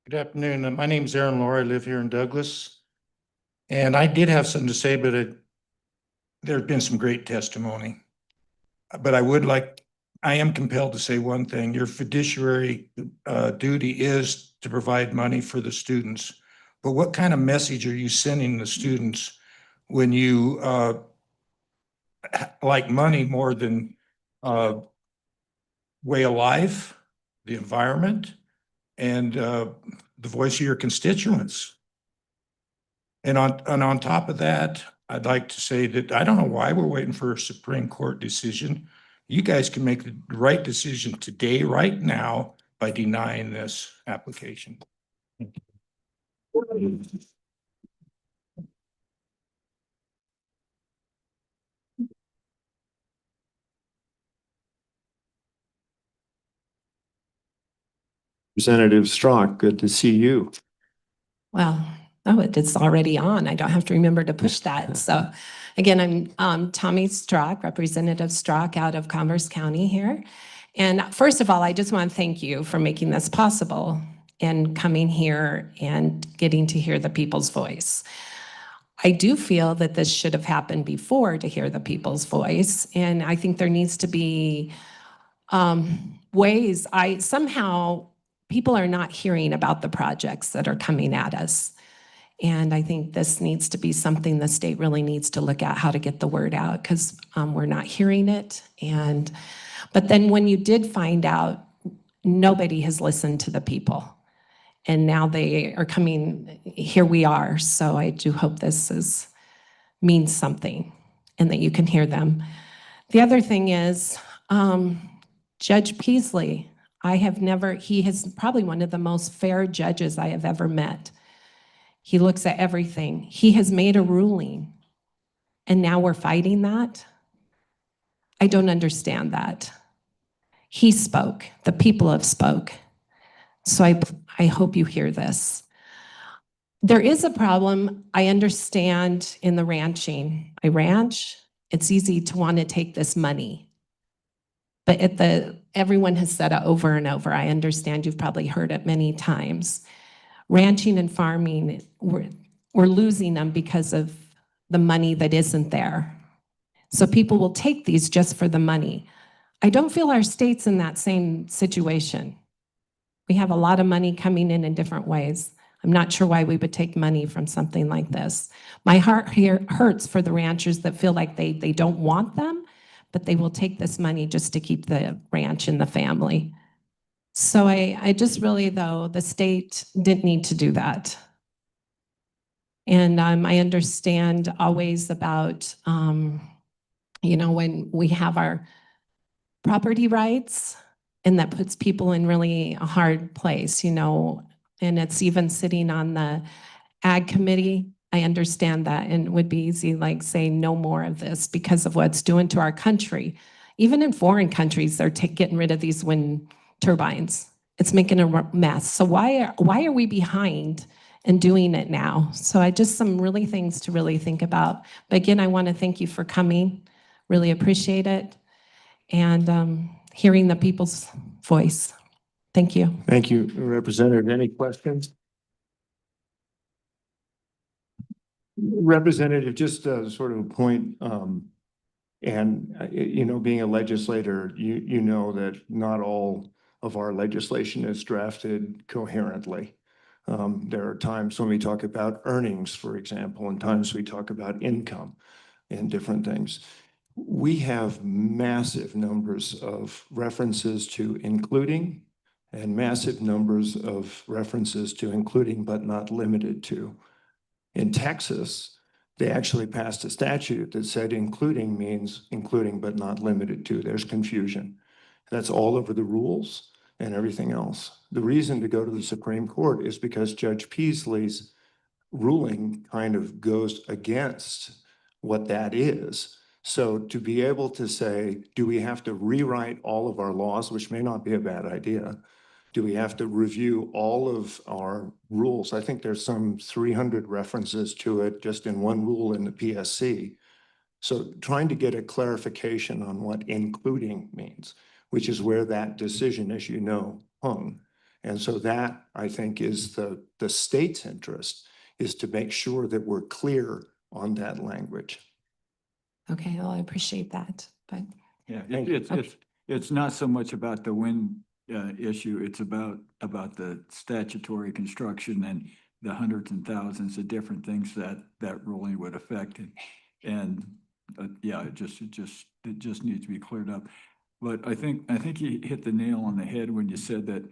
Good afternoon. My name is Aaron Lohr. I live here in Douglas. And I did have something to say, but there's been some great testimony. But I am compelled to say one thing. Your fiduciary duty is to provide money for the students. But what kind of message are you sending the students when you like money more than way of life, the environment, and the voice of your constituents? And on top of that, I'd like to say that I don't know why we're waiting for a Supreme Court decision. You guys can make the right decision today, right now, by denying this application. Representative Strzok, good to see you. Well, Oh, it's already on. I don't have to remember to push that. So again, I'm Tommy Strzok, Representative Strzok out of Commerce County here. And first of all, I just want to thank you for making this possible and coming here and getting to hear the people's voice. I do feel that this should have happened before to hear the people's voice. And I think there needs to be ways, somehow people are not hearing about the projects that are coming at us. And I think this needs to be something the state really needs to look at, how to get the word out, because we're not hearing it. But then when you did find out, nobody has listened to the people. And now they are coming, here we are. So I do hope this means something and that you can hear them. The other thing is, Judge Peasley, he is probably one of the most fair judges I have ever met. He looks at everything. He has made a ruling, and now we're fighting that? I don't understand that. He spoke. The people have spoke. So I hope you hear this. There is a problem, I understand, in the ranching. I ranch. It's easy to want to take this money. But everyone has said it over and over. I understand you've probably heard it many times. Ranching and farming, we're losing them because of the money that isn't there. So people will take these just for the money. I don't feel our state's in that same situation. We have a lot of money coming in different ways. I'm not sure why we would take money from something like this. My heart here hurts for the ranchers that feel like they don't want them, but they will take this money just to keep the ranch in the family. So I just really, though, the state didn't need to do that. And I understand always about, when we have our property rights, and that puts people in really a hard place, and it's even sitting on the ag committee. I understand that, and it would be easy, like saying no more of this because of what it's doing to our country. Even in foreign countries, they're getting rid of these wind turbines. It's making a mess. So why are we behind and doing it now? So some really things to really think about. But again, I want to thank you for coming. Really appreciate it. And hearing the people's voice. Thank you. Thank you, Representative. Any questions? Representative, just sort of a point, being a legislator, you know that not all of our legislation is drafted coherently. There are times when we talk about earnings, for example, and times we talk about income and different things. We have massive numbers of references to including and massive numbers of references to including but not limited to. In Texas, they actually passed a statute that said including means including but not limited to. There's confusion. That's all over the rules and everything else. The reason to go to the Supreme Court is because Judge Peasley's ruling kind of goes against what that is. So to be able to say, do we have to rewrite all of our laws, which may not be a bad idea? Do we have to review all of our rules? I think there's some 300 references to it just in one rule in the PSC. So trying to get a clarification on what including means, which is where that decision, as you know, hung. And so that, I think, is the state's interest, is to make sure that we're clear on that language. Okay, well, I appreciate that, but. Yeah, it's not so much about the wind issue, it's about the statutory construction and the hundreds and thousands of different things that ruling would affect. And yeah, it just needs to be cleared up. But I think you hit the nail on the head when you said that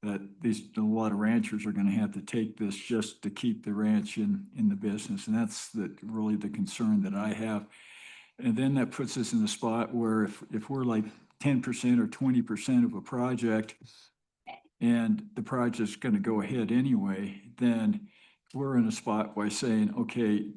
a lot of ranchers are going to have to take this just to keep the ranch in the business, and that's really the concern that I have. And then that puts us in the spot where if we're like 10% or 20% of a project, and the project's going to go ahead anyway, then we're in a spot by saying, okay,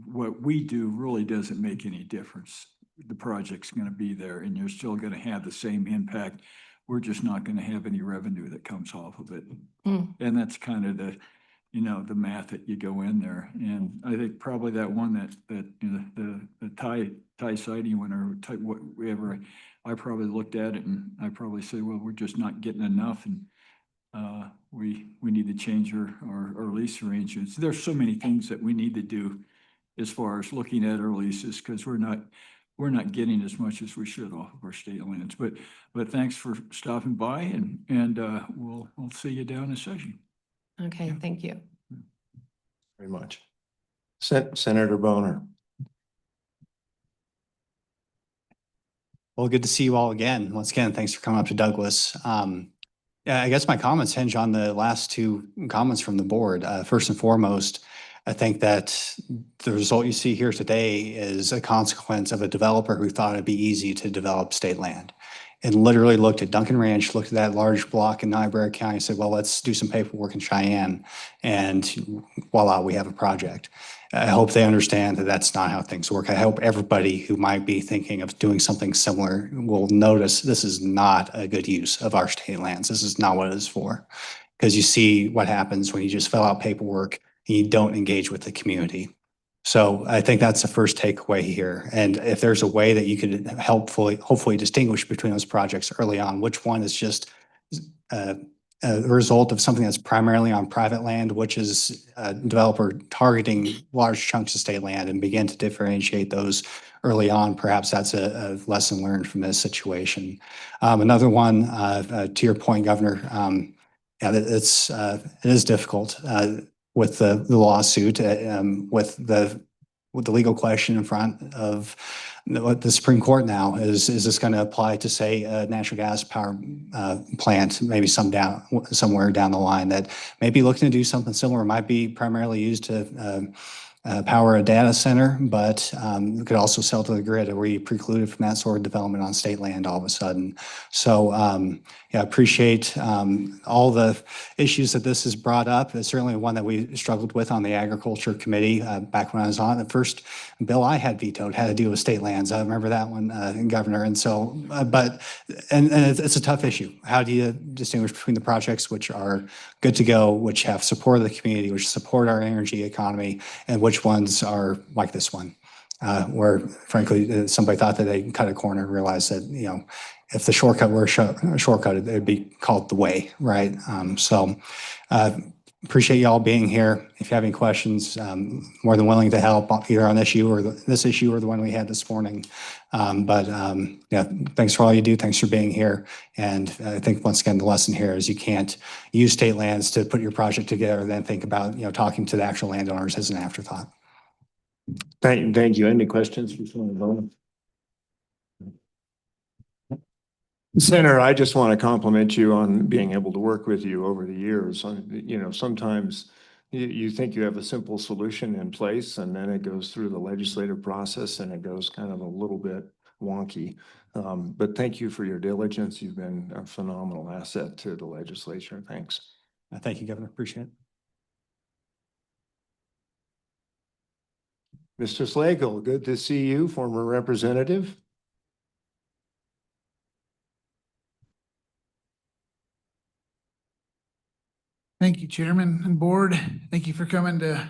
what we do really doesn't make any difference. The project's going to be there and you're still going to have the same impact. We're just not going to have any revenue that comes off of it. And that's kind of you know, the math that you go in there. And I think probably that one you know, the tie siding one or type whatever, I probably looked at it and I probably say, well, we're just not getting enough, and we need to change our lease arrangements. There's so many things that we need to do as far as looking at our leases, because we're not getting as much as we should off of our state lands. But thanks for stopping by, and we'll see you down in session. Okay, thank you. Very much. Senator Boner. Well, good to see you all again. Once again, thanks for coming up to Douglas. Yeah, I guess my comments hinge on the last two comments from the board. First and foremost, I think that the result you see here today is a consequence of a developer who thought it'd be easy to develop state land and literally looked at Duncan Ranch, looked at that large block in Niobrara County, and said, well, let's do some paperwork in Cheyenne, and voila, we have a project. I hope they understand that that's not how things work. I hope everybody who might be thinking of doing something similar will notice this is not a good use of our state lands. This is not what it is for. Because you see what happens when you just fill out paperwork and you don't engage with the community. So I think that's the first takeaway here. And if there's a way that you could hopefully distinguish between those projects early on, which one is just a result of something that's primarily on private land, which is a developer targeting large chunks of state land, and begin to differentiate those early on. Perhaps that's a lesson learned from this situation. Another one, to your point, Governor, yeah, it is difficult with the lawsuit, with the legal question in front of the Supreme Court now. Is this going to apply to, say, a natural gas power plant, maybe somewhere down the line that may be looking to do something similar, might be primarily used to power a data center, but could also sell to the grid? Are we precluded from that sort of development on state land all of a sudden? So yeah, appreciate all the issues that this has brought up. It's certainly one that we struggled with on the Agriculture Committee back when I was on. The first bill I had vetoed had to do with state lands. I remember that one, Governor. And so, and it's a tough issue. How do you distinguish between the projects which are good to go, which have support of the community, which support our energy economy, and which ones are like this one, where frankly, somebody thought that they cut a corner and realized that, you know, if the shortcut were a shortcut, it'd be called the way, right? So appreciate y'all being here. If you have any questions, more than willing to help either on this issue or the one we had this morning. Yeah, thanks for all you do. Thanks for being here. And I think once again, the lesson here is you can't use state lands to put your project together and then think about, you know, talking to the actual landowners as an afterthought. Thank you. Any questions for Senator Boner? Senator, I just want to compliment you on being able to work with you over the years. You know, sometimes you think you have a simple solution in place, and then it goes through the legislative process and it goes kind of a little bit wonky. But thank you for your diligence. You've been a phenomenal asset to the legislature. Thanks. Thank you, Governor. Appreciate it. Mr. Slagle, good to see you, former representative. Thank you, Chairman and Board. Thank you for coming to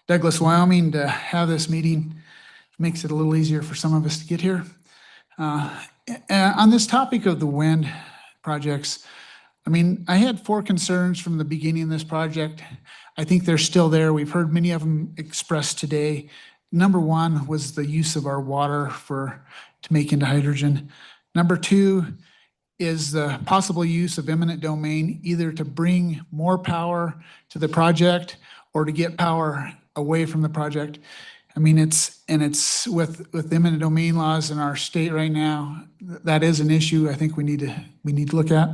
Douglas, Wyoming to have this meeting. Makes it a little easier for some of us to get here. On this topic of the wind projects, I mean, I had 4 concerns from the beginning of this project. I think they're still there. We've heard many of them expressed today. Number 1 was the use of our water to make into hydrogen. Number 2 is the possible use of eminent domain, either to bring more power to the project or to get power away from the project. I mean, it's with eminent domain laws in our state right now, that is an issue I think we need to look at.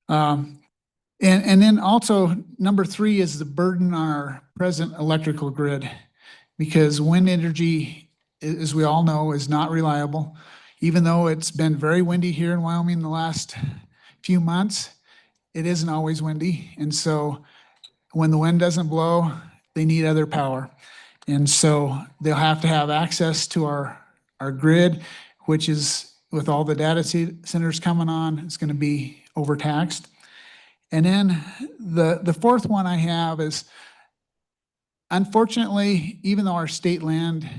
And then also number 3 is the burden on our present electrical grid, because wind energy, as we all know, is not reliable. Even though it's been very windy here in Wyoming the last few months, it isn't always windy. And so when the wind doesn't blow, they need other power. And so they'll have to have access to our grid, which is, with all the data centers coming on, it's going to be overtaxed. And then the 4th one I have is unfortunately, even though our state land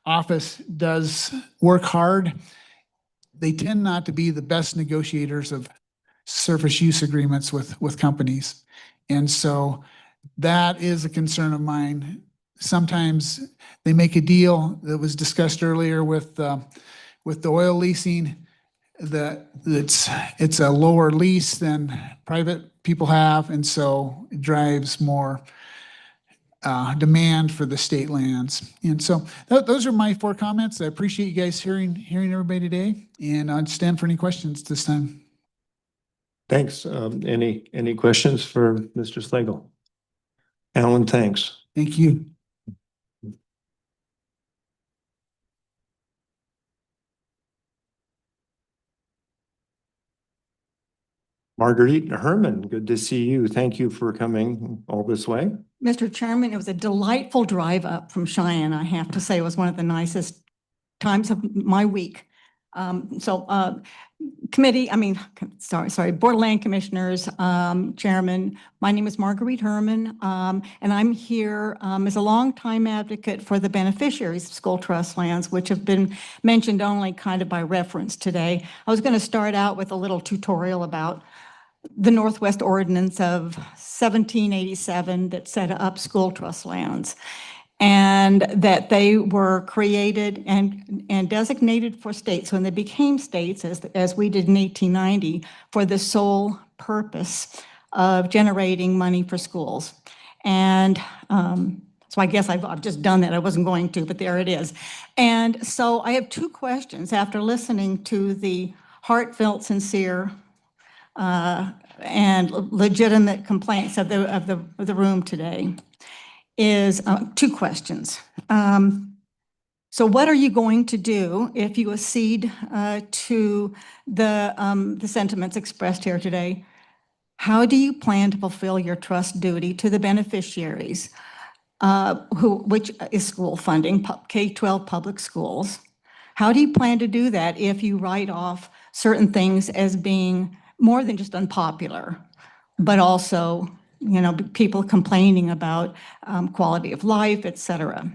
office does work hard, they tend not to be the best negotiators of surface use agreements with companies. And so that is a concern of mine. Sometimes they make a deal that was discussed earlier with the oil leasing, that it's a lower lease than private people have, and so it drives more demand for the state lands. And so those are my 4 comments. I appreciate you guys hearing everybody today, and I'd stand for any questions this time. Thanks. Any questions for Mr. Slagle? Alan, thanks. Thank you. Marguerite Herman, good to see you. Thank you for coming all this way. Mr. Chairman, it was a delightful drive up from Cheyenne. I have to say, it was one of the nicest times of my week. Board of Land Commissioners, Chairman, my name is Marguerite Herman, and I'm here as a longtime advocate for the beneficiaries of school trust lands, which have been mentioned only kind of by reference today. I was going to start out with a little tutorial about the Northwest Ordinance of 1787 that set up school trust lands, and that they were created and designated for states when they became states, as we did in 1890, for the sole purpose of generating money for schools. And so I guess I've just done that. I wasn't going to, but there it is. And so I have 2 questions after listening to the heartfelt, sincere, and legitimate complaints of the room today. Is 2 questions. So what are you going to do if you accede to the sentiments expressed here today? How do you plan to fulfill your trust duty to the beneficiaries, which is school funding, K-12 public schools? How do you plan to do that if you write off certain things as being more than just unpopular, but also, you know, people complaining about quality of life, et cetera?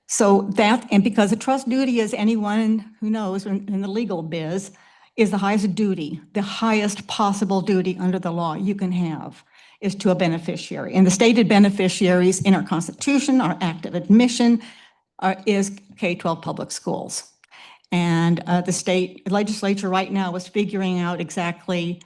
So that, and because the trust duty, as anyone who knows in the legal biz, is the highest duty, the highest possible duty under the law you can have is to a beneficiary. And the stated beneficiaries in our Constitution, our Act of Admission, is K-12 public schools. And the state legislature right now is figuring out exactly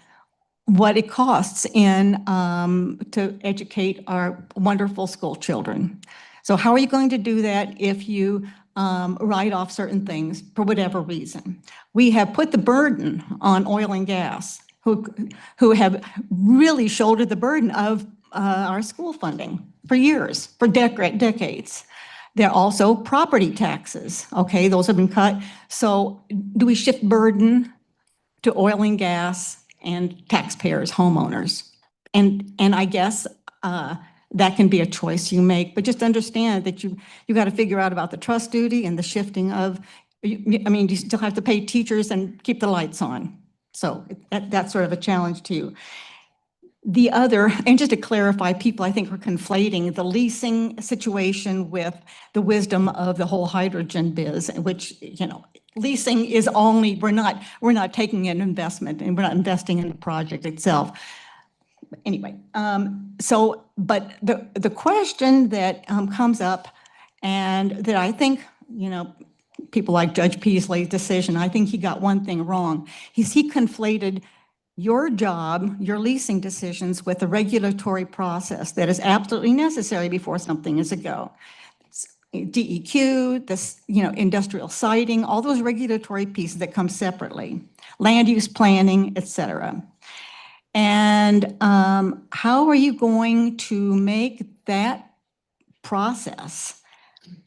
what it costs to educate our wonderful school children. So how are you going to do that if you write off certain things for whatever reason? We have put the burden on oil and gas, who have really shouldered the burden of our school funding for years, for decades. There are also property taxes. Okay, those have been cut. So do we shift burden to oil and gas and taxpayers, homeowners? And I guess that can be a choice you make, but just understand that you got to figure out about the trust duty and the shifting of, I mean, you still have to pay teachers and keep the lights on. So that's sort of a challenge to you. The other, and just to clarify, people I think are conflating the leasing situation with the wisdom of the whole hydrogen biz, which, you know, leasing is only, we're not taking an investment and we're not investing in the project itself. Anyway, but the question that comes up, and that I think, you know, people like Judge Peasley's decision, I think he got one thing wrong. He conflated your job, your leasing decisions with the regulatory process that is absolutely necessary before something is a go. DEQ, this, you know, industrial siting, all those regulatory pieces that come separately, land use planning, et cetera. And how are you going to make that process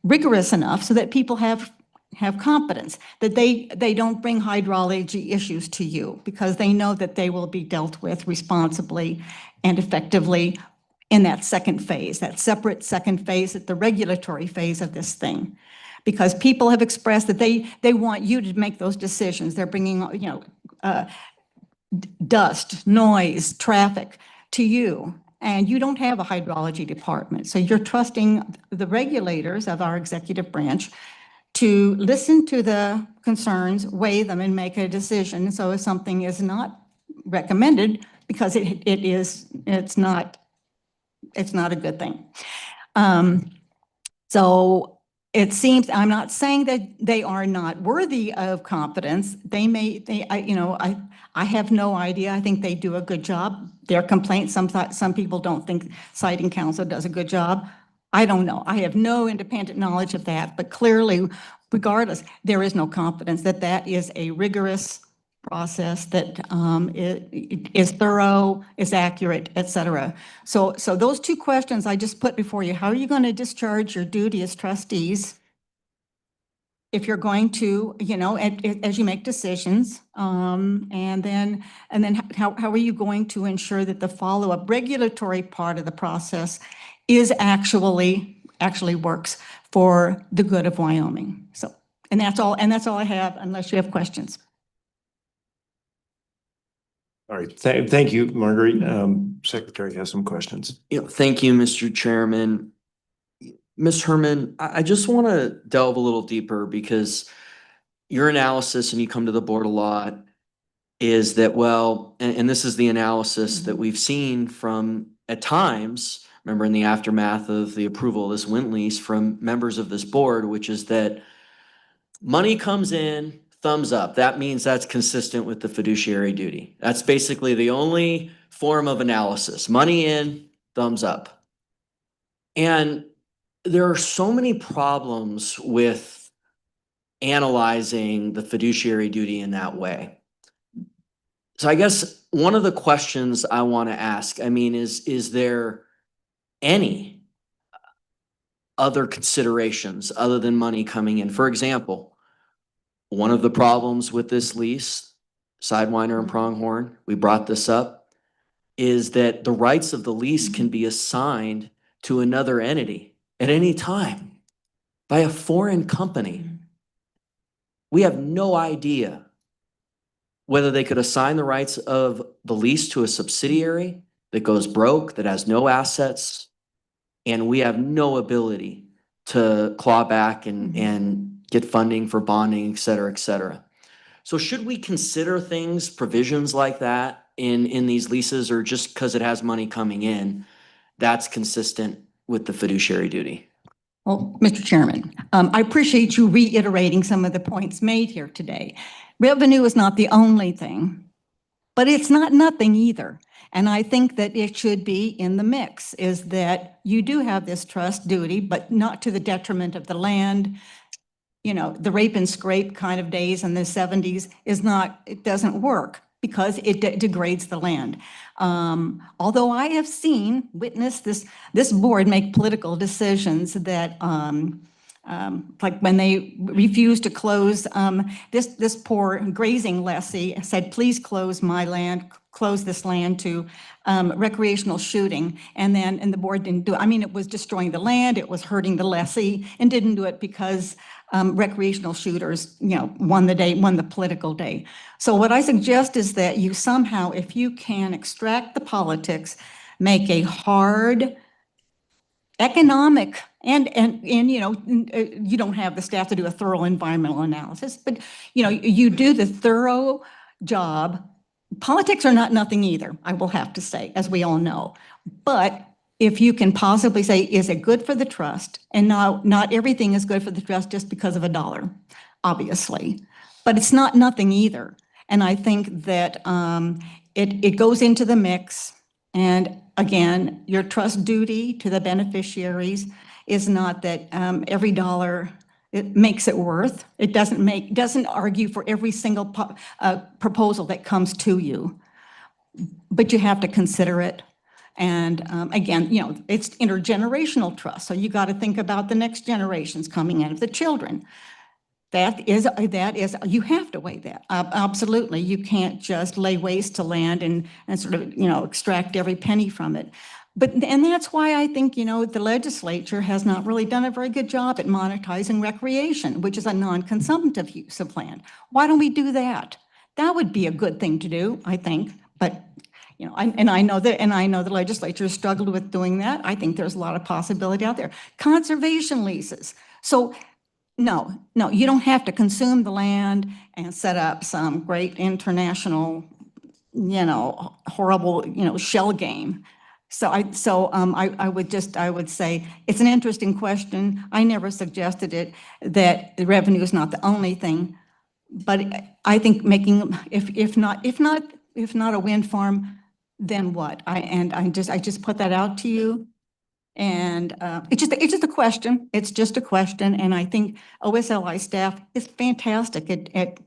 rigorous enough so that people have confidence that they don't bring hydrology issues to you, because they know that they will be dealt with responsibly and effectively in that second phase, that separate second phase, the regulatory phase of this thing? Because people have expressed that they want you to make those decisions. They're bringing, you know, dust, noise, traffic to you. And you don't have a hydrology department. So you're trusting the regulators of our executive branch to listen to the concerns, weigh them, and make a decision. So if something is not recommended, because it's not a good thing. So it seems, I'm not saying that they are not worthy of confidence. I have no idea. I think they do a good job. Their complaints, some people don't think Siting Council does a good job. I don't know. I have no independent knowledge of that, but clearly, regardless, there is no confidence that that is a rigorous process that is thorough, is accurate, et cetera. So those two questions I just put before you. How are you going to discharge your duty as trustees if you're going to, as you make decisions? And then how are you going to ensure that the follow-up regulatory part of the process is actually works for the good of Wyoming? So, and that's all I have, unless you have questions. All right, thank you, Marguerite. Secretary has some questions. Thank you, Mr. Chairman. Ms. Herman, I just want to delve a little deeper because your analysis, and you come to the board a lot, is that, well, and this is the analysis that we've seen from, at times, remember in the aftermath of the approval of this wind lease, from members of this board, which is that money comes in, thumbs up. That means that's consistent with the fiduciary duty. That's basically the only form of analysis. Money in, thumbs up. And there are so many problems with analyzing the fiduciary duty in that way. So I guess one of the questions I want to ask, is there any other considerations other than money coming in? For example, one of the problems with this lease, Sidewinder and Pronghorn, we brought this up, is that the rights of the lease can be assigned to another entity at any time by a foreign company. We have no idea whether they could assign the rights of the lease to a subsidiary that goes broke, that has no assets, and we have no ability to claw back and get funding for bonding, et cetera, et cetera. So should we consider things, provisions like that in these leases, or just because it has money coming in, that's consistent with the fiduciary duty? Well, Mr. Chairman, I appreciate you reiterating some of the points made here today. Revenue is not the only thing, but it's not nothing either. And I think that it should be in the mix, is that you do have this trust duty, but not to the detriment of the land. The rape and scrape kind of days in the 70s it doesn't work because it degrades the land. Although I have witnessed this board make political decisions that, like when they refused to close, this poor grazing lessee said, please close my land, close this land to recreational shooting. And the board didn't do it. It was destroying the land, it was hurting the lessee, and didn't do it because recreational shooters, won the political day. So what I suggest is that you somehow, if you can extract the politics, make a hard economic and you don't have the staff to do a thorough environmental analysis, but you do the thorough job. Politics are not nothing either, I will have to say, as we all know. But if you can possibly say, is it good for the trust? And not everything is good for the trust just because of a dollar, obviously, but it's not nothing either. And I think that it goes into the mix. And again, your trust duty to the beneficiaries is not that every dollar it makes it worth. It doesn't argue for every single proposal that comes to you, but you have to consider it. And again, it's intergenerational trust. So you got to think about the next generations coming in, of the children. That is, you have to weigh that. Absolutely. You can't just lay waste to land and sort of, extract every penny from it. And that's why I think, the legislature has not really done a very good job at monetizing recreation, which is a non-consumptive use of land. Why don't we do that? That would be a good thing to do, I think. But You know, and I know the legislature struggled with doing that. I think there's a lot of possibility out there. Conservation leases. So no, you don't have to consume the land and set up some great international, horrible, shell game. So I would say it's an interesting question. I never suggested it, that the revenue is not the only thing. But I think making, if not a wind farm, then what? I just put that out to you. And it's just a question. It's just a question. And I think OSLI staff is fantastic at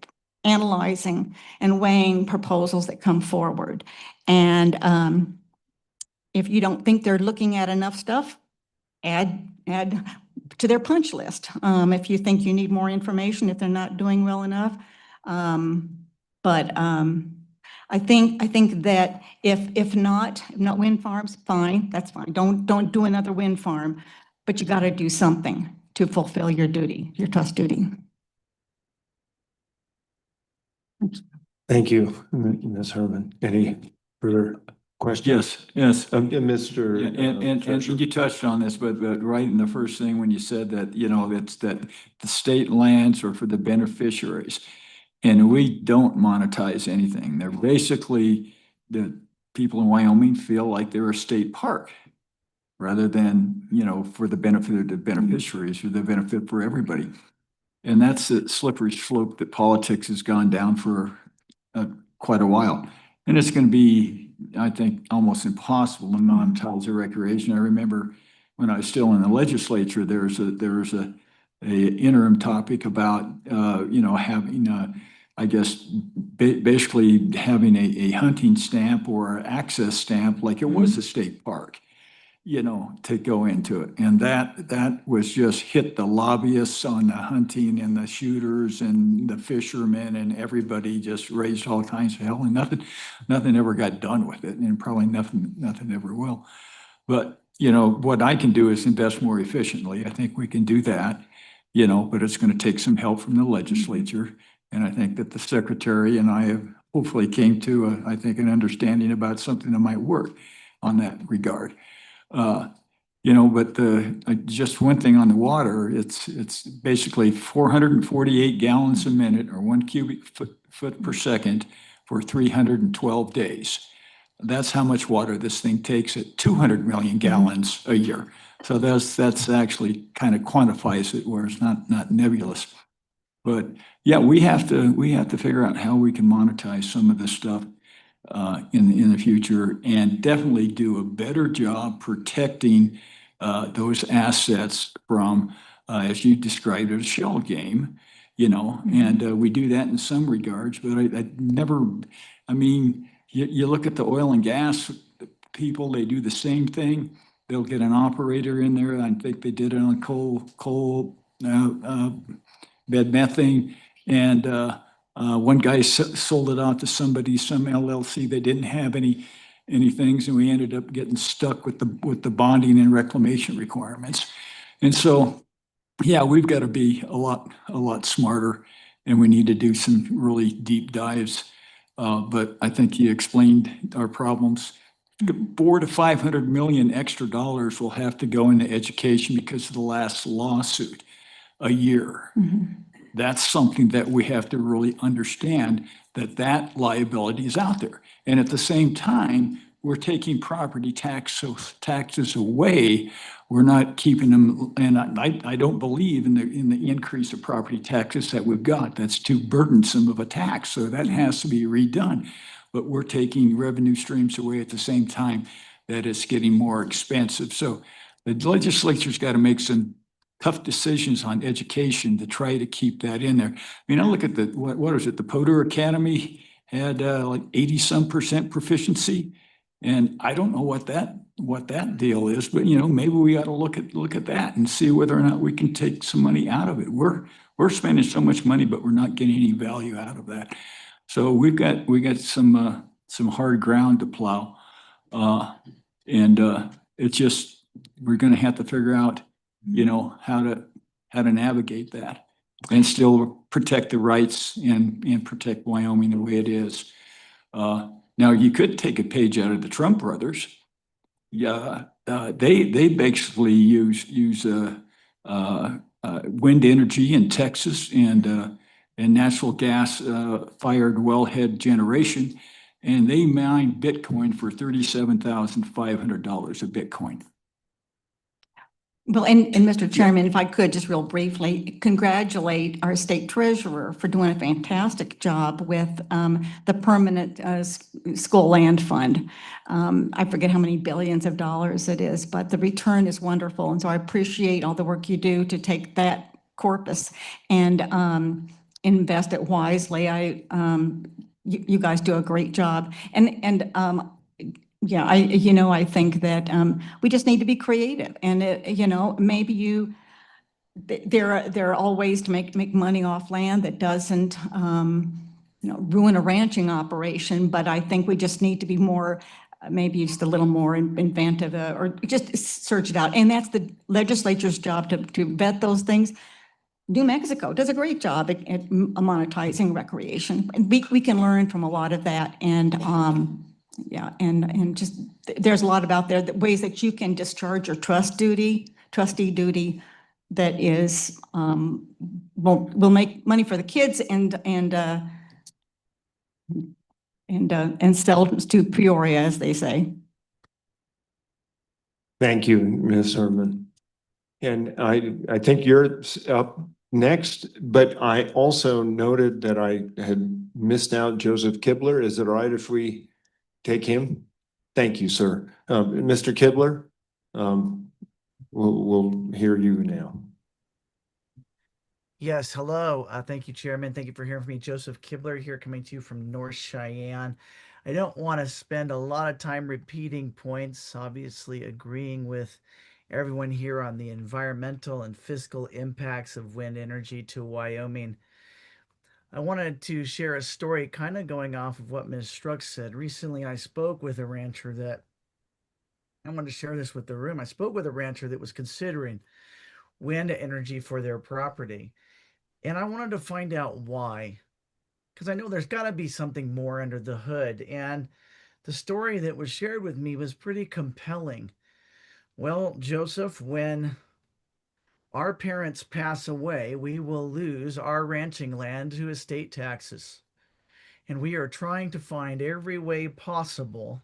analyzing and weighing proposals that come forward. And if you don't think they're looking at enough stuff, add to their punch list. If you think you need more information, if they're not doing well enough. I think that if not wind farms, fine, that's fine. Don't do another wind farm, but you got to do something to fulfill your duty, your trust duty. Thank you, Ms. Herman. Any further questions? Yes. Mr. And you touched on this, but right in the first thing when you said that, it's that the state lands are for the beneficiaries. And we don't monetize anything. They're basically, the people in Wyoming feel like they're a state park rather than, for the benefit of the beneficiaries or the benefit for everybody. And that's the slippery slope that politics has gone down for quite a while. And it's going to be, I think, almost impossible to monetize a recreation. I remember when I was still in the legislature, there was a interim topic about, having I guess, basically having a hunting stamp or access stamp like it was a state park, to go into it. And that was just hit the lobbyists on the hunting and the shooters and the fishermen, and everybody just raised all kinds of hell, and nothing ever got done with it, and probably nothing ever will. But, what I can do is invest more efficiently. I think we can do that, but it's going to take some help from the legislature. And I think that the secretary and I have hopefully came to, I think, an understanding about something that might work on that regard. But just one thing on the water, it's basically 448 gallons a minute or 1 cubic foot per second for 312 days. That's how much water this thing takes at 200 million gallons a year. So that's actually kind of quantifies it, where it's not nebulous. But yeah, we have to figure out how we can monetize some of this stuff in the future, and definitely do a better job protecting those assets from, as you described it, a shell game, and we do that in some regards, but you look at the oil and gas people, they do the same thing. They'll get an operator in there. I think they did it on coal bed methane, and one guy sold it out to somebody, some LLC. They didn't have any things, and we ended up getting stuck with the bonding and reclamation requirements. And so, yeah, we've got to be a lot smarter, and we need to do some really deep dives. But I think you explained our problems. $400 to $500 million extra dollars will have to go into education because of the last lawsuit a year. That's something that we have to really understand, that liability is out there. And at the same time, we're taking property taxes away. We're not keeping them, and I don't believe in the increase of property taxes that we've got. That's too burdensome of a tax, so that has to be redone. But we're taking revenue streams away at the same time that it's getting more expensive. So the legislature's got to make some tough decisions on education to try to keep that in there. I mean, I look at what is it? The Potter Academy had like 80% proficiency, and I don't know what that deal is, but maybe we ought to look at that and see whether or not we can take some money out of it. We're spending so much money, but we're not getting any value out of that. So we got some hard ground to plow, and it's just, we're going to have to figure out how to navigate that and still protect the rights and protect Wyoming the way it is. Now, you could take a page out of the Trump brothers. Yeah, they basically use wind energy in Texas and natural gas fired wellhead generation, and they mine Bitcoin for $37,500 a Bitcoin. Well, and Mr. Chairman, if I could, just real briefly, congratulate our state treasurer for doing a fantastic job with the permanent school land fund. I forget how many billions of dollars it is, but the return is wonderful. And so I appreciate all the work you do to take that corpus and invest it wisely. You guys do a great job. Yeah, I think that we just need to be creative and, maybe there are all ways to make money off land that doesn't, ruin a ranching operation. But I think we just need to be more, maybe just a little more inventive or just search it out. And that's the legislature's job to vet those things. New Mexico does a great job at monetizing recreation. And we can learn from a lot of that. And yeah, and just there's a lot about there, ways that you can discharge your trustee duty that is will make money for the kids and sell to Peoria, as they say. Thank you, Ms. Herman. And I think you're up next, but I also noted that I had missed out Joseph Kibler. Is it all right if we take him? Thank you, sir. Mr. Kibler, we'll hear you now. Yes, hello. Thank you, Chairman. Thank you for hearing from me. Joseph Kibler here, coming to you from North Cheyenne. I don't want to spend a lot of time repeating points, obviously agreeing with everyone here on the environmental and fiscal impacts of wind energy to Wyoming. I wanted to share a story kind of going off of what Ms. Strux said. Recently, I spoke with a rancher that I wanted to share this with the room. I spoke with a rancher that was considering wind energy for their property. And I wanted to find out why, because I know there's got to be something more under the hood. And the story that was shared with me was pretty compelling. Well, Joseph, when our parents pass away, we will lose our ranching land to estate taxes. And we are trying to find every way possible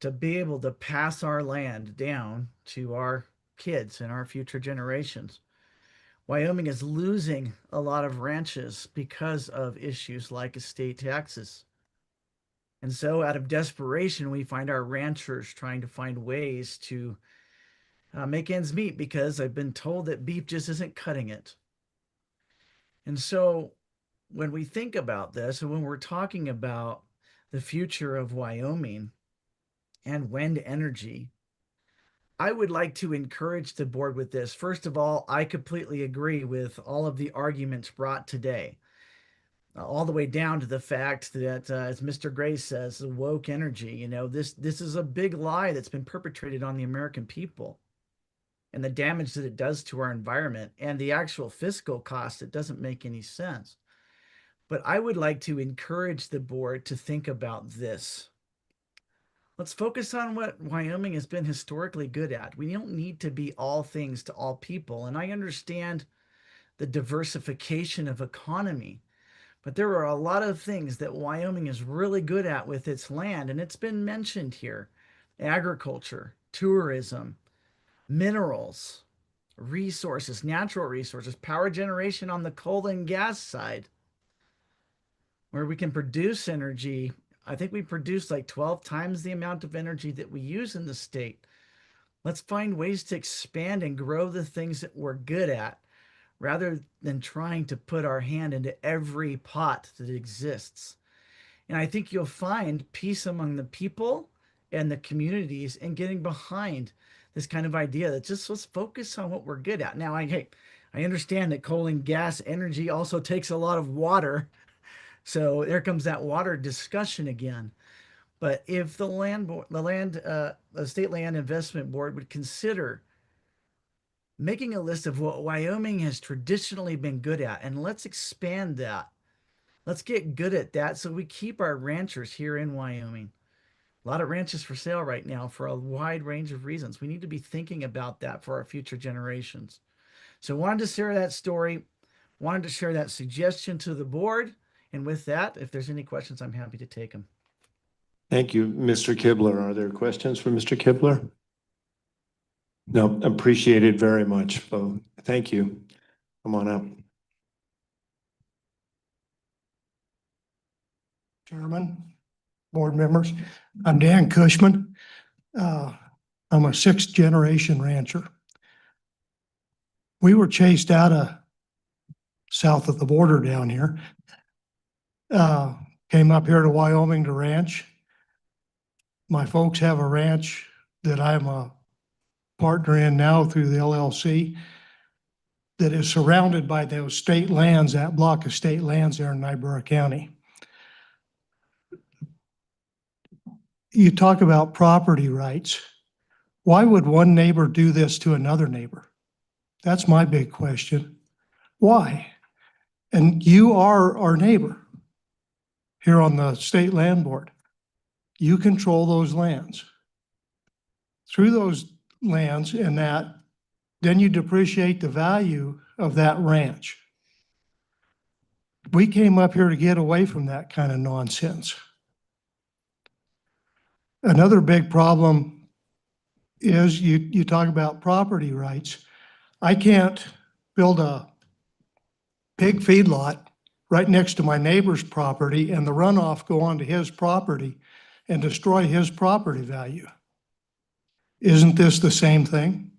to be able to pass our land down to our kids and our future generations. Wyoming is losing a lot of ranches because of issues like estate taxes. And so out of desperation, we find our ranchers trying to find ways to make ends meet, because I've been told that beef just isn't cutting it. And so when we think about this, and when we're talking about the future of Wyoming and wind energy, I would like to encourage the board with this. First of all, I completely agree with all of the arguments brought today, all the way down to the fact that, as Mr. Gray says, woke energy, this is a big lie that's been perpetrated on the American people, and the damage that it does to our environment and the actual fiscal cost, it doesn't make any sense. But I would like to encourage the board to think about this. Let's focus on what Wyoming has been historically good at. We don't need to be all things to all people. And I understand the diversification of economy, but there are a lot of things that Wyoming is really good at with its land. And it's been mentioned here: agriculture, tourism, minerals, resources, natural resources, power generation on the coal and gas side, where we can produce energy. I think we produce like 12 times the amount of energy that we use in the state. Let's find ways to expand and grow the things that we're good at, rather than trying to put our hand into every pot that exists. And I think you'll find peace among the people and the communities in getting behind this kind of idea that just let's focus on what we're good at. Now, I understand that coal and gas energy also takes a lot of water. So there comes that water discussion again. But if the State Land Investment Board would consider making a list of what Wyoming has traditionally been good at, and let's expand that. Let's get good at that so we keep our ranchers here in Wyoming. A lot of ranches for sale right now for a wide range of reasons. We need to be thinking about that for our future generations. So wanted to share that story, wanted to share that suggestion to the board. And with that, if there's any questions, I'm happy to take them. Thank you, Mr. Kibler. Are there questions for Mr. Kibler? No, appreciate it very much. So thank you. Come on up. Chairman, board members, I'm Dan Cushman. I'm a sixth generation rancher. We were chased out of south of the border down here. Came up here to Wyoming to ranch. My folks have a ranch that I'm a partner in now through the LLC that is surrounded by those state lands, that block of state lands there in Niobrara County. You talk about property rights. Why would one neighbor do this to another neighbor? That's my big question. Why? And you are our neighbor here on the state land board. You control those lands. Through those lands and that, then you depreciate the value of that ranch. We came up here to get away from that kind of nonsense. Another big problem is you talk about property rights. I can't build a pig feedlot right next to my neighbor's property and the runoff go onto his property and destroy his property value. Isn't this the same thing?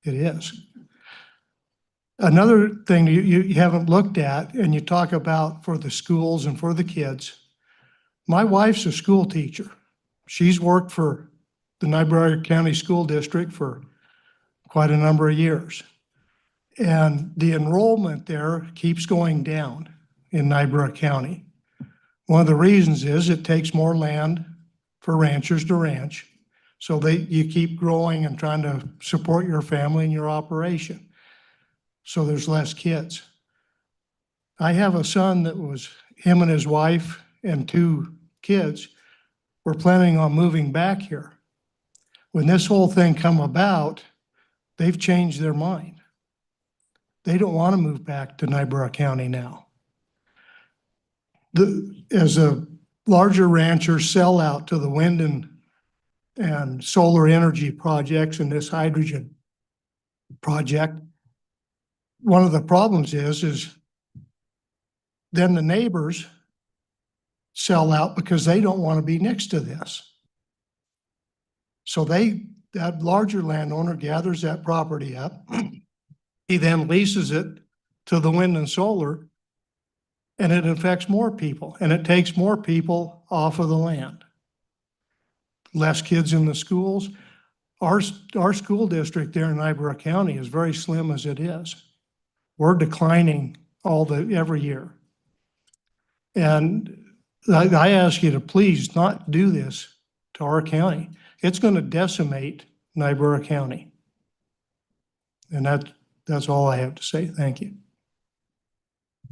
It is. Another thing you haven't looked at, and you talk about for the schools and for the kids. My wife's a school teacher. She's worked for the Niobrara County School District for quite a number of years. And the enrollment there keeps going down in Niobrara County. One of the reasons is it takes more land for ranchers to ranch. So you keep growing and trying to support your family and your operation. So there's less kids. I have a son that was, him and his wife and 2 kids were planning on moving back here. When this whole thing come about, they've changed their mind. They don't want to move back to Niobrara County now. As a larger rancher sell out to the wind and solar energy projects and this hydrogen project, one of the problems is then the neighbors sell out because they don't want to be next to this. So that larger landowner gathers that property up. He then leases it to the wind and solar, and it affects more people, and it takes more people off of the land. Less kids in the schools. Our school district there in Niobrara County is very slim as it is. We're declining every year. And I ask you to please not do this to our county. It's going to decimate Niobrara County. And that's all I have to say. Thank you.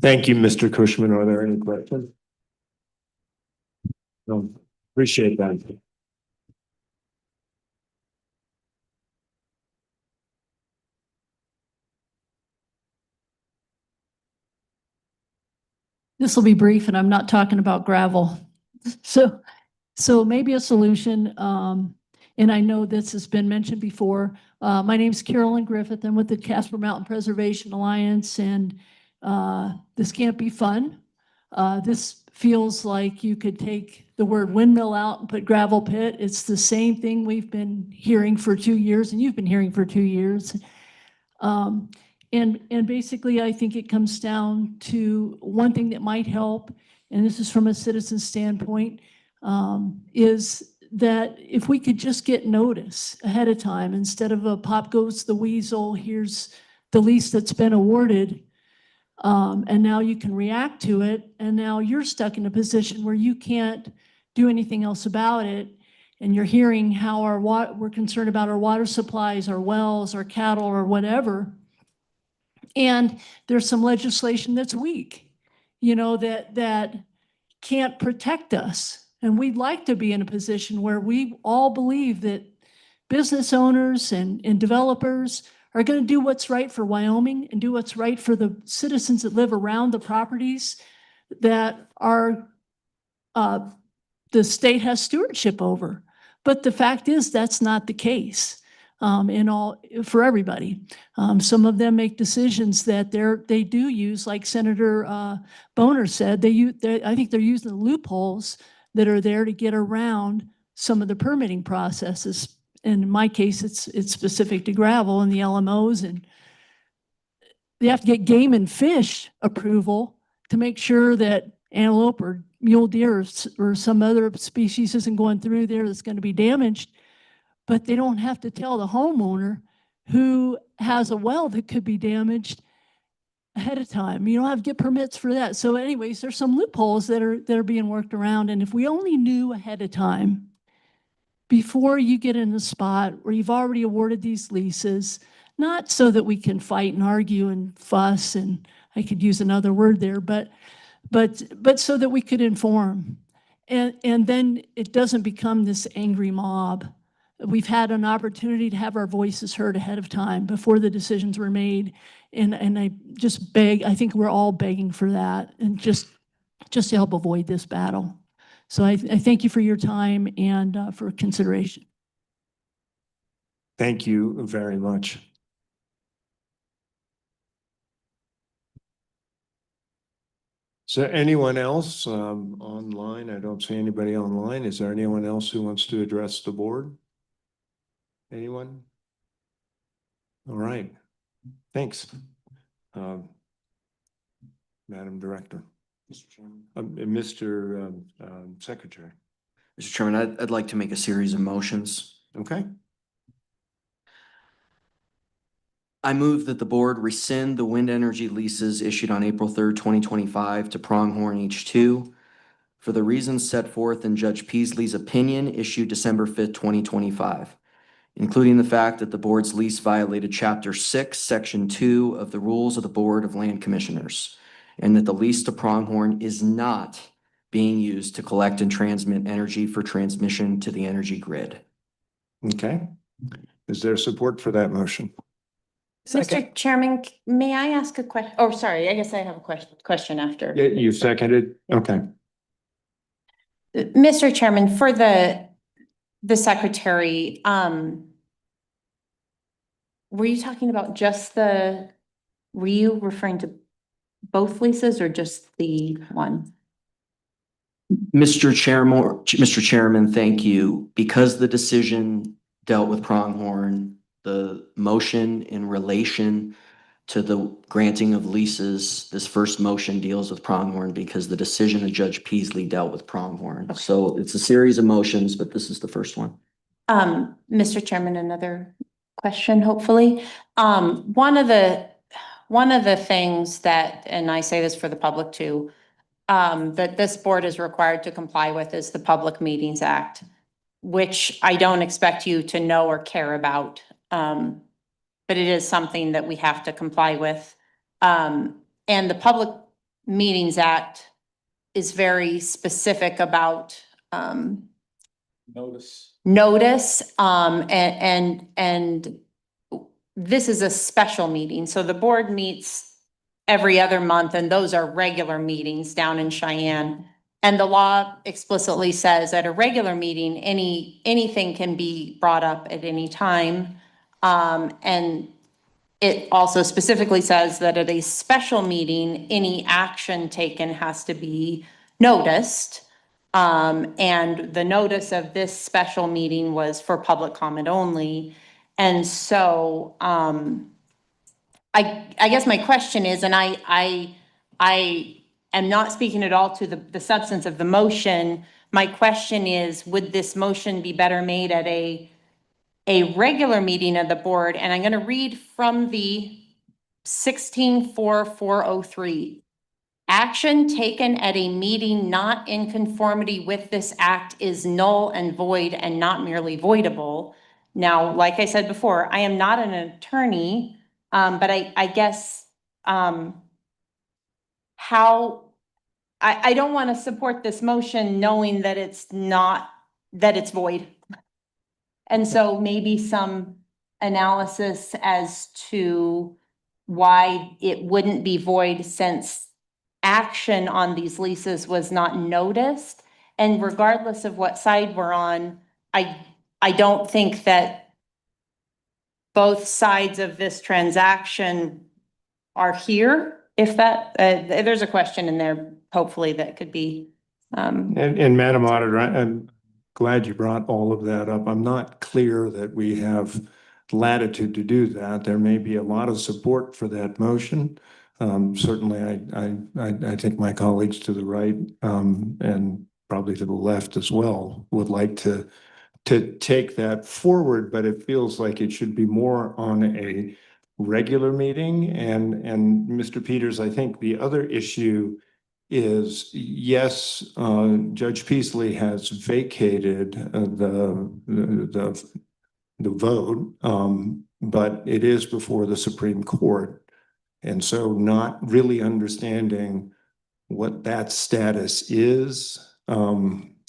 Thank you, Mr. Cushman. Are there any questions? No, appreciate that. This will be brief, and I'm not talking about gravel. So maybe a solution, and I know this has been mentioned before. My name's Carolyn Griffith. I'm with the Casper Mountain Preservation Alliance, and this can't be fun. This feels like you could take the word windmill out and put gravel pit. It's the same thing we've been hearing for 2 years, and you've been hearing for 2 years. And basically, I think it comes down to one thing that might help, and this is from a citizen standpoint, is that if we could just get notice ahead of time, instead of a pop goes the weasel, here's the lease that's been awarded, and now you can react to it, and now you're stuck in a position where you can't do anything else about it, and you're hearing how we're concerned about our water supplies, our wells, our cattle, or whatever. And there's some legislation that's weak, you know, that can't protect us. And we'd like to be in a position where we all believe that business owners and developers are going to do what's right for Wyoming and do what's right for the citizens that live around the properties that are the state has stewardship over. But the fact is, that's not the case for everybody. Some of them make decisions that they do use, like Senator Boner said, I think they're using the loopholes that are there to get around some of the permitting processes. And in my case, it's specific to gravel and the LMOs, and they have to get game and fish approval to make sure that antelope or mule deer or some other species isn't going through there that's going to be damaged. But they don't have to tell the homeowner who has a well that could be damaged ahead of time. You don't have to get permits for that. So anyways, there's some loopholes that are being worked around. And if we only knew ahead of time, before you get in the spot where you've already awarded these leases, not so that we can fight and argue and fuss, and I could use another word there, but so that we could inform. And then it doesn't become this angry mob. We've had an opportunity to have our voices heard ahead of time before the decisions were made. And I just beg, I think we're all begging for that, and just to help avoid this battle. So I thank you for your time and for consideration. Thank you very much. Is there anyone else online? I don't see anybody online. Is there anyone else who wants to address the board? Anyone? All right. Thanks. Madam Director. Mr. Chairman. Mr. Secretary. Mr. Chairman, I'd like to make a series of motions. Okay. I move that the board rescind the wind energy leases issued on April 3rd, 2025 to Pronghorn H2 for the reasons set forth in Judge Peasley's opinion issued December 5th, 2025, including the fact that the board's lease violated Chapter 6, Section 2 of the Rules of the Board of Land Commissioners, and that the lease to Pronghorn is not being used to collect and transmit energy for transmission to the energy grid. Okay. Is there support for that motion? Mr. Chairman, may I ask a question? Oh, sorry, I guess I have a question after. Yeah, you seconded? Okay. Mr. Chairman, for the secretary, were you talking about were you referring to both leases or just the one? Mr. Chairman, thank you. Because the decision dealt with Pronghorn, the motion in relation to the granting of leases, this first motion deals with Pronghorn because the decision of Judge Peasley dealt with Pronghorn. Okay. So it's a series of motions, but this is the first one. Mr. Chairman, another question, hopefully. One of the things that, and I say this for the public too, that this board is required to comply with is the Public Meetings Act, which I don't expect you to know or care about. But it is something that we have to comply with. And the Public Meetings Act is very specific about notice. And this is a special meeting. So the board meets every other month, and those are regular meetings down in Cheyenne. And the law explicitly says at a regular meeting, anything can be brought up at any time. And it also specifically says that at a special meeting, any action taken has to be noticed. And the notice of this special meeting was for public comment only. And so, I guess my question is, and I am not speaking at all to the substance of the motion. My question is, would this motion be better made at a regular meeting of the board? And I'm going to read from the 16-4-403. Action taken at a meeting not in conformity with this act is null and void and not merely voidable. Now, like I said before, I am not an attorney, but I guess how, I don't want to support this motion knowing that it's not, that it's void. And so maybe some analysis as to why it wouldn't be void since action on these leases was not noticed. And regardless of what side we're on, I don't think that both sides of this transaction are here. If that, there's a question in there, hopefully that could be. And Madam Auditor, I'm glad you brought all of that up. I'm not clear that we have latitude to do that. There may be a lot of support for that motion. Certainly, I think my colleagues to the right, and probably to the left as well, would like to take that forward, but it feels like it should be more on a regular meeting. And Mr. Peters, I think the other issue is, yes, Judge Peasley has vacated the vote, but it is before the Supreme Court. And so not really understanding what that status is,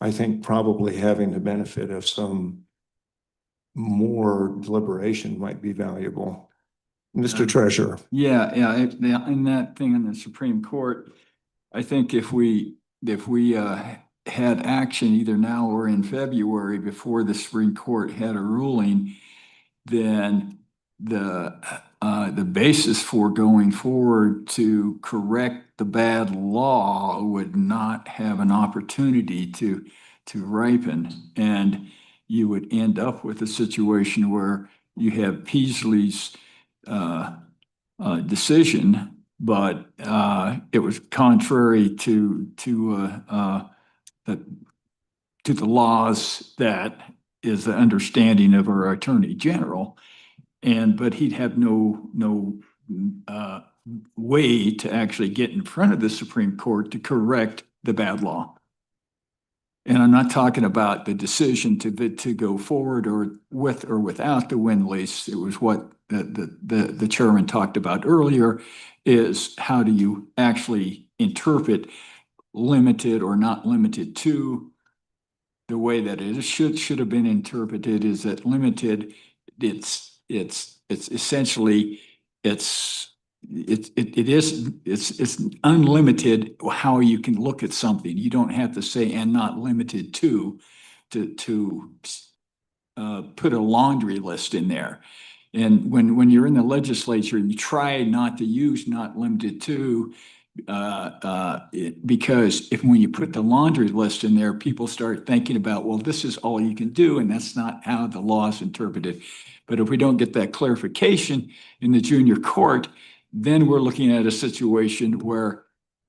I think probably having the benefit of some more deliberation might be valuable. Mr. Treasurer. Yeah, in that thing in the Supreme Court, I think if we had action either now or in February before the Supreme Court had a ruling, then the basis for going forward to correct the bad law would not have an opportunity to ripen, and you would end up with a situation where you have Peasley's decision, but it was contrary to the laws that is the understanding of our Attorney General, but he'd have no way to actually get in front of the Supreme Court to correct the bad law. And I'm not talking about the decision to go forward or with or without the wind lease. It was what the chairman talked about earlier, is how do you actually interpret limited or not limited to. The way that it should have been interpreted is that limited, it's essentially it's unlimited how you can look at something. You don't have to say and not limited to put a laundry list in there. And when you're in the legislature, you try not to use not limited to, because when you put the laundry list in there, people start thinking about, well, this is all you can do, and that's not how the law is interpreted. But if we don't get that clarification in the junior court, then we're looking at a situation where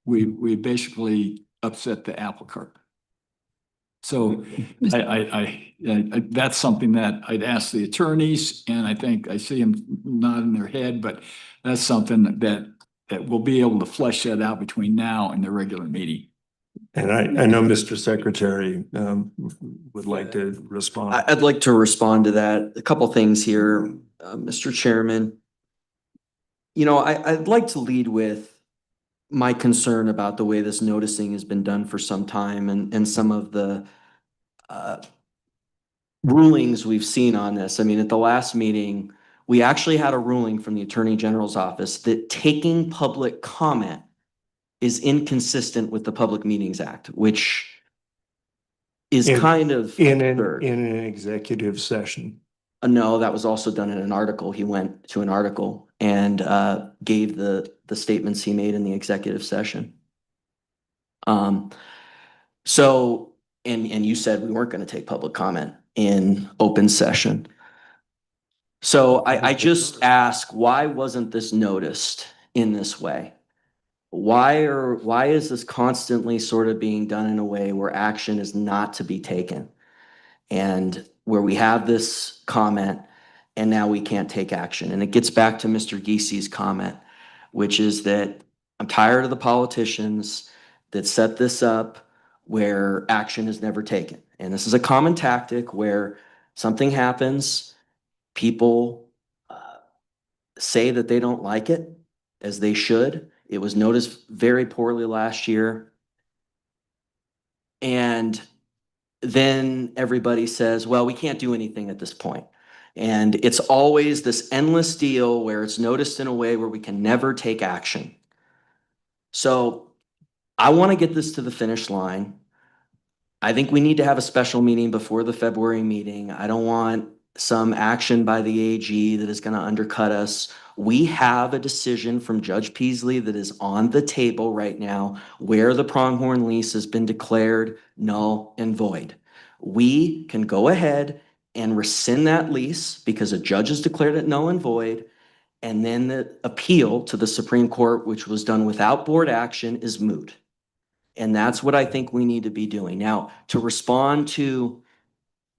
we basically upset the apple cart. So that's something that I'd ask the attorneys, and I think I see them nodding their head, but that's something that we'll be able to flesh that out between now and the regular meeting. And I know Mr. Secretary would like to respond. I'd like to respond to that. A couple things here, Mr. Chairman. You know, I'd like to lead with my concern about the way this noticing has been done for some time and some of the rulings we've seen on this. I mean, at the last meeting, we actually had a ruling from the Attorney General's office that taking public comment is inconsistent with the Public Meetings Act, which is kind of in absurd. an executive session. No, that was also done in an article. He went to an article and gave the statements he made in the executive session. So, and you said we weren't going to take public comment in open session. So I just ask, why wasn't this noticed in this way? Why is this constantly sort of being done in a way where action is not to be taken? And where we have this comment and now we can't take action. And it gets back to Mr. Giesi's comment, which is that I'm tired of the politicians that set this up where action is never taken. And this is a common tactic where something happens, people say that they don't like it, as they should. It was noticed very poorly last year. And then everybody says, well, we can't do anything at this point. And it's always this endless deal where it's noticed in a way where we can never take action. So I want to get this to the finish line. I think we need to have a special meeting before the February meeting. I don't want some action by the AG that is going to undercut us. We have a decision from Judge Peasley that is on the table right now where the pronghorn lease has been declared null and void. We can go ahead and rescind that lease because a judge has declared it null and void. And then the appeal to the Supreme Court, which was done without board action, is moot. And that's what I think we need to be doing. Now, to respond to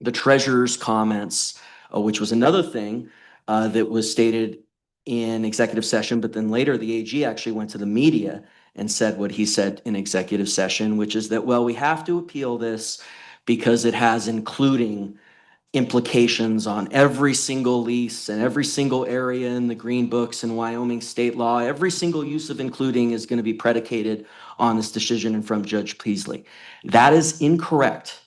the treasurer's comments, which was another thing that was stated in executive session, but then later the AG actually went to the media and said what he said in executive session, which is that, well, we have to appeal this because it has including implications on every single lease and every single area in the green books and Wyoming state law. Every single use of including is going to be predicated on this decision and from Judge Peasley. That is incorrect.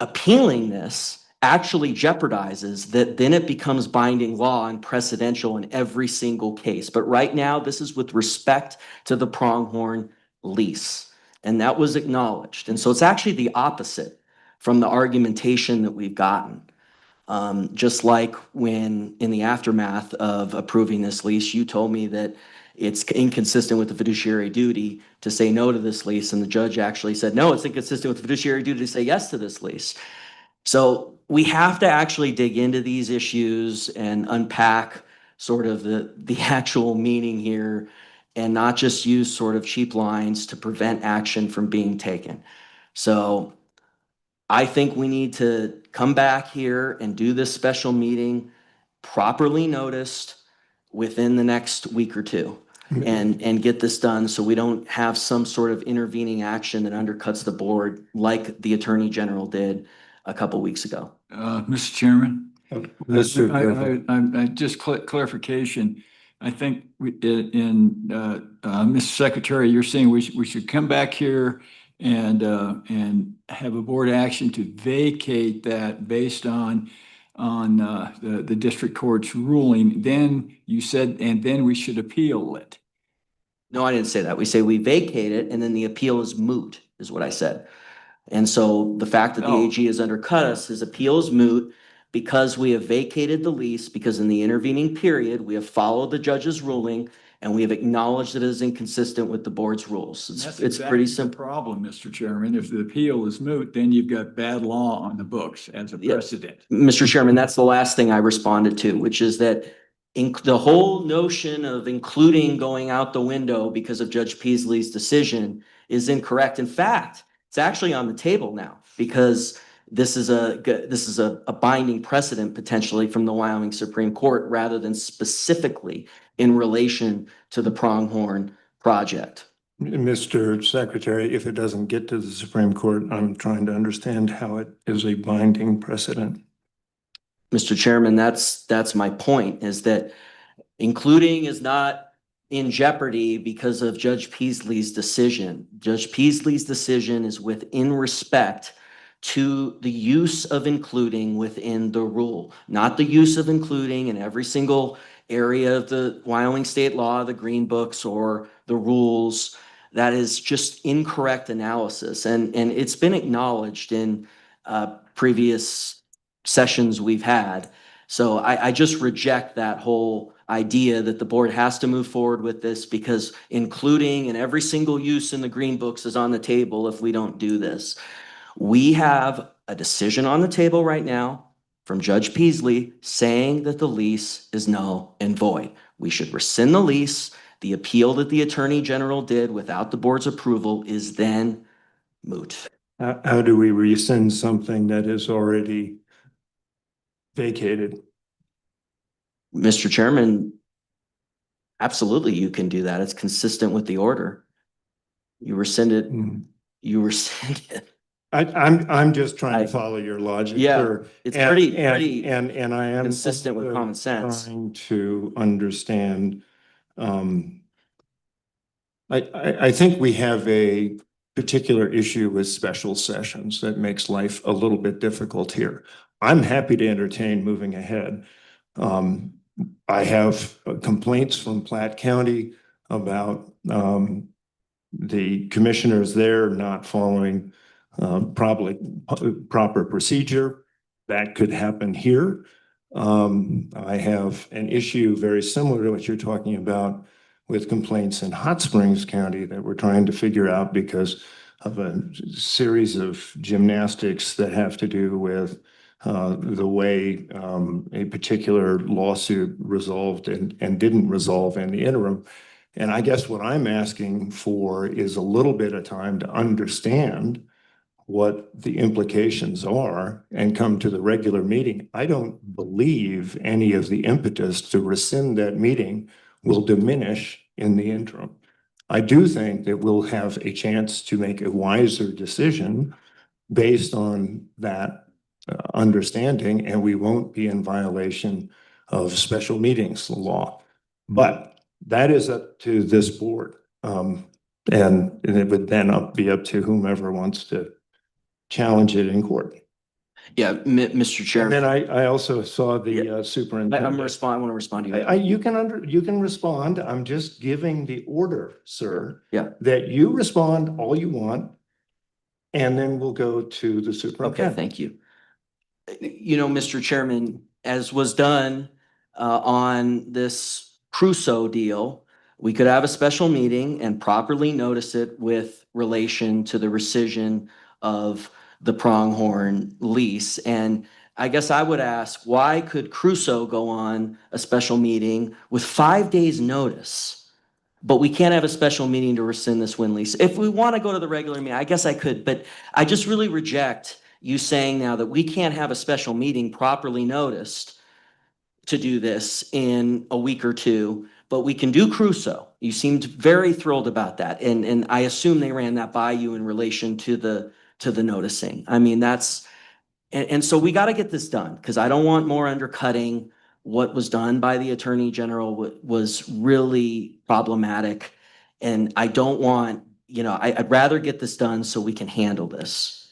Appealing this actually jeopardizes that, then it becomes binding law and precedential in every single case. But right now, this is with respect to the pronghorn lease. And that was acknowledged. And so it's actually the opposite from the argumentation that we've gotten. Just like when in the aftermath of approving this lease, you told me that it's inconsistent with the fiduciary duty to say no to this lease. And the judge actually said, no, it's inconsistent with the fiduciary duty to say yes to this lease. So we have to actually dig into these issues and unpack sort of the actual meaning here and not just use sort of cheap lines to prevent action from being taken. So I think we need to come back here and do this special meeting properly noticed within the next week or two and get this done so we don't have some sort of intervening action that undercuts the board like the Attorney General did a couple weeks ago. Mr. Chairman? Mr. Just clarification. I think Mr. Secretary, you're saying we should come back here and have a board action to vacate that based on the district court's ruling. Then you said, and then we should appeal it. No, I didn't say that. We say we vacate it and then the appeal is moot, is what I said. And so the fact that the AG has undercut us, his appeal is moot because we have vacated the lease, because in the intervening period, we have followed the judge's ruling and we have acknowledged that it is inconsistent with the board's rules. It's pretty simple. Problem, Mr. Chairman. If the appeal is moot, then you've got bad law on the books as a precedent. Mr. Chairman, that's the last thing I responded to, which is that the whole notion of including going out the window because of Judge Peasley's decision is incorrect. In fact, it's actually on the table now because this is a binding precedent potentially from the Wyoming Supreme Court rather than specifically in relation to the pronghorn project. Mr. Secretary, if it doesn't get to the Supreme Court, I'm trying to understand how it is a binding precedent. Mr. Chairman, that's my point, is that including is not in jeopardy because of Judge Peasley's decision. Judge Peasley's decision is within respect to the use of including within the rule, not the use of including in every single area of the Wyoming state law, the green books, or the rules. That is just incorrect analysis. And it's been acknowledged in previous sessions we've had. So I just reject that whole idea that the board has to move forward with this because including in every single use in the green books is on the table if we don't do this. We have a decision on the table right now from Judge Peasley saying that the lease is null and void. We should rescind the lease. The appeal that the Attorney General did without the board's approval is then moot. How do we rescind something that is already vacated? Mr. Chairman, absolutely you can do that. It's consistent with the order. You rescind it. You rescind it. I'm just trying to follow your logic. Yeah, sir. it's And pretty I am consistent with common sense. trying to understand I think we have a particular issue with special sessions that makes life a little bit difficult here. I'm happy to entertain moving ahead. I have complaints from Platte County about the commissioners there not following probably proper procedure. That could happen here. I have an issue very similar to what you're talking about with complaints in Hot Springs County that we're trying to figure out because of a series of gymnastics that have to do with the way a particular lawsuit resolved and didn't resolve in the interim. And I guess what I'm asking for is a little bit of time to understand what the implications are and come to the regular meeting. I don't believe any of the impetus to rescind that meeting will diminish in the interim. I do think that we'll have a chance to make a wiser decision based on that understanding, and we won't be in violation of special meetings law. But that is up to this board. And it would then be up to whomever wants to challenge it in court. Yeah, Mr. And Chair, then I also saw the I superintendent. want to respond to you. You can respond. I'm just giving the order, sir. Yeah. That you respond all you want, and then we'll go to the Okay, superintendent. thank you. You know, Mr. Chairman, as was done on this Crusoe deal, we could have a special meeting and properly notice it with relation to the rescission of the Pronghorn lease. And I guess I would ask, why could Crusoe go on a special meeting with 5 days' notice, but we can't have a special meeting to rescind this wind lease? If we want to go to the regular meeting, I guess I could, but I just really reject you saying now that we can't have a special meeting properly noticed to do this in a week or two, but we can do Crusoe. You seemed very thrilled about that. And I assume they ran that by you in relation to the noticing. I mean, and so we got to get this done because I don't want more undercutting. What was done by the Attorney General was really problematic. And I don't want, I'd rather get this done so we can handle this.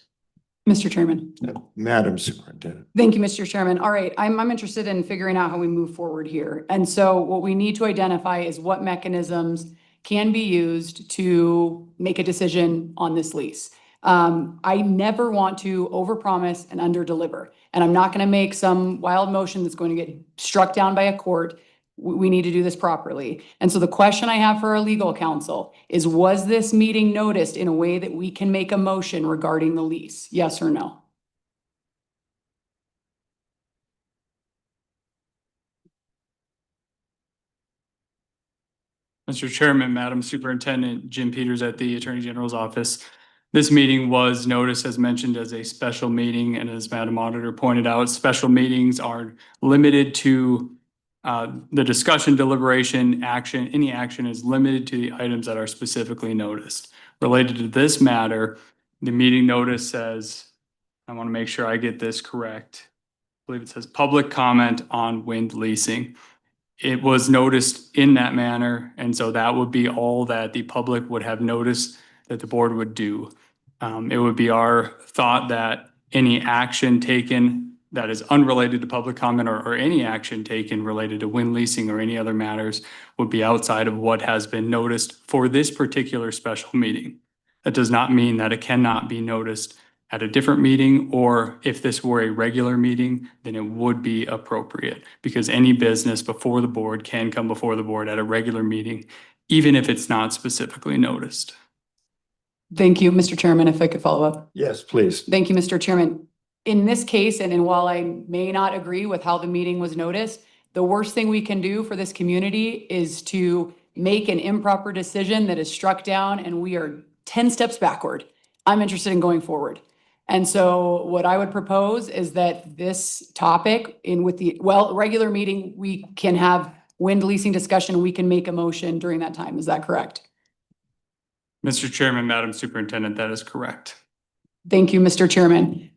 Mr. Chairman. Madam Superintendent. Thank you, Mr. Chairman. All right, I'm interested in figuring out how we move forward here. And so what we need to identify is what mechanisms can be used to make a decision on this lease. I never want to overpromise and underdeliver, and I'm not going to make some wild motion that's going to get struck down by a court. We need to do this properly. And so the question I have for our legal counsel is, was this meeting noticed in a way that we can make a motion regarding the lease? Yes or no? Mr. Chairman, Madam Superintendent, Jim Peters at the Attorney General's office. This meeting was noticed as mentioned as a special meeting, and as Madam Auditor pointed out, special meetings are limited to the discussion, deliberation, action. Any action is limited to the items that are specifically noticed. Related to this matter, the meeting notice says, I want to make sure I get this correct. I believe it says public comment on wind leasing. It was noticed in that manner, and so that would be all that the public would have noticed that the board would do. It would be our thought that any action taken that is unrelated to public comment or any action taken related to wind leasing or any other matters would be outside of what has been noticed for this particular special meeting. That does not mean that it cannot be noticed at a different meeting, or if this were a regular meeting, then it would be appropriate, because any business before the board can come before the board at a regular meeting, even if it's not specifically noticed. Thank you, Mr. Chairman, if I could follow up. Yes, please. Thank you, Mr. Chairman. In this case, and while I may not agree with how the meeting was noticed, the worst thing we can do for this community is to make an improper decision that is struck down and we are 10 steps backward. I'm interested in going forward. And so what I would propose is that this topic with the regular meeting, we can have wind leasing discussion. We can make a motion during that time. Is that correct? Mr. Chairman, Madam Superintendent, that is correct. Thank you, Mr. Chairman.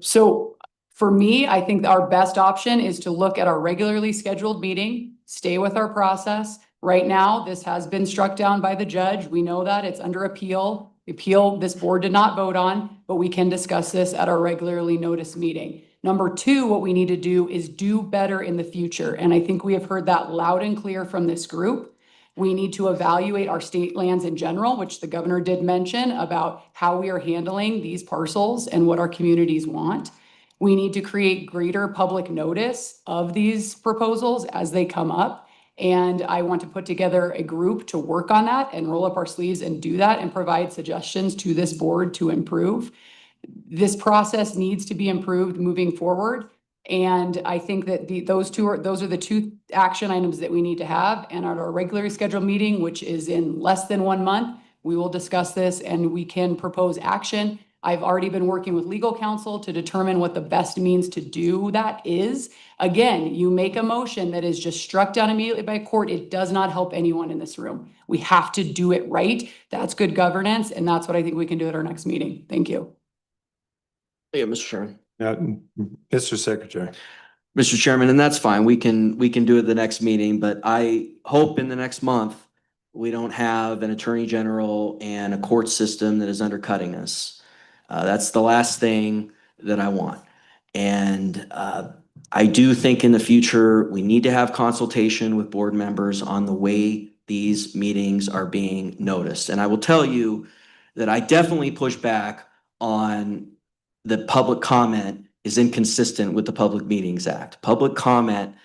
So for me, I think our best option is to look at our regularly scheduled meeting, stay with our process, Right now, this has been struck down by the judge. We know that it's under appeal. Appeal, this board did not vote on, but we can discuss this at our regularly noticed meeting. Number two, what we need to do is do better in the future. And I think we have heard that loud and clear from this group. We need to evaluate our state lands in general, which the governor did mention about how we are handling these parcels and what our communities want. We need to create greater public notice of these proposals as they come up. And I want to put together a group to work on that and roll up our sleeves and do that and provide suggestions to this board to improve. This process needs to be improved moving forward. And I think that those are the two action items that we need to have. And at our regularly scheduled meeting, which is in less than 1 month, we will discuss this and we can propose action. I've already been working with legal counsel to determine what the best means to do that is. Again, you make a motion that is just struck down immediately by court. It does not help anyone in this room. We have to do it right. That's good governance. And that's what I think we can do at our next meeting. Thank you. Yeah, Mr. Chairman. Mr. Secretary. Mr. Chairman, and that's fine. We can do it the next meeting, but I hope in the next month, we don't have an attorney general and a court system that is undercutting us. That's the last thing that I want. And I do think in the future, we need to have consultation with board members on the way these meetings are being noticed. And I will tell you that I definitely push back on the public comment is inconsistent with the Public Meetings Act. Public comment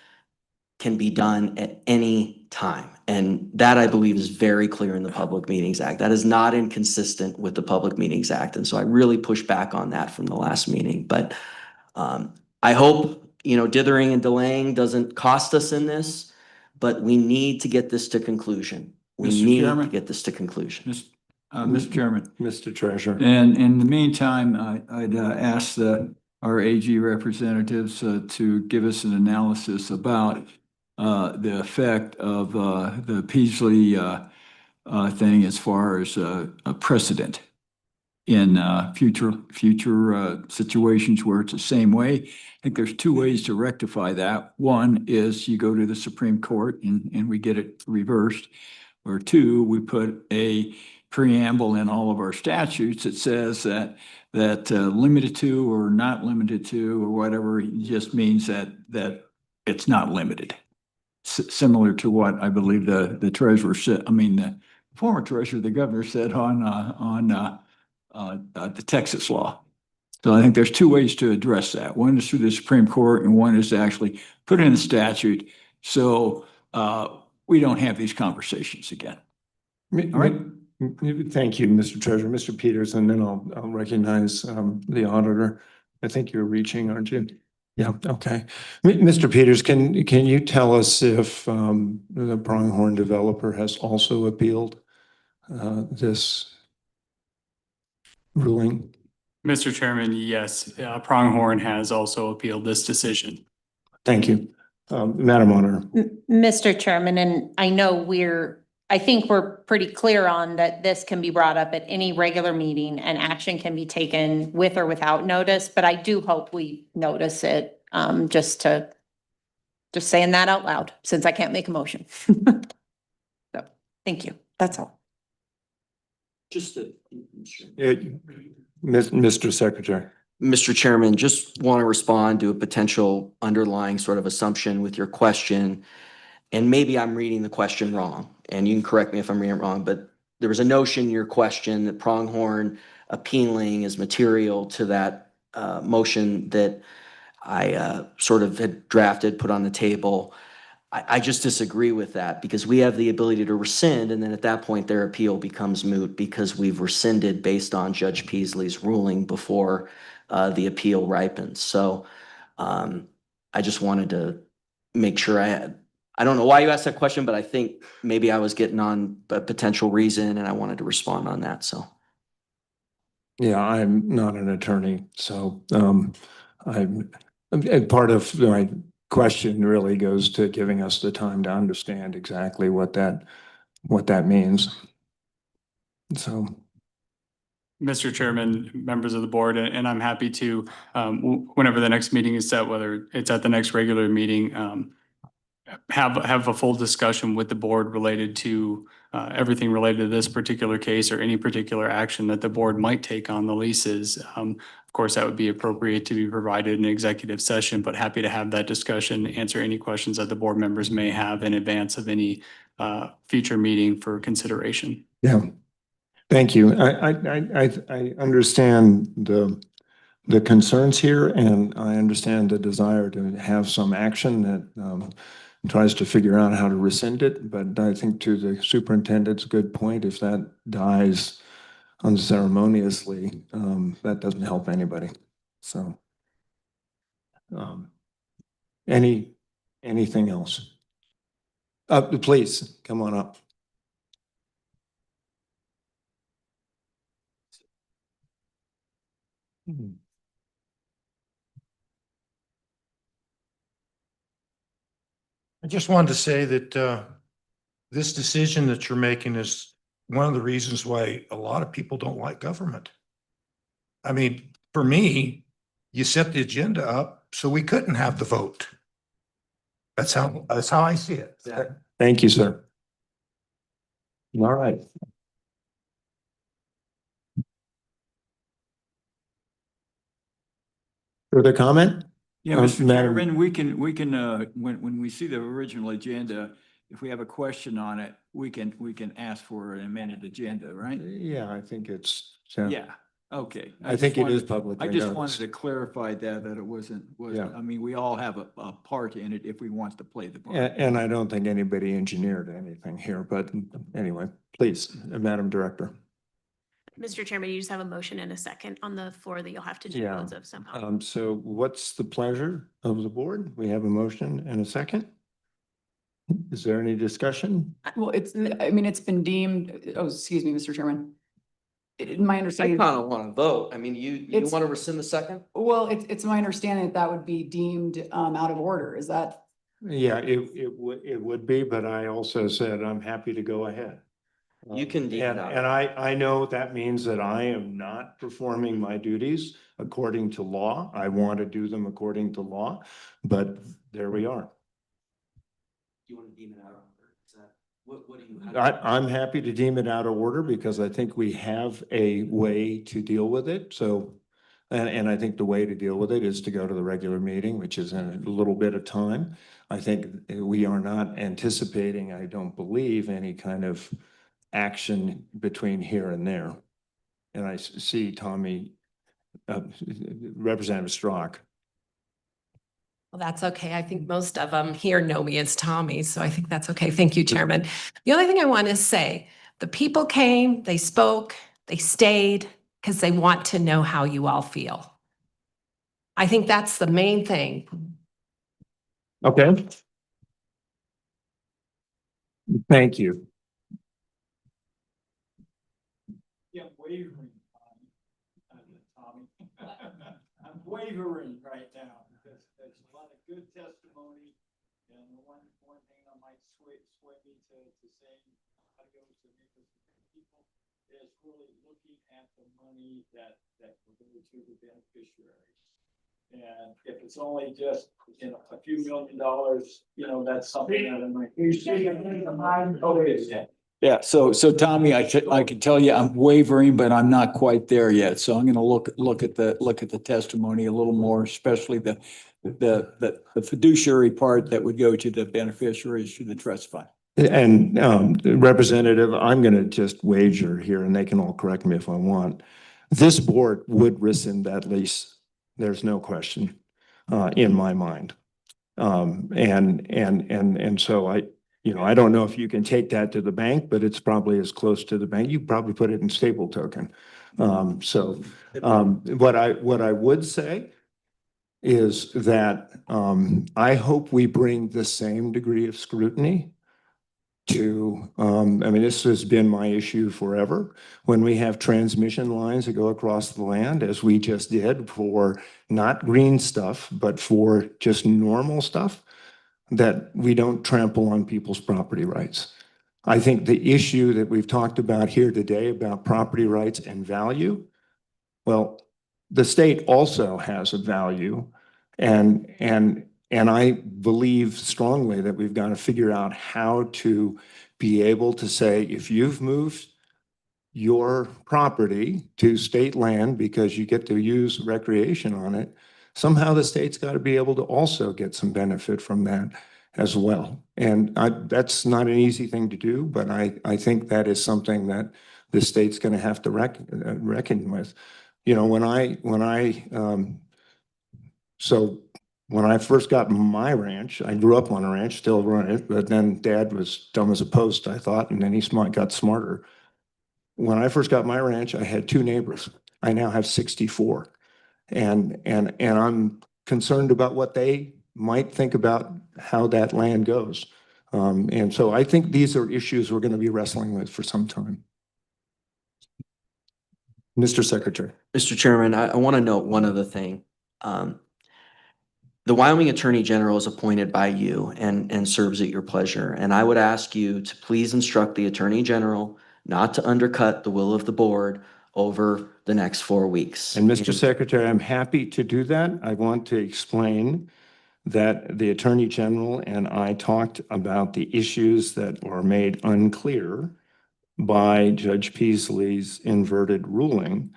can be done at any time. And that I believe is very clear in the Public Meetings Act. That is not inconsistent with the Public Meetings Act. And so I really push back on that from the last meeting. But I hope, dithering and delaying doesn't cost us in this, but we need to get this to conclusion. We Mr. need Chairman? to get this to conclusion. Mr. Chairman. Mr. Treasurer. And in the meantime, I'd ask our AG representatives to give us an analysis about the effect of the Peasley thing as far as a precedent in future situations where it's the same way. I think there's two ways to rectify that. One is you go to the Supreme Court and we get it reversed. Or two, we put a preamble in all of our statutes that says that limited to or not limited to or whatever just means that it's not limited. Similar to what I believe the treasurer said. I mean, the former treasurer, the governor said on the Texas law. So I think there's two ways to address that. One is through the Supreme Court, and one is to actually put it in the statute so we don't have these conversations again. All right. Thank you, Mr. Treasurer. Mr. Peters, and then I'll recognize the auditor. I think you're reaching, aren't you? Yeah, okay. Mr. Peters, can you tell us if the Pronghorn developer has also appealed this ruling? Mr. Chairman, yes, Pronghorn has also appealed this decision. Thank you. Madam Auditor. Mr. Chairman, and I know I think we're pretty clear on that this can be brought up at any regular meeting and action can be taken with or without notice, but I do hope we notice it, just saying that out loud, since I can't make a motion. So, thank you. That's all. Mr. Secretary. Mr. Chairman, just want to respond to a potential underlying sort of assumption with your question. And maybe I'm reading the question wrong, and you can correct me if I'm reading it wrong, but there was a notion in your question that Pronghorn appealing is material to that motion that I sort of had drafted, put on the table. I just disagree with that because we have the ability to rescind, and then at that point their appeal becomes moot because we've rescinded based on Judge Peasley's ruling before the appeal ripens. So I just wanted to make sure I don't know why you asked that question, but I think maybe I was getting on a potential reason and I wanted to respond on that, so. Yeah, I'm not an attorney, so part of my question really goes to giving us the time to understand exactly what that means. So. Mr. Chairman, members of the board, and I'm happy to, whenever the next meeting is set, whether it's at the next regular meeting, have a full discussion with the board related to everything related to this particular case or any particular action that the board might take on the leases. Of course, that would be appropriate to be provided in executive session, but happy to have that discussion, answer any questions that the board members may have in advance of any future meeting for consideration. Yeah, thank you. I understand the concerns here, and I understand the desire to have some action that tries to figure out how to rescind it. But I think to the superintendent's good point, if that dies unceremoniously, that doesn't help anybody. So, anything else? Please, come on up. I just wanted to say that this decision that you're making is one of the reasons why a lot of people don't like government. I mean, for me, you set the agenda up so we couldn't have the vote. That's how I see it. Thank you, sir. All right. Further comment? Yeah, Mr. Madam- Chairman, we can, when we see the original agenda, if we have a question on it, we can ask for an amended agenda, right? Yeah, I think it's. Yeah, okay. I think it is I publicly just noticed. wanted to clarify that it wasn't, Yeah. I mean, we all have a part in it if we want to play the part. And I don't think anybody engineered anything here, but anyway, please, Madam Director. Mr. Chairman, you just have a motion and a second on the floor that you'll have to Yeah. dispose of somehow. So what's the pleasure of the board? We have a motion and a second. Is there any discussion? Well, it's been deemed, oh, excuse me, Mr. Chairman. My I understanding, kind of want to vote. I mean, you It's- want to rescind the second? well, it's my understanding that would be deemed out of order. Is that? Yeah, it would be, but I also said I'm happy to go ahead. You can deem it out. And I know that means that I am not performing my duties according to law. I want to do them according to law, but there we are. You want to deem it out? Is that, what do you have? I'm happy to deem it out of order because I think we have a way to deal with it. So, and I think the way to deal with it is to go to the regular meeting, which is in a little bit of time. I think we are not anticipating, I don't believe, any kind of action between here and there. And I see Tommy, Representative Strzok. Well, that's okay. I think most of them here know me as Tommy, so I think that's okay. Thank you, Chairman. The only thing I want to say, the people came, they spoke, they stayed because they want to know how you all feel. I think that's the main thing. Okay. Thank you. Yeah, wavering, Tommy. I'm wavering right now because there's a lot of good testimony. And the one thing I might sway me to saying adios to me because people is really looking at the money that will go to the beneficiaries. And if it's only just, a few $1 million, that's something that I'm like. Yeah, so Tommy, I can tell you I'm wavering, but I'm not quite there yet. So I'm gonna look at the testimony a little more, especially the fiduciary part that would go to the beneficiaries through the trust fund. And Representative, I'm going to just wager here, and they can all correct me if I want. This board would rescind that lease. There's no question in my mind. And so I don't know if you can take that to the bank, but it's probably as close to the bank. You probably put it in stable token. What I would say is that I hope we bring the same degree of scrutiny to, I mean, this has been my issue forever. When we have transmission lines that go across the land, as we just did for not green stuff, but for just normal stuff, that we don't trample on people's property rights. I think the issue that we've talked about here today about property rights and value, well, the state also has a value, and And I believe strongly that we've got to figure out how to be able to say, if you've moved your property to state land because you get to use recreation on it, somehow the state's got to be able to also get some benefit from that as well. And that's not an easy thing to do, but I think that is something that the state's going to have to reckon with. You know, so when I first got my ranch, I grew up on a ranch, still run it, but then Dad was dumb as a post, I thought, and then he got smarter. When I first got my ranch, I had 2 neighbors. I now have 64. And I'm concerned about what they might think about how that land goes. And so I think these are issues we're going to be wrestling with for some time. Mr. Secretary. Mr. Chairman, I want to note one other thing. The Wyoming Attorney General is appointed by you and serves at your pleasure. And I would ask you to please instruct the Attorney General not to undercut the will of the board over the next 4 weeks. And Mr. Secretary, I'm happy to do that. I want to explain that the Attorney General and I talked about the issues that were made unclear by Judge Peasley's inverted ruling.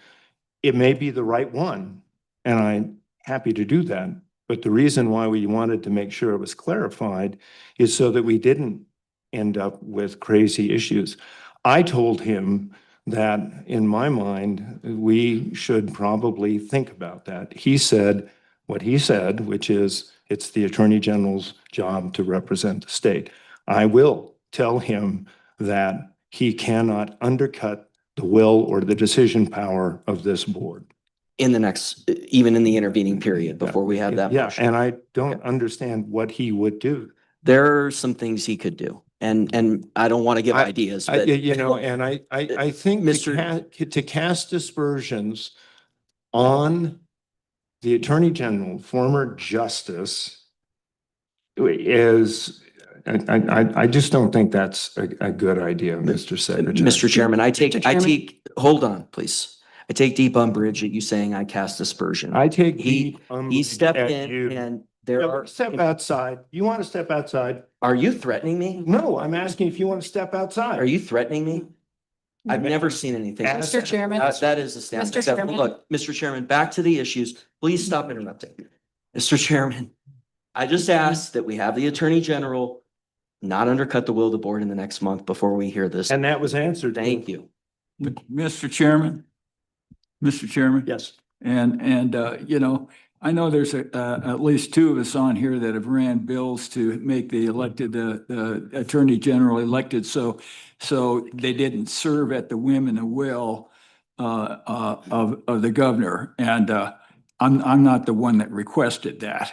It may be the right one, and I'm happy to do that. But the reason why we wanted to make sure it was clarified is so that we didn't end up with crazy issues. I told him that in my mind, we should probably think about that. He said what he said, which is it's the Attorney General's job to represent the state. I will tell him that he cannot undercut the will or the decision power of this board. In the next, even in the intervening period before we have that Yeah, motion. and I don't understand what he would do. There are some things he could do. And I don't want to give ideas, but You know, and I think to cast aspersions on the Attorney General, former justice, is, I just don't think that's a good idea, Mr. Secretary. Mr. Chairman, hold on, please. I take deep umbrage at you saying I cast aspersion. I take He deep umbrage stepped at in you. and there are. Step outside. You want to step outside? Are you threatening me? No, I'm asking if you want to step outside. Are you threatening me? I've never seen anything. Mr. Chairman. That is a stand. Mr. Chairman. Look, Mr. Chairman, back to the issues. Please stop interrupting. Mr. Chairman, I just asked that we have the Attorney General not undercut the will of the board in the next month before we hear this. And that was answered. Thank you. Mr. Chairman, Mr. Chairman. Yes. And you know, I know there's at least 2 of us on here that have ran bills to make the Attorney General elected. So they didn't serve at the whim and the will of the governor. And I'm not the one that requested that.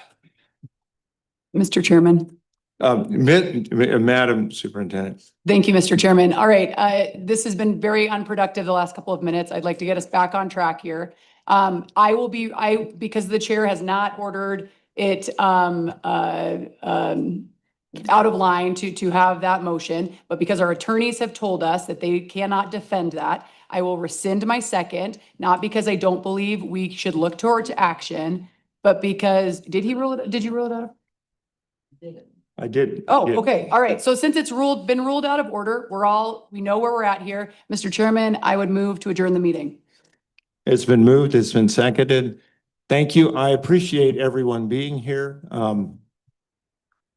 Mr. Chairman. Madam Superintendent. Thank you, Mr. Chairman. All right, this has been very unproductive the last couple of minutes. I'd like to get us back on track here. Because the chair has not ordered it out of line to have that motion, but because our attorneys have told us that they cannot defend that, I will rescind my second, not because I don't believe we should look towards action, but because, did you rule it out? I did. Oh, Yeah. okay. All right. So since it's been ruled out of order, we know where we're at here. Mr. Chairman, I would move to adjourn the meeting. It's been moved. It's been seconded. Thank you. I appreciate everyone being here.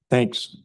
Thanks.